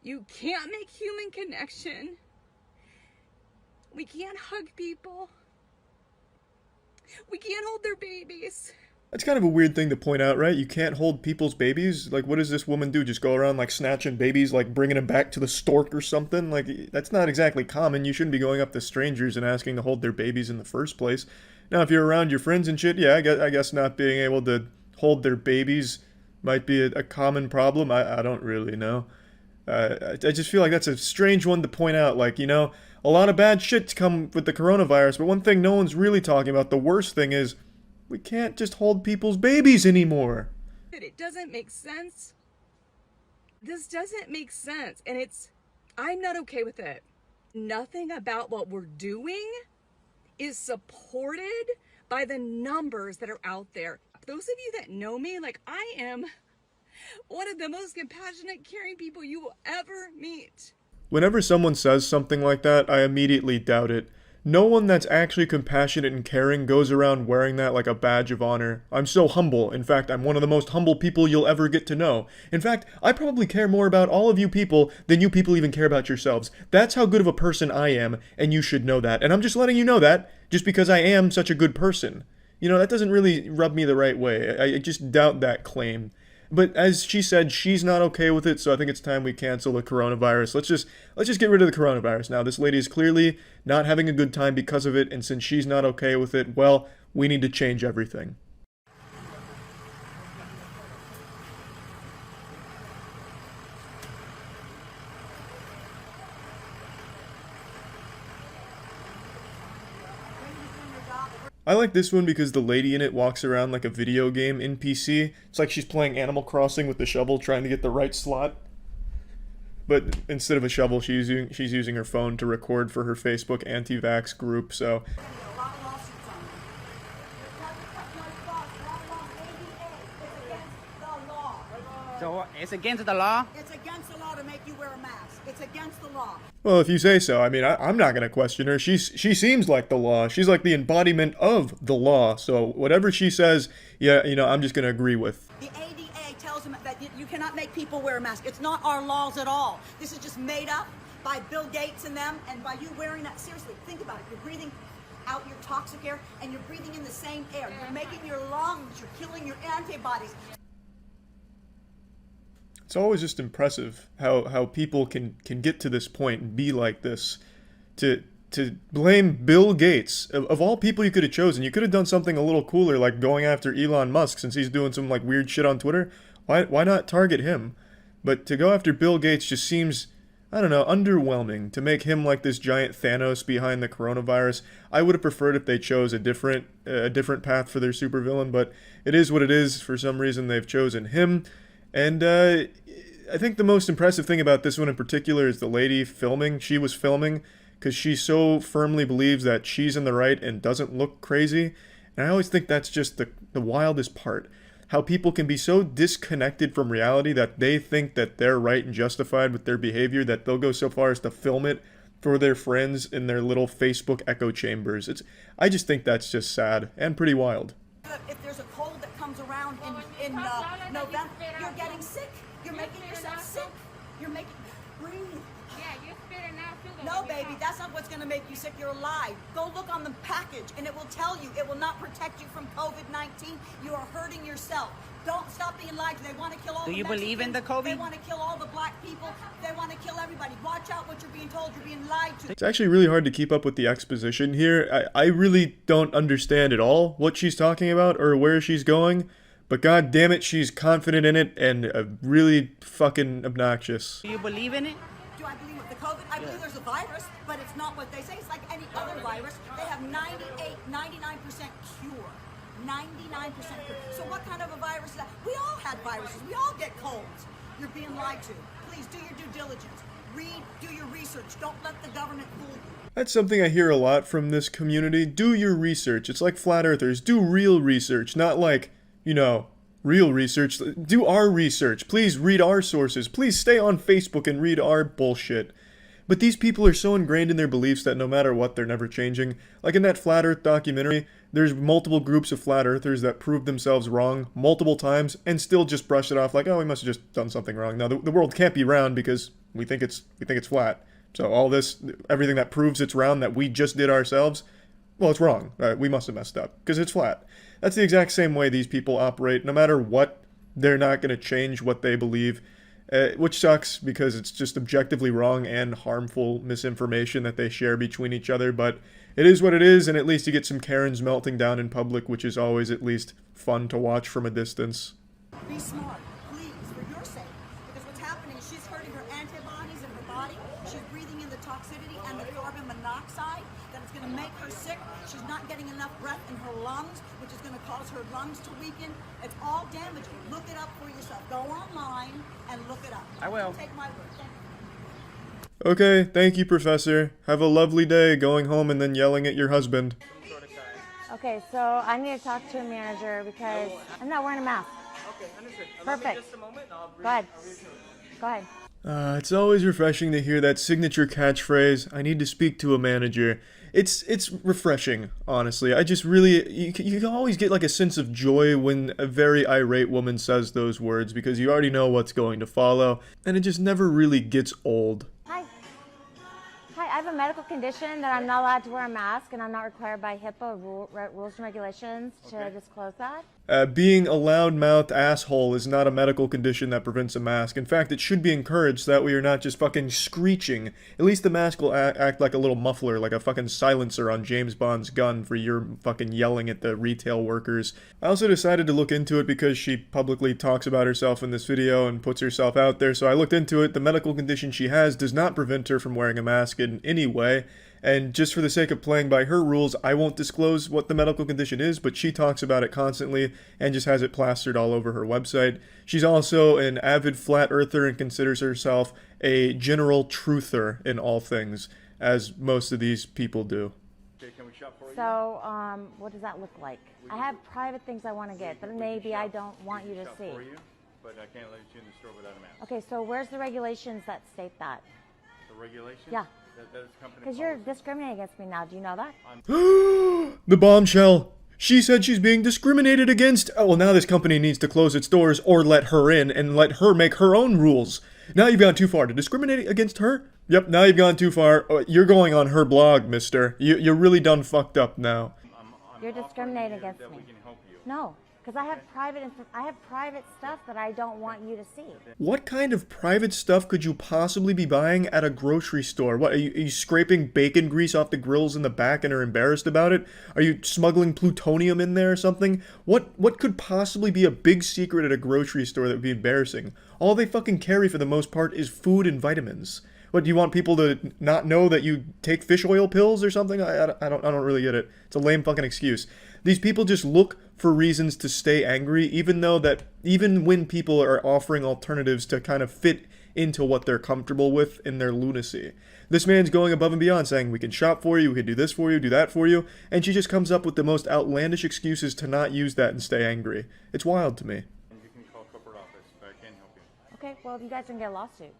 You can't make human connection. We can't hug people. We can't hold their babies. That's kind of a weird thing to point out, right? You can't hold people's babies? Like, what does this woman do? Just go around, like, snatching babies, like, bringing them back to the stork or something? Like, that's not exactly common. You shouldn't be going up to strangers and asking to hold their babies in the first place. Now, if you're around your friends and shit, yeah, I guess not being able to hold their babies might be a common problem. I don't really know. I just feel like that's a strange one to point out. Like, you know, a lot of bad shit's come with the coronavirus, but one thing no one's really talking about, the worst thing is, we can't just hold people's babies anymore. It doesn't make sense. This doesn't make sense. And I'm not okay with it. Nothing about what we're doing is supported by the numbers that are out there. Those of you that know me, like, I am one of the most compassionate, caring people you will ever meet. Whenever someone says something like that, I immediately doubt it. No one that's actually compassionate and caring goes around wearing that like a badge of honor. I'm so humble. In fact, I'm one of the most humble people you'll ever get to know. In fact, I probably care more about all of you people than you people even care about yourselves. That's how good of a person I am, and you should know that. And I'm just letting you know that, just because I am such a good person. You know, that doesn't really rub me the right way. I just doubt that claim. But as she said, she's not okay with it, so I think it's time we cancel the coronavirus. Let's just get rid of the coronavirus now. This lady is clearly not having a good time because of it, and since she's not okay with it, well, we need to change everything. I like this one because the lady in it walks around like a video game NPC. It's like she's playing Animal Crossing with the shovel trying to get the right slot. But instead of a shovel, she's using her phone to record for her Facebook anti-vax group, so... So it's against the law? It's against the law to make you wear a mask. It's against the law. Well, if you say so. I mean, I'm not going to question her. She seems like the law. She's like the embodiment of the law. So whatever she says, yeah, you know, I'm just going to agree with. The ADA tells them that you cannot make people wear a mask. It's not our laws at all. This is just made up by Bill Gates and them, and by you wearing that. Seriously, think about it. You're breathing out your toxic air, and you're breathing in the same air. You're making your lungs, you're killing your antibodies. It's always just impressive how people can get to this point and be like this. To blame Bill Gates, of all people you could have chosen. You could have done something a little cooler, like going after Elon Musk, since he's doing some like weird shit on Twitter. Why not target him? But to go after Bill Gates just seems, I don't know, underwhelming. To make him like this giant Thanos behind the coronavirus. I would have preferred if they chose a different path for their supervillain, but it is what it is. For some reason they've chosen him. And I think the most impressive thing about this one in particular is the lady filming. She was filming because she so firmly believes that she's in the right and doesn't look crazy. And I always think that's just the wildest part. How people can be so disconnected from reality that they think that they're right and justified with their behavior that they'll go so far as to film it for their friends in their little Facebook echo chambers. I just think that's just sad and pretty wild. If there's a cold that comes around in November, you're getting sick. You're making yourself sick. You're making... Breathe. Yeah, you're spitting out sugar. No, baby, that's not what's going to make you sick. You're alive. Go look on the package, and it will tell you. It will not protect you from COVID-19. You are hurting yourself. Don't stop being lied to. They want to kill all the Do you believe in the COVID? They want to kill all the black people. They want to kill everybody. Watch out what you're being told. You're being lied to. It's actually really hard to keep up with the exposition here. I really don't understand at all what she's talking about or where she's going. But god damn it, she's confident in it and really fucking obnoxious. Do you believe in it? Do I believe with the COVID? I believe there's a virus, but it's not what they say. It's like any other virus. They have 99% cure. 99% cure. So what kind of a virus is that? We all had viruses. We all get colds. You're being lied to. Please do your due diligence. Read, do your research. Don't let the government fool you. That's something I hear a lot from this community. Do your research. It's like flat earthers. Do real research, not like, you know, real research. Do our research. Please read our sources. Please stay on Facebook and read our bullshit. But these people are so ingrained in their beliefs that no matter what, they're never changing. Like in that Flat Earth documentary, there's multiple groups of flat earthers that prove themselves wrong multiple times and still just brush it off like, oh, we must have just done something wrong. Now, the world can't be round because we think it's flat. So all this, everything that proves it's round that we just did ourselves, well, it's wrong. We must have messed up because it's flat. That's the exact same way these people operate. No matter what, they're not going to change what they believe, which sucks because it's just objectively wrong and harmful misinformation that they share between each other. But it is what it is, and at least you get some Karens melting down in public, which is always at least fun to watch from a distance. Be smart, please, for your sake. Because what's happening is she's hurting her antibodies in her body. She's breathing in the toxicity and the carbon monoxide that is going to make her sick. She's not getting enough breath in her lungs, which is going to cause her lungs to weaken. It's all damaging. Look it up for yourself. Go online and look it up. I will. Take my word. Thank you. Okay, thank you, Professor. Have a lovely day going home and then yelling at your husband. Okay, so I need to talk to a manager because I'm not wearing a mask. Okay, understood. Perfect. Just a moment. Go ahead. Go ahead. It's always refreshing to hear that signature catchphrase, I need to speak to a manager. It's refreshing, honestly. I just really, you can always get like a sense of joy when a very irate woman says those words because you already know what's going to follow, and it just never really gets old. Hi. Hi, I have a medical condition that I'm not allowed to wear a mask, and I'm not required by HIPAA rules and regulations to disclose that. Being a loud-mouthed asshole is not a medical condition that prevents a mask. In fact, it should be encouraged so that way you're not just fucking screeching. At least the mask will act like a little muffler, like a fucking silencer on James Bond's gun for your fucking yelling at the retail workers. I also decided to look into it because she publicly talks about herself in this video and puts herself out there, so I looked into it. The medical condition she has does not prevent her from wearing a mask in any way. And just for the sake of playing by her rules, I won't disclose what the medical condition is, but she talks about it constantly and just has it plastered all over her website. She's also an avid flat earther and considers herself a general truther in all things, as most of these people do. So, what does that look like? I have private things I want to get that maybe I don't want you to see. But I can't let you in the store without a mask. Okay, so where's the regulations that state that? The regulations? Yeah. Because you're discriminating against me now. Do you know that? The bombshell! She said she's being discriminated against! Oh, well, now this company needs to close its doors or let her in and let her make her own rules. Now you've gone too far. To discriminate against her? Yep, now you've gone too far. You're going on her blog, mister. You're really done fucked up now. You're discriminating against me. No. Because I have private stuff that I don't want you to see. What kind of private stuff could you possibly be buying at a grocery store? What, are you scraping bacon grease off the grills in the back and are embarrassed about it? Are you smuggling plutonium in there or something? What could possibly be a big secret at a grocery store that would be embarrassing? All they fucking carry for the most part is food and vitamins. What, do you want people to not know that you take fish oil pills or something? I don't really get it. It's a lame fucking excuse. These people just look for reasons to stay angry, even when people are offering alternatives to kind of fit into what they're comfortable with in their lunacy. This man's going above and beyond, saying, we can shop for you, we can do this for you, do that for you, and she just comes up with the most outlandish excuses to not use that and stay angry. It's wild to me. You can call corporate office, but I can't help you. Okay, well, you guys can get a lawsuit.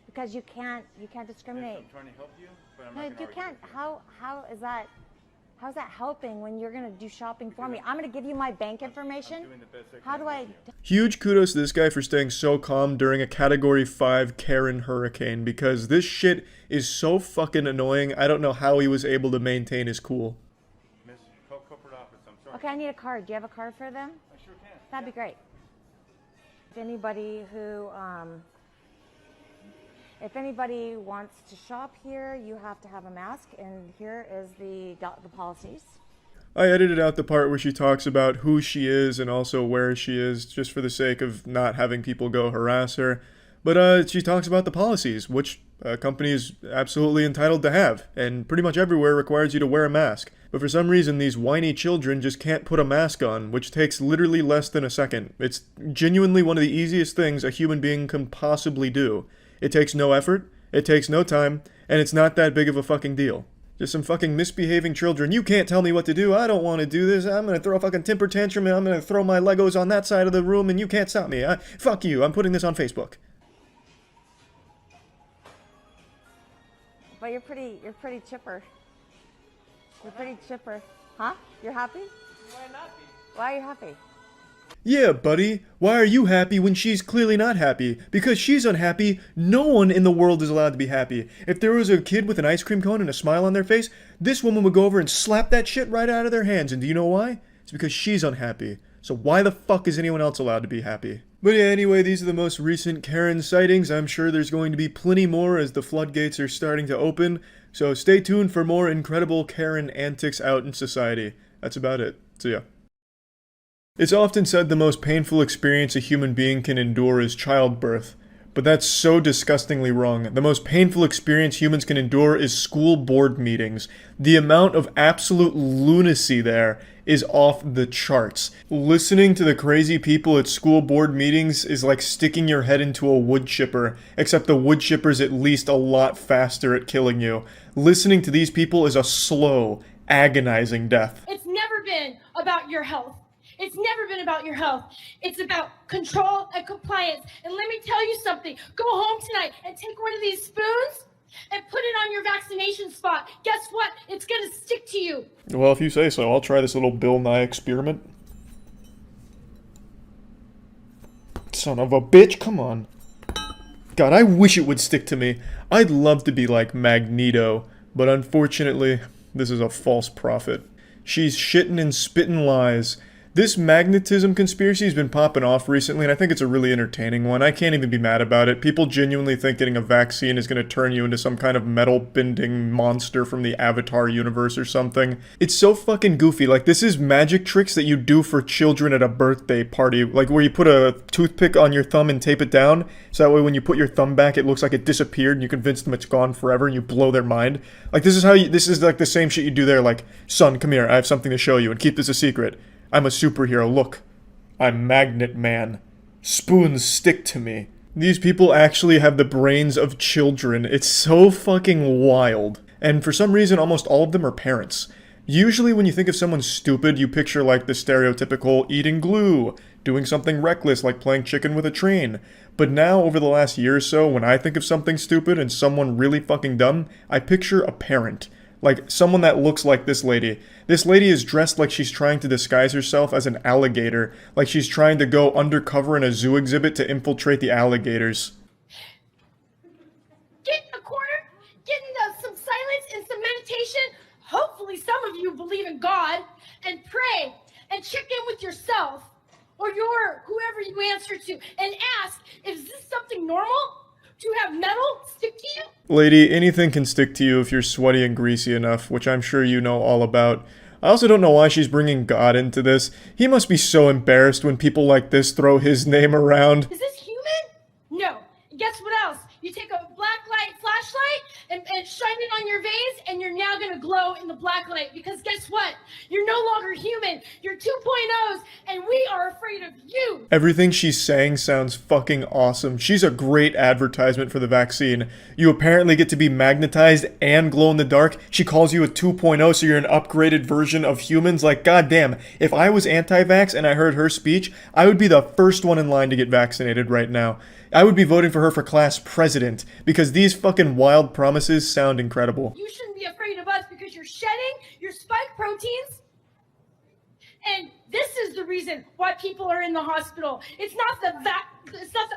Because you can't discriminate. I'm trying to help you, but I'm No, not you can't. How's that helping when you're gonna do shopping for me? I'm gonna give you my bank information. How do I? Huge kudos to this guy for staying so calm during a Category 5 Karen hurricane, because this shit is so fucking annoying. I don't know how he was able to maintain his cool. Miss, call corporate office. I'm sorry. Okay, I need a card. Do you have a card for them? I sure can. That'd be great. If anybody wants to shop here, you have to have a mask, and here is the policies. I edited out the part where she talks about who she is and also where she is, just for the sake of not having people go harass her. But she talks about the policies, which a company is absolutely entitled to have, and pretty much everywhere requires you to wear a mask. But for some reason, these whiny children just can't put a mask on, which takes literally less than a second. It's genuinely one of the easiest things a human being can possibly do. It takes no effort, it takes no time, and it's not that big of a fucking deal. Just some fucking misbehaving children. You can't tell me what to do. I don't want to do this. I'm gonna throw a fucking temper tantrum and I'm gonna throw my Legos on that side of the room and you can't stop me. Fuck you. I'm putting this on Facebook. But you're pretty chipper. You're pretty chipper. Huh? You're happy? Why not be? Why are you happy? Yeah, buddy. Why are you happy when she's clearly not happy? Because she's unhappy, no one in the world is allowed to be happy. If there was a kid with an ice cream cone and a smile on their face, this woman would go over and slap that shit right out of their hands. And do you know why? It's because she's unhappy. So why the fuck is anyone else allowed to be happy? But yeah, anyway, these are the most recent Karen sightings. I'm sure there's going to be plenty more as the floodgates are starting to open. So stay tuned for more incredible Karen antics out in society. That's about it. See ya. It's often said the most painful experience a human being can endure is childbirth. But that's so disgustingly wrong. The most painful experience humans can endure is school board meetings. The amount of absolute lunacy there is off the charts. Listening to the crazy people at school board meetings is like sticking your head into a wood chipper, except the wood chipper's at least a lot faster at killing you. Listening to these people is a slow, agonizing death. It's never been about your health. It's never been about your health. It's about control and compliance. And let me tell you something. Go home tonight and take one of these spoons and put it on your vaccination spot. Guess what? It's going to stick to you. Well, if you say so, I'll try this little Bill Nye experiment. Son of a bitch, come on. God, I wish it would stick to me. I'd love to be like Magneto, but unfortunately, this is a false prophet. She's shitting and spitting lies. This magnetism conspiracy has been popping off recently, and I think it's a really entertaining one. I can't even be mad about it. People genuinely think getting a vaccine is going to turn you into some kind of metal-bending monster from the Avatar universe or something. It's so fucking goofy. Like, this is magic tricks that you do for children at a birthday party. Like, where you put a toothpick on your thumb and tape it down, so that way when you put your thumb back, it looks like it disappeared, and you convince them it's gone forever, and you blow their mind. Like, this is like the same shit you do there. Like, son, come here, I have something to show you, and keep this a secret. I'm a superhero, look. I'm Magnet Man. Spoons stick to me. These people actually have the brains of children. It's so fucking wild. And for some reason, almost all of them are parents. Usually when you think of someone stupid, you picture like the stereotypical eating glue, doing something reckless like playing chicken with a train. But now, over the last year or so, when I think of something stupid and someone really fucking dumb, I picture a parent. Like, someone that looks like this lady. This lady is dressed like she's trying to disguise herself as an alligator. Like she's trying to go undercover in a zoo exhibit to infiltrate the alligators. Get in a corner, get into some silence and some meditation. Hopefully some of you believe in God. And pray and check in with yourself or whoever you answer to and ask, is this something normal? To have metal stick to you? Lady, anything can stick to you if you're sweaty and greasy enough, which I'm sure you know all about. I also don't know why she's bringing God into this. He must be so embarrassed when people like this throw his name around. Is this human? No. And guess what else? You take a black light flashlight and shine it on your veins, and you're now going to glow in the black light. Because guess what? You're no longer human. You're 2.0s, and we are afraid of you. Everything she's saying sounds fucking awesome. She's a great advertisement for the vaccine. You apparently get to be magnetized and glow in the dark. She calls you a 2.0, so you're an upgraded version of humans. Like, goddamn, if I was anti-vax and I heard her speech, I would be the first one in line to get vaccinated right now. I would be voting for her for class president, because these fucking wild promises sound incredible. You shouldn't be afraid of us because you're shedding your spike proteins. And this is the reason why people are in the hospital. It's not the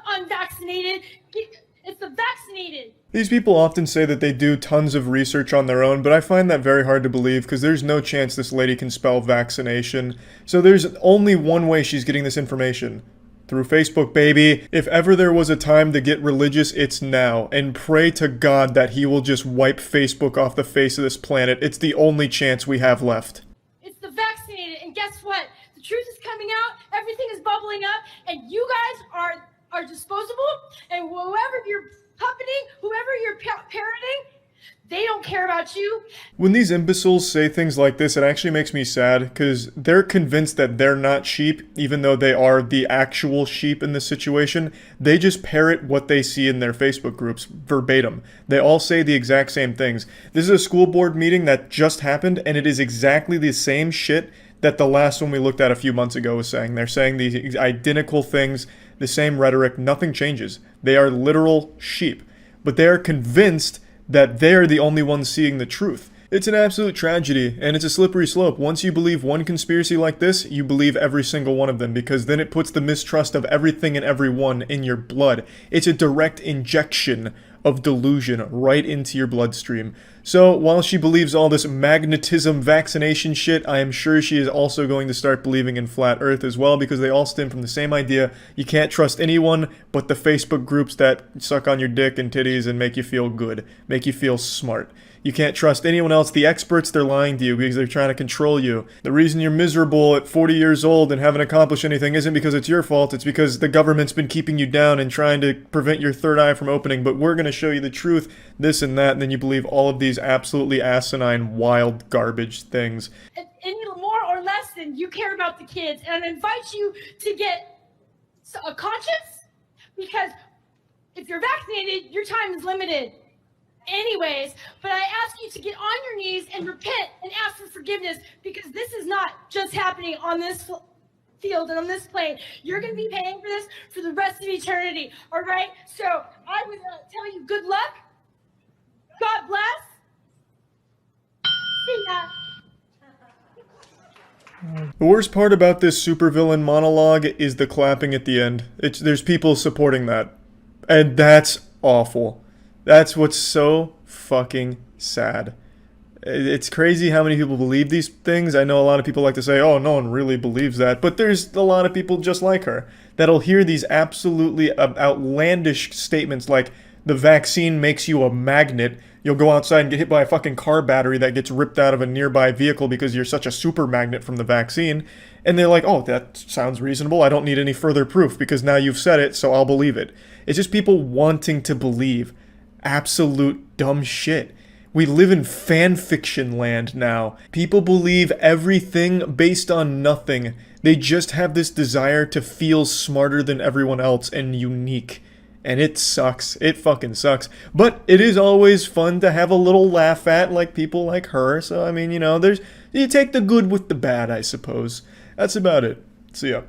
unvaccinated, it's the vaccinated. These people often say that they do tons of research on their own, but I find that very hard to believe because there's no chance this lady can spell vaccination. So there's only one way she's getting this information. Through Facebook, baby. If ever there was a time to get religious, it's now. And pray to God that he will just wipe Facebook off the face of this planet. It's the only chance we have left. It's the vaccinated, and guess what? The truth is coming out, everything is bubbling up, and you guys are disposable, and whoever you're puppeting, whoever you're parroting, they don't care about you. When these imbeciles say things like this, it actually makes me sad, because they're convinced that they're not sheep, even though they are the actual sheep in this situation. They just parrot what they see in their Facebook groups, verbatim. They all say the exact same things. This is a school board meeting that just happened, and it is exactly the same shit that the last one we looked at a few months ago was saying. They're saying these identical things, the same rhetoric, nothing changes. They are literal sheep. But they are convinced that they're the only ones seeing the truth. It's an absolute tragedy, and it's a slippery slope. Once you believe one conspiracy like this, you believe every single one of them, because then it puts the mistrust of everything and everyone in your blood. It's a direct injection of delusion right into your bloodstream. So, while she believes all this magnetism vaccination shit, I am sure she is also going to start believing in flat earth as well, because they all stem from the same idea. You can't trust anyone but the Facebook groups that suck on your dick and titties and make you feel good, make you feel smart. You can't trust anyone else. The experts, they're lying to you because they're trying to control you. The reason you're miserable at 40 years old and haven't accomplished anything isn't because it's your fault. It's because the government's been keeping you down and trying to prevent your third eye from opening. But we're going to show you the truth, this and that, and then you believe all of these absolutely asinine, wild, garbage things. Any more or less than you care about the kids. And I invite you to get a conscience, because if you're vaccinated, your time is limited. Anyways, but I ask you to get on your knees and repent and ask for forgiveness, because this is not just happening on this field and on this plane. You're going to be paying for this for the rest of eternity, all right? So I would tell you good luck. God bless. See ya. The worst part about this supervillain monologue is the clapping at the end. There's people supporting that. And that's awful. That's what's so fucking sad. It's crazy how many people believe these things. I know a lot of people like to say, oh, no one really believes that. But there's a lot of people just like her that'll hear these absolutely outlandish statements like, the vaccine makes you a magnet. You'll go outside and get hit by a fucking car battery that gets ripped out of a nearby vehicle because you're such a super magnet from the vaccine. And they're like, oh, that sounds reasonable. I don't need any further proof because now you've said it, so I'll believe it. It's just people wanting to believe absolute dumb shit. We live in fan fiction land now. People believe everything based on nothing. They just have this desire to feel smarter than everyone else and unique. And it sucks. It fucking sucks. But it is always fun to have a little laugh at, like people like her. So, I mean, you know, you take the good with the bad, I suppose. That's about it. See ya.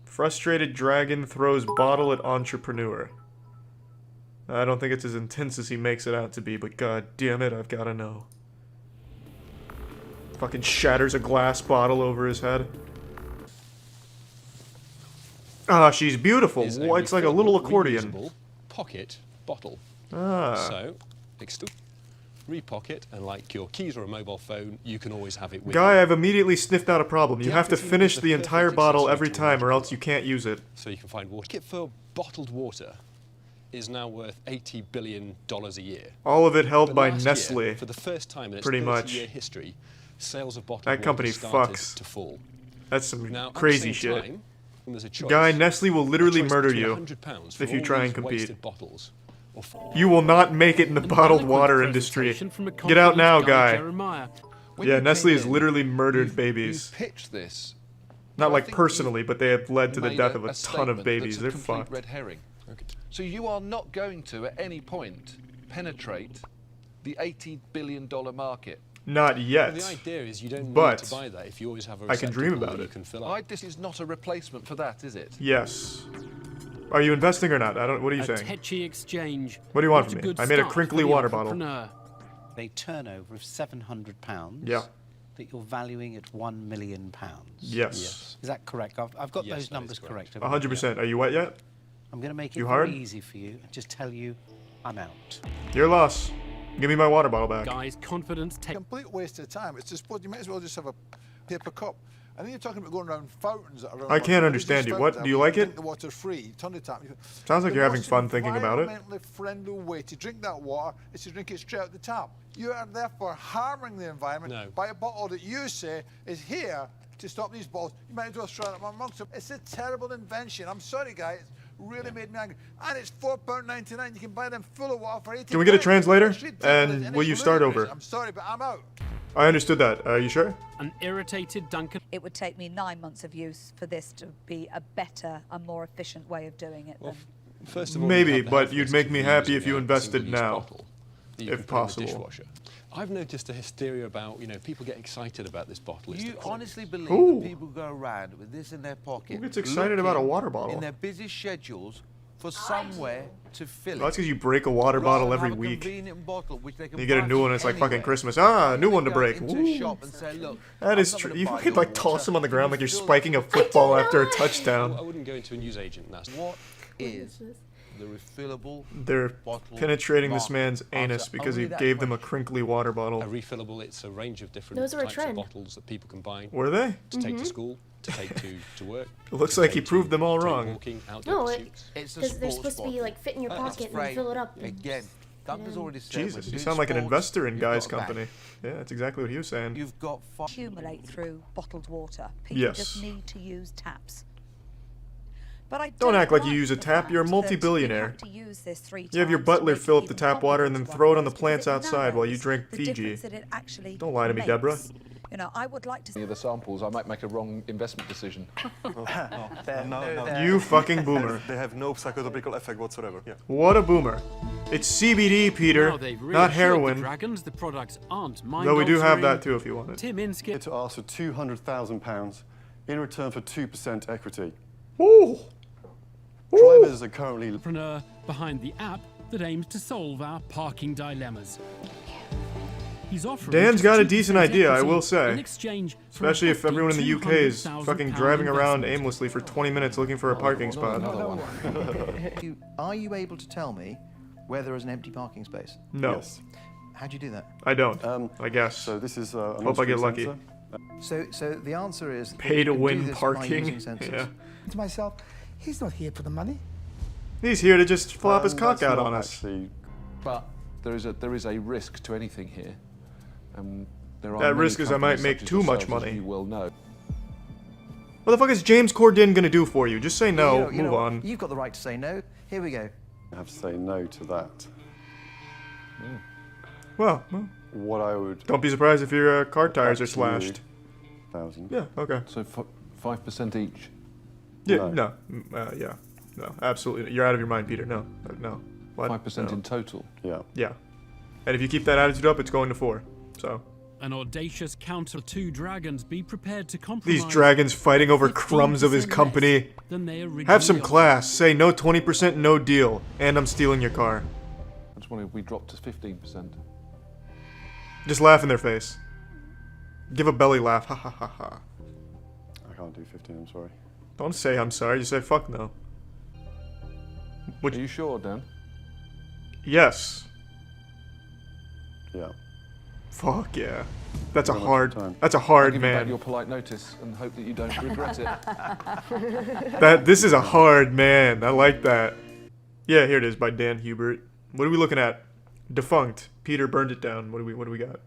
Frustrated dragon throws bottle at entrepreneur. I don't think it's as intense as he makes it out to be, but god damn it, I've gotta know. Fucking shatters a glass bottle over his head. Ah, she's beautiful. It's like a little accordion. Pocket bottle. Ah. So, repocket, and like your keys or a mobile phone, you can always have it with Guy, you. I've immediately sniffed out a problem. You have to finish the entire bottle every time or else you can't use it. So you can find water. Ticket for bottled water is now worth $80 billion a year. All of it held by last Nestle. Year, for the first time in its pretty 30-year history, sales of bottled that company water started fucks. to fall. That's some Now, crazy at the same shit. time, when there's a choice, Guy, Nestle will literally murder you £100 if you for try all and these wasted compete. bottles. You will not make it in the bottled water industry. Get out now, Guy. Yeah, Nestle has literally murdered babies. Pitched this. Not like personally, but they have led to the death of a ton of babies. They're complete fucked. red herring. So you are not going to, at any point, penetrate the $80 billion market. Not yet. Well, the idea is you don't but need to buy that if you always have a I can dream receptacle about you it. can fill up. This is not a replacement for that, is it? Yes. Are you investing or not? I don't. What are you saying? Tetchy exchange. What do you want from me? I made a crinkly water bottle. A turnover of £700. Yeah. That you're valuing at £1 million. Yes. Is that correct? I've got those numbers correct. 100%. Are you wet yet? I'm going to make it You very hard? easy for you and just tell you I'm out. Your loss. Give me my water bottle back. Guys, confidence take. Complete waste of time. It's just, you might as well just have a paper cup. And then you're talking about going around fountains that are around. I can't understand you. What? Do you like it? The water free. Turn the tap. Sounds like you're having fun thinking about it. The most environmentally friendly way to drink that water is to drink it straight out the tap. You are therefore harming the environment by a bottle that you say is here to stop these bottles. You might as well throw it amongst them. It's a terrible invention. I'm sorry, guys. Really made me angry. And it's £4.99. You can buy them full of water for 80. Can we get a translator? And will you start over? I'm sorry, but I'm out. I understood that. Are you sure? An irritated Duncan. It would take me 9 months of use for this to be a better and more efficient way of doing it. First of all, maybe, but you'd make me happy if you invested now, if possible. I've noticed a hysteria about, people get excited about this bottle. You honestly believe Ooh. that people go around with this in their pocket? Who gets excited about a water bottle? In their busy schedules for somewhere to fill it. Well, that's because you break a water bottle every week. Bottle, which they can You get a new one, it's like fucking Christmas. Ah, a new one to break. That is true. You could like toss them on the ground like you're spiking a football after a touchdown. I wouldn't go into a newsagent. What is the refillable They're bottle penetrating this market? man's anus because he gave them a crinkly water bottle. A refillable, it's a range of different Those are a types trend. of bottles that people can buy. Were they? To take to school, to take to work. It looks like he proved them all wrong. Walking, outdoor No, pursuits. because they're supposed to be like fit in your pocket and fill it up. Again, Duncan's already said. Jesus, you sound like an investor in Guy's company. Yeah, that's exactly what he was saying. You've got accumulate through bottled water. People Yes. just need to use taps. But I Don't act like you use a tap. You're a multi-billionaire. You have your butler fill up the tap water and then throw it on the plants outside while you drink Fiji. Don't lie to me, Deborah. I would like to Any of the samples, I might make a wrong investment decision. You fucking boomer. They have no psychotropical effect whatsoever. Yeah. What a boomer. It's CBD, Peter, Now they've not reassured heroin. The dragons, the products aren't Though we do have mind-altering. that too if you want it. Tim Inskip. To ask for £200,000 in return for 2% equity. Ooh. Drivers are currently Entrepreneur behind the app that aims to solve our parking dilemmas. He's offering Dan's got a 2% decent idea, I equity will say. in exchange for Especially if everyone in the UK is £200,000 fucking driving around investment. aimlessly for 20 minutes looking for a parking spot. Are you able to tell me where there is an empty parking space? No. Yes. How'd you do that? I don't. I guess. So this is hope I get lucky. So the answer is pay to win parking. Yeah. To myself, he's not here for the money. He's here to just flop his cock out on us. But there is a risk to anything here. There are that many risk is I might companies make such as too much yourselves, as money. You will know. What the fuck is James Corden gonna do for you? Just say no, You know, move on. You've got the right to say no. Here we go. I have to say no to that. Well, what I would... Don't be surprised if your car tires are slashed. 1,000. Yeah, okay. So 5% each? Yeah, no. Yeah. No, absolutely. You're out of your mind, Peter. No. No. What? 5% No. in total? Yeah. Yeah. And if you keep that attitude up, it's going to 4. So. An audacious counter 2 dragons be prepared to compromise. These dragons fighting over crumbs of his company. Have some class. Say no 20%, no deal. And I'm stealing your car. I just wonder if we dropped to 15%. Just laugh in their face. Give a belly laugh. Ha ha ha ha. I can't do 15, I'm sorry. Don't say I'm sorry, just say fuck no. Are you sure, Dan? Yes. Yeah. Fuck yeah. That's a Very much hard, time. that's a hard I'll give you back man. your polite notice and hope that you don't regret it. This is a hard man. I like that. Yeah, here it is by Dan Hubert. What are we looking at? Defunct. Peter burned it down. What do we got?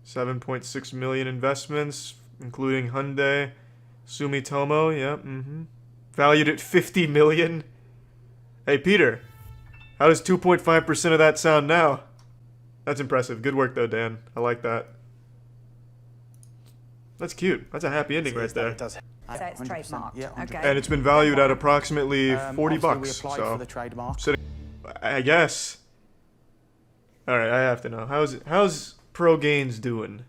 7.6 million investments, including Hyundai, Sumitomo. Yeah. Valued at 50 million. Hey Peter, how does 2.5% of that sound now? That's impressive. Good work though, Dan. I like that. That's cute. That's a happy ending right there. So it's trademarked. Yeah, okay. And it's been valued at approximately 40 bucks. We applied So for the trademark. I guess. All right, I have to know. How's Pro Gains doing?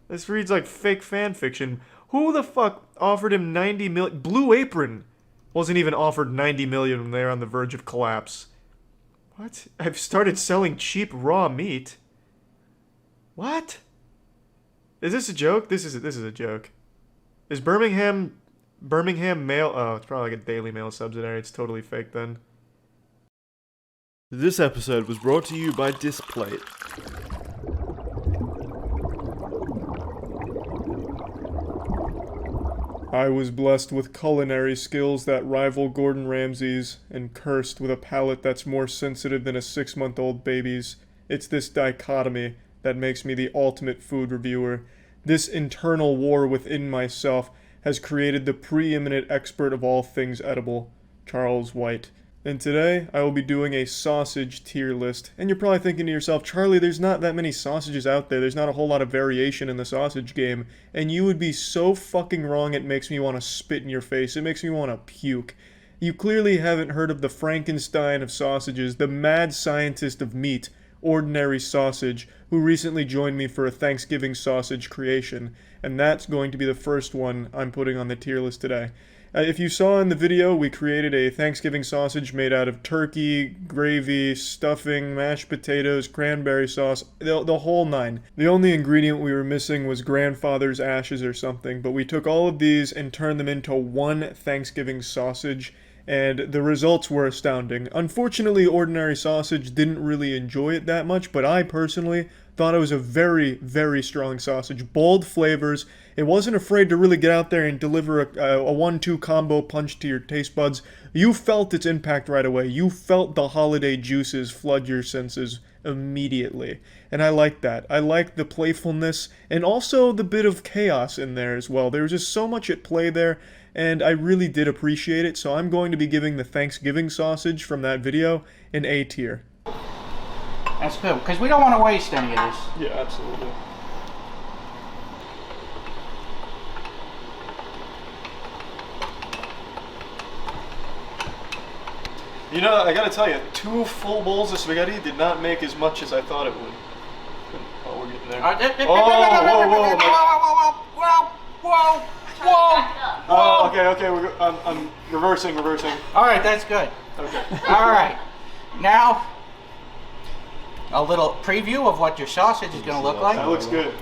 This reads like fake fan fiction. Who the fuck offered him 90 million? Blue Apron wasn't even offered 90 million when they were on the verge of collapse. What? I've started selling cheap raw meat. What? Is this a joke? This is a joke. Is Birmingham Mail? Oh, it's probably like a Daily Mail subsidiary. It's totally fake then. This episode was brought to you by Displate. I was blessed with culinary skills that rival Gordon Ramsay's and cursed with a palate that's more sensitive than a 6-month-old baby's. It's this dichotomy that makes me the ultimate food reviewer. This internal war within myself has created the preeminent expert of all things edible, Charles White. And today, I will be doing a sausage tier list. And you're probably thinking to yourself, Charlie, there's not that many sausages out there. There's not a whole lot of variation in the sausage game. And you would be so fucking wrong, it makes me want to spit in your face. It makes me want to puke. You clearly haven't heard of the Frankenstein of sausages, the mad scientist of meat, Ordinary Sausage, who recently joined me for a Thanksgiving sausage creation. And that's going to be the first one I'm putting on the tier list today. If you saw in the video, we created a Thanksgiving sausage made out of turkey, gravy, stuffing, mashed potatoes, cranberry sauce, the whole 9. The only ingredient we were missing was grandfather's ashes or something, but we took all of these and turned them into one Thanksgiving sausage, and the results were astounding. Unfortunately, Ordinary Sausage didn't really enjoy it that much, but I personally thought it was a very, very strong sausage. Bold flavors. It wasn't afraid to really get out there and deliver a 1-2 combo punch to your taste buds. You felt its impact right away. You felt the holiday juices flood your senses immediately. And I like that. I like the playfulness and also the bit of chaos in there as well. There was just so much at play there, and I really did appreciate it. So I'm going to be giving the Thanksgiving sausage from that video an A tier. That's good, because we don't want to waste any of this. Yeah, absolutely. You know, I gotta tell you, 2 full bowls of spaghetti did not make as much as I thought it would. Oh, we're getting there. Whoa! Oh, okay, I'm reversing. All right, that's good. Okay. All right, now a little preview of what your sausage is going to look like. That looks good.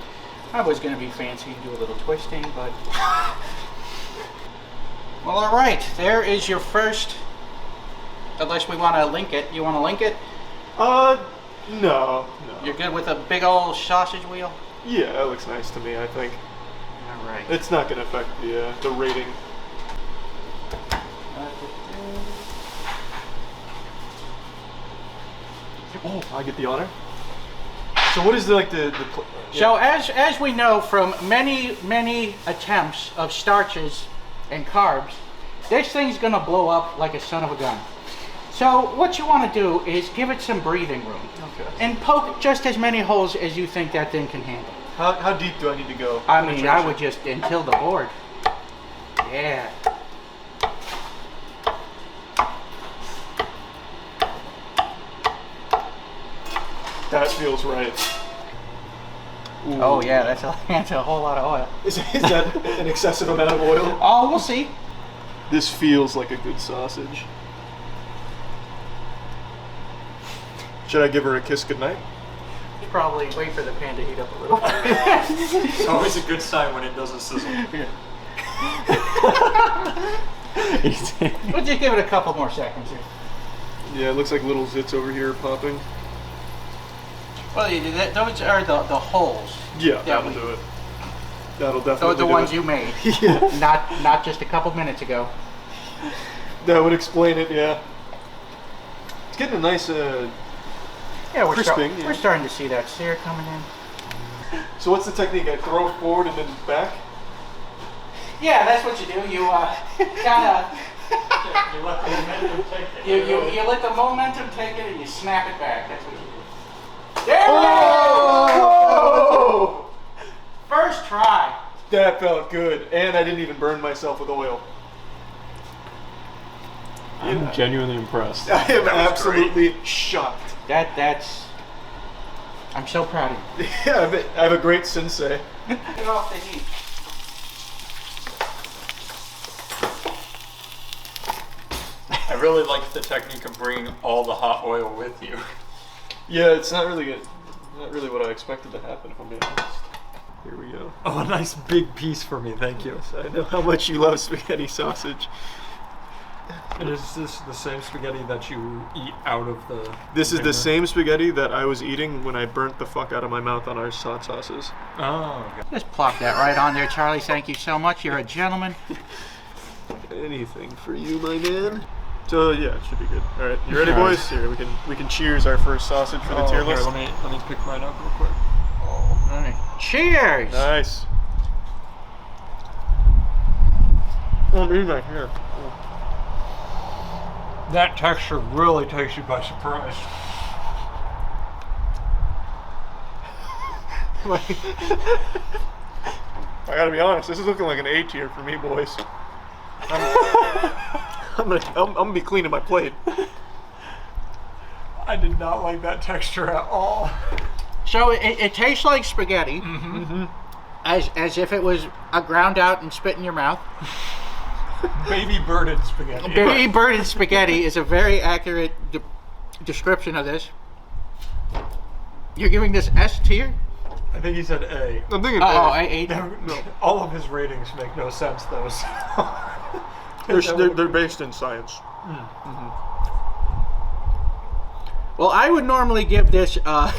I was going to be fancy and do a little twisting, but... Well, all right, there is your first... Unless we want to link it. You want to link it? No. You're good with a big old sausage wheel? Yeah, that looks nice to me, I think. All right. It's not going to affect the rating. Oh, I get the honor. So what is the So as we know from many attempts of starches and carbs, this thing's gonna blow up like a son of a gun. So what you want to do is give it some breathing room. Okay. And poke just as many holes as you think that thing can handle. How deep do I need to go? I mean, I would just until the board. Yeah. That feels right. Ooh. Oh yeah, that's a whole lot of oil. Is that an excessive amount of oil? Oh, we'll see. This feels like a good sausage. Should I give her a kiss goodnight? Probably wait for the pan to heat up a little. It's always a good sign when it doesn't sizzle. We'll just give it a couple more seconds here. Yeah, it looks like little zits over here popping. Well, those are the holes. Yeah, that'll do it. That'll definitely Those are the ones you made. Yeah. Not just a couple minutes ago. That would explain it, yeah. It's getting a nice yeah, crisping. We're starting to see that sear coming in. So what's the technique? I throw it forward and then back? Yeah, that's what you do. You kind of You let the momentum take it. you let the momentum take it and you snap it back. That's what you do. There Whoa! First try. That felt good, and I didn't even burn myself with oil. I'm genuinely impressed. I am absolutely shocked. That's. I'm so proud of you. Yeah, I have a great sensei. Get off the heat. I really like the technique of bringing all the hot oil with you. Yeah, it's not really what I expected to happen, if I'm being honest. Here we go. Oh, a nice big piece for me, thank you. I know how much you love spaghetti sausage. And is this the same spaghetti that you eat out of the This is the same spaghetti that I was eating when I burnt the fuck out of my mouth on our hot sauces. Oh, okay. Just plop that right on there, Charlie. Thank you so much. You're a gentleman. Anything for you, my man. So yeah, it should be good. All right, you ready, boys? Here we can cheers our first sausage for the tier list. Let me pick mine up real quick. All right. Cheers. Nice. Oh, me back here. That texture really takes you by surprise. I gotta be honest, this is looking like an A tier for me, boys. I'm gonna be cleaning my plate. I did not like that texture at all. So it tastes like spaghetti, as if it was ground out and spit in your mouth. Baby birded spaghetti. Baby birded spaghetti is a very accurate description of this. You're giving this S tier? I think he said A. I'm thinking A. No, all of his ratings make no sense though. So. They're based in science. Well, I would normally give this a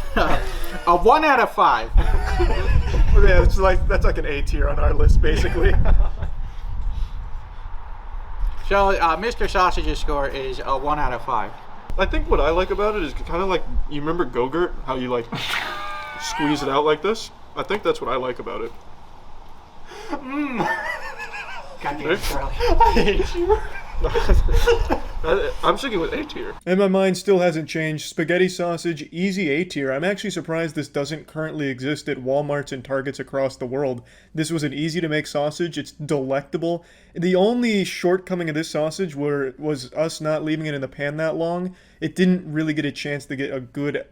1 out of 5. Yeah, that's like an A tier on our list, basically. So, Mr. Sausage's score is a 1 out of 5. I think what I like about it is kind of like, you remember Go-Gurt? How you like squeeze it out like this? I think that's what I like about it. Goddamn, Charlie. I hate you. I'm sticking with A tier. And my mind still hasn't changed. Spaghetti sausage, easy A tier. I'm actually surprised this doesn't currently exist at Walmarts and Targets across the world. This was an easy to make sausage. It's delectable. The only shortcoming of this sausage was us not leaving it in the pan that long. It didn't really get a chance to get a good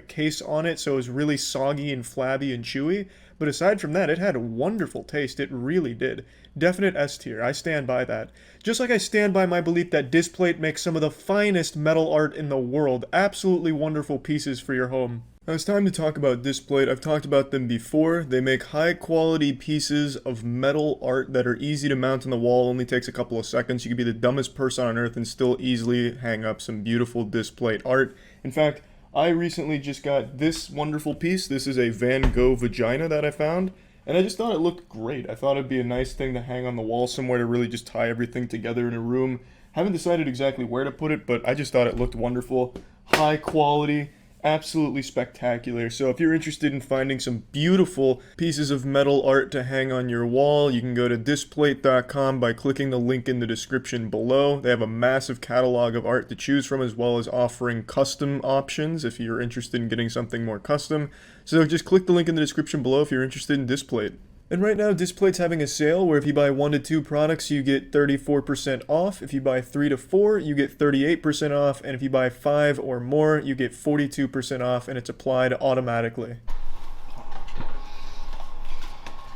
case on it, so it was really soggy and flabby and chewy. But aside from that, it had a wonderful taste. It really did. Definite S tier. I stand by that. Just like I stand by my belief that Displate makes some of the finest metal art in the world. Absolutely wonderful pieces for your home. Now it's time to talk about Displate. I've talked about them before. They make high quality pieces of metal art that are easy to mount on the wall. Only takes a couple of seconds. You could be the dumbest person on earth and still easily hang up some beautiful Displate art. In fact, I recently just got this wonderful piece. This is a Van Gogh vagina that I found, and I just thought it looked great. I thought it'd be a nice thing to hang on the wall somewhere to really just tie everything together in a room. Haven't decided exactly where to put it, but I just thought it looked wonderful. High quality, absolutely spectacular. So if you're interested in finding some beautiful pieces of metal art to hang on your wall, you can go to thisplate.com by clicking the link in the description below. They have a massive catalog of art to choose from, as well as offering custom options if you're interested in getting something more custom. So just click the link in the description below if you're interested in Displate. And right now, Displate's having a sale where if you buy 1 to 2 products, you get 34% off. If you buy 3 to 4, you get 38% off. And if you buy 5 or more, you get 42% off, and it's applied automatically.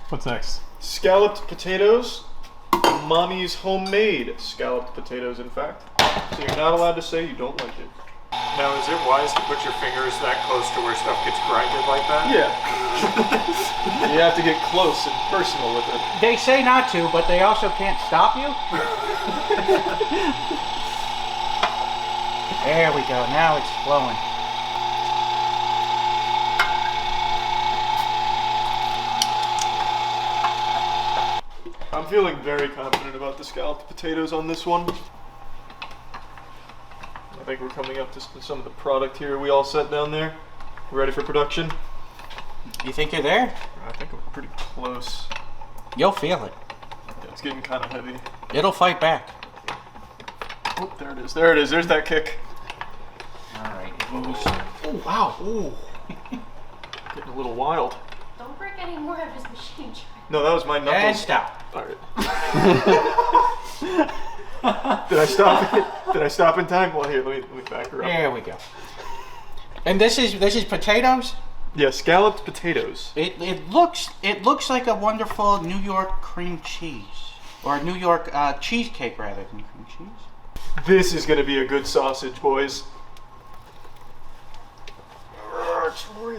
What's next? Scalloped potatoes. Mommy's homemade scalloped potatoes, in fact. So you're not allowed to say you don't like it. Now, is it wise to put your fingers that close to where stuff gets grinded like that? Yeah. You have to get close and personal with it. They say not to, but they also can't stop you. There we go. Now it's flowing. I'm feeling very confident about the scalloped potatoes on this one. I think we're coming up to some of the product here. Are we all set down there? Ready for production? You think you're there? I think I'm pretty close. You'll feel it. Yeah, it's getting kind of heavy. It'll fight back. Oh, there it is. There it is. There's that kick. Alright. Oh, wow. Ooh. Getting a little wild. Don't break any more of his machine. No, that was my knuckles. And stop. Alright. Did I stop? Did I stop in time? Well, here, let me back her up. There we go. And this is potatoes? Yeah, scalloped potatoes. It looks like a wonderful New York cream cheese, or New York cheesecake rather than cream cheese. This is going to be a good sausage, boys.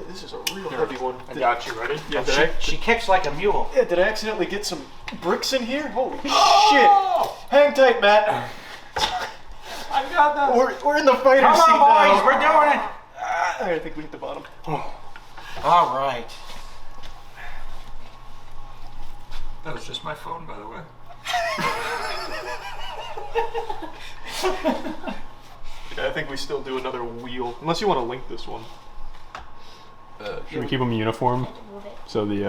This is a real heavy one. I got you. Ready? Yeah. She kicks like a mule. Yeah. Did I accidentally get some bricks in here? Holy shit! Hang tight, Matt. I got that. We're in the fighter seat Come on, boys. now. We're doing it. I think we hit the bottom. Oh. All right. That was just my phone, by the way. Yeah, I think we still do another wheel, unless you want to link this one. Should we keep them uniform so the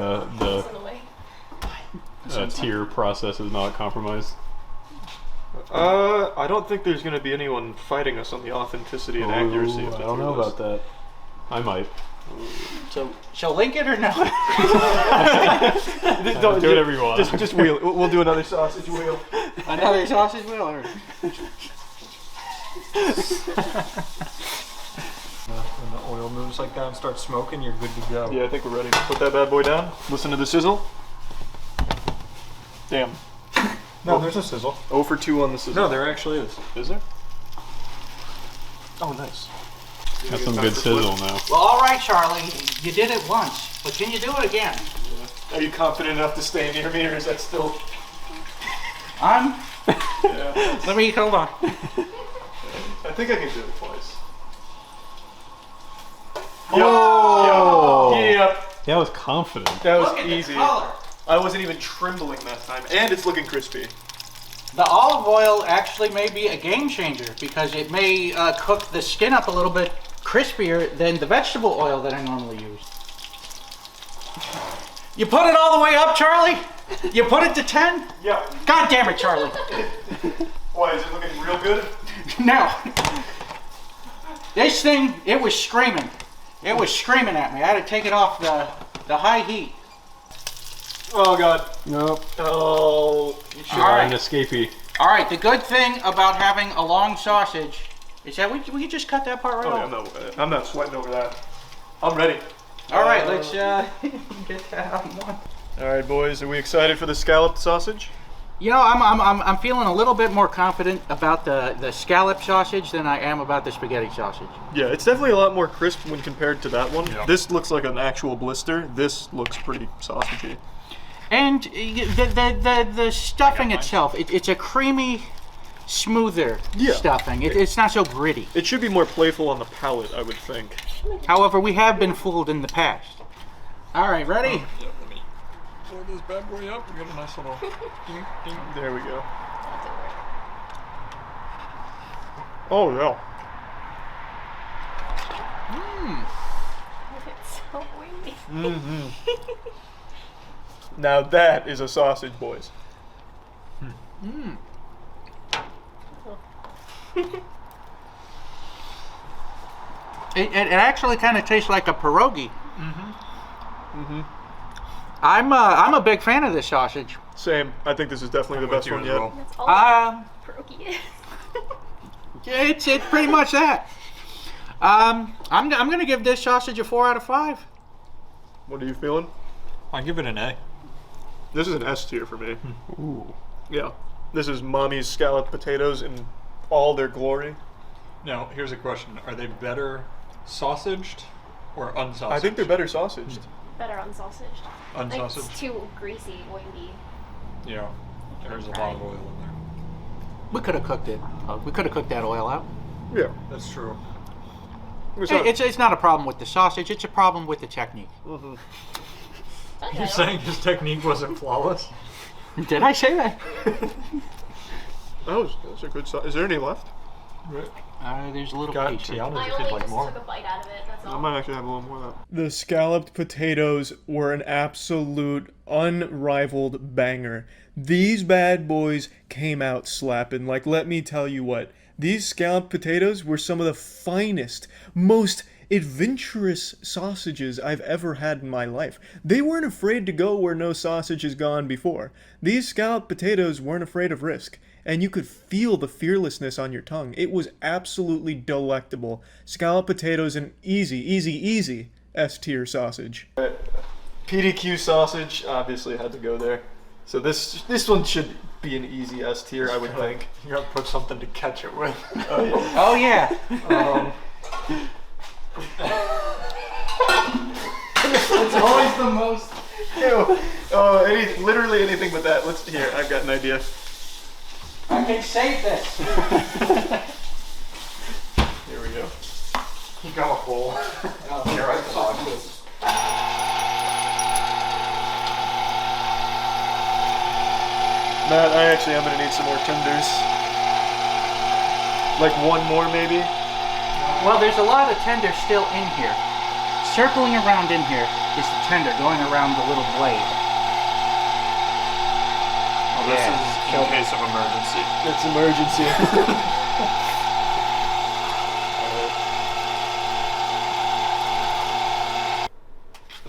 tier process is not compromised? I don't think there's going to be anyone fighting us on the authenticity and accuracy of the I don't know about that. I might. So, shall link it or no? Do whatever you want. Just wheel. We'll do another sausage wheel. Another sausage wheel? Or... When the oil moves like that and starts smoking, you're good to go. Yeah, I think we're ready to put that bad boy down. Listen to the sizzle. Damn. No, there's a sizzle. 0 for 2 on the sizzle. No, there actually is. Is there? Oh, nice. That's some good sizzle now. Well, all right, Charlie. You did it once, but can you do it again? Yeah. Are you confident enough to stay near me, or is that still... I'm... Yeah. Let me... Hold on. I think I can do it twice. Oh! Yep. That was confident. That was Look at easy. the color. I wasn't even trembling that time, and it's looking crispy. The olive oil actually may be a game changer because it may cook the skin up a little bit crispier than the vegetable oil that I normally use. You put it all the way up, Charlie? You put it to 10? Yeah. God damn it, Charlie. Why, is it looking real good? No. This thing, it was screaming. It was screaming at me. I had to take it off the high heat. Oh, God. Nope. Oh. All right. An escapee. All right, the good thing about having a long sausage is that we can just cut that part right off. Yeah, I'm not sweating over that. I'm ready. All right, let's get that out in one. All right, boys, are we excited for the scalloped sausage? You know, I'm feeling a little bit more confident about the scallop sausage than I am about the spaghetti sausage. Yeah, it's definitely a lot more crisp when compared to that one. Yeah. This looks like an actual blister. This looks pretty sausagey. And the stuffing itself, it's a creamy smoother stuffing. It's not so gritty. It should be more playful on the palate, I would think. However, we have been fooled in the past. All right, ready? Yeah, let me pull this bad boy up. We got a nice little ding, ding. There we go. Oh, yeah. It's so windy. Mm-hmm. Now that is a sausage, boys. Mm. It actually kind of tastes like a pierogi. I'm a big fan of this sausage. Same. I think this is definitely the best one yet. That's all pierogi is. Yeah, it's pretty much that. I'm gonna give this sausage a 4 out of 5. What are you feeling? I give it an A. This is an S tier for me. Ooh. Yeah. This is mommy's scalloped potatoes in all their glory. Now, here's a question. Are they better sausaged or unsausaged? I think they're better sausaged. Better unsausaged. Unsausaged? Like, it's too greasy, windy. Yeah. There's a lot of oil in there. We could have cooked it. We could have cooked that oil out. Yeah. That's true. It's not a problem with the sausage. It's a problem with the technique. You're saying his technique wasn't flawless? Did I say that? That was a good sauce. Is there any left? There's a little piece. I only just took a bite out of it, that's all. I might actually have a little more of that. The scalloped potatoes were an absolute unrivaled banger. These bad boys came out slapping. Like, let me tell you what. These scalloped potatoes were some of the finest, most adventurous sausages I've ever had in my life. They weren't afraid to go where no sausage has gone before. These scalloped potatoes weren't afraid of risk, and you could feel the fearlessness on your tongue. It was absolutely delectable. Scalloped potatoes, an easy S-tier sausage. PDQ sausage obviously had to go there. So this one should be an easy S tier, I would think. You gotta put something to catch it with. Oh yeah. It's always the most. Ew. Oh, literally anything but that. Here, I've got an idea. I can save this. Here we go. You got a bowl. Here, I thought this. Matt, I actually am gonna need some more tenders. Like one more, maybe? Well, there's a lot of tender still in here. Circling around in here is the tender going around the little blade. Well, this is in case of emergency. It's emergency.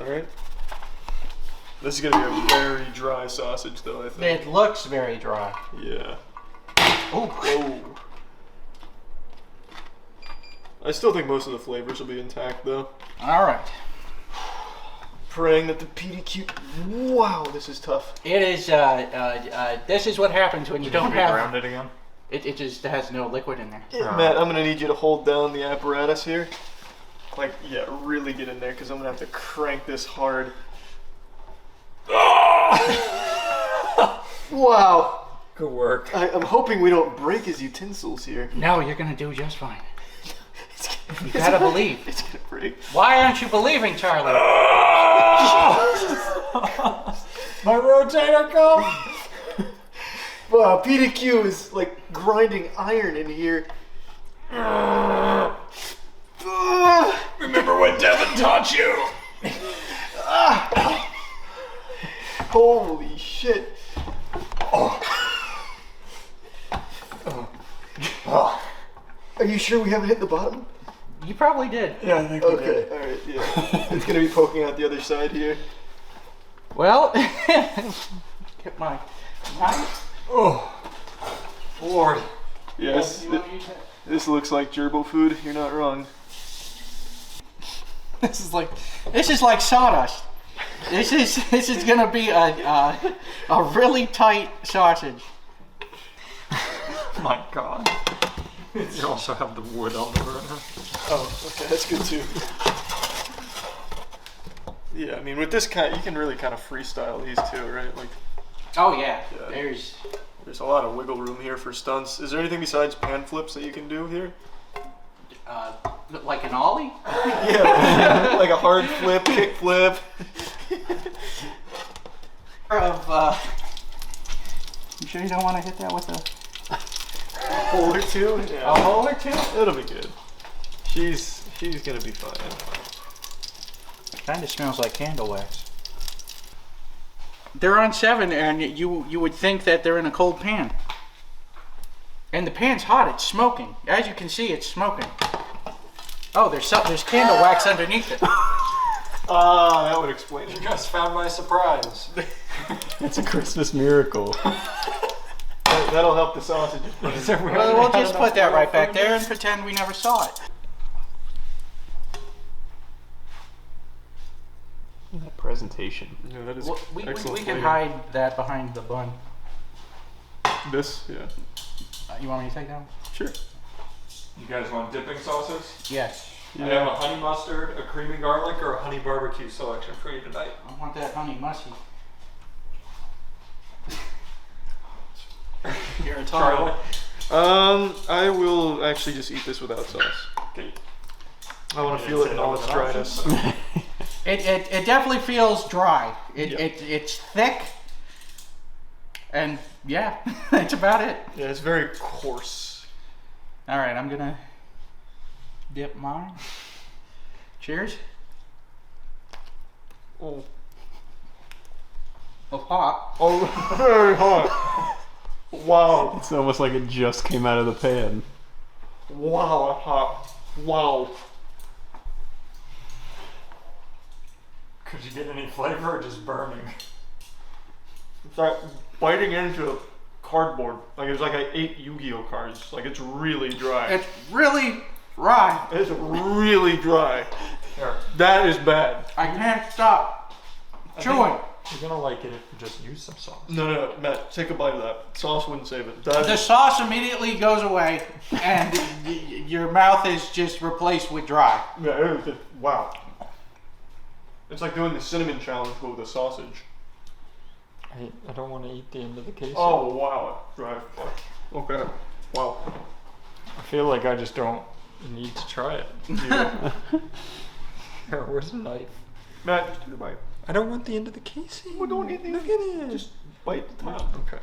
Alright. This is gonna be a very dry sausage, though, I think. It looks very dry. Yeah. Oh. Whoa. I still think most of the flavors will be intact, though. All right. Praying that the PDQ. Wow, this is tough. It is. This is what happens when you don't have. Ground it again. It just has no liquid in there. Matt, I'm gonna need you to hold down the apparatus here. Like, yeah, really get in there, because I'm gonna have to crank this hard. Wow. Good work. I'm hoping we don't break his utensils here. No, you're gonna do just fine. You gotta believe. It's gonna break. Why aren't you believing, Charlie? My rotator cuff. Wow, PDQ is like grinding iron in here. Remember what Devin taught you? Holy shit. Oh. Are you sure we haven't hit the bottom? You probably did. Yeah, I think we Okay, did. alright, yeah. It's gonna be poking out the other side here. Well, get my knife. Oh, Lord. Yes, this looks like gerbil food. You're not wrong. This is like sawdust. This is gonna be a really tight sausage. My God. You also have the wood on the burner. Oh, okay, that's good too. Yeah, I mean, with this kind, you can really kind of freestyle these too, right? Like. Oh yeah. There's. There's a lot of wiggle room here for stunts. Is there anything besides pan flips that you can do here? Like an ollie? Yeah, like a hard flip, kick flip. You sure you don't want to hit that with a hole or two? Yeah. A hole or two? It'll be good. She's gonna be fine. Kind of smells like candle wax. They're on 7, and you would think that they're in a cold pan. And the pan's hot. It's smoking. As you can see, it's smoking. Oh, there's candle wax underneath it. That would explain it. You just found my surprise. It's a Christmas miracle. That'll help the sausage. Well, we'll just put that right back there and pretend we never saw it. That presentation. Yeah, that is Well, we excellent can flavor. hide that behind the bun. This, yeah. You want me to take that one? Sure. You guys want dipping sauces? Yes. I have a honey mustard, a creamy garlic, or a honey barbecue selection for you tonight. I want that honey mushy. You're a Charlie. I will actually just eat this without sauce. Okay. I want to feel it in all its dryness. It definitely feels dry. It's thick, and yeah, that's about it. Yeah, it's very coarse. All right, I'm gonna dip mine. Cheers. Oh. Oh, hot. Oh, very hot. Wow. It's almost like it just came out of the pan. Wow, hot. Wow. Could you get any flavor or just burning? It's like biting into cardboard. Like it's like I ate Yu-Gi-Oh cards. Like it's really dry. It's really dry. It's really dry. Here. That is bad. I can't stop chewing. You're gonna like it if you just use some sauce. No, Matt, take a bite of that. Sauce wouldn't save it. The sauce immediately goes away, and your mouth is just replaced with dry. Yeah, it was just, wow. It's like doing the cinnamon challenge but with a sausage. I don't want to eat the end of the case. Oh wow, dry. Okay. Wow. I feel like I just don't need to try it. Yeah. Here, where's the knife? Matt, just do the bite. I don't want the end of the casing. Well, don't eat Look at it. Just bite the top. Okay.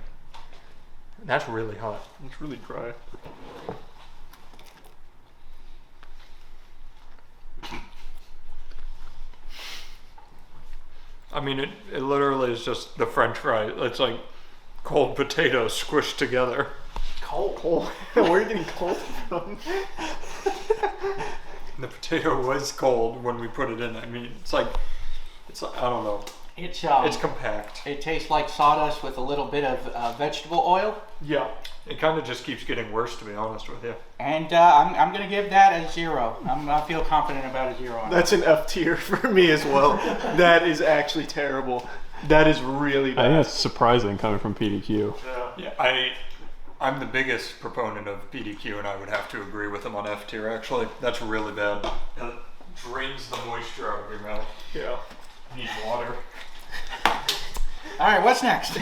That's really hot. It's really dry. I mean, it literally is just the French fry. It's like cold potatoes squished together. Cold? Where are you getting cold from? The potato was cold when we put it in. I mean, it's like I don't know. It's compact. It tastes like sawdust with a little bit of vegetable oil. Yeah. It kind of just keeps getting worse, to be honest with you. And I'm gonna give that a 0. I feel confident about a 0 on That's an F tier for me as well. That is actually terrible. That is really bad. I think that's surprising coming from PDQ. Yeah, I'm the biggest proponent of PDQ, and I would have to agree with him on F tier. Actually, that's really bad. It drains the moisture out of your mouth. Yeah. Need water. All right, what's next?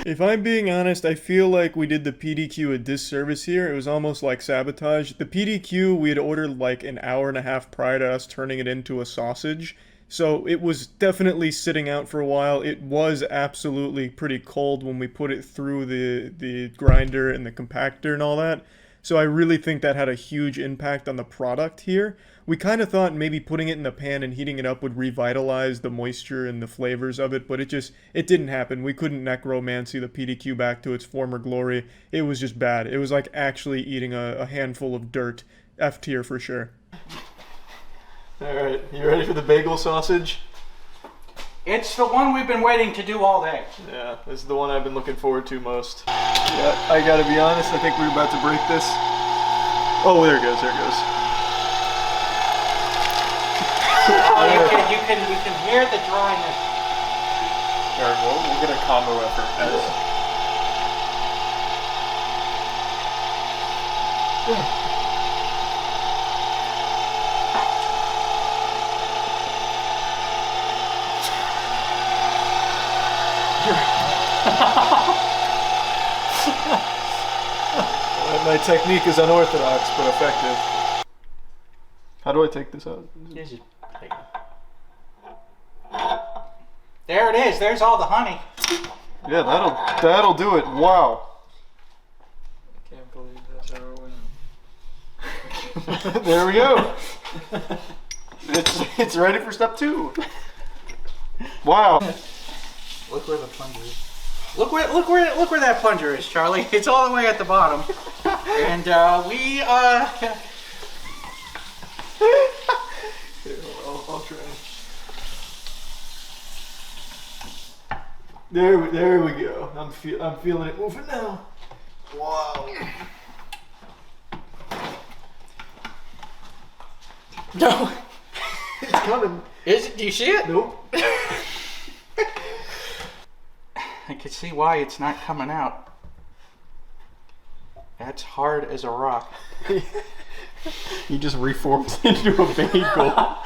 If I'm being honest, I feel like we did the PDQ a disservice here. It was almost like sabotage. The PDQ we had ordered like an hour and a half prior to us turning it into a sausage. So it was definitely sitting out for a while. It was absolutely pretty cold when we put it through the grinder and the compactor and all that. So I really think that had a huge impact on the product here. We kind of thought maybe putting it in the pan and heating it up would revitalize the moisture and the flavors of it, but it didn't happen. We couldn't necromancy the PDQ back to its former glory. It was just bad. It was like actually eating a handful of dirt. F tier for sure. Alright, you ready for the bagel sausage? It's the one we've been waiting to do all day. Yeah, this is the one I've been looking forward to most. Yeah, I gotta be honest, I think we're about to break this. Oh, there it goes, there it goes. You can hear the dryness. Alright, well, we'll get a combo effort. My technique is unorthodox, but effective. How do I take this out? There it is. There's all the honey. Yeah, that'll do it. Wow. I can't believe that's how it went. There we go. It's ready for step 2. Wow. Look where the plunger is. Look where that plunger is, Charlie. It's all the way at the bottom. And we I'll try. There we go. I'm feeling it moving now. Wow. No. It's coming. Is it? Do you see it? Nope. I can see why it's not coming out. That's hard as a rock. You just reformed into a bagel.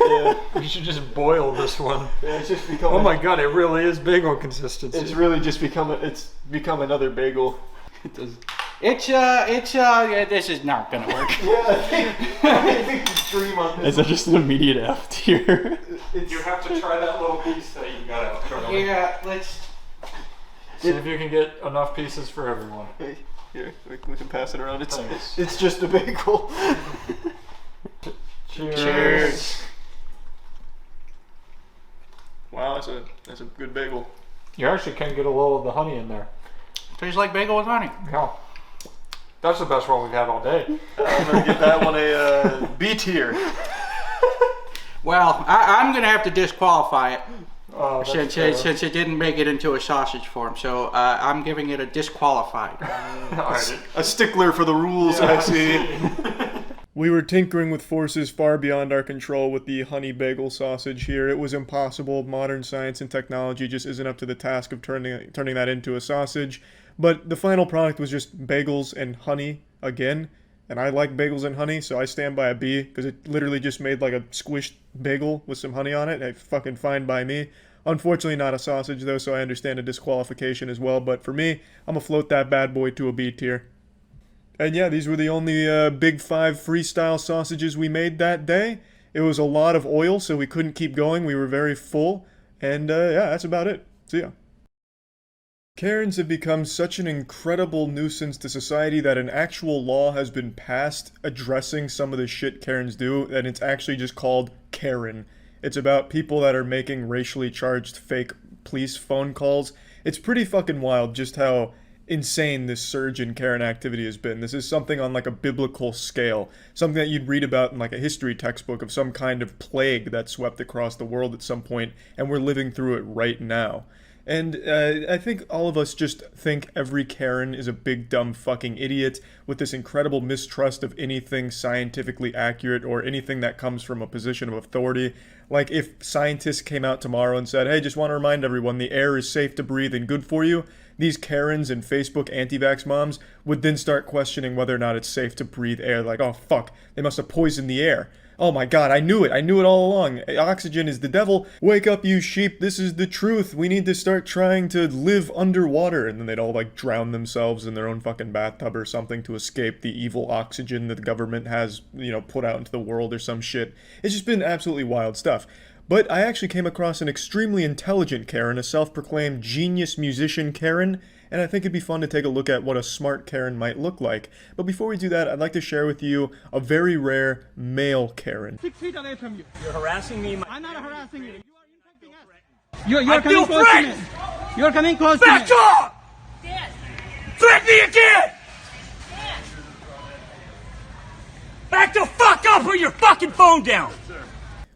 Yeah, we should just boil this one. Yeah, it's just become. Oh my god, it really is bagel consistency. It's really just become another bagel. It does. Yeah, this is not gonna work. Yeah, I think the dream on this. Is that just an immediate F tier? You have to try that little piece that you got out. Yeah, let's see if you can get enough pieces for everyone. Hey, here, we can pass it around. It's just a bagel. Cheers. Wow, that's a good bagel. You actually can get a little of the honey in there. Tastes like bagel with honey. Yeah. That's the best one we've had all day. I'm gonna give that one a B tier. Well, I'm gonna have to disqualify it since fair. it didn't make it into a sausage form. So I'm giving it a disqualified. A stickler for the rules, I see. We were tinkering with forces far beyond our control with the honey bagel sausage here. It was impossible. Modern science and technology just isn't up to the task of turning that into a sausage. But the final product was just bagels and honey again. And I like bagels and honey, so I stand by a B, because it literally just made like a squished bagel with some honey on it. It's fucking fine by me. Unfortunately not a sausage though, so I understand a disqualification as well. But for me, I'm gonna float that bad boy to a B tier. And yeah, these were the only Big 5 freestyle sausages we made that day. It was a lot of oil, so we couldn't keep going. We were very full. And yeah, that's about it. See ya. Karens have become such an incredible nuisance to society that an actual law has been passed addressing some of the shit Karens do, and it's actually just called Karen. It's about people that are making racially charged fake police phone calls. It's pretty fucking wild just how insane this surge in Karen activity has been. This is something on like a biblical scale, something that you'd read about in like a history textbook of some kind of plague that swept across the world at some point, and we're living through it right now. And I think all of us just think every Karen is a big dumb fucking idiot with this incredible mistrust of anything scientifically accurate or anything that comes from a position of authority. Like if scientists came out tomorrow and said, hey, just want to remind everyone the air is safe to breathe and good for you, these Karens and Facebook anti-vax moms would then start questioning whether or not it's safe to breathe air. Like, oh fuck, they must have poisoned the air. Oh my god, I knew it all along. Oxygen is the devil. Wake up, you sheep, this is the truth. We need to start trying to live underwater. And then they'd all like drown themselves in their own fucking bathtub or something to escape the evil oxygen that the government has, put out into the world or some shit. It's just been absolutely wild stuff. But I actually came across an extremely intelligent Karen, a self-proclaimed genius musician Karen, and I think it'd be fun to take a look at what a smart Karen might look like. But before we do that, I'd like to share with you a very rare male Karen. 6 feet away from you. You're harassing me. I'm not harassing you. You're coming close to me. You're coming close to me. Back off! Threaten me again! Back the fuck up, put your fucking phone down!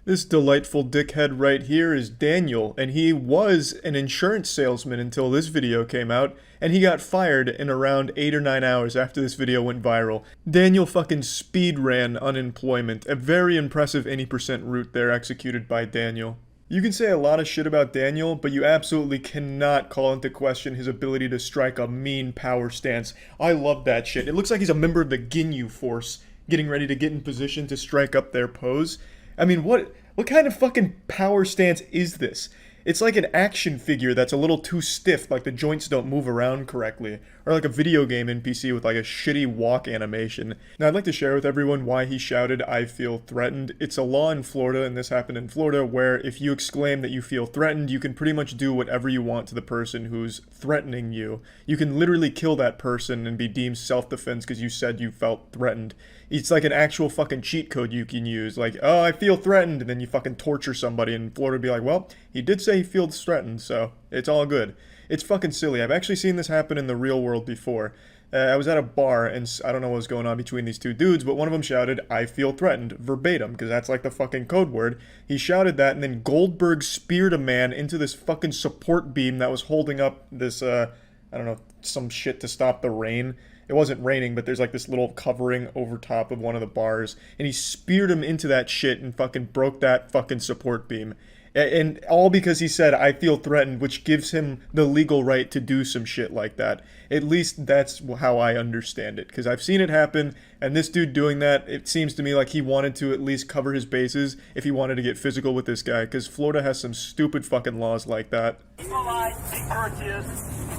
This delightful dickhead right here is Daniel, and he was an insurance salesman until this video came out, and he got fired in around 8 or 9 hours after this video went viral. Daniel fucking speed ran unemployment, a very impressive any percent route there executed by Daniel. You can say a lot of shit about Daniel, but you absolutely cannot call into question his ability to strike a mean power stance. I love that shit. It looks like he's a member of the Ginyu Force, getting ready to get in position to strike up their pose. I mean, what kind of fucking power stance is this? It's like an action figure that's a little too stiff, like the joints don't move around correctly. or like a video game NPC with like a shitty walk animation. Now I'd like to share with everyone why he shouted, "I feel threatened." It's a law in Florida, and this happened in Florida, where if you exclaim that you feel threatened, you can pretty much do whatever you want to the person who's threatening you. You can literally kill that person and be deemed self-defense because you said you felt threatened. It's like an actual fucking cheat code you can use, like, "Oh, I feel threatened," and then you fucking torture somebody, and Florida would be like, "Well, he did say he feels threatened, so it's all good." It's fucking silly. I've actually seen this happen in the real world before. I was at a bar, and I don't know what was going on between these two dudes, but one of them shouted, "I feel threatened," verbatim, because that's like the fucking code word. He shouted that, and then Goldberg speared a man into this fucking support beam that was holding up this, I don't know, some shit to stop the rain. It wasn't raining, but there's like this little covering over top of one of the bars, and he speared him into that shit and fucking broke that fucking support beam. And all because he said, "I feel threatened," which gives him the legal right to do some shit like that. At least that's how I understand it, because I've seen it happen, and this dude doing that, it seems to me like he wanted to at least cover his bases if he wanted to get physical with this guy, because Florida has some stupid fucking laws like that.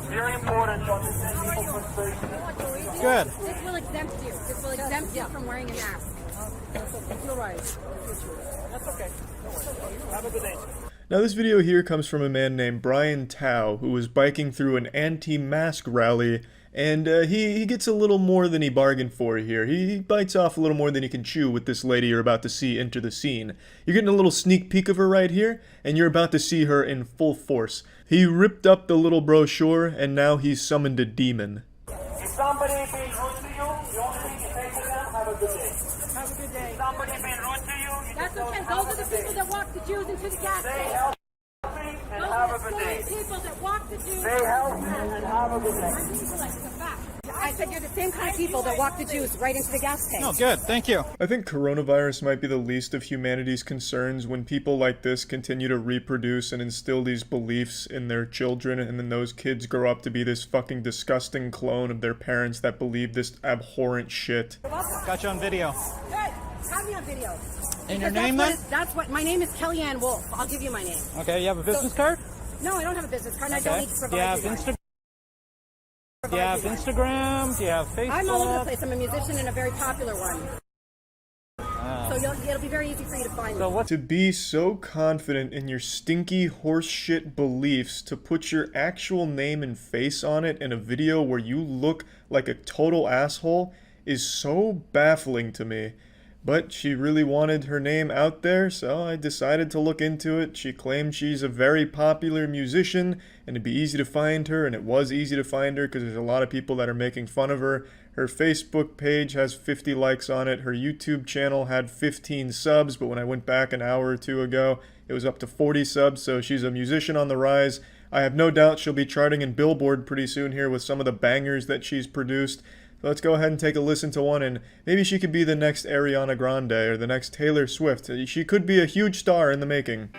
Very important. Good. This will exempt you. This will exempt you from wearing a mask. You're right. That's okay. Have a good day. Now this video here comes from a man named Brian Tao, who was biking through an anti-mask rally, and he gets a little more than he bargained for here. He bites off a little more than he can chew with this lady you're about to see enter the scene. You're getting a little sneak peek of her right here, and you're about to see her in full force. He ripped up the little brochure, and now he's summoned a demon. If somebody being rude to you, the only thing you say to them, have a good day. Have a good day. If somebody being rude to you, you that's okay. Those are the people that walk the Jews into the gas station. Stay healthy and have a good day. Those are the same people that walk the Jews. Stay healthy and have a good day. I said you're the same kind of people that walk the Jews right into the gas tank. Oh, good. Thank you. I think coronavirus might be the least of humanity's concerns when people like this continue to reproduce and instill these beliefs in their children, and then those kids grow up to be this fucking disgusting clone of their parents that believe this abhorrent shit. Got you on video. Good. Have me on video. And your name then? That's what, my name is Kellyanne Wolf. I'll give you my name. Okay, you have a business card? No, I don't have a business card, and I don't need to provide Do you have Instagram? Do you have Instagram? Do you have Facebook? I'm all over the place. I'm a musician and a very popular one. So it'll be very easy for you to find me. To be so confident in your stinky horseshit beliefs to put your actual name and face on it in a video where you look like a total asshole is so baffling to me. But she really wanted her name out there, so I decided to look into it. She claimed she's a very popular musician, and it'd be easy to find her, and it was easy to find her because there's a lot of people that are making fun of her. Her Facebook page has 50 likes on it. Her YouTube channel had 15 subs, but when I went back an hour or two ago, it was up to 40 subs, so she's a musician on the rise. I have no doubt she'll be charting in Billboard pretty soon here with some of the bangers that she's produced. Let's go ahead and take a listen to one, and maybe she could be the next Ariana Grande or the next Taylor Swift. She could be a huge star in the making.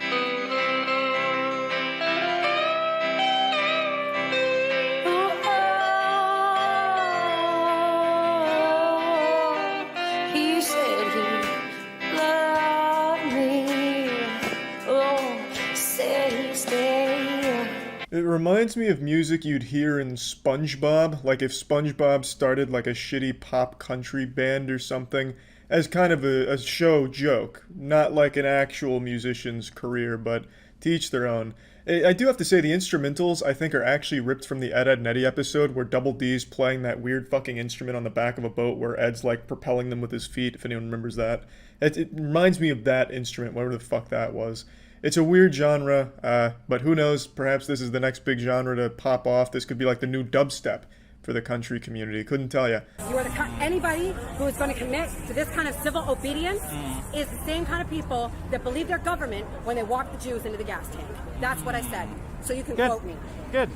He said he loved me. Oh, said he'd stay. It reminds me of music you'd hear in SpongeBob, like if SpongeBob started like a shitty pop country band or something, as kind of a show joke, not like an actual musician's career, but to each their own. I do have to say the instrumentals I think are actually ripped from the Ed, Edd n Eddy episode where Double D's playing that weird fucking instrument on the back of a boat where Ed's like propelling them with his feet, if anyone remembers that. It reminds me of that instrument, whatever the fuck that was. It's a weird genre, but who knows, perhaps this is the next big genre to pop off. This could be like the new dubstep for the country community. Couldn't tell you. You are anybody who is going to commit to this kind of civil obedience is the same kind of people that believe their government when they walk the Jews into the gas tank. That's what I said. So you can quote me. Good.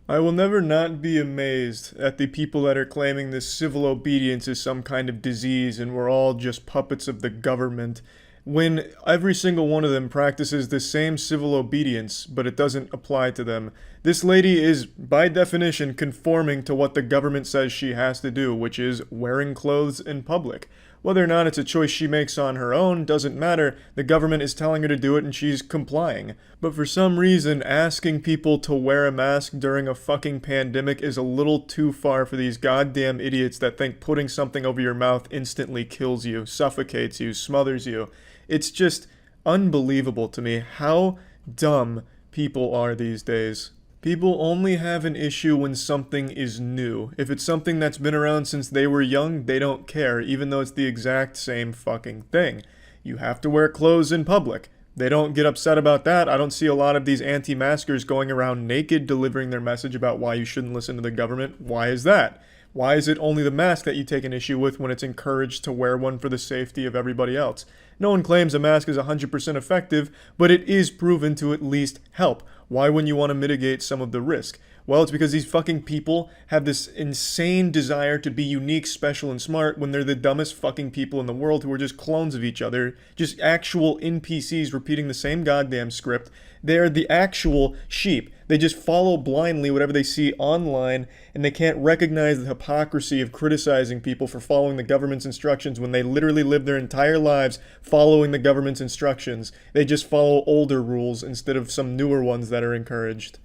I will never not be amazed at the people that are claiming this civil obedience is some kind of disease and we're all just puppets of the government, when every single one of them practices the same civil obedience, but it doesn't apply to them. This lady is, by definition, conforming to what the government says she has to do, which is wearing clothes in public. Whether or not it's a choice she makes on her own doesn't matter. The government is telling her to do it and she's complying. But for some reason, asking people to wear a mask during a fucking pandemic is a little too far for these goddamn idiots that think putting something over your mouth instantly kills you, suffocates you, smothers you. It's just unbelievable to me how dumb people are these days. People only have an issue when something is new. If it's something that's been around since they were young, they don't care, even though it's the exact same fucking thing. You have to wear clothes in public. They don't get upset about that. I don't see a lot of these anti-maskers going around naked delivering their message about why you shouldn't listen to the government. Why is that? Why is it only the mask that you take an issue with when it's encouraged to wear one for the safety of everybody else? No one claims a mask is 100% effective, but it is proven to at least help. Why wouldn't you want to mitigate some of the risk? Well, it's because these fucking people have this insane desire to be unique, special, and smart when they're the dumbest fucking people in the world who are just clones of each other, just actual NPCs repeating the same goddamn script. They're the actual sheep. They just follow blindly whatever they see online, and they can't recognize the hypocrisy of criticizing people for following the government's instructions when they literally live their entire lives following the government's instructions. They just follow older rules instead of some newer ones that are encouraged.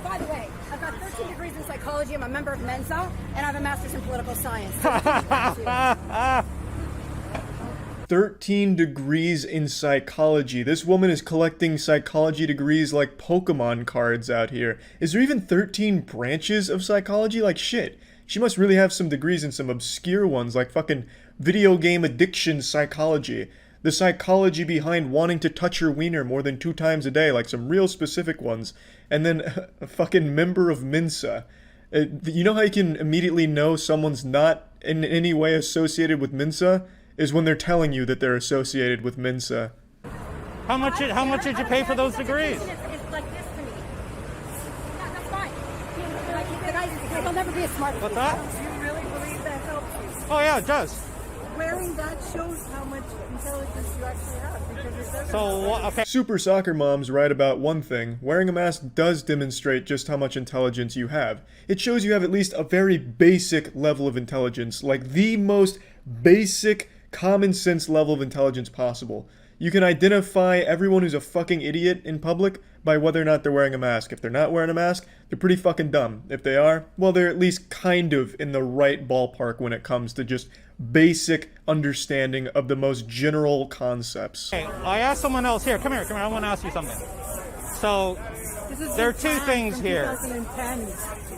By the way, I've got 13 degrees in psychology, I'm a member of Mensa, and I have a master's in political science. 13 degrees in psychology. This woman is collecting psychology degrees like Pokemon cards out here. Is there even 13 branches of psychology? Like shit. She must really have some degrees in some obscure ones like fucking video game addiction psychology. The psychology behind wanting to touch your wiener more than 2 times a day, like some real specific ones. And then a fucking member of Mensa. You know how you can immediately know someone's not in any way associated with Mensa? Is when they're telling you that they're associated with Mensa. How much did you pay for those degrees? It's like this to me. Yeah, that's fine. He'll never be a smart. What's that? Do you really believe that helps you? Oh yeah, it does. Wearing that shows how much intelligence you actually have because it doesn't. So okay. Super soccer moms write about one thing. Wearing a mask does demonstrate just how much intelligence you have. It shows you have at least a very basic level of intelligence, like the most basic common sense level of intelligence possible. You can identify everyone who's a fucking idiot in public by whether or not they're wearing a mask. If they're not wearing a mask, they're pretty fucking dumb. If they are, well, they're at least kind of in the right ballpark when it comes to just basic understanding of the most general concepts. Hey, I asked someone else here. Come here. I want to ask you something. So, there are 2 things here. 2010.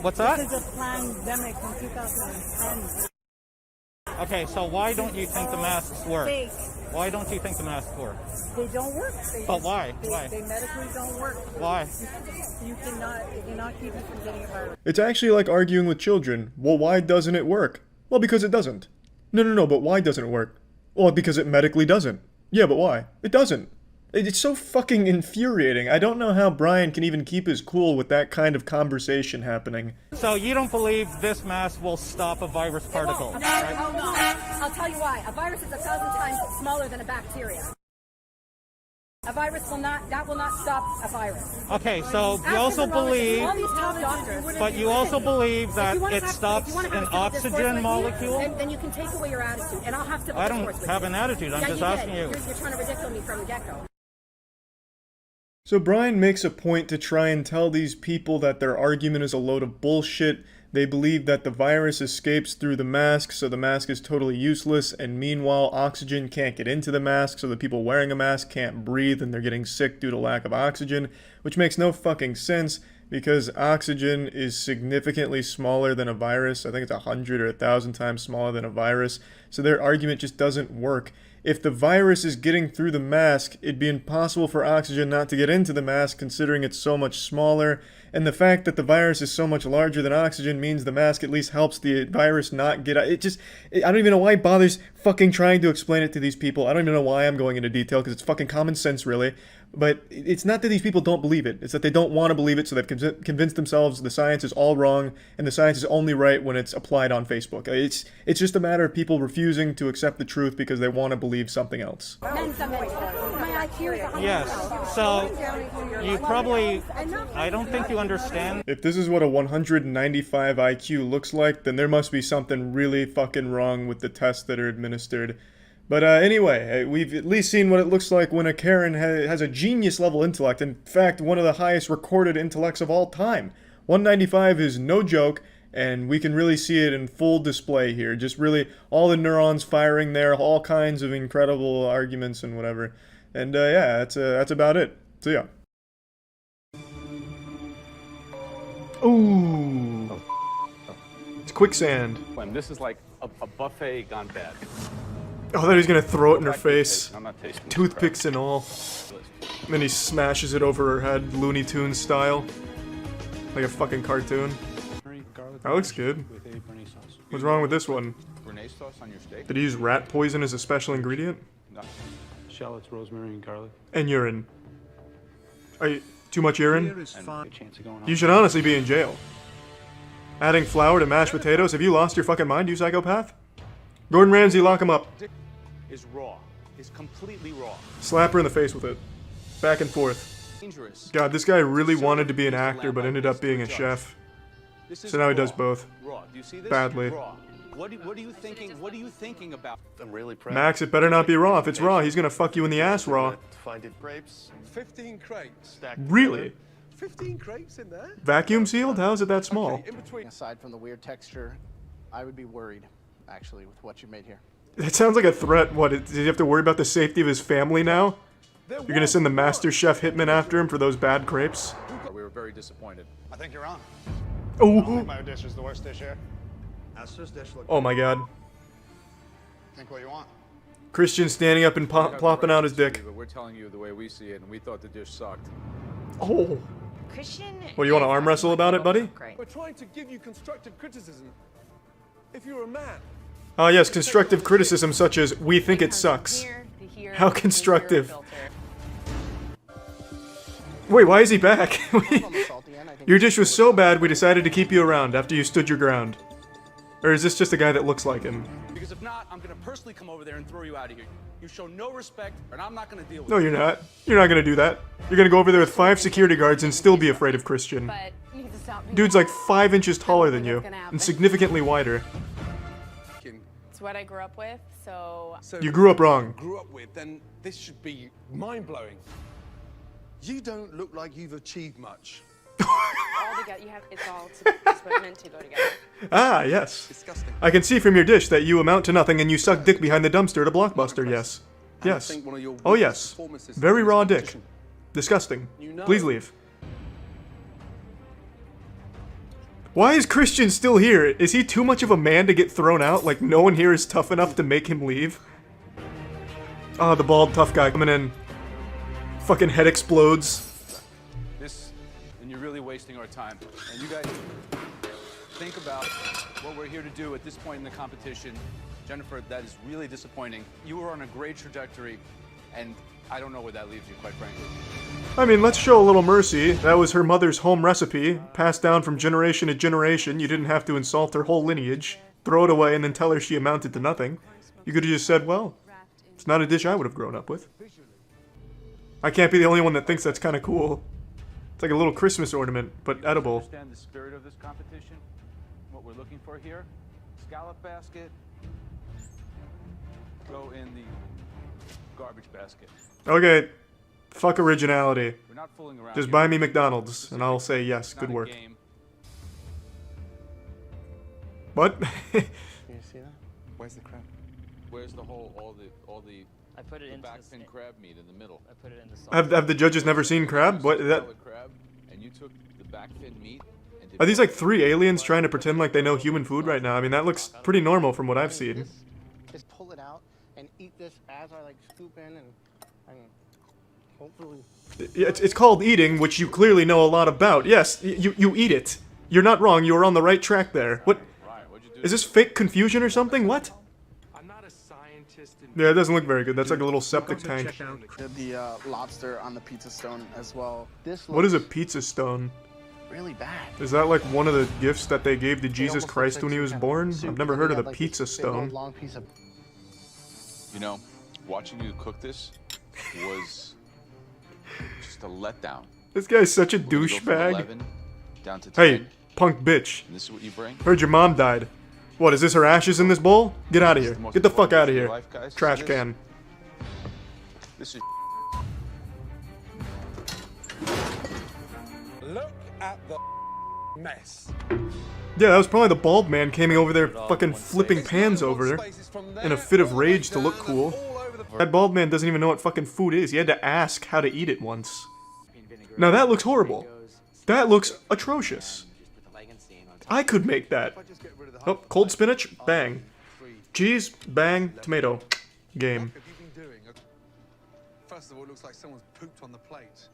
What's that? This is a pandemic from 2010. Okay, so why don't you think the masks work? Fake. Why don't you think the masks work? They don't work. But why? Why? They medically don't work. Why? It cannot keep you from getting a virus. It's actually like arguing with children. Well, why doesn't it work? Well, because it doesn't. No, but why doesn't it work? Well, because it medically doesn't. Yeah, but why? It doesn't. It's so fucking infuriating. I don't know how Brian can even keep his cool with that kind of conversation happening. So you don't believe this mask will stop a virus particle? No, I'll tell you why. A virus is 1,000 times smaller than a bacteria. A virus will not stop a virus. Okay, so you also believe, but you also believe that it stops an oxygen molecule? Then you can take away your attitude, and I'll have to. I don't have an attitude. I'm just asking you. You're trying to ridicule me from the get-go. So Brian makes a point to try and tell these people that their argument is a load of bullshit. They believe that the virus escapes through the mask, so the mask is totally useless, and meanwhile oxygen can't get into the mask, so the people wearing a mask can't breathe and they're getting sick due to lack of oxygen, which makes no fucking sense because oxygen is significantly smaller than a virus. I think it's 100 or 1,000 times smaller than a virus, so their argument just doesn't work. If the virus is getting through the mask, it'd be impossible for oxygen not to get into the mask considering it's so much smaller, and the fact that the virus is so much larger than oxygen means the mask at least helps the virus not get out. I don't even know why he bothers fucking trying to explain it to these people. I don't even know why I'm going into detail because it's fucking common sense really. But it's not that these people don't believe it. It's that they don't want to believe it, so they've convinced themselves the science is all wrong, and the science is only right when it's applied on Facebook. It's just a matter of people refusing to accept the truth because they want to believe something else. Mensa mentors. My Yes. So you probably, I don't think you understand. If this is what a 195 IQ looks like, then there must be something really fucking wrong with the tests that are administered. But anyway, we've at least seen what it looks like when a Karen has a genius level intellect. In fact, one of the highest recorded intellects of all time. 195 is no joke, and we can really see it in full display here. Just really all the neurons firing there, all kinds of incredible arguments and whatever. And yeah, that's about it. So yeah. Ooh. It's quicksand. This is like a buffet gone bad. Oh, I thought he was gonna throw it in her face. I'm not tasting Toothpicks and all. And then he smashes it over her head, Looney Tunes style. Like a fucking cartoon. That looks good. What's wrong with this one? Did he use rat poison as a special ingredient? No. Shallots, rosemary, and garlic. And urine. Are you too much urine? And You should honestly be in jail. Adding flour to mashed potatoes? Have you lost your fucking mind, you psychopath? Gordon Ramsay, lock him up. Is raw. Is completely raw. Slap her in the face with it. Back and forth. God, this guy really wanted to be an actor, but ended up being a chef. So now he does both. Raw. Do you see this? Badly. Raw. What are you thinking? What are you thinking about? I'm really proud. Max, it better not be raw. If it's raw, he's gonna fuck you in the ass raw. Find it grapes. 15 crates. Really? 15 crates in there? Vacuum sealed? How is it that small? In between. Aside from the weird texture, I would be worried, actually, with what you made here. That sounds like a threat. What, does he have to worry about the safety of his family now? You're gonna send the Masterchef hitman after him for those bad crepes? We were very disappointed. I think you're wrong. Oh. I think my dish is the worst dish here. Esther's dish looked. Oh my god. Think what you want. Christian standing up and plopping out his dick. But we're telling you the way we see it, and we thought the dish sucked. Oh. Christian. Well, you want to arm wrestle about it, buddy? We're trying to give you constructive criticism. If you're a man. Ah, yes, constructive criticism such as, we think it sucks. How constructive. Wait, why is he back? Your dish was so bad we decided to keep you around after you stood your ground. Or is this just a guy that looks like him? Because if not, I'm gonna personally come over there and throw you out of here. You show no respect, and I'm not gonna deal with it. No, you're not. You're not gonna do that. You're gonna go over there with 5 security guards and still be afraid of Christian. Dude's like 5 inches taller than you, and significantly wider. It's what I grew up with, so... You grew up wrong. Grew up with, then this should be mind-blowing. You don't look like you've achieved much. All together, it's all meant to go together. Ah, yes. I can see from your dish that you amount to nothing and you suck dick behind the dumpster at a Blockbuster, yes. Yes. Oh, yes. Very raw dick. Disgusting. Please leave. Why is Christian still here? Is he too much of a man to get thrown out? Like, no one here is tough enough to make him leave? Ah, the bald tough guy coming in. Fucking head explodes. And you're really wasting our time. And you guys think about what we're here to do at this point in the competition. Jennifer, that is really disappointing. You were on a great trajectory, and I don't know where that leaves you, quite frankly. I mean, let's show a little mercy. That was her mother's home recipe, passed down from generation to generation. You didn't have to insult her whole lineage, throw it away, and then tell her she amounted to nothing. You could have just said, well, it's not a dish I would have grown up with. I can't be the only one that thinks that's kind of cool. It's like a little Christmas ornament, but edible. Understand the spirit of this competition? What we're looking for here? Scallop basket. Go in the garbage basket. Okay. Fuck originality. We're not fooling around. Just buy me McDonald's, and I'll say yes, good work. What? You see that? Where's the crab? Where's the whole, all the I put it in back fin crab meat in the middle. I put it in the sauce. Have the judges never seen crab? What that? Crab, and you took the back fin meat and Are these like 3 aliens trying to pretend like they know human food right now? I mean, that looks pretty normal from what I've seen. Just pull it out and eat this as I like scoop in and hopefully. It's called eating, which you clearly know a lot about. Yes, you eat it. You're not wrong. You were on the right track there. What? Is this fake confusion or something? What? Yeah, it doesn't look very good. That's like a little septic tank. The lobster on the pizza stone as well. This what is a pizza stone? Really bad. Is that like one of the gifts that they gave to Jesus Christ when he was born? I've never heard of the pizza stone. You know, watching you cook this was just a letdown. This guy's such a We're gonna go from douchebag. 11 down to 10. Hey, punk bitch. And this is what you bring? Heard your mom died. What, is this her ashes in this bowl? Get out of here. Get the fuck out of here. Trash can. This is Look at the mess. Yeah, that was probably the bald man coming over there fucking flipping pans over in a fit of rage to look cool. That bald man doesn't even know what fucking food is. He had to ask how to eat it once. Now that looks horrible. That looks atrocious. I could make that. Oh, cold spinach? Bang. Cheese? Bang. Tomato. Game. First of all, it looks like someone's pooped on the plate.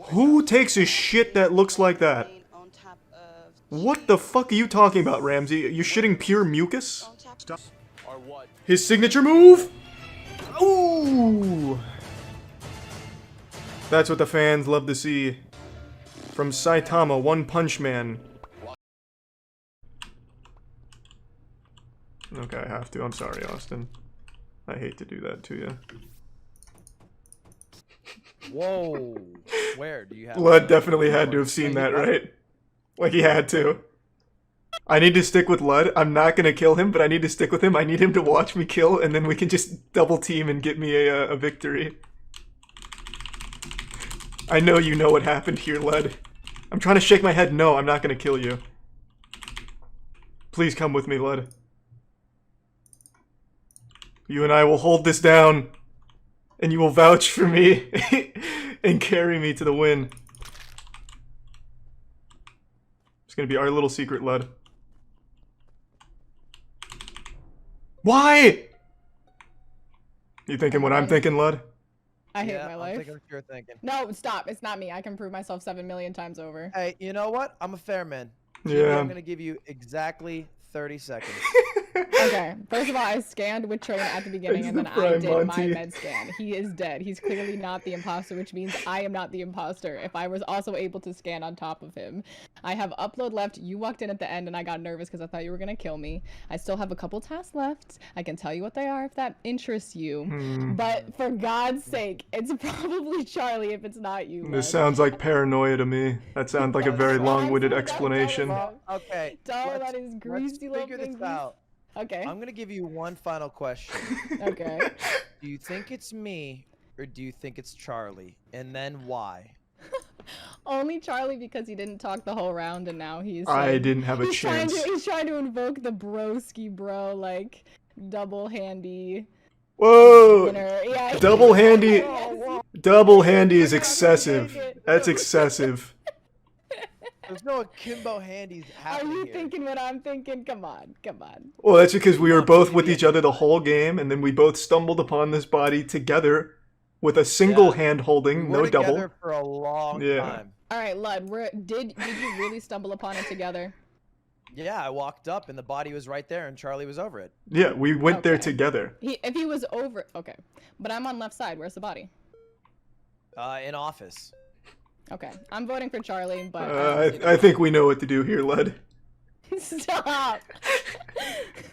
Who takes a shit that looks like that? What the fuck are you talking about, Ramsey? You're shitting pure mucus? His signature move? Ooh! That's what the fans love to see. From Saitama, One Punch Man. Okay, I have to. I'm sorry, Austin. I hate to do that to you. Whoa. Where do you have... Lud definitely had to have seen that, right? Like he had to. I need to stick with Lud. I'm not gonna kill him, but I need to stick with him. I need him to watch me kill, and then we can just double team and get me a victory. I know you know what happened here, Lud. I'm trying to shake my head. No, I'm not gonna kill you. Please come with me, Lud. You and I will hold this down, and you will vouch for me and carry me to the win. It's gonna be our little secret, Lud. Why? You thinking what I'm thinking, Lud? I hate my I'm life. thinking what you're thinking. No, stop. It's not me. I can prove myself 7 million times over. Hey, you know what? I'm a fair man. Yeah. I'm gonna give you exactly 30 seconds. Okay, first of all, I scanned with Train at the beginning, and then I did my med scan. He is dead. He's clearly not the imposter, which means I am not the imposter. If I was also able to scan on top of him. I have upload left. You walked in at the end, and I got nervous because I thought you were gonna kill me. I still have a couple tasks left. I can tell you what they are if that interests you. But for God's sake, it's probably Charlie if it's not you. This sounds like paranoia to me. That sounds like a very long-winded explanation. Okay. Dar, that is greasy little figure this fingers. out. Okay. I'm gonna give you one final question. Okay. Do you think it's me, or do you think it's Charlie? And then why? Only Charlie because he didn't talk the whole round, and now he's. I didn't have a chance. He's trying to invoke the broski bro, like double handy. Whoa! Winner. Yeah. Double handy. Double handy is excessive. That's excessive. There's no akimbo handies Are happening you here. thinking what I'm thinking? Come on, come on. Well, that's because we were both with each other the whole game, and then we both stumbled upon this body together with a single hand holding, no double. Together for a long time. All right, Lud. Did you really stumble upon it together? Yeah, I walked up and the body was right there, and Charlie was over it. Yeah, we went there together. If he was over, okay. But I'm on left side. Where's the body? In office. Okay, I'm voting for Charlie, but I think we know what to do here, Lud. Stop!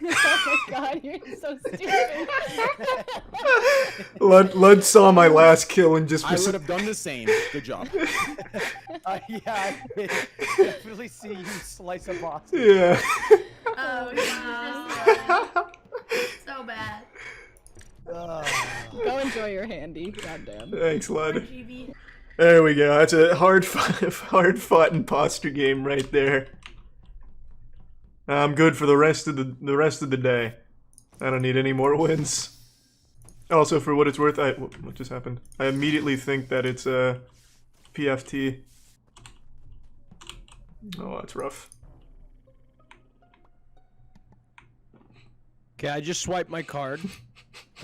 Oh my God, you're so stupid. Lud saw my last kill and just. I would have done the same. Good job. Yeah, I did definitely see you slice a box. Yeah. Oh, wow. So bad. Go enjoy your handy. Goddamn. Thanks, Lud. There we go. That's a hard-fought imposter game right there. I'm good for the rest of the day. I don't need any more wins. Also, for what it's worth, what just happened? I immediately think that it's a PFT. Oh, that's rough. Okay, I just swiped my card.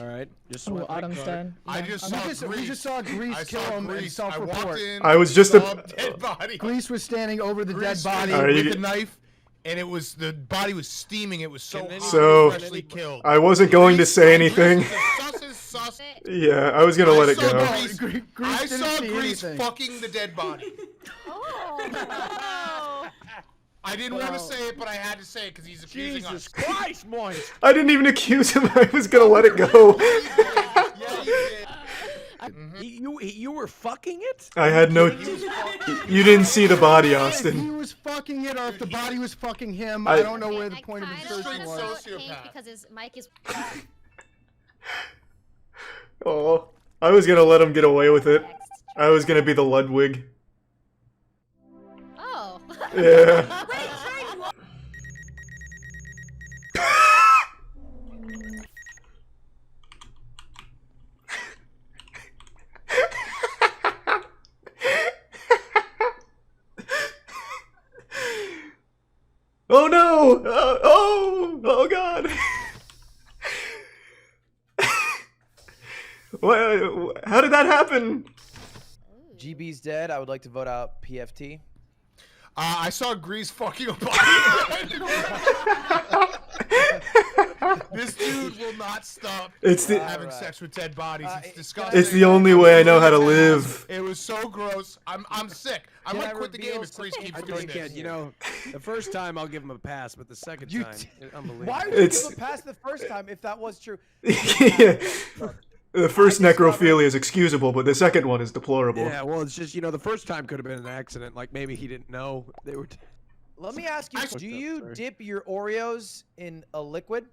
All right, just swiped my Autumn's card. dead. I just saw Grease. We just saw Grease kill him and self-report. I was just dead body. Grease was standing over the dead body with a knife, and it was the body was steaming. It was so hot. So Freshly killed. I wasn't going to say anything. Yeah, I was gonna let it go. I saw Grease fucking the dead body. I didn't want to say it, but I had to say it because he's accusing us. Jesus Christ, Moist! I didn't even accuse him. I was gonna let it go. You were fucking it? I had no. You didn't see the body, Austin. If he was fucking it, or if the body was fucking him, I don't know where the point of insertion was. Because his mic is. Oh, I was gonna let him get away with it. I was gonna be the Ludwig. Oh. Yeah. Oh no! Oh god! What? How did that happen? GB's dead. I would like to vote out PFT. I saw Grease fucking a body. This dude will not stop having sex with dead bodies. It's disgusting. It's the only way I know how to live. It was so gross. I'm sick. I might quit the game if Grease keeps doing this. You know, the first time I'll give him a pass, but the second time, unbelievable. Why would you give him a pass the first time if that was true? Yeah. The first necrophilia is excusable, but the second one is deplorable. Yeah, well, it's just, you know, the first time could have been an accident. Like, maybe he didn't know they were... Let me ask you, do you dip your Oreos in a liquid?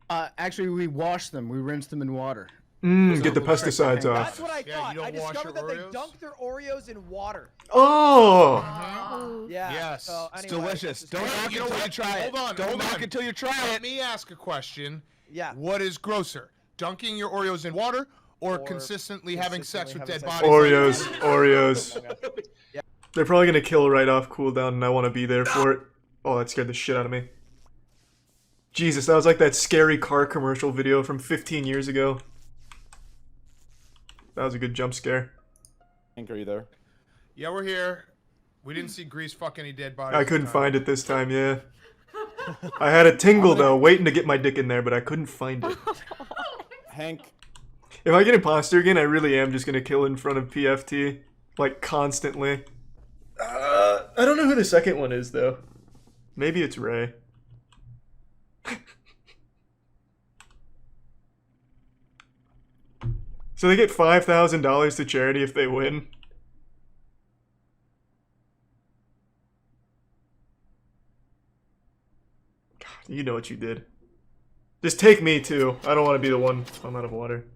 Actually, we wash them. We rinse them in water. Get the pesticides off. That's what I thought. I discovered that they dunk their Oreos in water. Oh! Yeah. Yes. So It's anyway, delicious. Don't knock until you try it. Hold on. Don't knock until you try it. Let me ask a question. Yeah. What is grosser? Dunking your Oreos in water or consistently having sex with dead bodies? Oreos. They're probably gonna kill right off cooldown, and I want to be there for it. Oh, that scared the shit out of me. Jesus, that was like that scary car commercial video from 15 years ago. That was a good jump scare. Hank, are you there? Yeah, we're here. We didn't see Grease fuck any dead bodies. I couldn't find it this time, yeah. I had a tingle though, waiting to get my dick in there, but I couldn't find it. Hank. If I get imposter again, I really am just gonna kill in front of PFT. Like, constantly. I don't know who the second one is, though. Maybe it's Ray. So they get $5,000 to charity if they win. God, you know what you did. Just take me, too. I don't want to be the one. I'm out of water.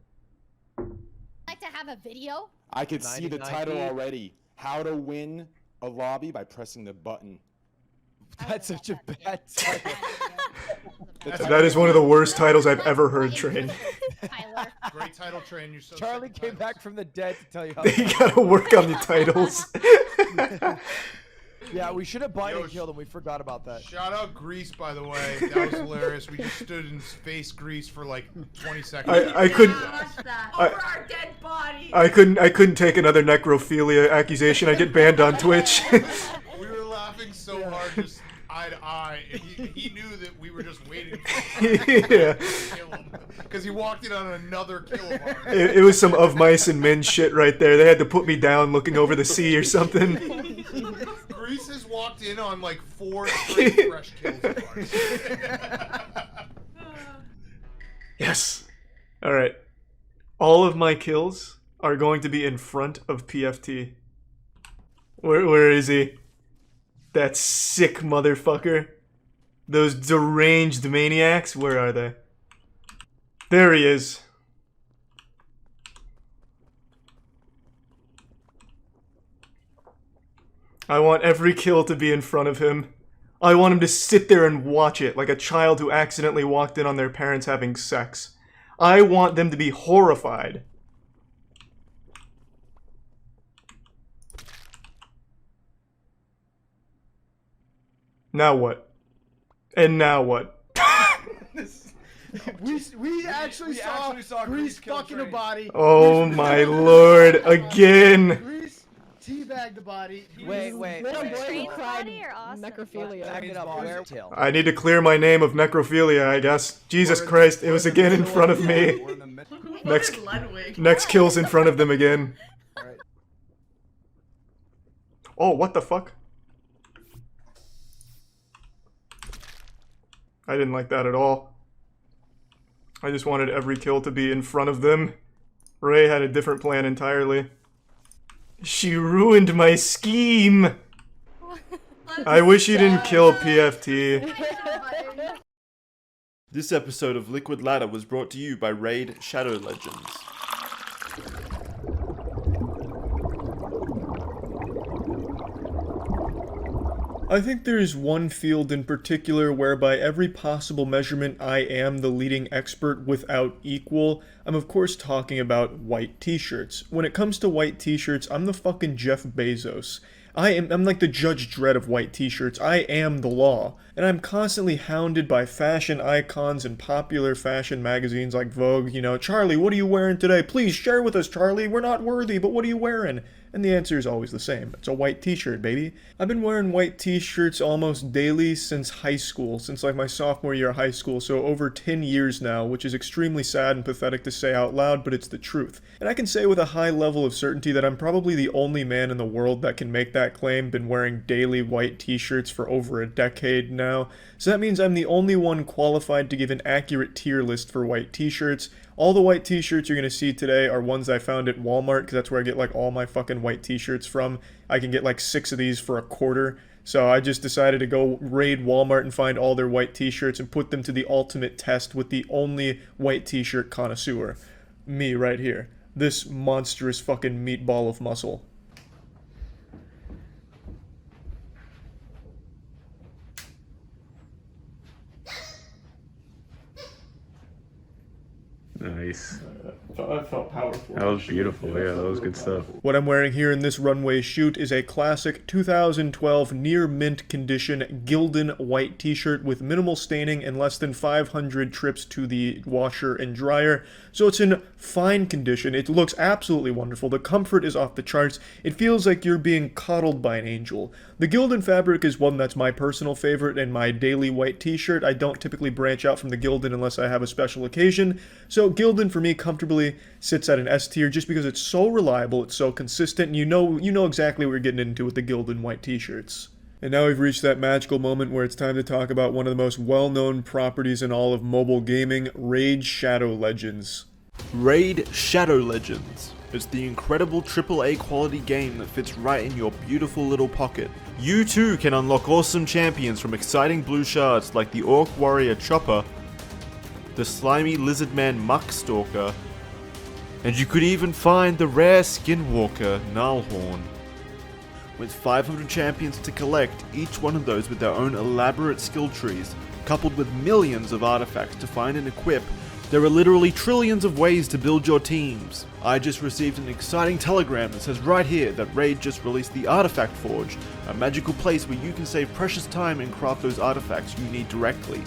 Like to have a video? I could see the title already. How to win a lobby by pressing the button. That's such a bad title. That is one of the worst titles I've ever heard, Train. Great title, Train. You're so Charlie came back from the dead to tell you how. You gotta work on the titles. Yeah, we should have blinded killed him. We forgot about that. Shout out Grease, by the way. That was hilarious. We just stood in face Grease for like 20 seconds. I couldn't. Over our dead body. I couldn't take another necrophilia accusation. I get banned on Twitch. We were laughing so hard, just eye to eye, and he knew that we were just waiting for him to kill him. Because he walked in on another kill of ours. It was some of mice and men shit right there. They had to put me down looking over the sea or something. Grease has walked in on like 4 straight fresh kills of ours. Yes. Alright. All of my kills are going to be in front of PFT. Where is he? That sick motherfucker. Those deranged maniacs. Where are they? There he is. I want every kill to be in front of him. I want him to sit there and watch it like a child who accidentally walked in on their parents having sex. I want them to be horrified. Now what? And now what? we actually saw Grease fucking a body. Oh my lord, again! Grease teabagged the body. Wait. Necrophilia. I need to clear my name of necrophilia, I guess. Jesus Christ, it was again in front of me. Next kill's in front of them again. Oh, what the fuck? I didn't like that at all. I just wanted every kill to be in front of them. Ray had a different plan entirely. She ruined my scheme! I wish you didn't kill PFT. This episode of Liquid Ladder was brought to you by Raid Shadow Legends. I think there is one field in particular where by every possible measurement I am the leading expert without equal. I'm of course talking about white t-shirts. When it comes to white t-shirts, I'm the fucking Jeff Bezos. I'm like the Judge Dredd of white t-shirts. I am the law. And I'm constantly hounded by fashion icons and popular fashion magazines like Vogue. You know, Charlie, what are you wearing today? Please share with us, Charlie. We're not worthy, but what are you wearing? And the answer is always the same. It's a white t-shirt, baby. I've been wearing white t-shirts almost daily since high school, since like my sophomore year of high school, so over 10 years now, which is extremely sad and pathetic to say out loud, but it's the truth. And I can say with a high level of certainty that I'm probably the only man in the world that can make that claim, been wearing daily white t-shirts for over a decade now. So that means I'm the only one qualified to give an accurate tier list for white t-shirts. All the white t-shirts you're going to see today are ones I found at Walmart, because that's where I get like all my fucking white t-shirts from. I can get like 6 of these for $1. So I just decided to go raid Walmart and find all their white t-shirts and put them to the ultimate test with the only white t-shirt connoisseur. Me right here. This monstrous fucking meatball of muscle. Nice. I felt powerful. That was beautiful. Yeah, that was good stuff. What I'm wearing here in this runway shoot is a classic 2012 near mint condition Gildan white t-shirt with minimal staining and less than 500 trips to the washer and dryer. So it's in fine condition. It looks absolutely wonderful. The comfort is off the charts. It feels like you're being coddled by an angel. The Gildan fabric is one that's my personal favorite and my daily white t-shirt. I don't typically branch out from the Gildan unless I have a special occasion. So Gildan for me comfortably sits at an S tier just because it's so reliable, it's so consistent, and you know exactly what you're getting into with the Gildan white t-shirts. And now we've reached that magical moment where it's time to talk about one of the most well-known properties in all of mobile gaming, Raid Shadow Legends. Raid Shadow Legends is the incredible AAA quality game that fits right in your beautiful little pocket. You too can unlock awesome champions from exciting blue shards like the Orc Warrior Chopper, the slimy Lizardman Muckstalker, and you could even find the rare Skinwalker Gnarlhorn. With 500 champions to collect, each one of those with their own elaborate skill trees, coupled with millions of artifacts to find and equip, there are literally trillions of ways to build your teams. I just received an exciting telegram that says right here that Raid just released the Artifact Forge, a magical place where you can save precious time and craft those artifacts you need directly.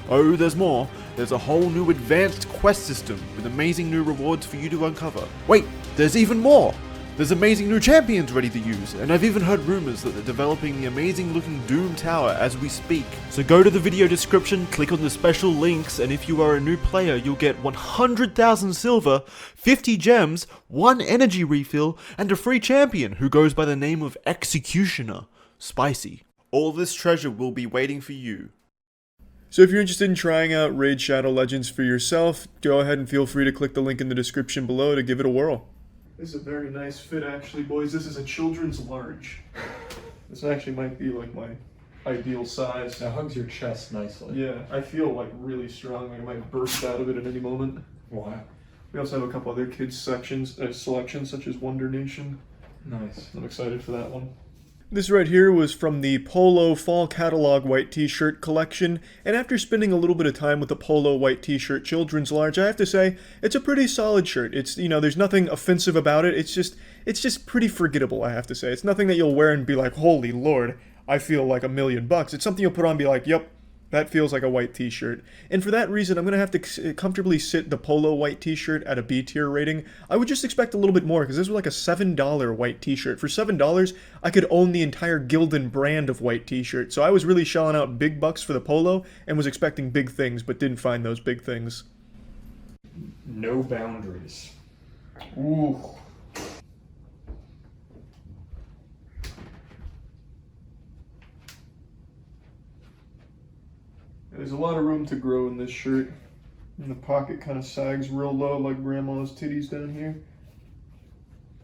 Oh, there's more. There's a whole new advanced quest system with amazing new rewards for you to uncover. Wait, there's even more! There's amazing new champions ready to use, and I've even heard rumors that they're developing the amazing looking Doom Tower as we speak. So go to the video description, click on the special links, and if you are a new player, you'll get 100,000 silver, 50 gems, 1 energy refill, and a free champion who goes by the name of Executioner. Spicy. All this treasure will be waiting for you. So if you're interested in trying out Raid Shadow Legends for yourself, go ahead and feel free to click the link in the description below to give it a whirl. This is a very nice fit actually, boys. This is a children's large. This actually might be like my ideal size. That hugs your chest nicely. Yeah, I feel like really strong. Like I might burst out of it at any moment. Wow. We also have a couple other kids selections such as Wonder Nation. Nice. I'm excited for that one. This right here was from the Polo Fall Catalog white t-shirt collection, and after spending a little bit of time with the Polo white t-shirt children's large, I have to say, it's a pretty solid shirt. It's, you know, there's nothing offensive about it. It's just pretty forgettable, I have to say. It's nothing that you'll wear and be like, holy lord, I feel like $1,000,000. It's something you'll put on and be like, yep, that feels like a white t-shirt. And for that reason, I'm going to have to comfortably sit the Polo white t-shirt at a B tier rating. I would just expect a little bit more, because this was like a $7 white t-shirt. For $7, I could own the entire Gildan brand of white t-shirt. So I was really shelling out big bucks for the Polo, and was expecting big things, but didn't find those big things. No boundaries. Ooh. There's a lot of room to grow in this shirt. And the pocket kind of sags real low like grandma's titties down here.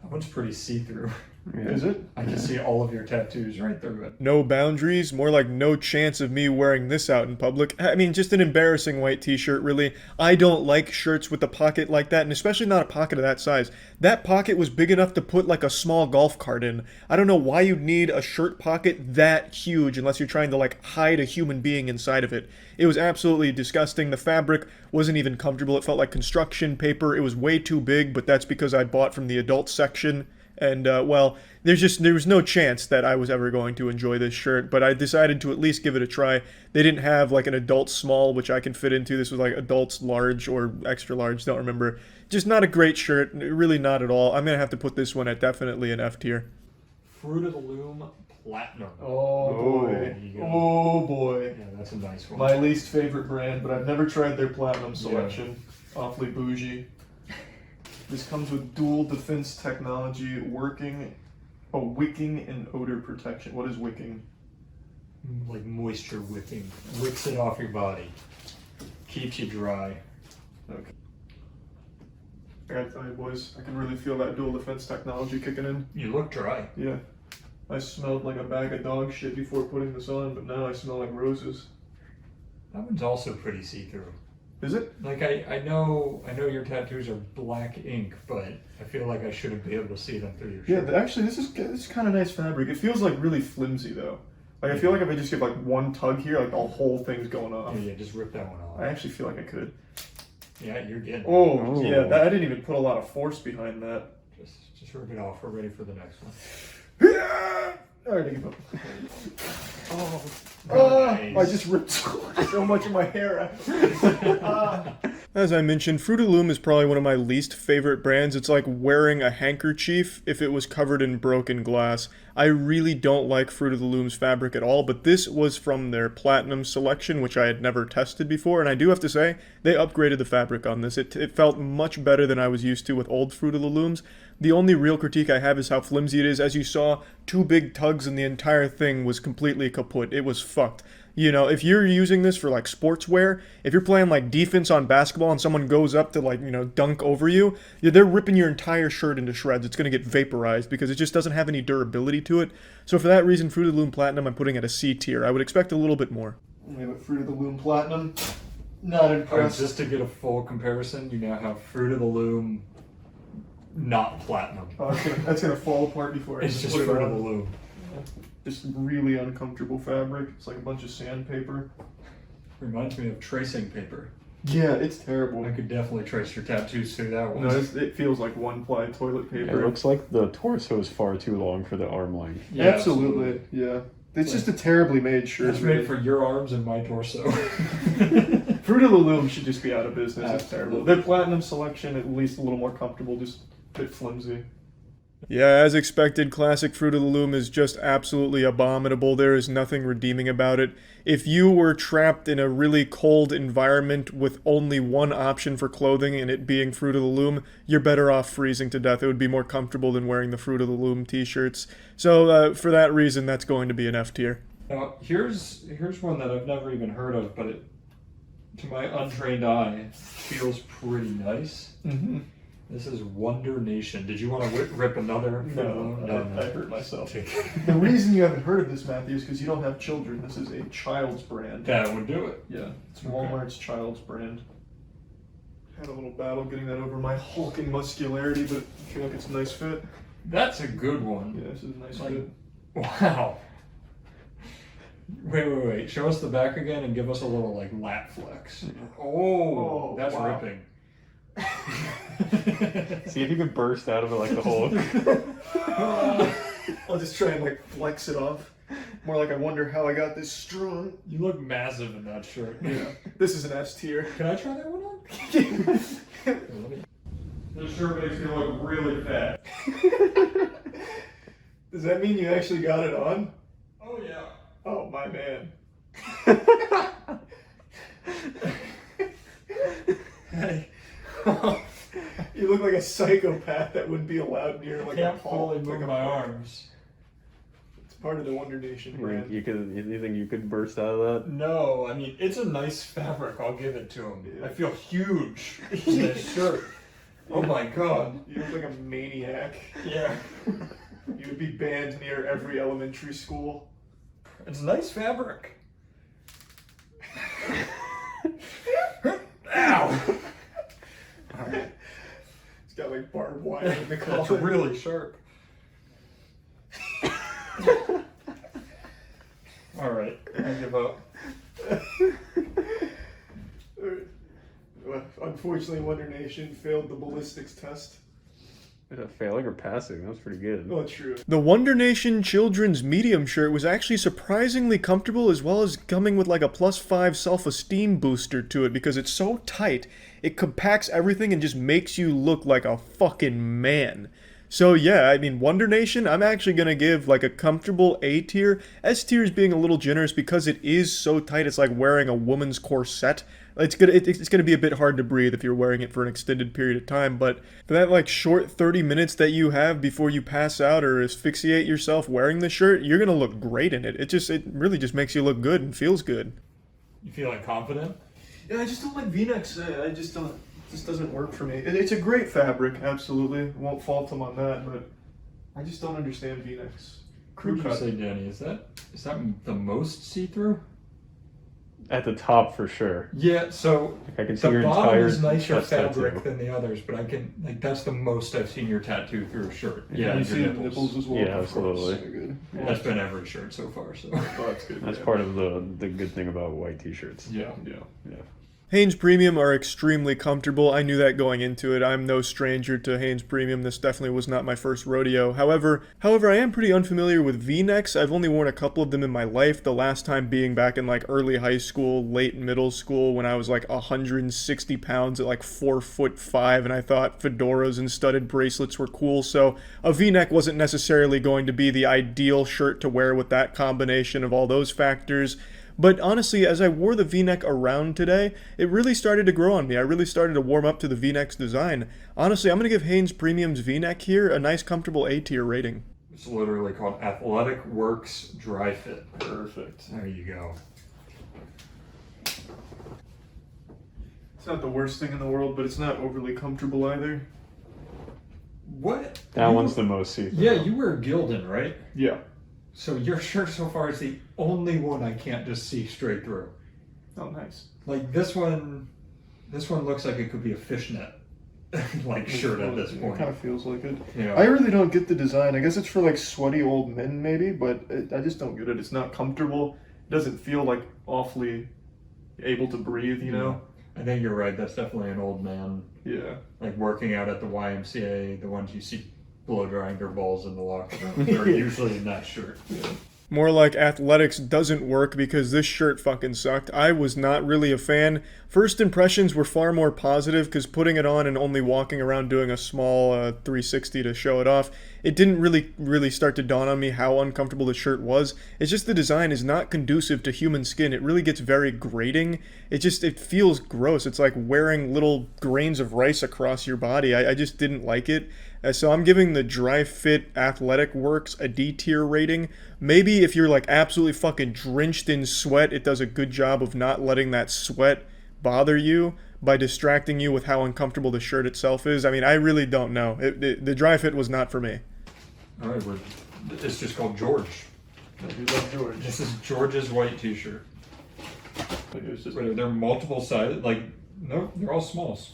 That one's pretty see-through. Yeah. Is it? I can see all of your tattoos right through it. No boundaries, more like no chance of me wearing this out in public. I mean, just an embarrassing white t-shirt, really. I don't like shirts with a pocket like that, and especially not a pocket of that size. That pocket was big enough to put like a small golf cart in. I don't know why you'd need a shirt pocket that huge unless you're trying to like hide a human being inside of it. It was absolutely disgusting. The fabric wasn't even comfortable. It felt like construction paper. It was way too big, but that's because I bought from the adult section. And, well, there was no chance that I was ever going to enjoy this shirt, but I decided to at least give it a try. They didn't have, like, an adult small, which I can fit into. This was, like, adults large or extra large, don't remember. Just not a great shirt, really not at all. I'm going to have to put this one at definitely an F tier. Fruit of the Loom Platinum. Oh, boy. Oh, boy. Yeah, that's a nice one. My least favorite brand, but I've never tried their Platinum selection. Yeah. Awfully bougie. This comes with dual defense technology, wicking and odor protection. What is wicking? Like moisture wicking. Wicks it off your body. Keeps you dry. Okay. I gotta tell you, boys, I can really feel that dual defense technology kicking in. You look dry. Yeah. I smelled like a bag of dog shit before putting this on, but now I smell like roses. That one's also pretty see-through. Is it? Like I know your tattoos are black ink, but I feel like I shouldn't be able to see them through your shirt. Yeah, actually, this is kind of nice fabric. It feels like really flimsy though. Like I feel like if I just give like one tug here, like the whole thing's going off. Yeah, just rip that one off. I actually feel like I could. Yeah, you're getting. Oh yeah, I didn't even put a lot of force behind that. Just rip it off. We're ready for the next one. I already give up. Nice. I just ripped so much of my hair out. As I mentioned, Fruit of the Loom is probably one of my least favorite brands. It's like wearing a handkerchief if it was covered in broken glass. I really don't like Fruit of the Loom's fabric at all, but this was from their Platinum selection, which I had never tested before, and I do have to say, they upgraded the fabric on this. It felt much better than I was used to with old Fruit of the Looms. The only real critique I have is how flimsy it is. As you saw, 2 big tugs and the entire thing was completely kaput. It was fucked. You know, if you're using this for like sportswear, if you're playing like defense on basketball and someone goes up to like, you know, dunk over you, they're ripping your entire shirt into shreds. It's going to get vaporized because it just doesn't have any durability to it. So for that reason, Fruit of the Loom Platinum, I'm putting at a C tier. I would expect a little bit more. Yeah, but Fruit of the Loom Platinum, not impressed. Just to get a full comparison, you now have Fruit of the Loom not Platinum. Oh, that's gonna fall apart before it's just Fruit of the Loom. Just really uncomfortable fabric. It's like a bunch of sandpaper. Reminds me of tracing paper. Yeah, it's terrible. I could definitely trace your tattoos through that one. No, it feels like one-ply toilet paper. It looks like the torso is far too long for the arm length. Yeah, absolutely. Yeah. It's just a terribly made shirt. It's made for your arms and my torso. Fruit of the Loom should just be out of business. It's terrible. Their Platinum selection, at least a little more comfortable, just a bit flimsy. Yeah, as expected, classic Fruit of the Loom is just absolutely abominable. There is nothing redeeming about it. If you were trapped in a really cold environment with only one option for clothing and it being Fruit of the Loom, you're better off freezing to death. It would be more comfortable than wearing the Fruit of the Loom t-shirts. So for that reason, that's going to be an F tier. Now, here's one that I've never even heard of, but it, to my untrained eye, feels pretty nice. Mm-hmm. This is Wonder Nation. Did you want to rip another? No, I hurt myself. The reason you haven't heard of this, Matthew, is because you don't have children. This is a child's brand. That would do it. Yeah, it's Walmart's child's brand. Had a little battle getting that over my hulking muscularity, but I feel like it's a nice fit. That's a good one. Yeah, this is a nice fit. Wow. Wait. Show us the back again and give us a little, like, lat flex. Oh, that's wow. Ripping. See if you can burst out of it like the Hulk. I'll just try and like flex it off. More like I wonder how I got this strong. You look massive in that shirt. Yeah. This is an S tier. Can I try that one on? This shirt makes me look really fat. Does that mean you actually got it on? Oh yeah. Oh my man. Hey. You look like a psychopath that wouldn't be allowed near like I can't a fully move my arms. It's part of the Wonder Nation brand. You think you could burst out of that? No, I mean, it's a nice fabric. I'll give it to him. I feel huge in this shirt. Oh my god. You look like a maniac. Yeah. You would be banned near every elementary school. It's nice fabric. Ow! It's got like barbed wire in the collar. It's really sharp. Alright, I give up. Unfortunately, Wonder Nation failed the ballistics test. Failing or passing? That was pretty good. Oh, true. The Wonder Nation children's medium shirt was actually surprisingly comfortable, as well as coming with like a +5 self-esteem booster to it, because it's so tight, it compacts everything and just makes you look like a fucking man. So yeah, I mean, Wonder Nation, I'm actually gonna give like a comfortable A tier. S tier is being a little generous because it is so tight, it's like wearing a woman's corset. It's gonna be a bit hard to breathe if you're wearing it for an extended period of time, but for that like short 30 minutes that you have before you pass out or asphyxiate yourself wearing the shirt, you're gonna look great in it. It really just makes you look good and feels good. You feeling confident? Yeah, I just don't like V-necks. I just don't. It just doesn't work for me. It's a great fabric, absolutely. Won't fault them on that, but I just don't understand V-necks. What would you say, Danny? Is that the most see-through? At the top, for sure. Yeah, so I can see the your bottom entire is nicer chest fabric tattoo. than the others, but I can, like, that's the most I've seen your tattoo through a shirt. Yeah, you see the nipples as well. Yeah, absolutely. Good. Yeah, that's been every shirt so far, so. Oh, that's good. That's part of the good thing about white t-shirts. Yeah. Hanes Premium are extremely comfortable. I knew that going into it. I'm no stranger to Hanes Premium. This definitely was not my first rodeo. However, I am pretty unfamiliar with V-necks. I've only worn a couple of them in my life, the last time being back in like early high school, late middle school, when I was like 160 pounds at like 4'5", and I thought fedoras and studded bracelets were cool, so a V-neck wasn't necessarily going to be the ideal shirt to wear with that combination of all those factors. But honestly, as I wore the V-neck around today, it really started to grow on me. I really started to warm up to the V-neck's design. Honestly, I'm going to give Hanes Premium's V-neck here a nice comfortable A-tier rating. It's literally called Athletic Works Dry Fit. Perfect. There you go. It's not the worst thing in the world, but it's not overly comfortable either. What? That one's the most see-through. Yeah, you wear Gildan, right? Yeah. So your shirt so far is the only one I can't just see straight through. Oh, nice. Like this one looks like it could be a fishnet like shirt at this point. It kind of feels like it. Yeah. I really don't get the design. I guess it's for like sweaty old men maybe, but I just don't get it. It's not comfortable. It doesn't feel like awfully able to breathe, you know? I think you're right. That's definitely an old man. Yeah. Like working out at the YMCA, the ones you see blow drying their balls in the locker room. They're usually in that shirt. Yeah. More like athletics doesn't work because this shirt fucking sucked. I was not really a fan. First impressions were far more positive because putting it on and only walking around doing a small 360 to show it off, it didn't really start to dawn on me how uncomfortable the shirt was. It's just the design is not conducive to human skin. It really gets very grating. It feels gross. It's like wearing little grains of rice across your body. I just didn't like it. So I'm giving the Dry Fit Athletic Works a D tier rating. Maybe if you're like absolutely fucking drenched in sweat, it does a good job of not letting that sweat bother you by distracting you with how uncomfortable the shirt itself is. I mean, I really don't know. The Dry Fit was not for me. All right, it's just called George. I do love George. This is George's white t-shirt. They're multiple sizes. Like, no, they're all smalls.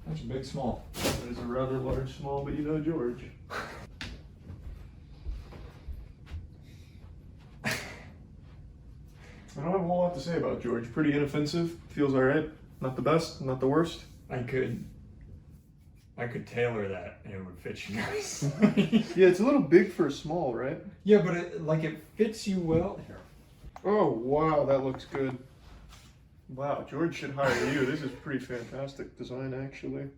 That's a big small. That is a rather large small, but you know George. I don't have a whole lot to say about George. Pretty inoffensive. Feels alright. Not the best, not the worst. I could tailor that and it would fit you nice. Yeah, it's a little big for a small, right? Yeah, but it fits you well. Here. Oh, wow, that looks good. Wow, George should hire you. This is pretty fantastic design, actually.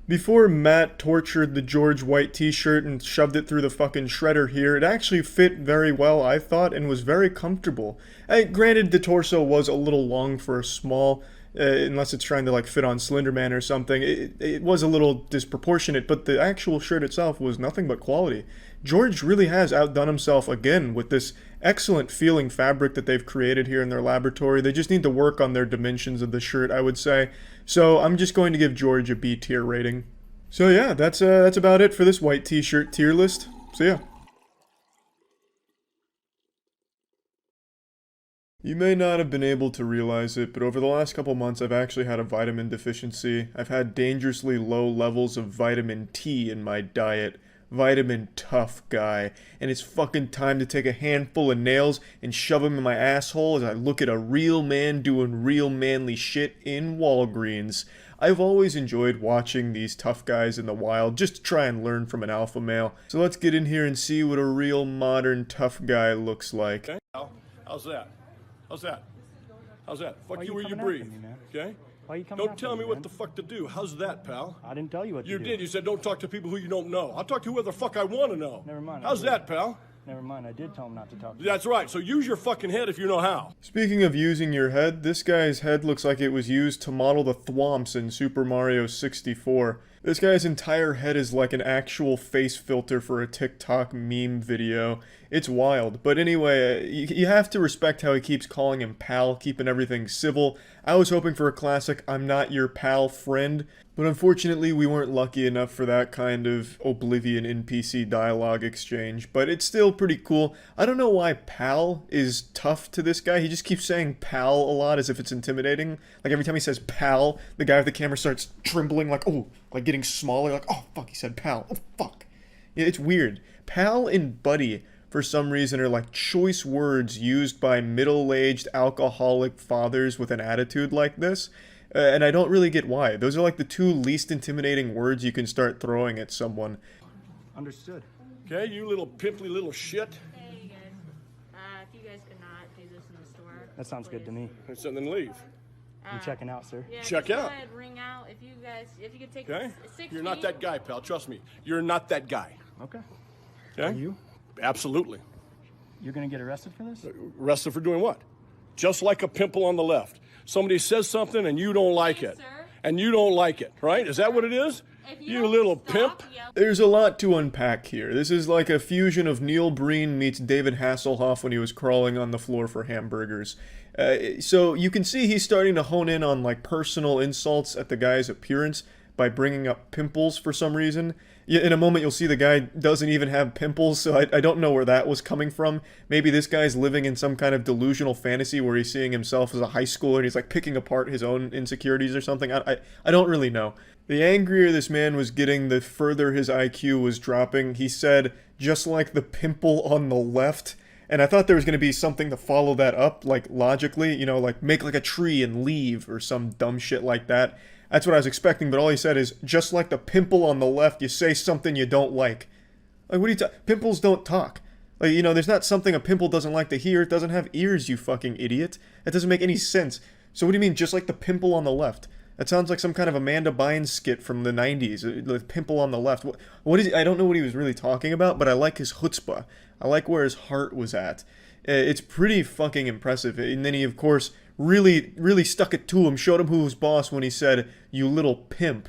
Before Matt tortured the George white t-shirt and shoved it through the fucking shredder here, it actually fit very well, I thought, and was very comfortable. Granted, the torso was a little long for a small. unless it's trying to like fit on Slender Man or something. It was a little disproportionate, but the actual shirt itself was nothing but quality. George really has outdone himself again with this excellent feeling fabric that they've created here in their laboratory. They just need to work on their dimensions of the shirt, I would say. So I'm just going to give George a B tier rating. So yeah, that's about it for this white t-shirt tier list. So yeah. You may not have been able to realize it, but over the last couple months I've actually had a vitamin deficiency. I've had dangerously low levels of vitamin T in my diet. Vitamin tough guy. And it's fucking time to take a handful of nails and shove them in my asshole as I look at a real man doing real manly shit in Walgreens. I've always enjoyed watching these tough guys in the wild just to try and learn from an alpha male. So let's get in here and see what a real modern tough guy looks like. Okay. How's that? How's that? How's that? Fuck you where you breathe. Okay? Why are you coming Don't tell me what the fuck to do. How's that, pal? I didn't tell you what to do. You did. You said don't talk to people who you don't know. I'll talk to whoever the fuck I want to know. Never mind. How's that, pal? Never mind. I did tell him not to talk to you. That's right. So use your fucking head if you know how. Speaking of using your head, this guy's head looks like it was used to model the thwomps in Super Mario 64. This guy's entire head is like an actual face filter for a TikTok meme video. It's wild. But anyway, you have to respect how he keeps calling him pal, keeping everything civil. I was hoping for a classic I'm not your pal friend, but unfortunately we weren't lucky enough for that kind of Oblivion NPC dialogue exchange. But it's still pretty cool. I don't know why pal is tough to this guy. He just keeps saying pal a lot as if it's intimidating. Like every time he says pal, the guy with the camera starts trembling like, oh, like getting smaller, like, oh fuck, he said pal, oh fuck. Yeah, it's weird. Pal and buddy, for some reason, are like choice words used by middle-aged alcoholic fathers with an attitude like this. And I don't really get why. Those are like the two least intimidating words you can start throwing at someone. Understood. Okay, you little pimply little shit. Hey, you guys. If you guys could not do this in the store. That sounds good to me. So then leave. I'm checking out, sir. Yeah, Check just out. Go ahead, ring out. If you could take Okay? 6 You're not feet. that guy, pal. Trust me. You're not that guy. Okay. Okay? Are you? Absolutely. You're gonna get arrested for this? Arrested for doing what? Just like a pimple on the left. Somebody says something and you don't like it. And you don't like it, right? Is that what it is? You little pimp. There's a lot to unpack here. This is like a fusion of Neil Breen meets David Hasselhoff when he was crawling on the floor for hamburgers. So you can see he's starting to hone in on like personal insults at the guy's appearance by bringing up pimples for some reason. In a moment you'll see the guy doesn't even have pimples, so I don't know where that was coming from. Maybe this guy's living in some kind of delusional fantasy where he's seeing himself as a high schooler and he's like picking apart his own insecurities or something. I don't really know. The angrier this man was getting, the further his IQ was dropping. He said, just like the pimple on the left. And I thought there was going to be something to follow that up, like logically, you know, like make like a tree and leave or some dumb shit like that. That's what I was expecting, but all he said is, just like the pimple on the left, you say something you don't like. Like, what are you pimples don't talk. Like, you know, there's not something a pimple doesn't like to hear. It doesn't have ears, you fucking idiot. That doesn't make any sense. So what do you mean, just like the pimple on the left? That sounds like some kind of Amanda Bynes skit from the 90s. The pimple on the left. What is? I don't know what he was really talking about, but I like his chutzpah. I like where his heart was at. It's pretty fucking impressive. And then he, of course, really stuck it to him, showed him who was boss when he said, you little pimp.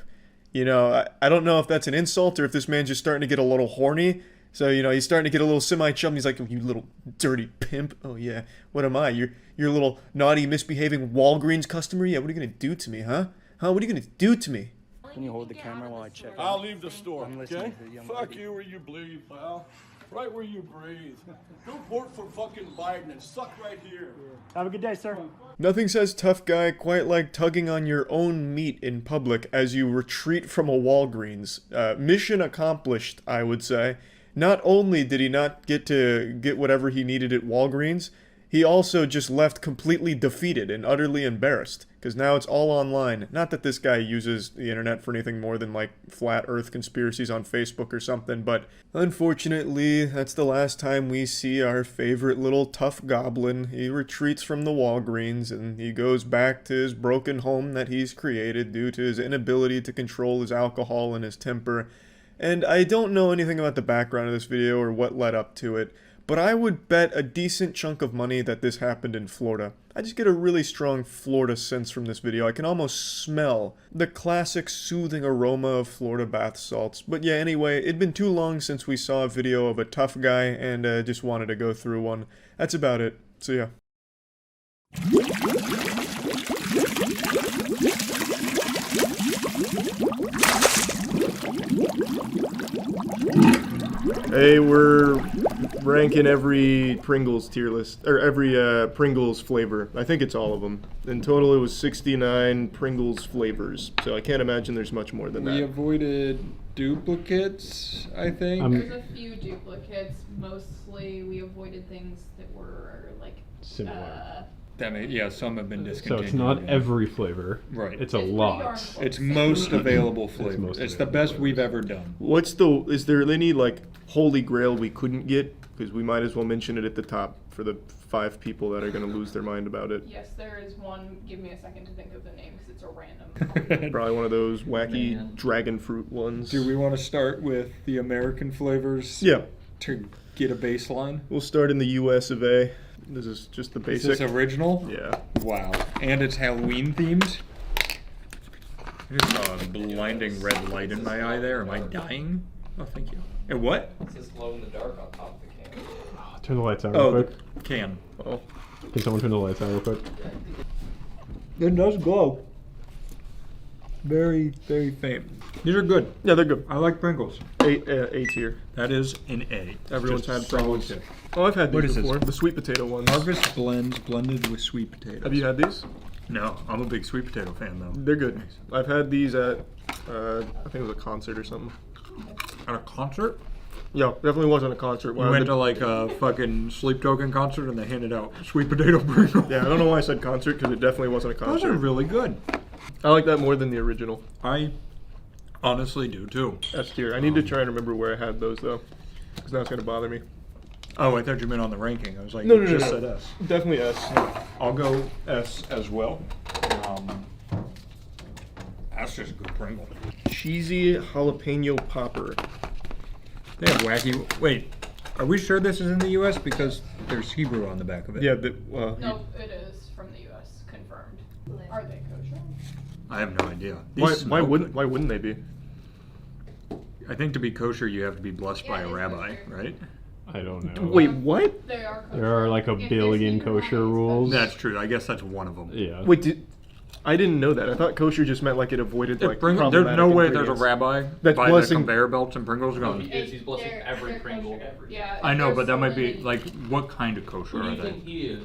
You know, I don't know if that's an insult or if this man's just starting to get a little horny. So, you know, he's starting to get a little semi-chum. He's like, you little dirty pimp. Oh, yeah. What am I? You're a little naughty, misbehaving Walgreens customer? Yeah, what are you going to do to me, huh? Huh? What are you going to do to me? Can you hold the camera while I check? I'll leave the store, I'm okay? listening to you. Fuck you where you bleed, pal. Right where you breathe. Go vote for fucking Biden and suck right here. Have a good day, sir. Nothing says tough guy quite like tugging on your own meat in public as you retreat from a Walgreens. Mission accomplished, I would say. Not only did he not get to get whatever he needed at Walgreens, he also just left completely defeated and utterly embarrassed, because now it's all online. Not that this guy uses the internet for anything more than like flat earth conspiracies on Facebook or something, but unfortunately, that's the last time we see our favorite little tough goblin. He retreats from the Walgreens and he goes back to his broken home that he's created due to his inability to control his alcohol and his temper. And I don't know anything about the background of this video or what led up to it, but I would bet a decent chunk of money that this happened in Florida. I just get a really strong Florida sense from this video. I can almost smell the classic soothing aroma of Florida bath salts. But yeah, anyway, it'd been too long since we saw a video of a tough guy, and just wanted to go through one. That's about it. So yeah. Hey, we're ranking every Pringles tier list, or every Pringles flavor. I think it's all of them. In total, it was 69 Pringles flavors, so I can't imagine there's much more than that. We avoided duplicates, I think. There's a few duplicates. Mostly, we avoided things that were like similar. Yeah, some have been discontinued. So it's not every flavor. Right. It's a lot. It's most available flavor. It's the best we've ever done. Is there any like holy grail we couldn't get? Because we might as well mention it at the top for the 5 people that are going to lose their mind about it. Yes, there is one. Give me a second to think of the name because it's a random. Probably one of those wacky dragon fruit ones. Do we want to start with the American flavors? Yeah. To get a baseline? We'll start in the US of A. This is just the basic. Is this original? Yeah. Wow. And it's Halloween themed? I just saw a blinding red light in my eye there. Am I dying? Oh, thank you. And what? It says glow in the dark on top of the can. Oh, turn the lights out real quick. Can. Oh. Can someone turn the lights out real quick? It does glow. Very, very faint. These are good. Yeah, they're good. I like Pringles. A tier. That is an A. Everyone's Just had Pringles. Oh, I've had What these is this? before. The sweet potato ones. Harvest blends blended with sweet potatoes. Have you had these? No, I'm a big sweet potato fan though. They're good. I've had these at, I think it was a concert or something. At a concert? Yeah, definitely wasn't a concert. We went to like a fucking Sleep Token concert and they handed out sweet potato Pringles. Yeah, I don't know why I said concert because it definitely wasn't a concert. Those are really good. I like that more than the original. I honestly do too. S tier. I need to try and remember where I had those though, because now it's gonna bother me. Oh, I thought you meant on the ranking. I was like, No, you just said S. Definitely S. I'll go S as well. That's just a good Pringle. Cheesy jalapeno popper. They have wacky. Wait, are we sure this is in the U.S. because there's Hebrew on the back of it? Yeah. No, it is from the U.S. Confirmed. Are they kosher? I have no idea. Why wouldn't they be? I think to be kosher, you have to be blessed by a rabbi, right? I don't know. Wait, what? They are kosher. There are like a billion kosher rules. That's true. I guess that's one of them. Yeah. Wait, I didn't know that. I thought kosher just meant like it avoided like There's no way there's a rabbi that's by blessing the conveyor belts and Pringles going. He's blessing every Pringle. Yeah. I know, but that might be many. like, what kind of kosher Who do are you they? think he is?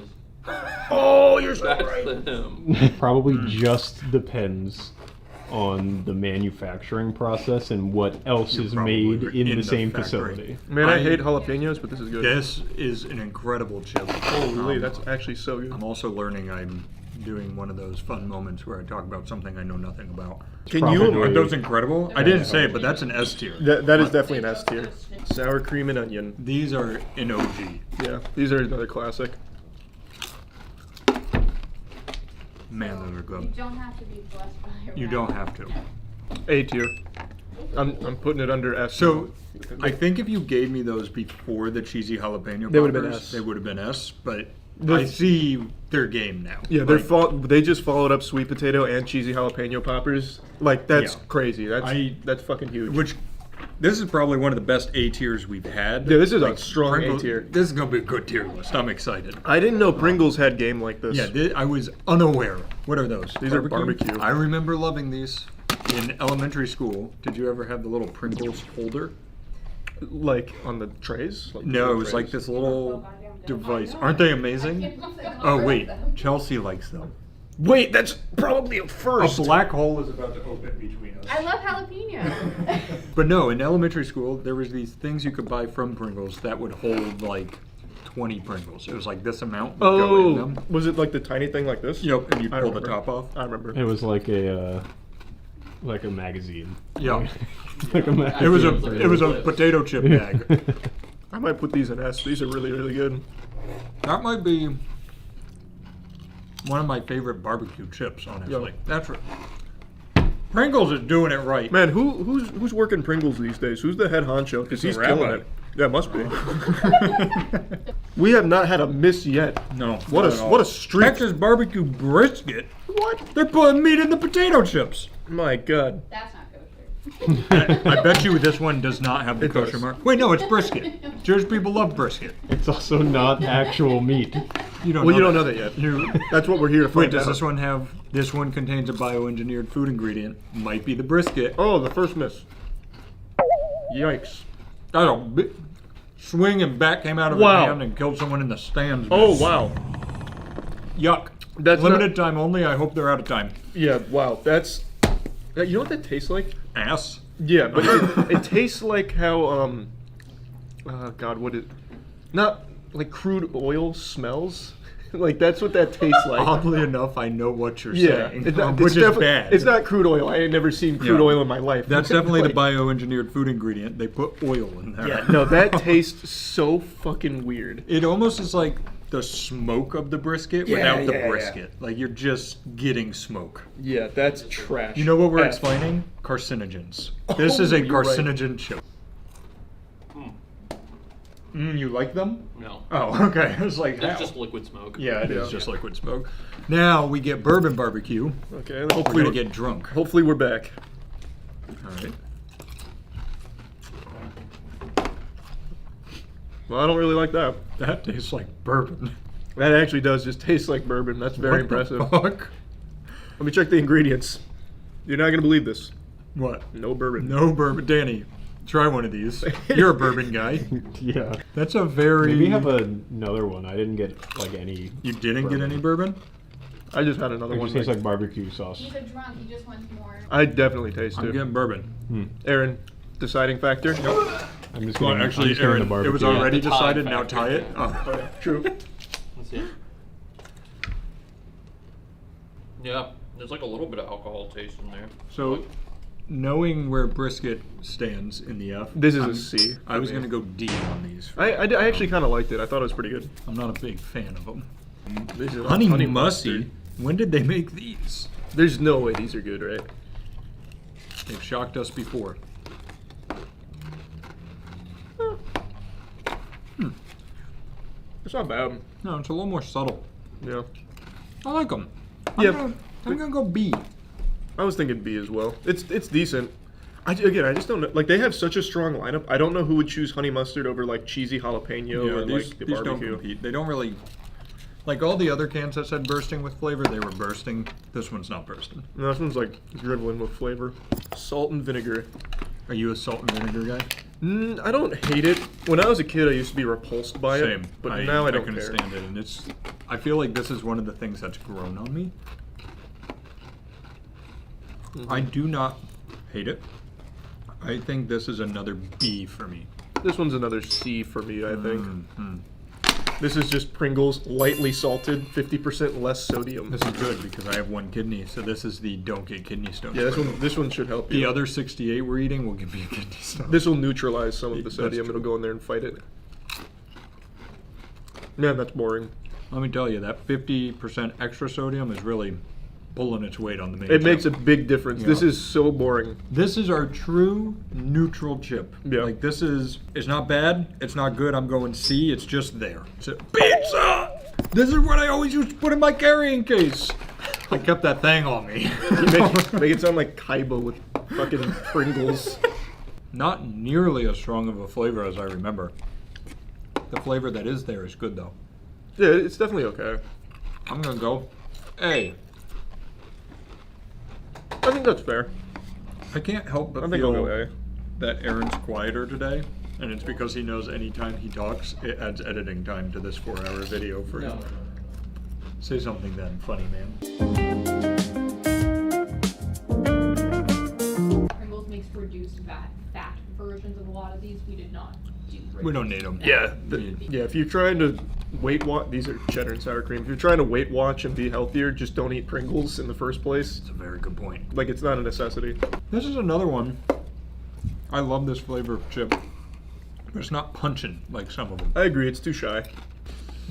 Oh, you're so That's right. him. Probably just depends on the manufacturing process and what else is made in the same facility. Man, I hate jalapenos, but this is good. This is an incredible chili. Holy, that's actually so good. I'm also learning I'm doing one of those fun moments where I talk about something I know nothing about. Aren't those incredible? I didn't say it, but that's an S tier. That is definitely an S tier. Sour cream and onion. These are an OG. Yeah, these are another classic. Man, those are good. You don't have to be blessed by a You don't have to. A tier. I'm putting it under S. So, I think if you gave me those before the cheesy jalapeno They would have been poppers, S. they would have been S, but I see their game now. Yeah, they just followed up sweet potato and cheesy jalapeno poppers. Like that's crazy. That's fucking huge. Which this is probably one of the best A tiers we've had. Yeah, this is a strong Pringles, A tier. This is gonna be a good tier list. I'm excited. I didn't know Pringles had game like this. Yeah, I was unaware. What are those? These are barbecue. I remember loving these in elementary school. Did you ever have the little Pringles holder? Like on the trays? Like No, it was like this little device. Aren't they amazing? Oh wait, Chelsea likes them. Wait, that's probably a first. A black hole is about to open between us. I love jalapeno. But no, in elementary school, there was these things you could buy from Pringles that would hold like 20 Pringles. It was like this amount would go in them. Was it like the tiny thing like this? Yep, and you I pull the remember. top off. I remember. It was like a magazine. Yeah. Like a magazine. It was a potato chip bag. I might put these in S. These are really, really good. That might be one of my favorite barbecue chips, honestly. That's right. Pringles is doing it right. Man, who's working Pringles these days? Who's the head honcho? Because he's killing it. Yeah, it must be. We have not had a miss yet. No. What a streak. Texas barbecue brisket. What? They're putting meat in the potato chips. My God. That's not kosher. I bet you this one does not have the kosher mark. Wait, no, it's brisket. Jewish people love brisket. It's also not actual meat. You don't know that yet. That's what we're here to find Wait, does out. this one have, this one contains a bioengineered food ingredient. Might be the brisket. Oh, the first miss. Yikes. Oh, swing and bat came out of Wow. his hand and killed someone in the stands. Oh, wow. Yuck. That's limited time only. I hope they're out of time. Yeah, wow. That's... You know what that tastes like? Ass? Yeah, but it tastes like how, God, what is... Not like crude oil smells. Like, that's what that tastes like. Oddly enough, I know what you're Yeah, saying, it's not, which it's is defi- bad. It's not crude oil. I ain't never seen crude oil in my life. That's definitely Like- the bioengineered food ingredient. They put oil in there. Yeah, no, that tastes so fucking weird. It almost is like the smoke of the brisket without the brisket. Like you're just getting smoke. Yeah, that's trash. You know what we're F. explaining? Carcinogens. This is a you're right. carcinogen chip. You like them? No. Oh, okay. I was like, It's how? just liquid smoke. Yeah, it is just liquid smoke. Now we get bourbon barbecue. Okay, Hopefully hopefully we're gonna get drunk. Hopefully we're back. All right. Well, I don't really like that. That tastes like bourbon. That actually does just taste like bourbon. That's very What the impressive. fuck? Let me check the ingredients. You're not gonna believe this. What? No bourbon. No bourbon. Danny, try one of these. You're a bourbon guy. Yeah. That's a very... Maybe have another one. I didn't get like any. You didn't get any bourbon? I just had another It one. just tastes like barbecue sauce. He's a drunk. He just wants more. I definitely taste I'm it. getting bourbon. Aaron, deciding factor? I'm just Well, getting, actually, I'm just getting Aaron, the it was barbecue. already The tie decided. Now factor. tie it. Oh, yeah, true. Let's see. Yeah, there's like a little bit of alcohol taste in there. So, knowing where brisket stands in the F, This is a C. I was going to go D on these. I actually kind of liked it. I thought it was pretty good. I'm not a big fan of them. This is Honey honey musty. mustard. When did they make these? There's no way these are good, right? They've shocked us before. It's not bad. No, it's a little more subtle. Yeah. I like them. Yeah. I'm gonna go B. I was thinking B as well. It's decent. I just don't know. Like, they have such a strong lineup. I don't know who would choose honey mustard over, like, cheesy jalapeno or, these, like, the these don't barbecue. compete. They don't really... Like all the other cans that said bursting with flavor, they were bursting. This one's not bursting. No, this one's, like, dribbling with flavor. Salt and vinegar. Are you a salt and vinegar guy? I don't hate it. When I was a kid, I used to be repulsed by Same. it. But now I don't can care. stand it, and it's... I feel like this is one of the things that's grown on me. I do not hate it. I think this is another B for me. This one's another C for me, I think. This is just Pringles, lightly salted, 50% less sodium. This is good because I have one kidney, so this is the don't get kidney stones. Yeah, Pringles. this one should help you. The other 68 we're eating will give me a kidney stone. This will neutralize some of the That's sodium. true. It'll go in there and fight it. Man, that's boring. Let me tell you, that 50% extra sodium is really pulling its weight on the main It makes a chip. big difference. Yeah. This is so boring. This is our true neutral chip. Yeah. Like this is, it's not bad, it's not good, I'm going C, it's just there. It's a pizza! This is what I always used to put in my carrying case. I kept that thing on me. You make it sound like Kaiba with fucking Pringles. Not nearly as strong of a flavor as I remember. The flavor that is there is good though. Yeah, it's definitely okay. I'm gonna go A. I think that's fair. I can't help but I think I'll feel go A. that Aaron's quieter today, and it's because he knows anytime he talks, it adds editing time to this 4-hour video for him. Say something then, funny man. Pringles makes reduced fat versions of a lot of these. We did not do. We don't need them. Yeah, yeah. If you're trying to weight watch, these are cheddar and sour cream. If you're trying to weight watch and be healthier, just don't eat Pringles in the first place. That's a very good point. Like, it's not a necessity. This is another one. I love this flavor of chip, but it's not punching like some of them. I agree. It's too shy.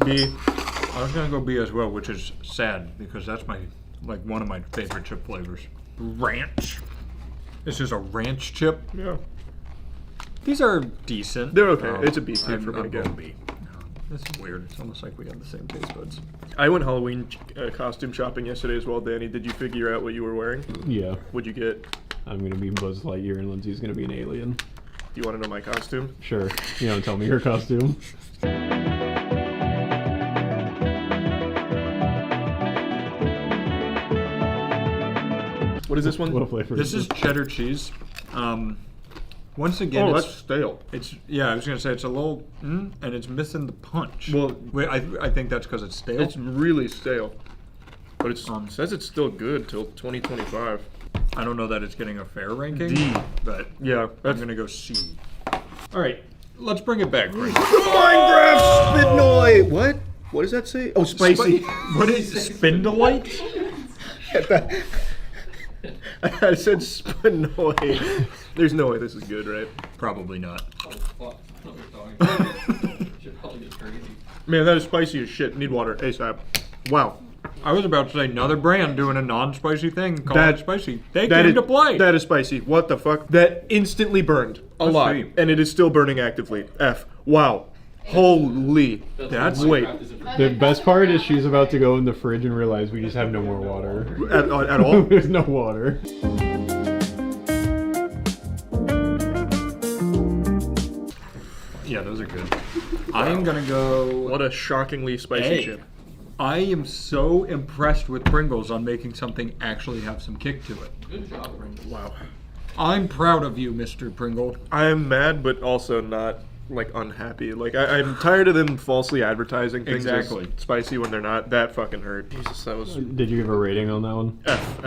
B. I was gonna go B as well, which is sad because that's one of my favorite chip flavors. Ranch. This is a ranch chip. Yeah. These are decent. They're okay. It's a B tier for me I'm again. B. This is weird. It's almost like we have the same taste buds. I went Halloween costume shopping yesterday as well, Danny. Did you figure out what you were wearing? Yeah. What'd you get? I'm gonna be Buzz Lightyear and Lindsay's gonna be an alien. Do you want to know my costume? Sure. You don't tell me your costume. What is this one? What flavor This is cheddar cheese. Once again, Oh, it's, that's stale. It's I was gonna say it's a little, and it's missing the punch. Well, wait, I think that's because it's stale. It's really stale, but it says it's still good till 2025. I don't know that it's getting a fair ranking. D, but yeah, I'm gonna go C. All right, let's bring it back. Minecraft Spindolite. What? What does that say? Oh, spicy. What is Spindolite? I said Spindolite. There's no way this is good, right? Probably not. Oh, fuck. Should probably get crazy. Man, that is spicy as shit. Need water ASAP. Wow. I was about to say another brand doing a non-spicy thing called it spicy. They that came is, to play. That is spicy. What the fuck? That instantly burned a Let's lot, see. and it is still burning actively. F. Wow. Holy. That's wait. The best part is she's about to go in the fridge and realize we just have no more water. At all? There's no water. Yeah, those are good. I am gonna go. What a shockingly spicy chip. I am so impressed with Pringles on making something actually have some kick to it. Good job, Pringles. Wow. I'm proud of you, Mr. Pringle. I am mad, but also not like unhappy. Like I'm tired of them falsely advertising things as spicy when they're not. That fucking hurt. Jesus, that was. Did you give a rating on that one? F.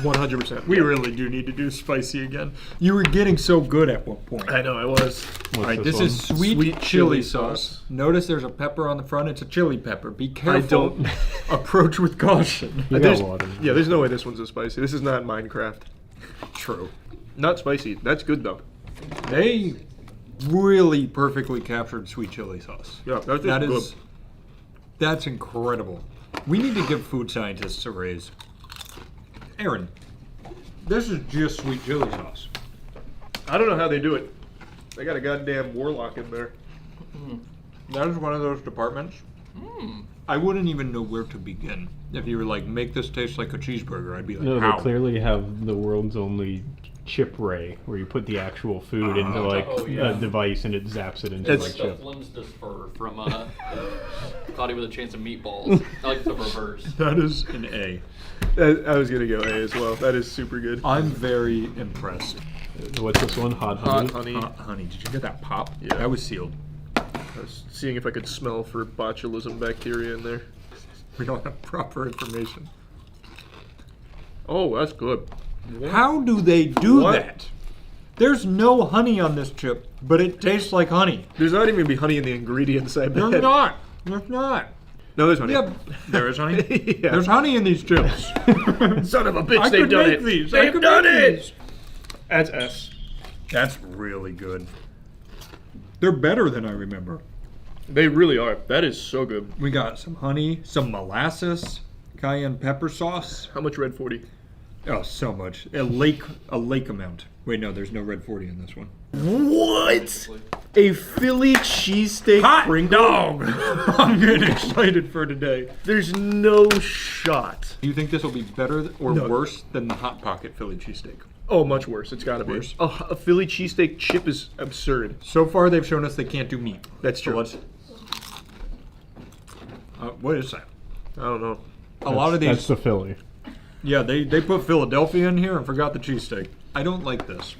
100%. We really do need to do spicy again. You were getting so good at one point. I know I was. All right, this is sweet chili sauce. Notice there's a pepper on the front. It's a chili pepper. Be careful. don't- Approach with caution. There's no way this one's as spicy. This is not Minecraft. True. Not spicy. That's good though. They really perfectly captured sweet chili sauce. Yeah, that's just good. That's incredible. We need to give food scientists a raise. Aaron, this is just sweet chili sauce. I don't know how they do it. They got a goddamn warlock in there. That is one of those departments. I wouldn't even know where to begin. If you were like, make this taste like a cheeseburger, I'd be like, No, how? they clearly have the world's only chip ray, where you put the actual food into like a device and it zaps it into like chip. Flim's Spur from Cloudy with a Chance of Meatballs. I like the reverse. That is an A. I was gonna go A as well. That is super good. I'm very impressed. What's this one? Hot honey? Hot honey. Hot honey. Did you get that pop? Yeah. That was sealed. I was seeing if I could smell for botulism bacteria in there. We don't have proper information. Oh, that's good. How do they do that? There's no honey on this chip, but it tastes like honey. There's not even be honey in the ingredients, I bet. There's not. There's not. No, there's honey. Yeah, there is honey. Yeah. There's honey in these chips. Son of a bitch, I they've could done make it. these. They've done it. That's S. That's really good. They're better than I remember. They really are. That is so good. We got some honey, some molasses, cayenne pepper sauce. How much Red 40? Oh, so much. A lake amount. Wait, no, there's no Red 40 in this one. What? A Philly cheesesteak Hot Pringle? dog! I'm getting excited for today. There's no shot. Do you think this will be better or No. worse than the Hot Pocket Philly cheesesteak? Oh, much worse. It's gotta be. Worse? A Philly cheesesteak chip is absurd. So far, they've shown us they can't do meat. That's So true. let's. What is that? I don't know. A lot of these. That's the Philly. Yeah, they put Philadelphia in here and forgot the cheesesteak. I don't like this.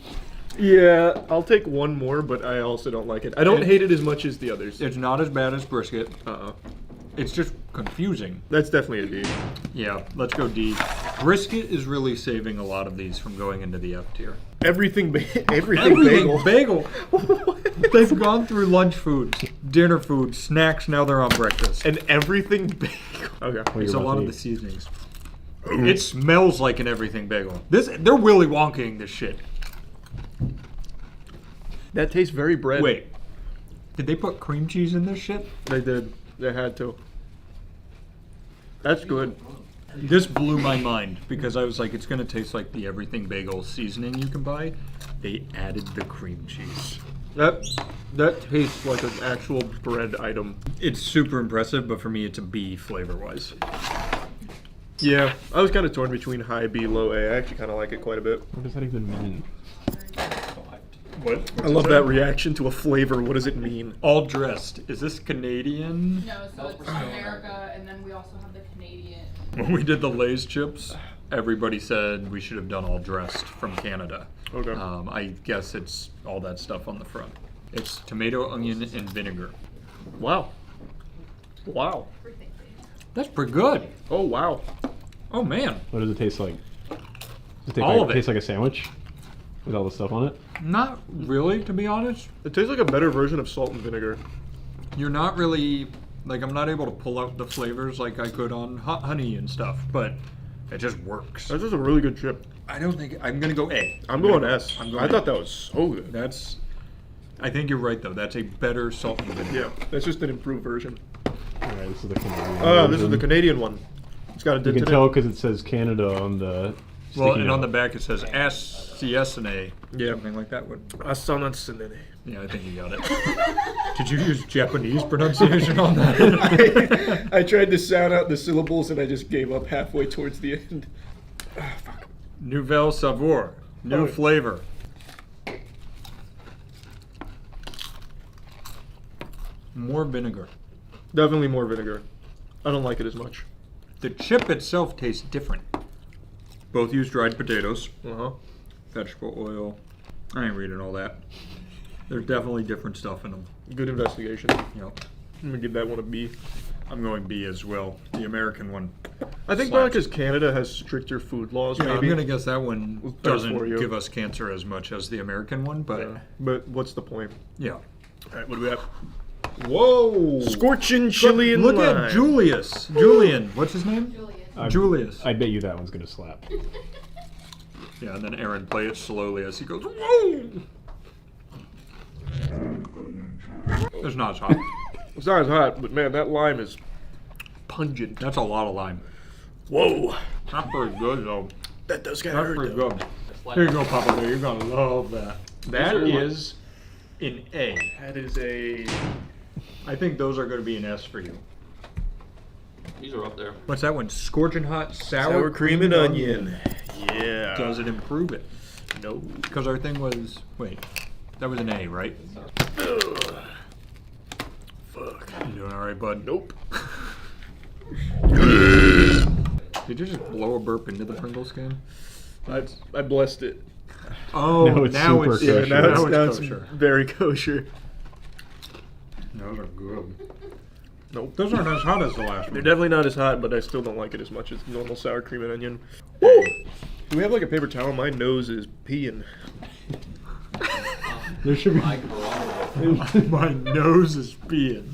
Yeah, I'll take one more, but I also don't like it. I don't hate it as much as the others. It's not as bad as brisket. It's just confusing. That's definitely a D. Yeah, let's go D. Brisket is really saving a lot of these from going into the F tier. Everything bagel. Bagel. They've gone through lunch foods, dinner food, snacks. Now they're on breakfast. And everything bagel. Okay. It's a lot of the seasonings. It smells like an everything bagel. They're Willy Wonking this shit. That tastes very bread. Wait, did they put cream cheese in this shit? They did. They had to. That's good. This blew my mind because I was like, it's gonna taste like the everything bagel seasoning you can buy. They added the cream cheese. That tastes like an actual bread item. It's super impressive, but for me, it's a B flavor-wise. Yeah, I was kind of torn between high B, low A. I actually kind of like it quite a bit. What does that even mean? What? I love that reaction to a flavor. What does it mean? All dressed. Is this Canadian? No, so it's America, and then we also have the Canadian. When we did the Lay's chips, everybody said we should have done all dressed from Canada. Okay. I guess it's all that stuff on the front. It's tomato, onion, and vinegar. Wow. Wow. That's pretty good. Oh, wow. Oh, man. What does it taste like? Does it taste All like, of it. taste like a sandwich with all the stuff on it? Not really, to be honest. It tastes like a better version of salt and vinegar. You're not really, like, I'm not able to pull out the flavors like I could on hot honey and stuff, but it just works. That's just a really good chip. I don't think, I'm going to go A. I'm going S. I'm going I A. thought that was so good. I think you're right, though. That's a better salt and vinegar. Yeah, that's just an improved version. Alright, this is the Canadian This is the Canadian one. It's got a You dent can in tell it. because it says Canada on the Well, sticky and on note. the back it says SCS and A. Yeah. Something like that. I saw that sending. Yeah, I think you got it. Did you use Japanese pronunciation on that? I tried to sound out the syllables and I just gave up halfway towards the end. Nouvelle saveur. New flavor. More vinegar. Definitely more vinegar. I don't like it as much. The chip itself tastes different. Both use dried potatoes. Vegetable oil. I ain't reading all that. There's definitely different stuff in them. Good investigation. Yep. I'm gonna give that one a B. I'm going B as well. The American one. I think probably because Canada has stricter food laws. Yeah, maybe. I'm gonna guess that one Better for doesn't you. give us cancer as much as the American one, but But what's the point? yeah. All right, what do we have? Whoa! Scorching chili and Look lime. at Julius. Julian. What's his name? Julius. I bet you that one's gonna slap. Yeah, and then Aaron play it slowly as he goes, whoa! It's not as hot. It's not as hot, but man, that lime is pungent. That's a lot of lime. Whoa. Not pretty good though. That does kind Not of hurt. pretty though. good. Here you go, Papa Bear. You're gonna love that. That is an A. That is a. I think those are gonna be an S for you. These are up there. What's that one? Scorching hot Sour cream and onion. Yeah. Does it improve it? No. Because our thing was, wait, that was an A, right? Ugh. Fuck. You doing all right, bud? Nope. Did you just blow a burp into the Pringles can? I blessed it. Oh, now it's yeah, now it's kosher. very kosher. Those are good. Nope. Those aren't as hot as the last one. They're definitely not as hot, but I still don't like it as much as normal sour cream and onion. Woo! Do we have like a paper towel? My nose is peeing. There should be. My nose is peeing.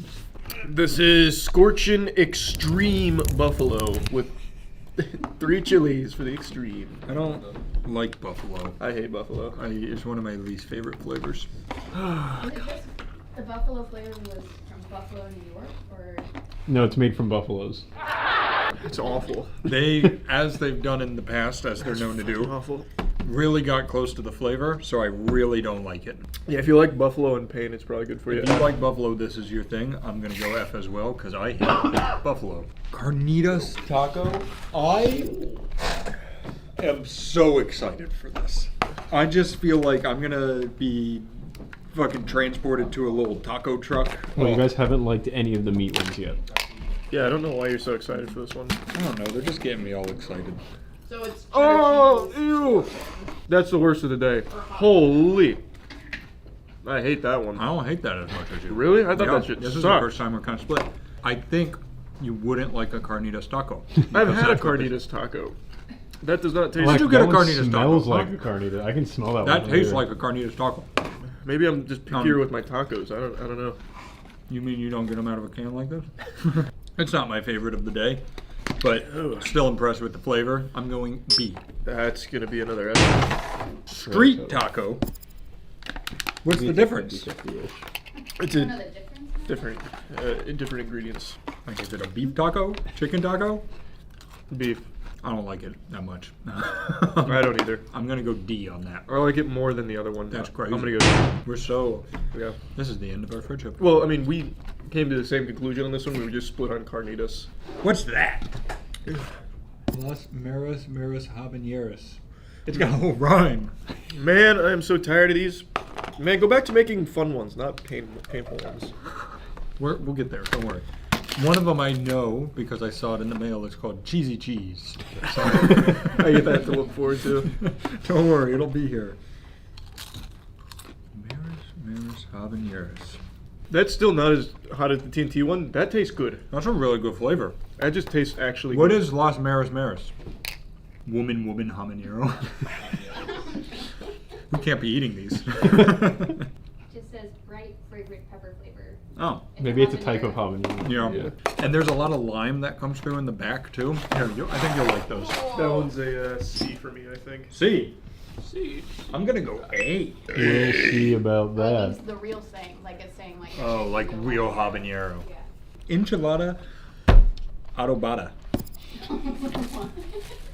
This is Scorchin' Extreme Buffalo with 3 chilies for the extreme. I don't like buffalo. I hate buffalo. It's one of my least favorite flavors. The buffalo flavor was from Buffalo, New York, or? No, it's made from buffaloes. It's awful. They, as they've done in the past, as they're known to do, Awful. really got close to the flavor, so I really don't like it. Yeah, if you like buffalo and pain, it's probably good for you. If you like buffalo, this is your thing. I'm gonna go F as well because I hate buffalo. Carnitas taco. I am so excited for this. I just feel like I'm gonna be fucking transported to a little taco truck. Well, you guys haven't liked any of the meat ones yet. Yeah, I don't know why you're so excited for this one. I don't know. They're just getting me all excited. So it's Oh, ew! That's the worst of the day. Holy! I hate that one. I don't hate that as much as you. Really? I thought Yeah, that shit This is the sucked. first time we're kind of split. I think you wouldn't like a carnitas taco. I've had a carnitas taco. That does not taste. Like, you get a that one carnitas smells taco, like huh? a carnita. I can smell that, That one. tastes later. like a carnitas taco. Maybe I'm just pickier with my tacos. I don't know. You mean you don't get them out of a can like this? It's not my favorite of the day, but still impressed with the flavor. I'm going B. That's gonna be another S. Street taco. What's the difference? It's a different ingredients. Like, is it a beef taco? Chicken taco? Beef. I don't like it that much. I don't either. I'm gonna go D on that. I like it more than the other one. That's crazy. I'm gonna go. We're so. Yeah. This is the end of our friendship. Well, I mean, we came to the same conclusion on this one. We were just split on carnitas. What's that? Las Maras Habaneros. It's got a whole rhyme. Man, I am so tired of these. Man, go back to making fun ones, not painful ones. We'll get there. Don't worry. One of them I know because I saw it in the mail. It's called Cheesy Cheese. So I get that to look forward to. Don't worry, it'll be here. Maras Habaneros. That's still not as hot as the TNT one. That tastes good. That's a really good flavor. That just tastes actually What good. is Las Maras Maras? Woman habanero. We can't be eating these. Just says bright, fragrant pepper flavor. Oh. Maybe it's a type of habanero. Yeah. And there's a lot of lime that comes through in the back, too. Here, I think you'll like those. That one's a C for me, I think. C. C. I'm going to go A. We'll see about that. It's the real saying, like it's saying like. Oh, like real habanero. Yeah. Enchilada adobada.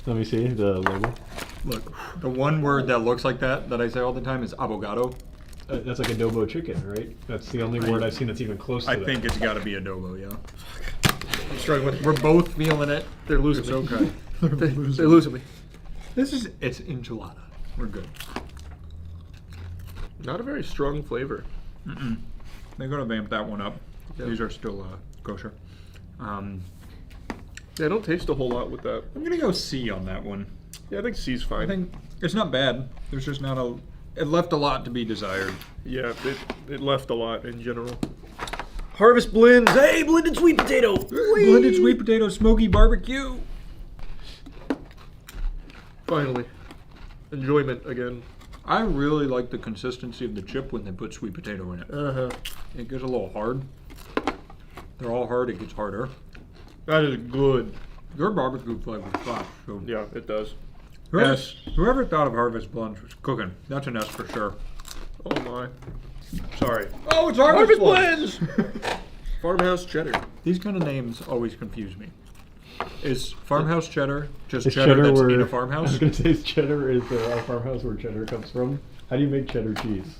Let me see the label. Look, the one word that looks like that I say all the time is abogado. That's like adobo chicken, right? That's the only word I've seen that's even close to that. I think it's got to be adobo, yeah. I'm struggling. We're both feeling it. They're losing It's me. okay. They're losing me. It's enchilada. We're good. Not a very strong flavor. Mm-mm. They're going to vamp that one up. Yep. These are still kosher. Yeah, I don't taste a whole lot with that. I'm going to go C on that one. Yeah, I think C's fine. I think it's not bad. There's just not a... It left a lot to be desired. Yeah, it left a lot in general. Harvest blends. Hey, blended sweet potato. Whee! Blended sweet potato smoky barbecue. Finally. Enjoyment again. I really like the consistency of the chip when they put sweet potato in it. Uh-huh. It gets a little hard. They're all hard, it gets harder. That is good. Your barbecue flavor slaps. So. Yeah, it does. Whoever thought of Harvest Blends was cooking. That's an S for sure. Oh my. Sorry. Oh, it's Harvest Blends! Farmhouse cheddar. These kind of names always confuse me. Is farmhouse cheddar just Is cheddar that's where, in a I farmhouse? was going to say, is cheddar is a farmhouse where cheddar comes from. How do you make cheddar cheese?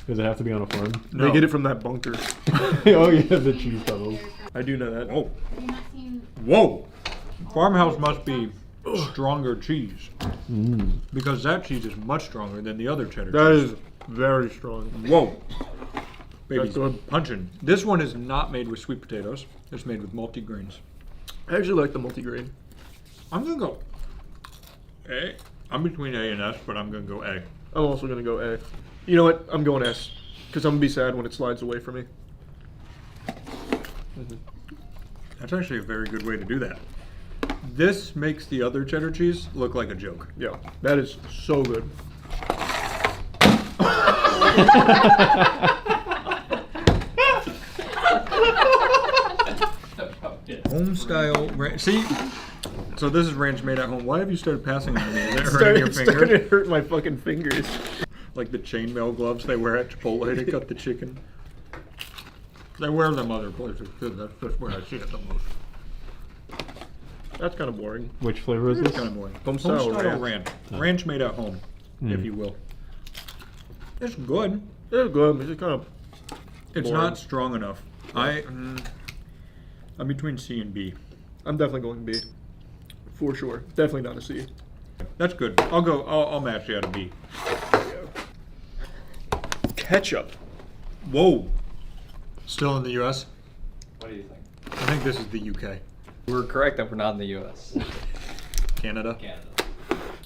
Does it have to be on a farm? No. They get it from that bunker. Oh yeah, the cheese tunnels. I do know that. Whoa. Whoa! Farmhouse must be stronger cheese. Because that cheese is much stronger than the other cheddar That cheese. is very strong. Whoa. Baby's That's good. punching. This one is not made with sweet potatoes. It's made with multi-grains. I actually like the multigrain. I'm going to go A. I'm between A and S, but I'm going to go A. I'm also going to go A. You know what? I'm going S. Because I'm going to be sad when it slides away from me. That's actually a very good way to do that. This makes the other cheddar cheese look like a joke. Yeah, that is so good. Home style ranch. See? So this is ranch made at home. Why have you started passing it to me? Is it hurting your finger? Starting to hurt my fucking fingers. Like the chainmail gloves they wear at Chipotle to cut the chicken. They wear them other places too. That's just where I see it the most. That's kind of boring. Which flavor is It's this? kind of boring. Home style ranch. Ranch made at home, if you will. It's good. It's good. It's just kind of It's boring. not strong enough. I'm between C and B. I'm definitely going B. For sure. Definitely not a C. That's good. I'll match you at a B. Ketchup. Whoa. Still in the U.S.? What do you think? I think this is the UK. We're correct that we're not in the U.S. Canada? Canada.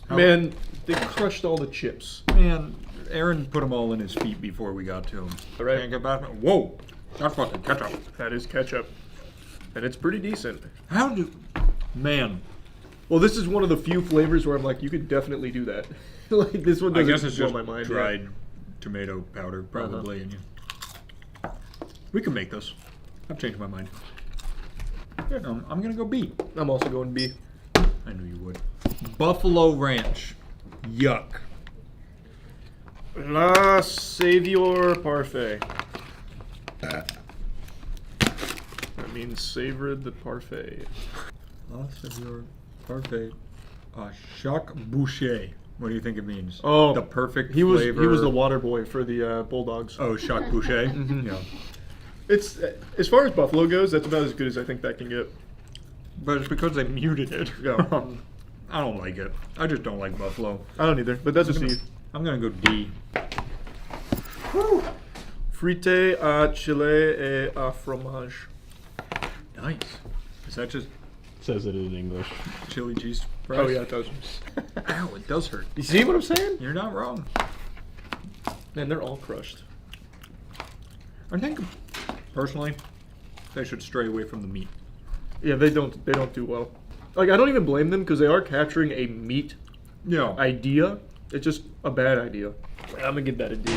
Man, they crushed all the chips. Man, Aaron put them all in his feet before we got to him. All right. Can't get back. Whoa. That's fucking ketchup. That is ketchup. And it's pretty decent. Man. Well, this is one of the few flavors where I'm like, you could definitely do that. Like, this one I doesn't guess it's blow just my mind. dried tomato powder, probably. And we can make this. I've changed my mind. Yeah, I'm going to go B. I'm also going B. I knew you would. Buffalo Ranch. Yuck. La Savior Parfait. That means savored the parfait. La Savior Parfait. Jacques Boucher. What do you think it means? Oh, the perfect he was flavor. He was the water boy for the Bulldogs. Oh, Jacques Boucher. Yeah. It's as far as Buffalo goes, that's about as good as I think that can get. But it's because they muted it. Yeah. I don't like it. I just don't like Buffalo. I don't either, but that's a C. I'm gonna go D. Frite à chile et à fromage. Nice. Is that just says it in English? Chili cheese fries? Oh yeah, it does. Ow, it does hurt. You see what I'm saying? You're not wrong. Man, they're all crushed. I think, personally, they should stray away from the meat. Yeah, they don't do well. Like, I don't even blame them because they are capturing a meat idea. It's just a bad idea. I'm gonna give that a D.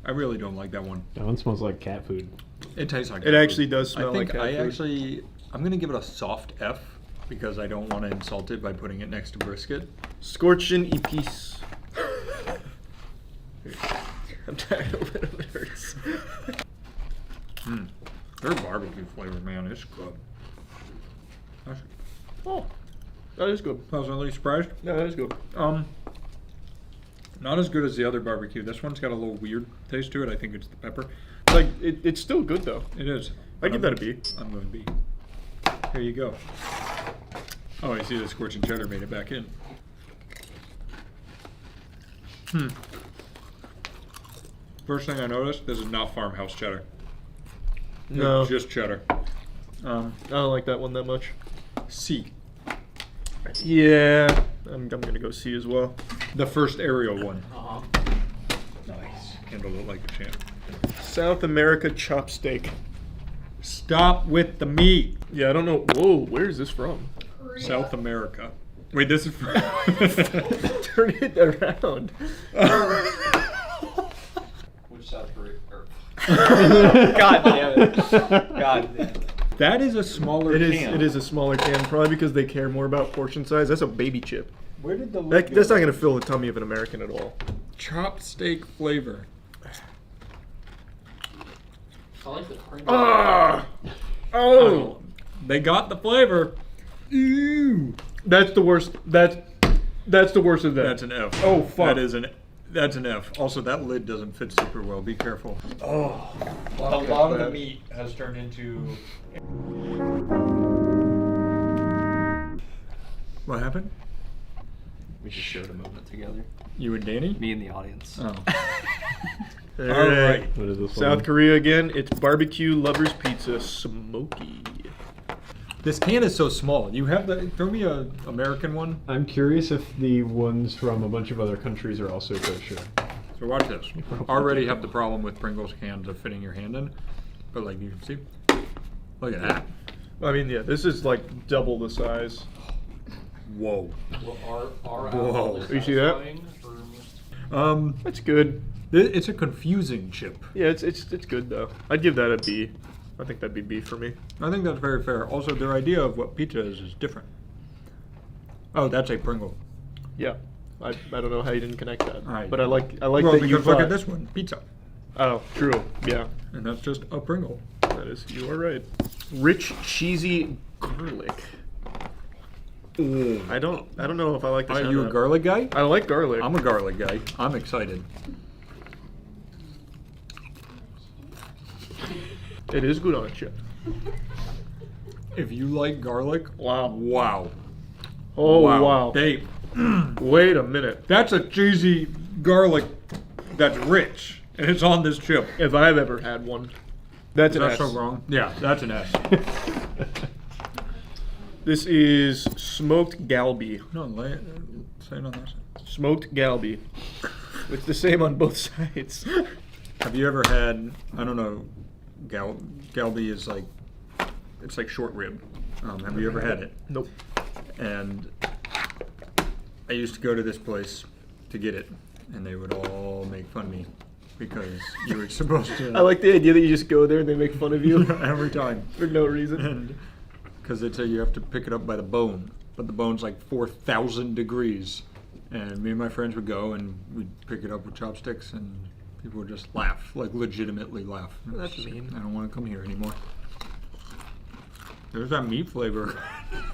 I really don't like that one. That one smells like cat food. It tastes like it actually does smell I think like cat food. I'm gonna give it a soft F because I don't want to insult it by putting it next to brisket. Scorching épices. I'm tired of it. It hurts. Their barbecue flavor, man, it's good. Oh, that is good. Pleasantly surprised? Yeah, that is good. Not as good as the other barbecue. This one's got a little weird taste to it. I think it's the pepper. Like, it's still good though. It is. I give that a B. I'm going B. Here you go. Oh, I see the scorching cheddar made it back in. First thing I noticed, this is not farmhouse cheddar. No. Just cheddar. I don't like that one that much. C. Yeah, I'm gonna go C as well. The first aerial one. Nice. Handled it like a champ. South America chopsteak. Stop with the meat. Yeah, I don't know. Whoa, where is this from? Korea. South America. Wait, this is from... Turn it around. Which South Korea? God damn it. God damn it. That is a smaller can. It is a smaller can, probably because they care more about portion size. That's a baby chip. Where did the That's not going to fill the tummy of an American at all. Chopsteak flavor. I like the Pringles. Oh! They got the flavor. Ew. That's the worst. That's the worst of that. That's an F. Oh, fuck. That's an F. Also, that lid doesn't fit super well. Be careful. Oh. A lot of the meat has turned into... What happened? We just shared a moment together. You and Danny? Me and the audience. Oh. All right. What is this South one? Korea again. It's barbecue lovers pizza smoky. This can is so small. You have the... Throw me a American one. I'm curious if the ones from a bunch of other countries are also kosher. So watch this. Already have the problem with Pringles cans of fitting your hand in. But like you can see. Look at that. I mean, yeah, this is like double the size. Whoa. Whoa. You see that? That's good. It's a confusing chip. Yeah, it's good though. I'd give that a B. I think that'd be B for me. I think that's very fair. Also, their idea of what pizza is different. Oh, that's a Pringle. Yeah. I don't know how you didn't connect that. Right. But I like well, that you because look thought. at this one, pizza. Oh, true. Yeah. And that's just a Pringle. That is, you are right. Rich, cheesy garlic. Ooh. I don't know if I like this. Are you a garlic guy? I like garlic. I'm a garlic guy. I'm excited. It is good on a chip. If you like garlic, wow. Oh, wow. Dave. Wait a minute. That's a cheesy garlic that's rich, and it's on this chip. If I've ever had one. That's an S. so wrong. Yeah, that's an S. This is smoked galbi. No, say it on that side. Smoked galbi. It's the same on both sides. Have you ever had, I don't know, galbi is like, it's like short rib. Have you ever had it? Nope. And I used to go to this place to get it, and they would all make fun of me because you were supposed to. I like the idea that you just go there and they make fun of you. Every time. For no reason. And because they say you have to pick it up by the bone, but the bone's like 4,000 degrees. And me and my friends would go and we'd pick it up with chopsticks, and people would just laugh, like legitimately laugh. That's mean. I don't want to come here anymore. There's that meat flavor.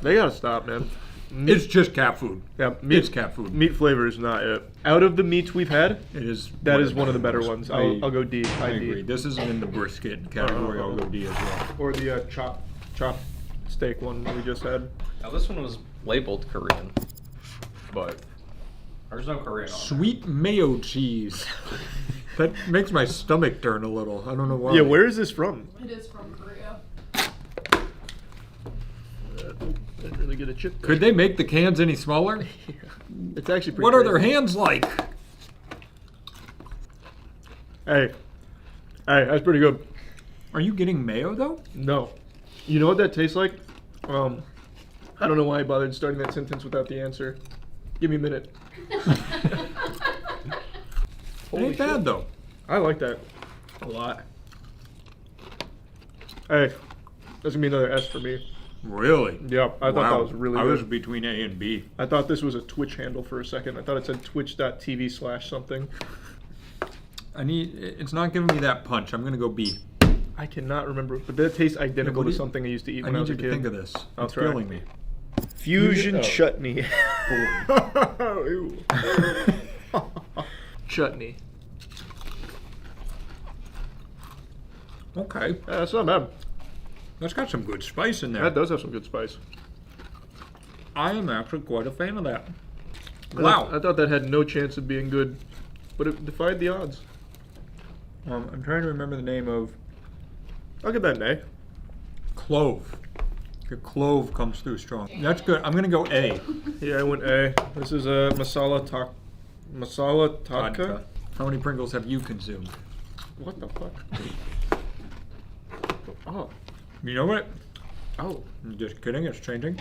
They gotta stop, man. It's just cat food. Yeah, it's cat food. Meat flavor is not it. Out of the meats we've had, that is one of the better ones. I'll go D. I agree. This isn't in the brisket category. I'll go D as well. Or the chop steak one we just had. Now this one was labeled Korean, but there's no Korean on Sweet mayo cheese. That makes my stomach turn a little. I don't know why. Yeah, where is this from? It is from Korea. Didn't really get a chip there. Could they make the cans any smaller? It's actually pretty What are crazy. their hands like? Hey, that's pretty good. Are you getting mayo though? No. You know what that tastes like? I don't know why I bothered starting that sentence without the answer. Give me a minute. It ain't bad though. I like that a lot. Hey, that's gonna be another S for me. Really? Yep, I thought that was really good. I was between A and B. I thought this was a Twitch handle for a second. I thought it said twitch.tv/something. It's not giving me that punch. I'm gonna go B. I cannot remember, but that tastes identical to something I used to eat when I was a kid. I need you to think of this. I'll It's try. killing me. Fusion chutney. Ew. Chutney. Okay. That's not bad. That's got some good spice in there. That does have some good spice. I am actually quite a fan of that. Wow. I thought that had no chance of being good, but it defied the odds. I'm trying to remember the name of... I'll get that an A. Clove. The clove comes through strong. That's good. I'm going to go A. Yeah, I went A. This is a masala tadka. How many Pringles have you consumed? What the fuck? Oh. You know what? Oh. Just kidding. It's changing.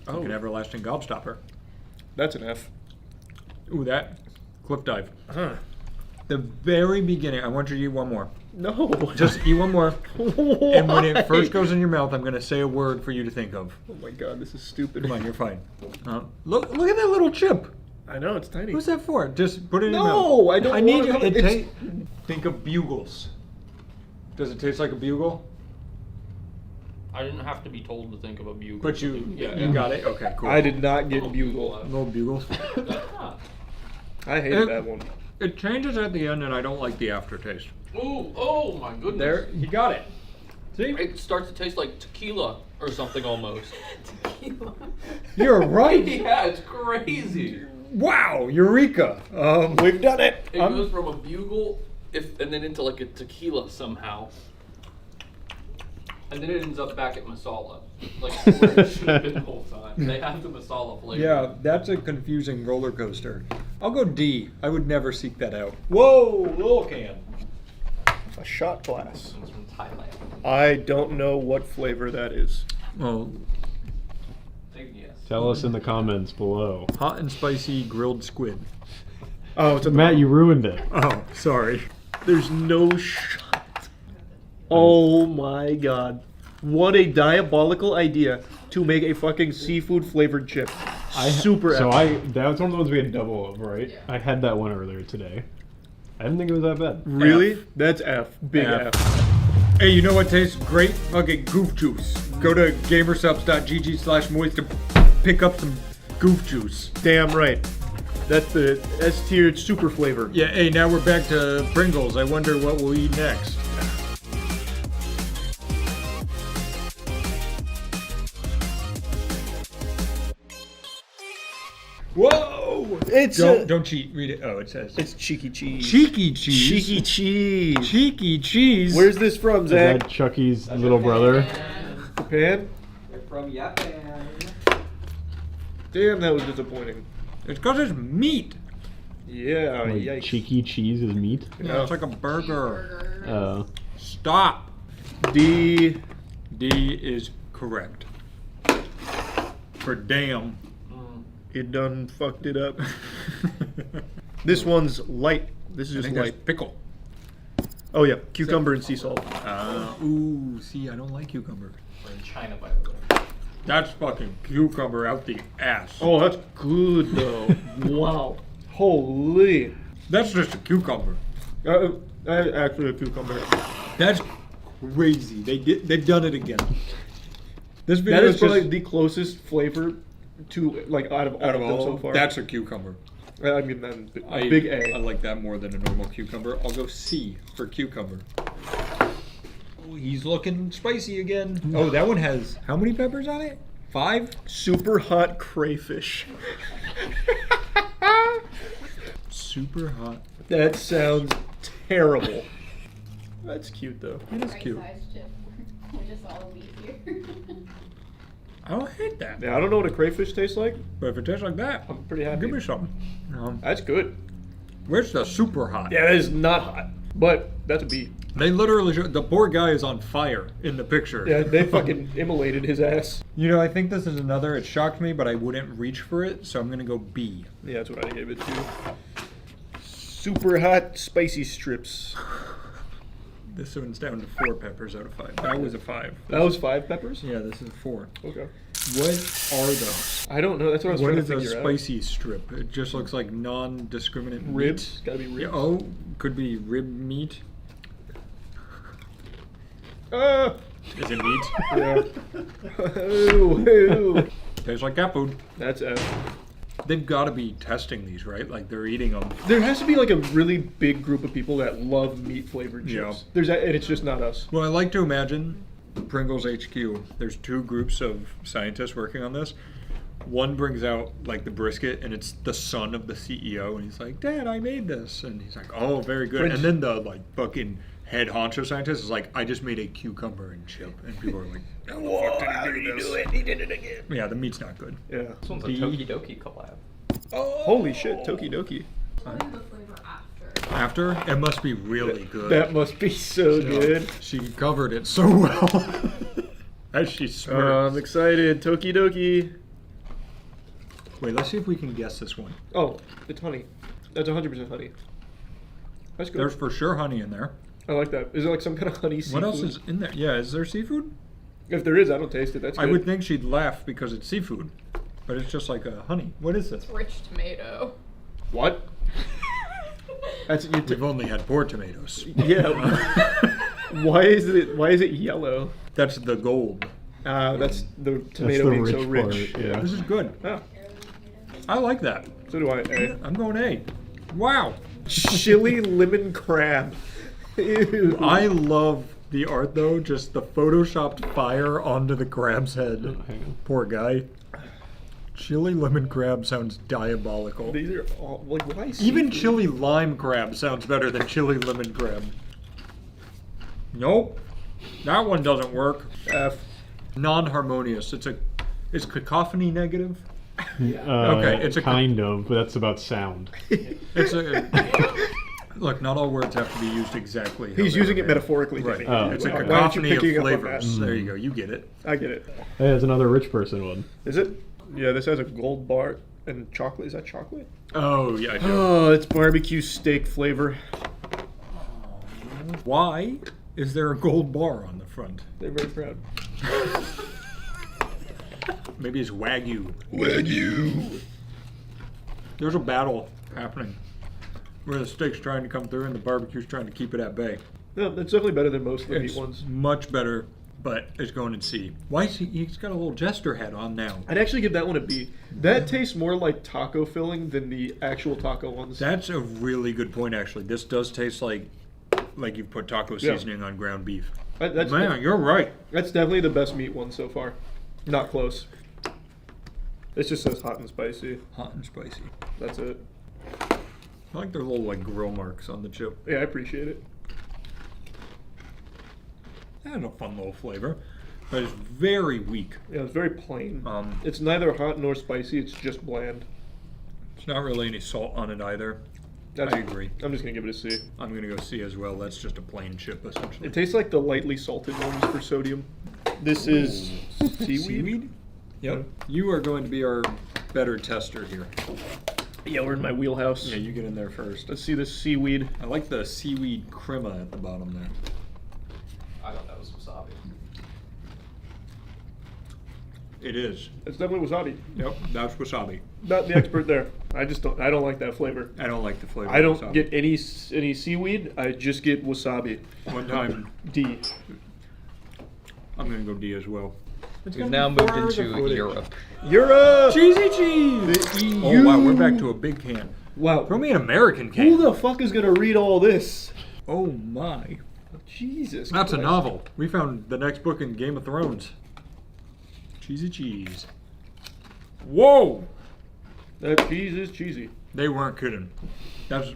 Oh. Like an everlasting gobstopper. That's an F. Ooh, that. Cliff dive. Huh. The very beginning. I want you to eat one more. No. Just eat one more. Why? And when it first goes in your mouth, I'm going to say a word for you to think of. Oh my god, this is stupid. Come on, you're fine. Look at that little chip. I know, it's tiny. Who's that for? Just put it in your mouth. No, I don't need want you. to. Think of bugles. Does it taste like a bugle? I didn't have to be told to think of a bugle. But you got it? Okay, cool. I did not get bugle. No bugles. I hated that one. It changes at the end, and I don't like the aftertaste. Ooh, oh my goodness. There, you got it. See? It starts to taste like tequila or something almost. Tequila. You're right. Yeah, it's crazy. Wow, eureka. We've done it. It goes from a bugle and then into like a tequila somehow. And then it ends up back at masala. Like where it should have been the whole time. They have the masala flavor. Yeah, that's a confusing roller coaster. I'll go D. I would never seek that out. Whoa, little can. A shot glass. It's from Thailand. I don't know what flavor that is. Well, Yes. Tell us in the comments below. Hot and spicy grilled squid. Oh, it's Matt, you ruined it. Oh, sorry. There's no shot. Oh my god. What a diabolical idea to make a fucking seafood flavored chip. Super epic. That was one of the ones we had double of, right? Yeah. I had that one earlier today. I didn't think it was that bad. Really? F. That's F. Big F. Hey, you know what tastes great? Fucking goof juice. Go to gamersubs.gg/moist to pick up some goof juice. Damn right. That's the S-tier super flavor. Yeah, hey, now we're back to Pringles. I wonder what we'll eat next. Whoa! It's don't cheat. Read it. Oh, it says it's cheeky cheese. Cheeky cheese. Cheeky cheese. Cheeky cheese. Where's this from, Is Zach? that Chucky's little brother? Japan? They're from Japan. Damn, that was disappointing. It's because it's meat. Yeah, Like yikes. cheeky cheese is meat? Yeah, it's like a burger. Stop. D. D is correct. For damn. It done fucked it up. This one's light. This is I just think light. that's pickle. Oh yeah, cucumber and sea salt. Ooh, see, I don't like cucumber. We're in China, by the way. That's fucking cucumber out the ass. Oh, that's good though. Wow. Holy. That's just a cucumber. Actually a cucumber. That's crazy. They've done it again. This video That is is probably just the closest flavor like out of all so far. That's a cucumber. I mean, then big A. I like that more than a normal cucumber. I'll go C for cucumber. Oh, he's looking spicy again. Oh, that one has how many peppers on it? 5? Super hot crayfish. Super hot. That sounds terrible. That's cute though. It is cute. We're just all elite here. I don't hate that. Yeah, I don't know what a crayfish tastes like, but if it tastes like that, I'm pretty happy. Give me something. That's good. Where's the super hot? Yeah, that is not hot, but that's a beat. They literally the poor guy is on fire in the picture. Yeah, they fucking immolated his ass. You know, I think this is another. It shocked me, but I wouldn't reach for it, so I'm gonna go B. Yeah, that's what I gave it to. Super hot spicy strips. This one's down to 4 peppers out of 5. That was a 5. That was 5 peppers? Yeah, this is a 4. Okay. What are those? I don't know. That's what I was trying to figure out. What is a spicy strip? It just looks like non-discriminate ribs. Meat. Gotta be ribs. Yeah, oh, could be rib meat. Is it meat? Yeah. Ooh. Tastes like cat food. That's F. They've got to be testing these, right? Like they're eating them. There has to be like a really big group of people that love meat flavored chips. Yeah. And it's just not us. Well, I like to imagine Pringles HQ. There's 2 groups of scientists working on this. One brings out like the brisket, and it's the son of the CEO, and he's like, "Dad, I made this," and he's like, "Oh, very good." And then the like fucking head honcho scientist is like, "I just made a cucumber and chip," and people are like, "Whoa, how did he do it? He did it again." Yeah, the meat's not good. Yeah. This one's a Tokidoki collab. Oh, holy shit, Tokidoki. After? It must be really good. That must be so good. She covered it so well. As she smirks. I'm excited. Tokidoki. Wait, let's see if we can guess this one. Oh, it's honey. That's 100% honey. That's good. There's for sure honey in there. I like that. Is it like some kind of honey seafood? What else is in there? Yeah, is there seafood? If there is, I don't taste it. That's good. I would think she'd laugh because it's seafood. But it's just like a honey. What is this? Rich tomato. What? We've only had 4 tomatoes. Yeah. Why is it yellow? That's the gold. That's the tomato being so rich. Part, yeah. This is good. Oh. I like that. So do I. A. I'm going A. Wow. Chili lemon crab. Ew. I love the art though. Just the photoshopped fire onto the crab's head. Poor guy. Chili lemon crab sounds diabolical. These are all like why? Even chili lime crab sounds better than chili lemon crab. Nope, that one doesn't work. F. Non-harmonious. Is cacophony negative? Okay, it's a kind of, but that's about sound. It's a look. Not all words have to be used exactly. He's using it metaphorically. Right. It's a cacophony of flavors. There you go. You get it. I get it. Hey, there's another rich person one. Is it? Yeah, this has a gold bar and chocolate. Is that chocolate? Oh, yeah, I do. Oh, it's barbecue steak flavor. Why is there a gold bar on the front? They're very proud. Maybe it's Wagyu. Wagyu. There's a battle happening where the steak's trying to come through and the barbecue's trying to keep it at bay. No, it's definitely better than most of the meat ones. Much better, but it's going in C. Why is he's got a little jester hat on now? I'd actually give that one a B. That tastes more like taco filling than the actual taco ones. That's a really good point, actually. This does taste like you put taco seasoning on ground beef. Man, you're right. That's definitely the best meat one so far. Not close. It just says hot and spicy. Hot and spicy. That's it. I like their little like grill marks on the chip. Yeah, I appreciate it. That has a fun little flavor, but it's very weak. Yeah, it's very plain. It's neither hot nor spicy. It's just bland. There's not really any salt on it either. I agree. I'm just gonna give it a C. I'm gonna go C as well. That's just a plain chip essentially. It tastes like the lightly salted ones for sodium. This is seaweed. Seaweed? Yep. You are going to be our better tester here. Yeah, we're in my wheelhouse. Yeah, you get in there first. Let's see this seaweed. I like the seaweed crema at the bottom there. I thought that was wasabi. It is. It's definitely wasabi. Yep, that's wasabi. Not the expert there. I don't like that flavor. I don't like the flavor. I don't of wasabi. get any seaweed. I just get wasabi. One time. D. I'm gonna go D as well. We've now moved into Europe. Europe! Cheesy cheese! The EU. Oh wow, we're back to a big can. Wow. Throw me an American can. Who the fuck is gonna read all this? Oh my. Jesus That's Christ. a novel. We found the next book in Game of Thrones. Cheesy cheese. Whoa! That cheese is cheesy. They weren't kidding. That's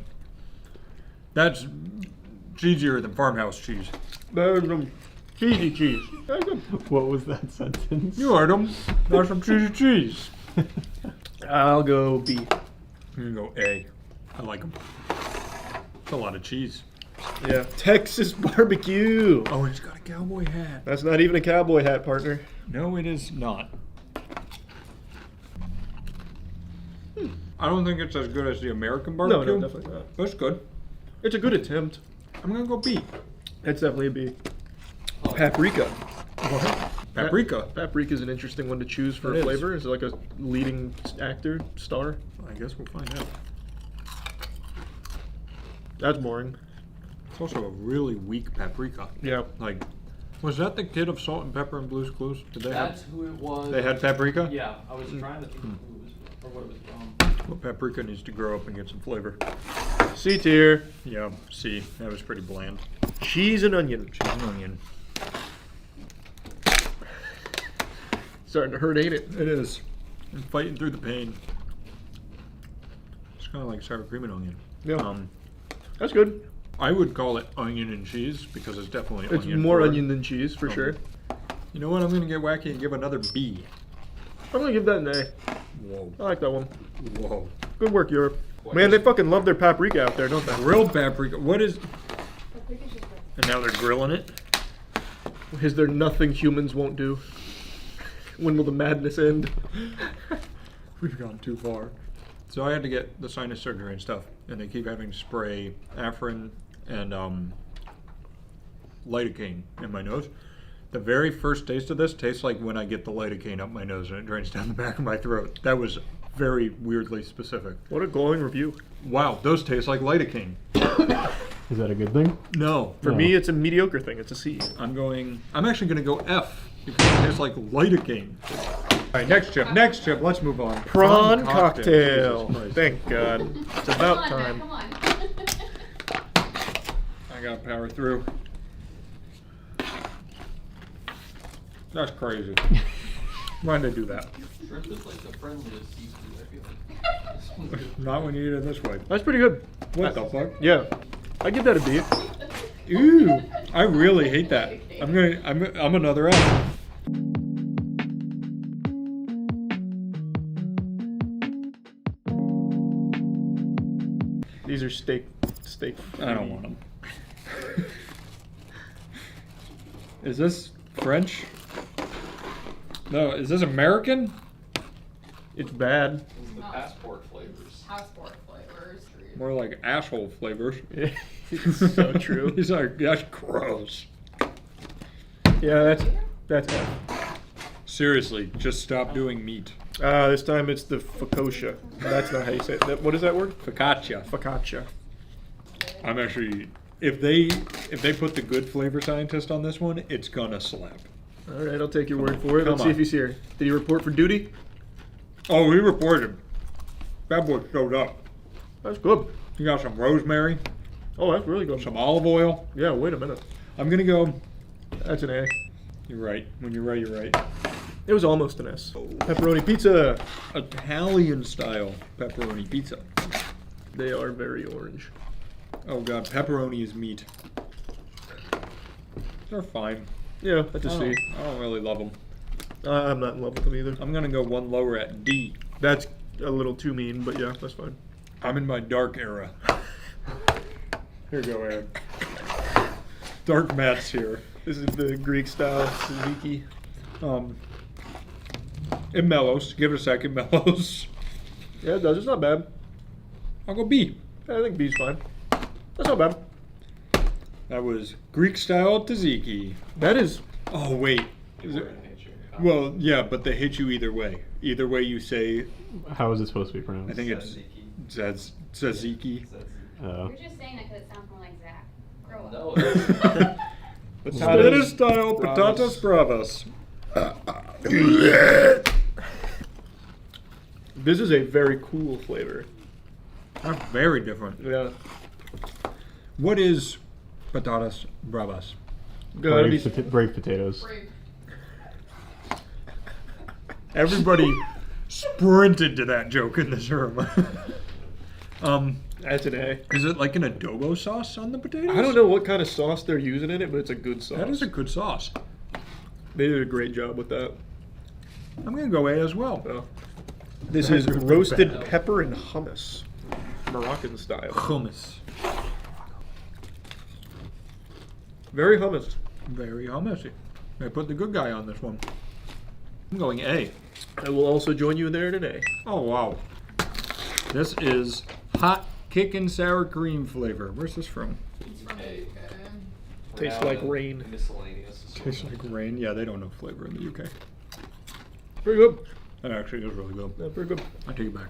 cheesier than farmhouse cheese. There's some cheesy cheese. What was that sentence? You heard them. That's some cheesy cheese. I'll go B. You can go A. I like them. It's a lot of cheese. Yeah. Texas barbecue. Oh, it's got a cowboy hat. That's not even a cowboy hat, partner. No, it is not. I don't think it's as good as the American barbecue. No, definitely not. That's good. It's a good attempt. I'm gonna go B. It's definitely a B. Paprika. What? Paprika. Paprika is an interesting one to choose for a flavor. Is it like a leading actor, star? I guess we'll find out. That's boring. It's also a really weak paprika. Yeah. Like, was that the kid of Salt and Pepper and Blue's Clues? Did they That's have? who it was. They had paprika? Yeah, I was trying to think of who it was or what it was from. Well, paprika needs to grow up and get some flavor. C tier. Yeah, C. That was pretty bland. Cheese and onion. Cheese and onion. Starting to hurt, ain't it? It is. I'm fighting through the pain. It's kind of like sour cream and onion. Yeah. That's good. I would call it onion and cheese because it's definitely It's onion. more forward. onion than cheese, for sure. You know what? I'm going to get wacky and give another B. I'm going to give that an A. Whoa. I like that one. Whoa. Good work, Europe. Man, they fucking love their paprika out there, don't they? Grilled paprika. What is... And now they're grilling it? Is there nothing humans won't do? When will the madness end? We've gone too far. So I had to get the sinus surgery and stuff, and they keep having to spray Afrin and lidocaine in my nose. The very first taste of this tastes like when I get the lidocaine up my nose and it drains down the back of my throat. That was very weirdly specific. What a glowing review. Wow, those taste like lidocaine. Is that a good thing? No. For me, it's a mediocre thing. It's a C. I'm actually going to go F because it tastes like lidocaine. All right, next chip. Next chip. Let's move on. Prawn cocktail. Jesus Christ. Thank God. It's about time. Come on. I got to power through. That's crazy. Why'd they do that? Shrimp is like the friendliest seafood, I feel like. Not when you eat it this way. That's pretty good. What the fuck? Yeah. I give that a B. Ooh, I really hate that. I'm another F. These are steak. I don't want them. Is this French? No, is this American? It's bad. The passport flavors. Passport flavors. More like asshole flavors. It's so true. That's gross. Yeah, that's F. Seriously, just stop doing meat. This time it's the focaccia. That's not how you say it. What is that word? Focaccia. Focaccia. I'm actually, if they put the good flavor scientist on this one, it's gonna slap. All right, I'll take your word for it. Let's see if he's here. Did he report for duty? Oh, he reported. That boy showed up. That's good. He got some rosemary. Oh, that's really good. Some olive oil. Yeah, wait a minute. I'm gonna go. That's an A. You're right. When you're right, you're right. It was almost an S. Pepperoni pizza. Italian style pepperoni pizza. They are very orange. Oh god, pepperoni is meat. They're fine. Yeah, that's a C. I don't really love them. I'm not in love with them either. I'm gonna go one lower at D. That's a little too mean, but yeah, that's fine. I'm in my dark era. Here you go, Aaron. Dark Matt's here. This is the Greek style tzatziki. It mellows. Give it a second. Mellows. Yeah, it does. It's not bad. I'll go B. I think B's fine. That's not bad. That was Greek style tzatziki. That is. Oh wait. Is it? Well, yeah, but they hit you either way. Either way you say. How is it supposed to be pronounced? I think it's tzatziki. Oh. You're just saying it because it sounds more like Zach. Grow up. Spanish style patatas bravas. This is a very cool flavor. That's very different. Yeah. What is patatas bravas? Brave potatoes. Everybody sprinted to that joke in this room. That's an A. Is it like an adobo sauce on the potatoes? I don't know what kind of sauce they're using in it, but it's a good sauce. That is a good sauce. They did a great job with that. I'm gonna go A as well. Oh. This is roasted pepper and hummus, Moroccan style. Hummus. Very hummus. Very hummusy. I put the good guy on this one. I'm going A. I will also join you there today. Oh wow. This is hot kickin' sour cream flavor. Where's this from? Tastes like rain. Miscellaneous. Tastes like rain. Yeah, they don't know flavor in the UK. Pretty good. That actually is really good. Yeah, pretty good. I take it back.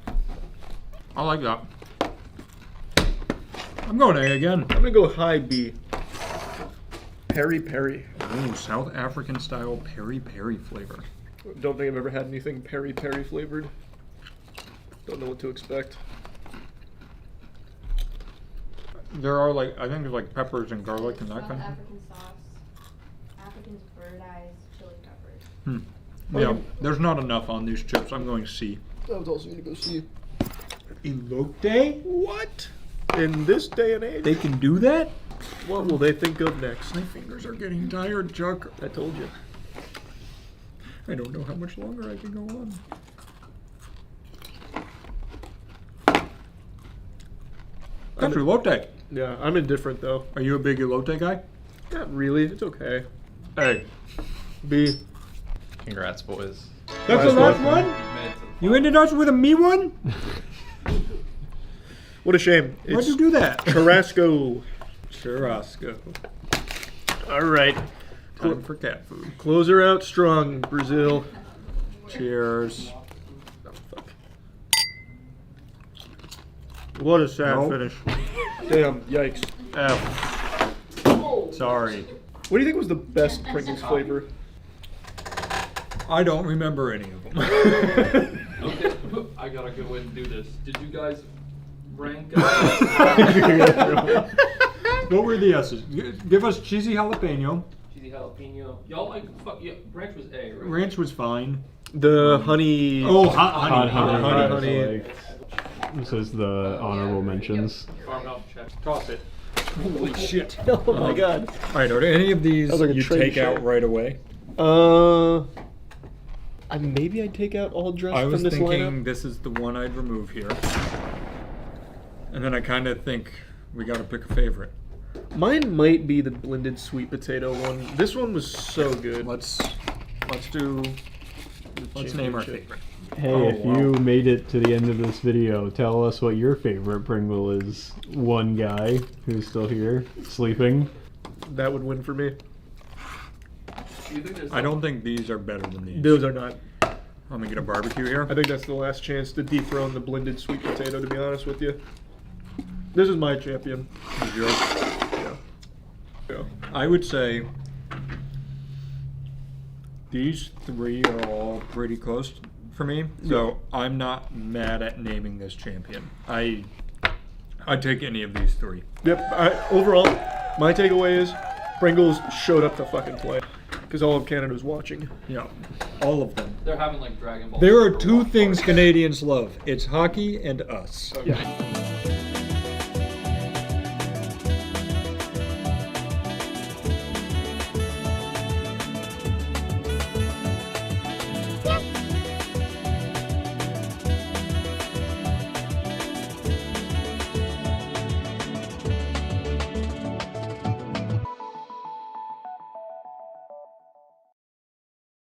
I like that. I'm going A again. I'm gonna go high B. Peri peri. Ooh, South African style peri peri flavor. Don't think I've ever had anything peri peri flavored. Don't know what to expect. There are like, I think there's like peppers and garlic and that kind of thing. African sauce, African's bird eyes, chili peppers. Yeah, there's not enough on these chips. I'm going C. I was also gonna go C. Elote? What? In this day and age? They can do that? What will they think of next? My fingers are getting tired, Chuck. I told you. I don't know how much longer I can go on. That's elote. Yeah, I'm indifferent though. Are you a big elote guy? Not really. It's okay. A. B. Congrats, boys. That's the last one? You ended us with a me one? What a shame. Why'd you do that? Carrasco. Churrasco. All right. Time for cat food. Close her out strong, Brazil. Cheers. Oh, fuck. What a sad finish. Damn, yikes. F. Sorry. What do you think was the best Pringles flavor? I don't remember any of them. Okay, I gotta go and do this. Did you guys rank? What were the S's? Give us cheesy jalapeno. Cheesy jalapeno. Y'all like fuck yeah. Ranch was A, right? Ranch was fine. The honey. Oh, hot honey. This is the honorable mentions. Farmhouse check. Toss it. Holy shit. Oh my god. Alright, are there any of these Like you take out right away? Maybe I'd take out all dressed I was from this thinking lineup. this is the one I'd remove here. And then I kind of think we got to pick a favorite. Mine might be the blended sweet potato one. This one was so good. Let's name our favorite. Hey, if you made it to the end of this video, tell us what your favorite Pringle is. One guy who's still here, sleeping. That would win for me. I don't think these are better than these. Those are not. I'm gonna get a barbecue here. I think that's the last chance to dethrone the blended sweet potato, to be honest with you. This is my champion. Is yours? Yeah. I would say these three are all pretty close for me, so I'm not mad at naming this champion. I'd take any of these three. Yep. Overall, my takeaway is Pringles showed up to fucking play. Because all of Canada was watching. Yeah, all of them. They're having like Dragon Ball. There are two things Canadians love. It's hockey and us. Yeah.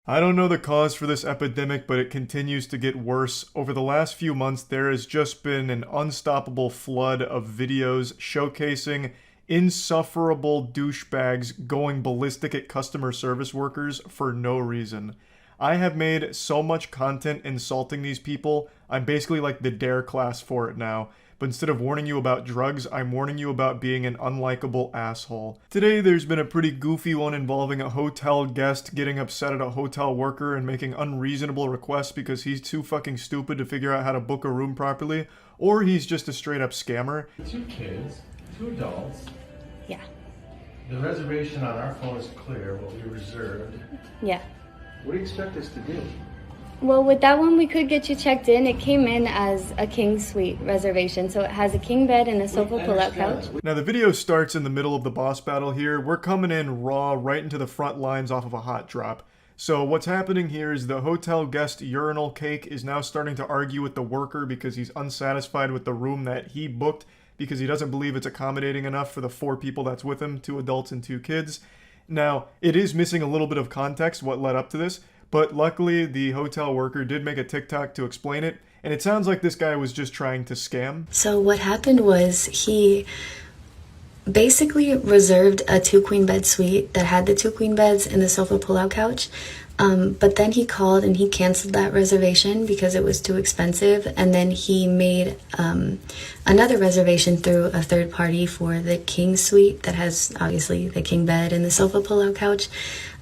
I don't know the cause for this epidemic, but it continues to get worse. Over the last few months, there has just been an unstoppable flood of videos showcasing insufferable douchebags going ballistic at customer service workers for no reason. I have made so much content insulting these people. I'm basically like the dare class for it now. But instead of warning you about drugs, I'm warning you about being an unlikable asshole. Today, there's been a pretty goofy one involving a hotel guest getting upset at a hotel worker and making unreasonable requests because he's too fucking stupid to figure out how to book a room properly, or he's just a straight up scammer. 2 kids, 2 adults. Yeah. The reservation on our phone is clear, what we reserved. Yeah. What do you expect us to do? Well, with that one, we could get you checked in. It came in as a king suite reservation, so it has a king bed and a sofa pull-out couch. Now the video starts in the middle of the boss battle here. We're coming in raw right into the front lines off of a hot drop. So what's happening here is the hotel guest urinal cake is now starting to argue with the worker because he's unsatisfied with the room that he booked because he doesn't believe it's accommodating enough for the 4 people that's with him, 2 adults and 2 kids. Now, it is missing a little bit of context what led up to this, but luckily the hotel worker did make a TikTok to explain it, and it sounds like this guy was just trying to scam. So what happened was he basically reserved a 2 queen bed suite that had the 2 queen beds and the sofa pull-out couch. But then he called and he canceled that reservation because it was too expensive. And then he made another reservation through a third party for the king suite that has obviously the king bed and the sofa pull-out couch.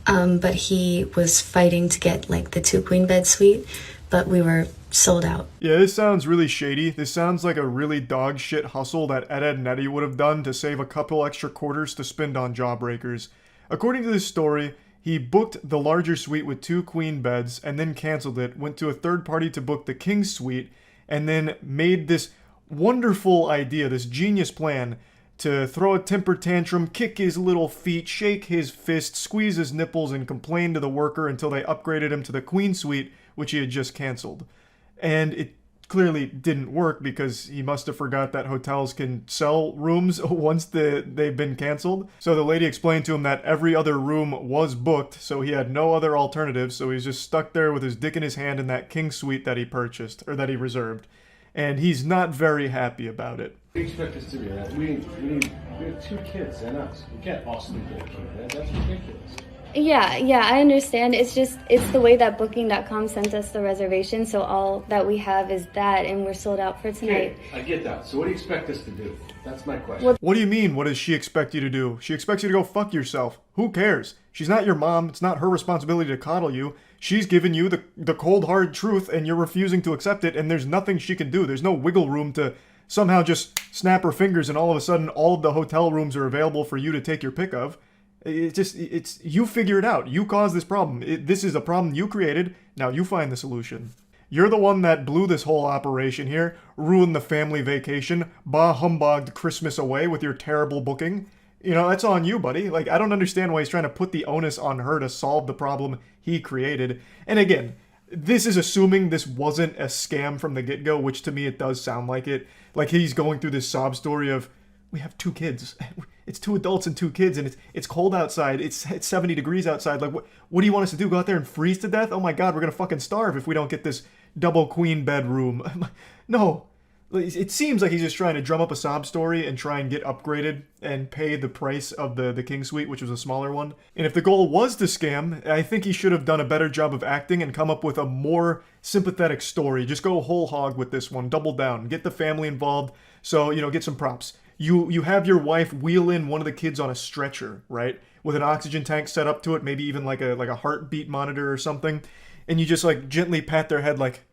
But he was fighting to get like the 2 queen bed suite, but we were sold out. Yeah, this sounds really shady. This sounds like a really dog shit hustle that Ed, and Eddie would have done to save a couple extra quarters to spend on jawbreakers. According to this story, he booked the larger suite with 2 queen beds and then canceled it, went to a third party to book the king suite, and then made this wonderful idea, this genius plan to throw a temper tantrum, kick his little feet, shake his fist, squeeze his nipples, and complain to the worker until they upgraded him to the queen suite, which he had just canceled. And it clearly didn't work because he must have forgot that hotels can sell rooms once they've been canceled. So the lady explained to him that every other room was booked, so he had no other alternatives, so he's just stuck there with his dick in his hand in that king suite that he purchased, or that he reserved. And he's not very happy about it. What do you expect us to be? We have 2 kids and us. We can't all sleep in a king bed. That's ridiculous. Yeah, I understand. It's the way that Booking.com sent us the reservation, so all that we have is that, and we're sold out for tonight. Okay, I get that. So what do you expect us to do? That's my question. What do you mean, what does she expect you to do? She expects you to go fuck yourself. Who cares? She's not your mom. It's not her responsibility to coddle you. She's given you the cold, hard truth, and you're refusing to accept it, and there's nothing she can do. There's no wiggle room to somehow just snap her fingers and all of a sudden all of the hotel rooms are available for you to take your pick of. It's you figure it out. You caused this problem. This is a problem you created. Now you find the solution. You're the one that blew this whole operation here, ruined the family vacation, bah humbugged Christmas away with your terrible booking. You know, that's on you, buddy. Like, I don't understand why he's trying to put the onus on her to solve the problem he created. And again, this is assuming this wasn't a scam from the get-go, which to me it does sound like it. Like he's going through this sob story of, we have 2 kids. It's 2 adults and 2 kids, and it's cold outside. It's 70 degrees outside. Like, what do you want us to do? Go out there and freeze to death? Oh my God, we're gonna fucking starve if we don't get this double queen bedroom. No. It seems like he's just trying to drum up a sob story and try and get upgraded and pay the price of the king suite, which was a smaller one. And if the goal was to scam, I think he should have done a better job of acting and come up with a more sympathetic story. Just go whole hog with this one. Double down. Get the family involved. So, you know, get some props. You have your wife wheel in one of the kids on a stretcher, right? With an oxygen tank set up to it, maybe even like a heartbeat monitor or something. And you just like gently pat their head like,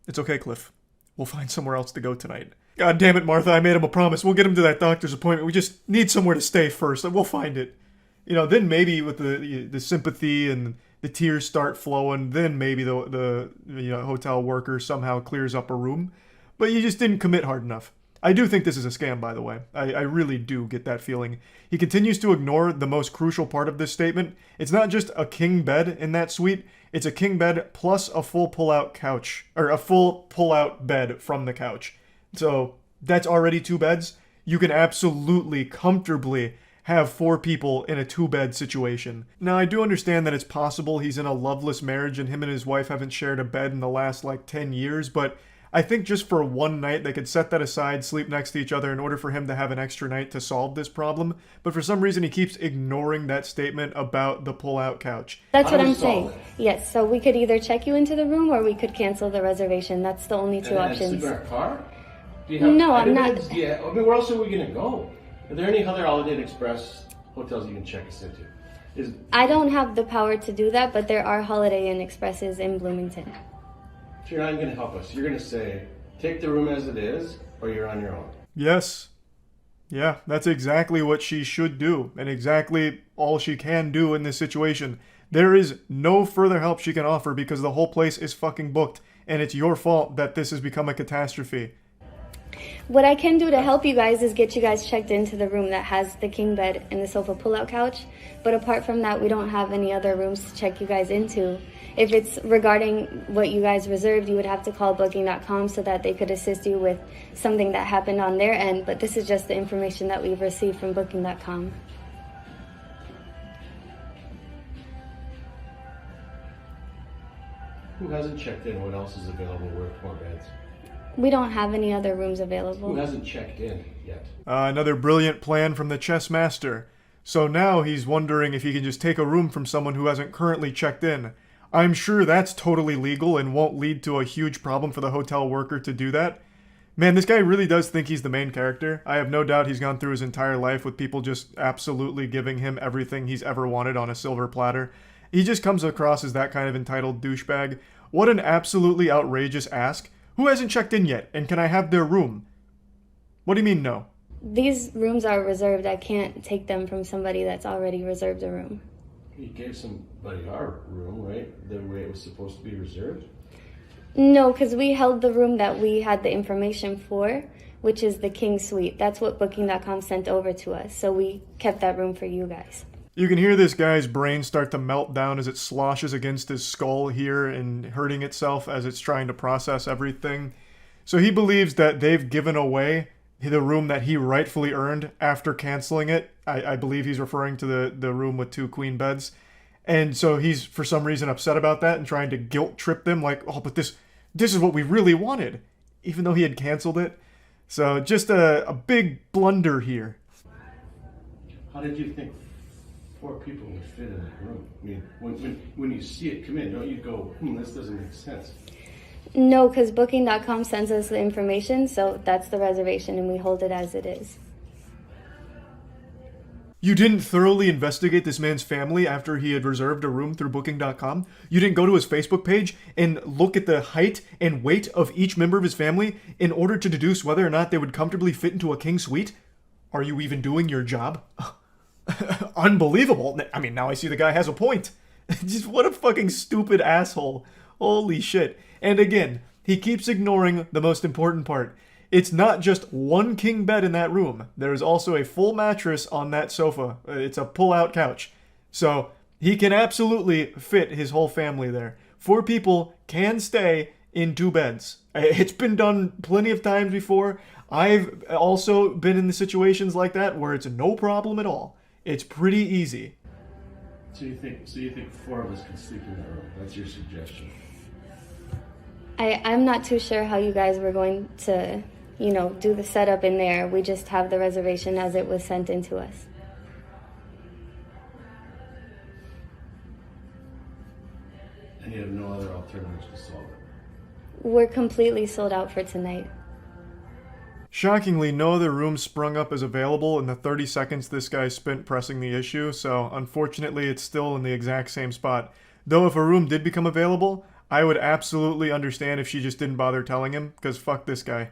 it's okay, Cliff. We'll find somewhere else to go tonight. God damn it, Martha, I made him a promise. We'll get him to that doctor's appointment. We just need somewhere to stay first. We'll find it. You know, then maybe with the sympathy and the tears start flowing, then maybe the hotel worker somehow clears up a room. But you just didn't commit hard enough. I do think this is a scam, by the way. I really do get that feeling. He continues to ignore the most crucial part of this statement. It's not just a king bed in that suite. It's a king bed plus a full pull-out couch, or a full pull-out bed from the couch. So that's already 2 beds. You can absolutely, comfortably have 4 people in a 2-bed situation. Now, I do understand that it's possible he's in a loveless marriage and him and his wife haven't shared a bed in the last, 10 years, but I think just for one night, they could set that aside, sleep next to each other in order for him to have an extra night to solve this problem. But for some reason, he keeps ignoring that statement about the pull-out couch. That's what I'm saying. Yes, so we could either check you into the room or we could cancel the reservation. That's the only two options. Sleep in our car? No, I'm not. Yeah, I mean, where else are we going to go? Are there any other Holiday Inn Express hotels you can check us into? I don't have the power to do that, but there are Holiday Inn Expresses in Bloomington. So you're not going to help us. You're going to say, take the room as it is, or you're on your own. Yes. Yeah, that's exactly what she should do, and exactly all she can do in this situation. There is no further help she can offer because the whole place is fucking booked, and it's your fault that this has become a catastrophe. What I can do to help you guys is get you guys checked into the room that has the king bed and the sofa pull-out couch. But apart from that, we don't have any other rooms to check you guys into. If it's regarding what you guys reserved, you would have to call booking.com so that they could assist you with something that happened on their end. But this is just the information that we've received from booking.com. Who hasn't checked in? What else is available worth more beds? We don't have any other rooms available. Who hasn't checked in yet? Another brilliant plan from the chess master. So now he's wondering if he can just take a room from someone who hasn't currently checked in. I'm sure that's totally legal and won't lead to a huge problem for the hotel worker to do that. Man, this guy really does think he's the main character. I have no doubt he's gone through his entire life with people just absolutely giving him everything he's ever wanted on a silver platter. He just comes across as that kind of entitled douchebag. What an absolutely outrageous ask. Who hasn't checked in yet, and can I have their room? What do you mean no? These rooms are reserved. I can't take them from somebody that's already reserved a room. You gave somebody our room, right? The way it was supposed to be reserved? No, because we held the room that we had the information for, which is the king suite. That's what booking.com sent over to us, so we kept that room for you guys. You can hear this guy's brain start to melt down as it sloshes against his skull here and hurting itself as it's trying to process everything. So he believes that they've given away the room that he rightfully earned after canceling it. I believe he's referring to the room with 2 queen beds. And so he's for some reason upset about that and trying to guilt trip them like, oh, but this is what we really wanted, even though he had canceled it. So just a big blunder here. How did you think 4 people would fit in that room? I mean, when you see it come in, don't you go, this doesn't make sense? No, because booking.com sends us the information, so that's the reservation, and we hold it as it is. You didn't thoroughly investigate this man's family after he had reserved a room through booking.com? You didn't go to his Facebook page and look at the height and weight of each member of his family in order to deduce whether or not they would comfortably fit into a king suite? Are you even doing your job? Unbelievable. I mean, now I see the guy has a point. Just what a fucking stupid asshole. Holy shit. And again, he keeps ignoring the most important part. It's not just one king bed in that room. There's also a full mattress on that sofa. It's a pull-out couch. So he can absolutely fit his whole family there. 4 people can stay in 2 beds. It's been done plenty of times before. I've also been in the situations like that where it's no problem at all. It's pretty easy. So you think 4 of us can sleep in that room? That's your suggestion? I'm not too sure how you guys were going to, do the setup in there. We just have the reservation as it was sent in to us. And you have no other alternatives to solve it? We're completely sold out for tonight. Shockingly, no other room sprung up as available in the 30 seconds this guy spent pressing the issue, so unfortunately it's still in the exact same spot. Though if a room did become available, I would absolutely understand if she just didn't bother telling him, because fuck this guy.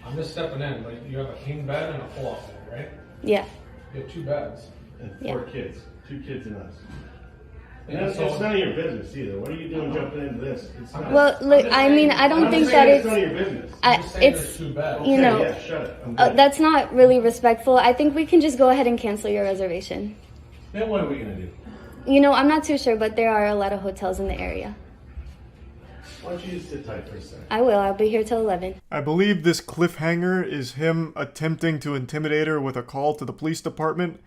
I'm just stepping in, but you have a king bed and a pull-out bed, right? Yeah. You have 2 beds. And 4 kids. 2 kids and us. And Yeah, it's none of your business either. What are you doing jumping into this? It's not, Well, look, I mean, I don't think that it's none of your business. It's, Yeah, shut it. that's not really respectful. I think we can just go ahead and cancel your reservation. Then what are we going to do? I'm not too sure, but there are a lot of hotels in the area. Why don't you just sit tight for a second? I will. I'll be here till 11. I believe this cliffhanger is him attempting to intimidate her with a call to the police department.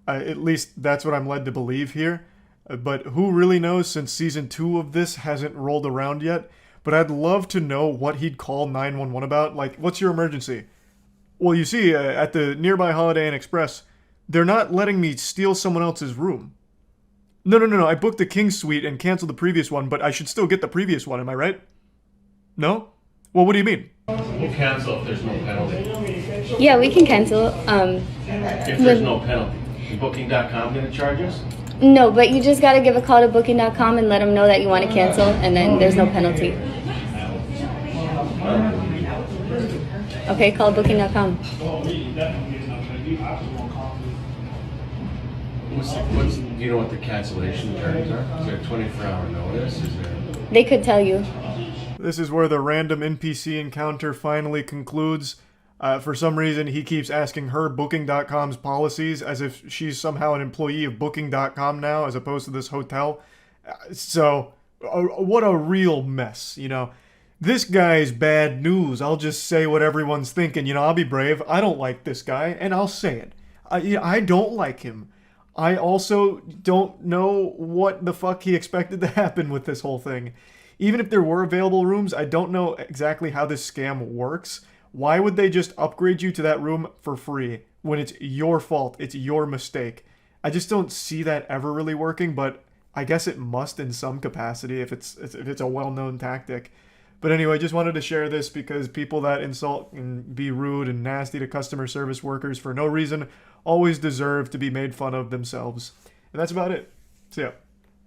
At least that's what I'm led to believe here. But who really knows, since season 2 of this hasn't rolled around yet. But I'd love to know what he'd call 911 about. Like, what's your emergency? Well, you see, at the nearby Holiday Inn Express, they're not letting me steal someone else's room. No. I booked the King Suite and canceled the previous one, but I should still get the previous one, am I right? No? Well, what do you mean? We'll cancel if there's no penalty. Yeah, we can cancel. If there's no penalty. Booking.com gonna charge us? No, but you just gotta give a call to booking.com and let them know that you want to cancel, and then there's no penalty. Okay, call booking.com. Do you know what the cancellation terms are? Is there a 24-hour notice? Is there? They could tell you. This is where the random NPC encounter finally concludes. For some reason, he keeps asking her Booking.com's policies as if she's somehow an employee of Booking.com now, as opposed to this hotel. So, what a real mess, you know. This guy's bad news. I'll just say what everyone's thinking. You know, I'll be brave. I don't like this guy, and I'll say it. I don't like him. I also don't know what the fuck he expected to happen with this whole thing. Even if there were available rooms, I don't know exactly how this scam works. Why would they just upgrade you to that room for free when it's your fault, it's your mistake? I just don't see that ever really working, but I guess it must in some capacity if it's a well-known tactic. But anyway, just wanted to share this because people that insult and be rude and nasty to customer service workers for no reason always deserve to be made fun of themselves. And that's about it. See ya.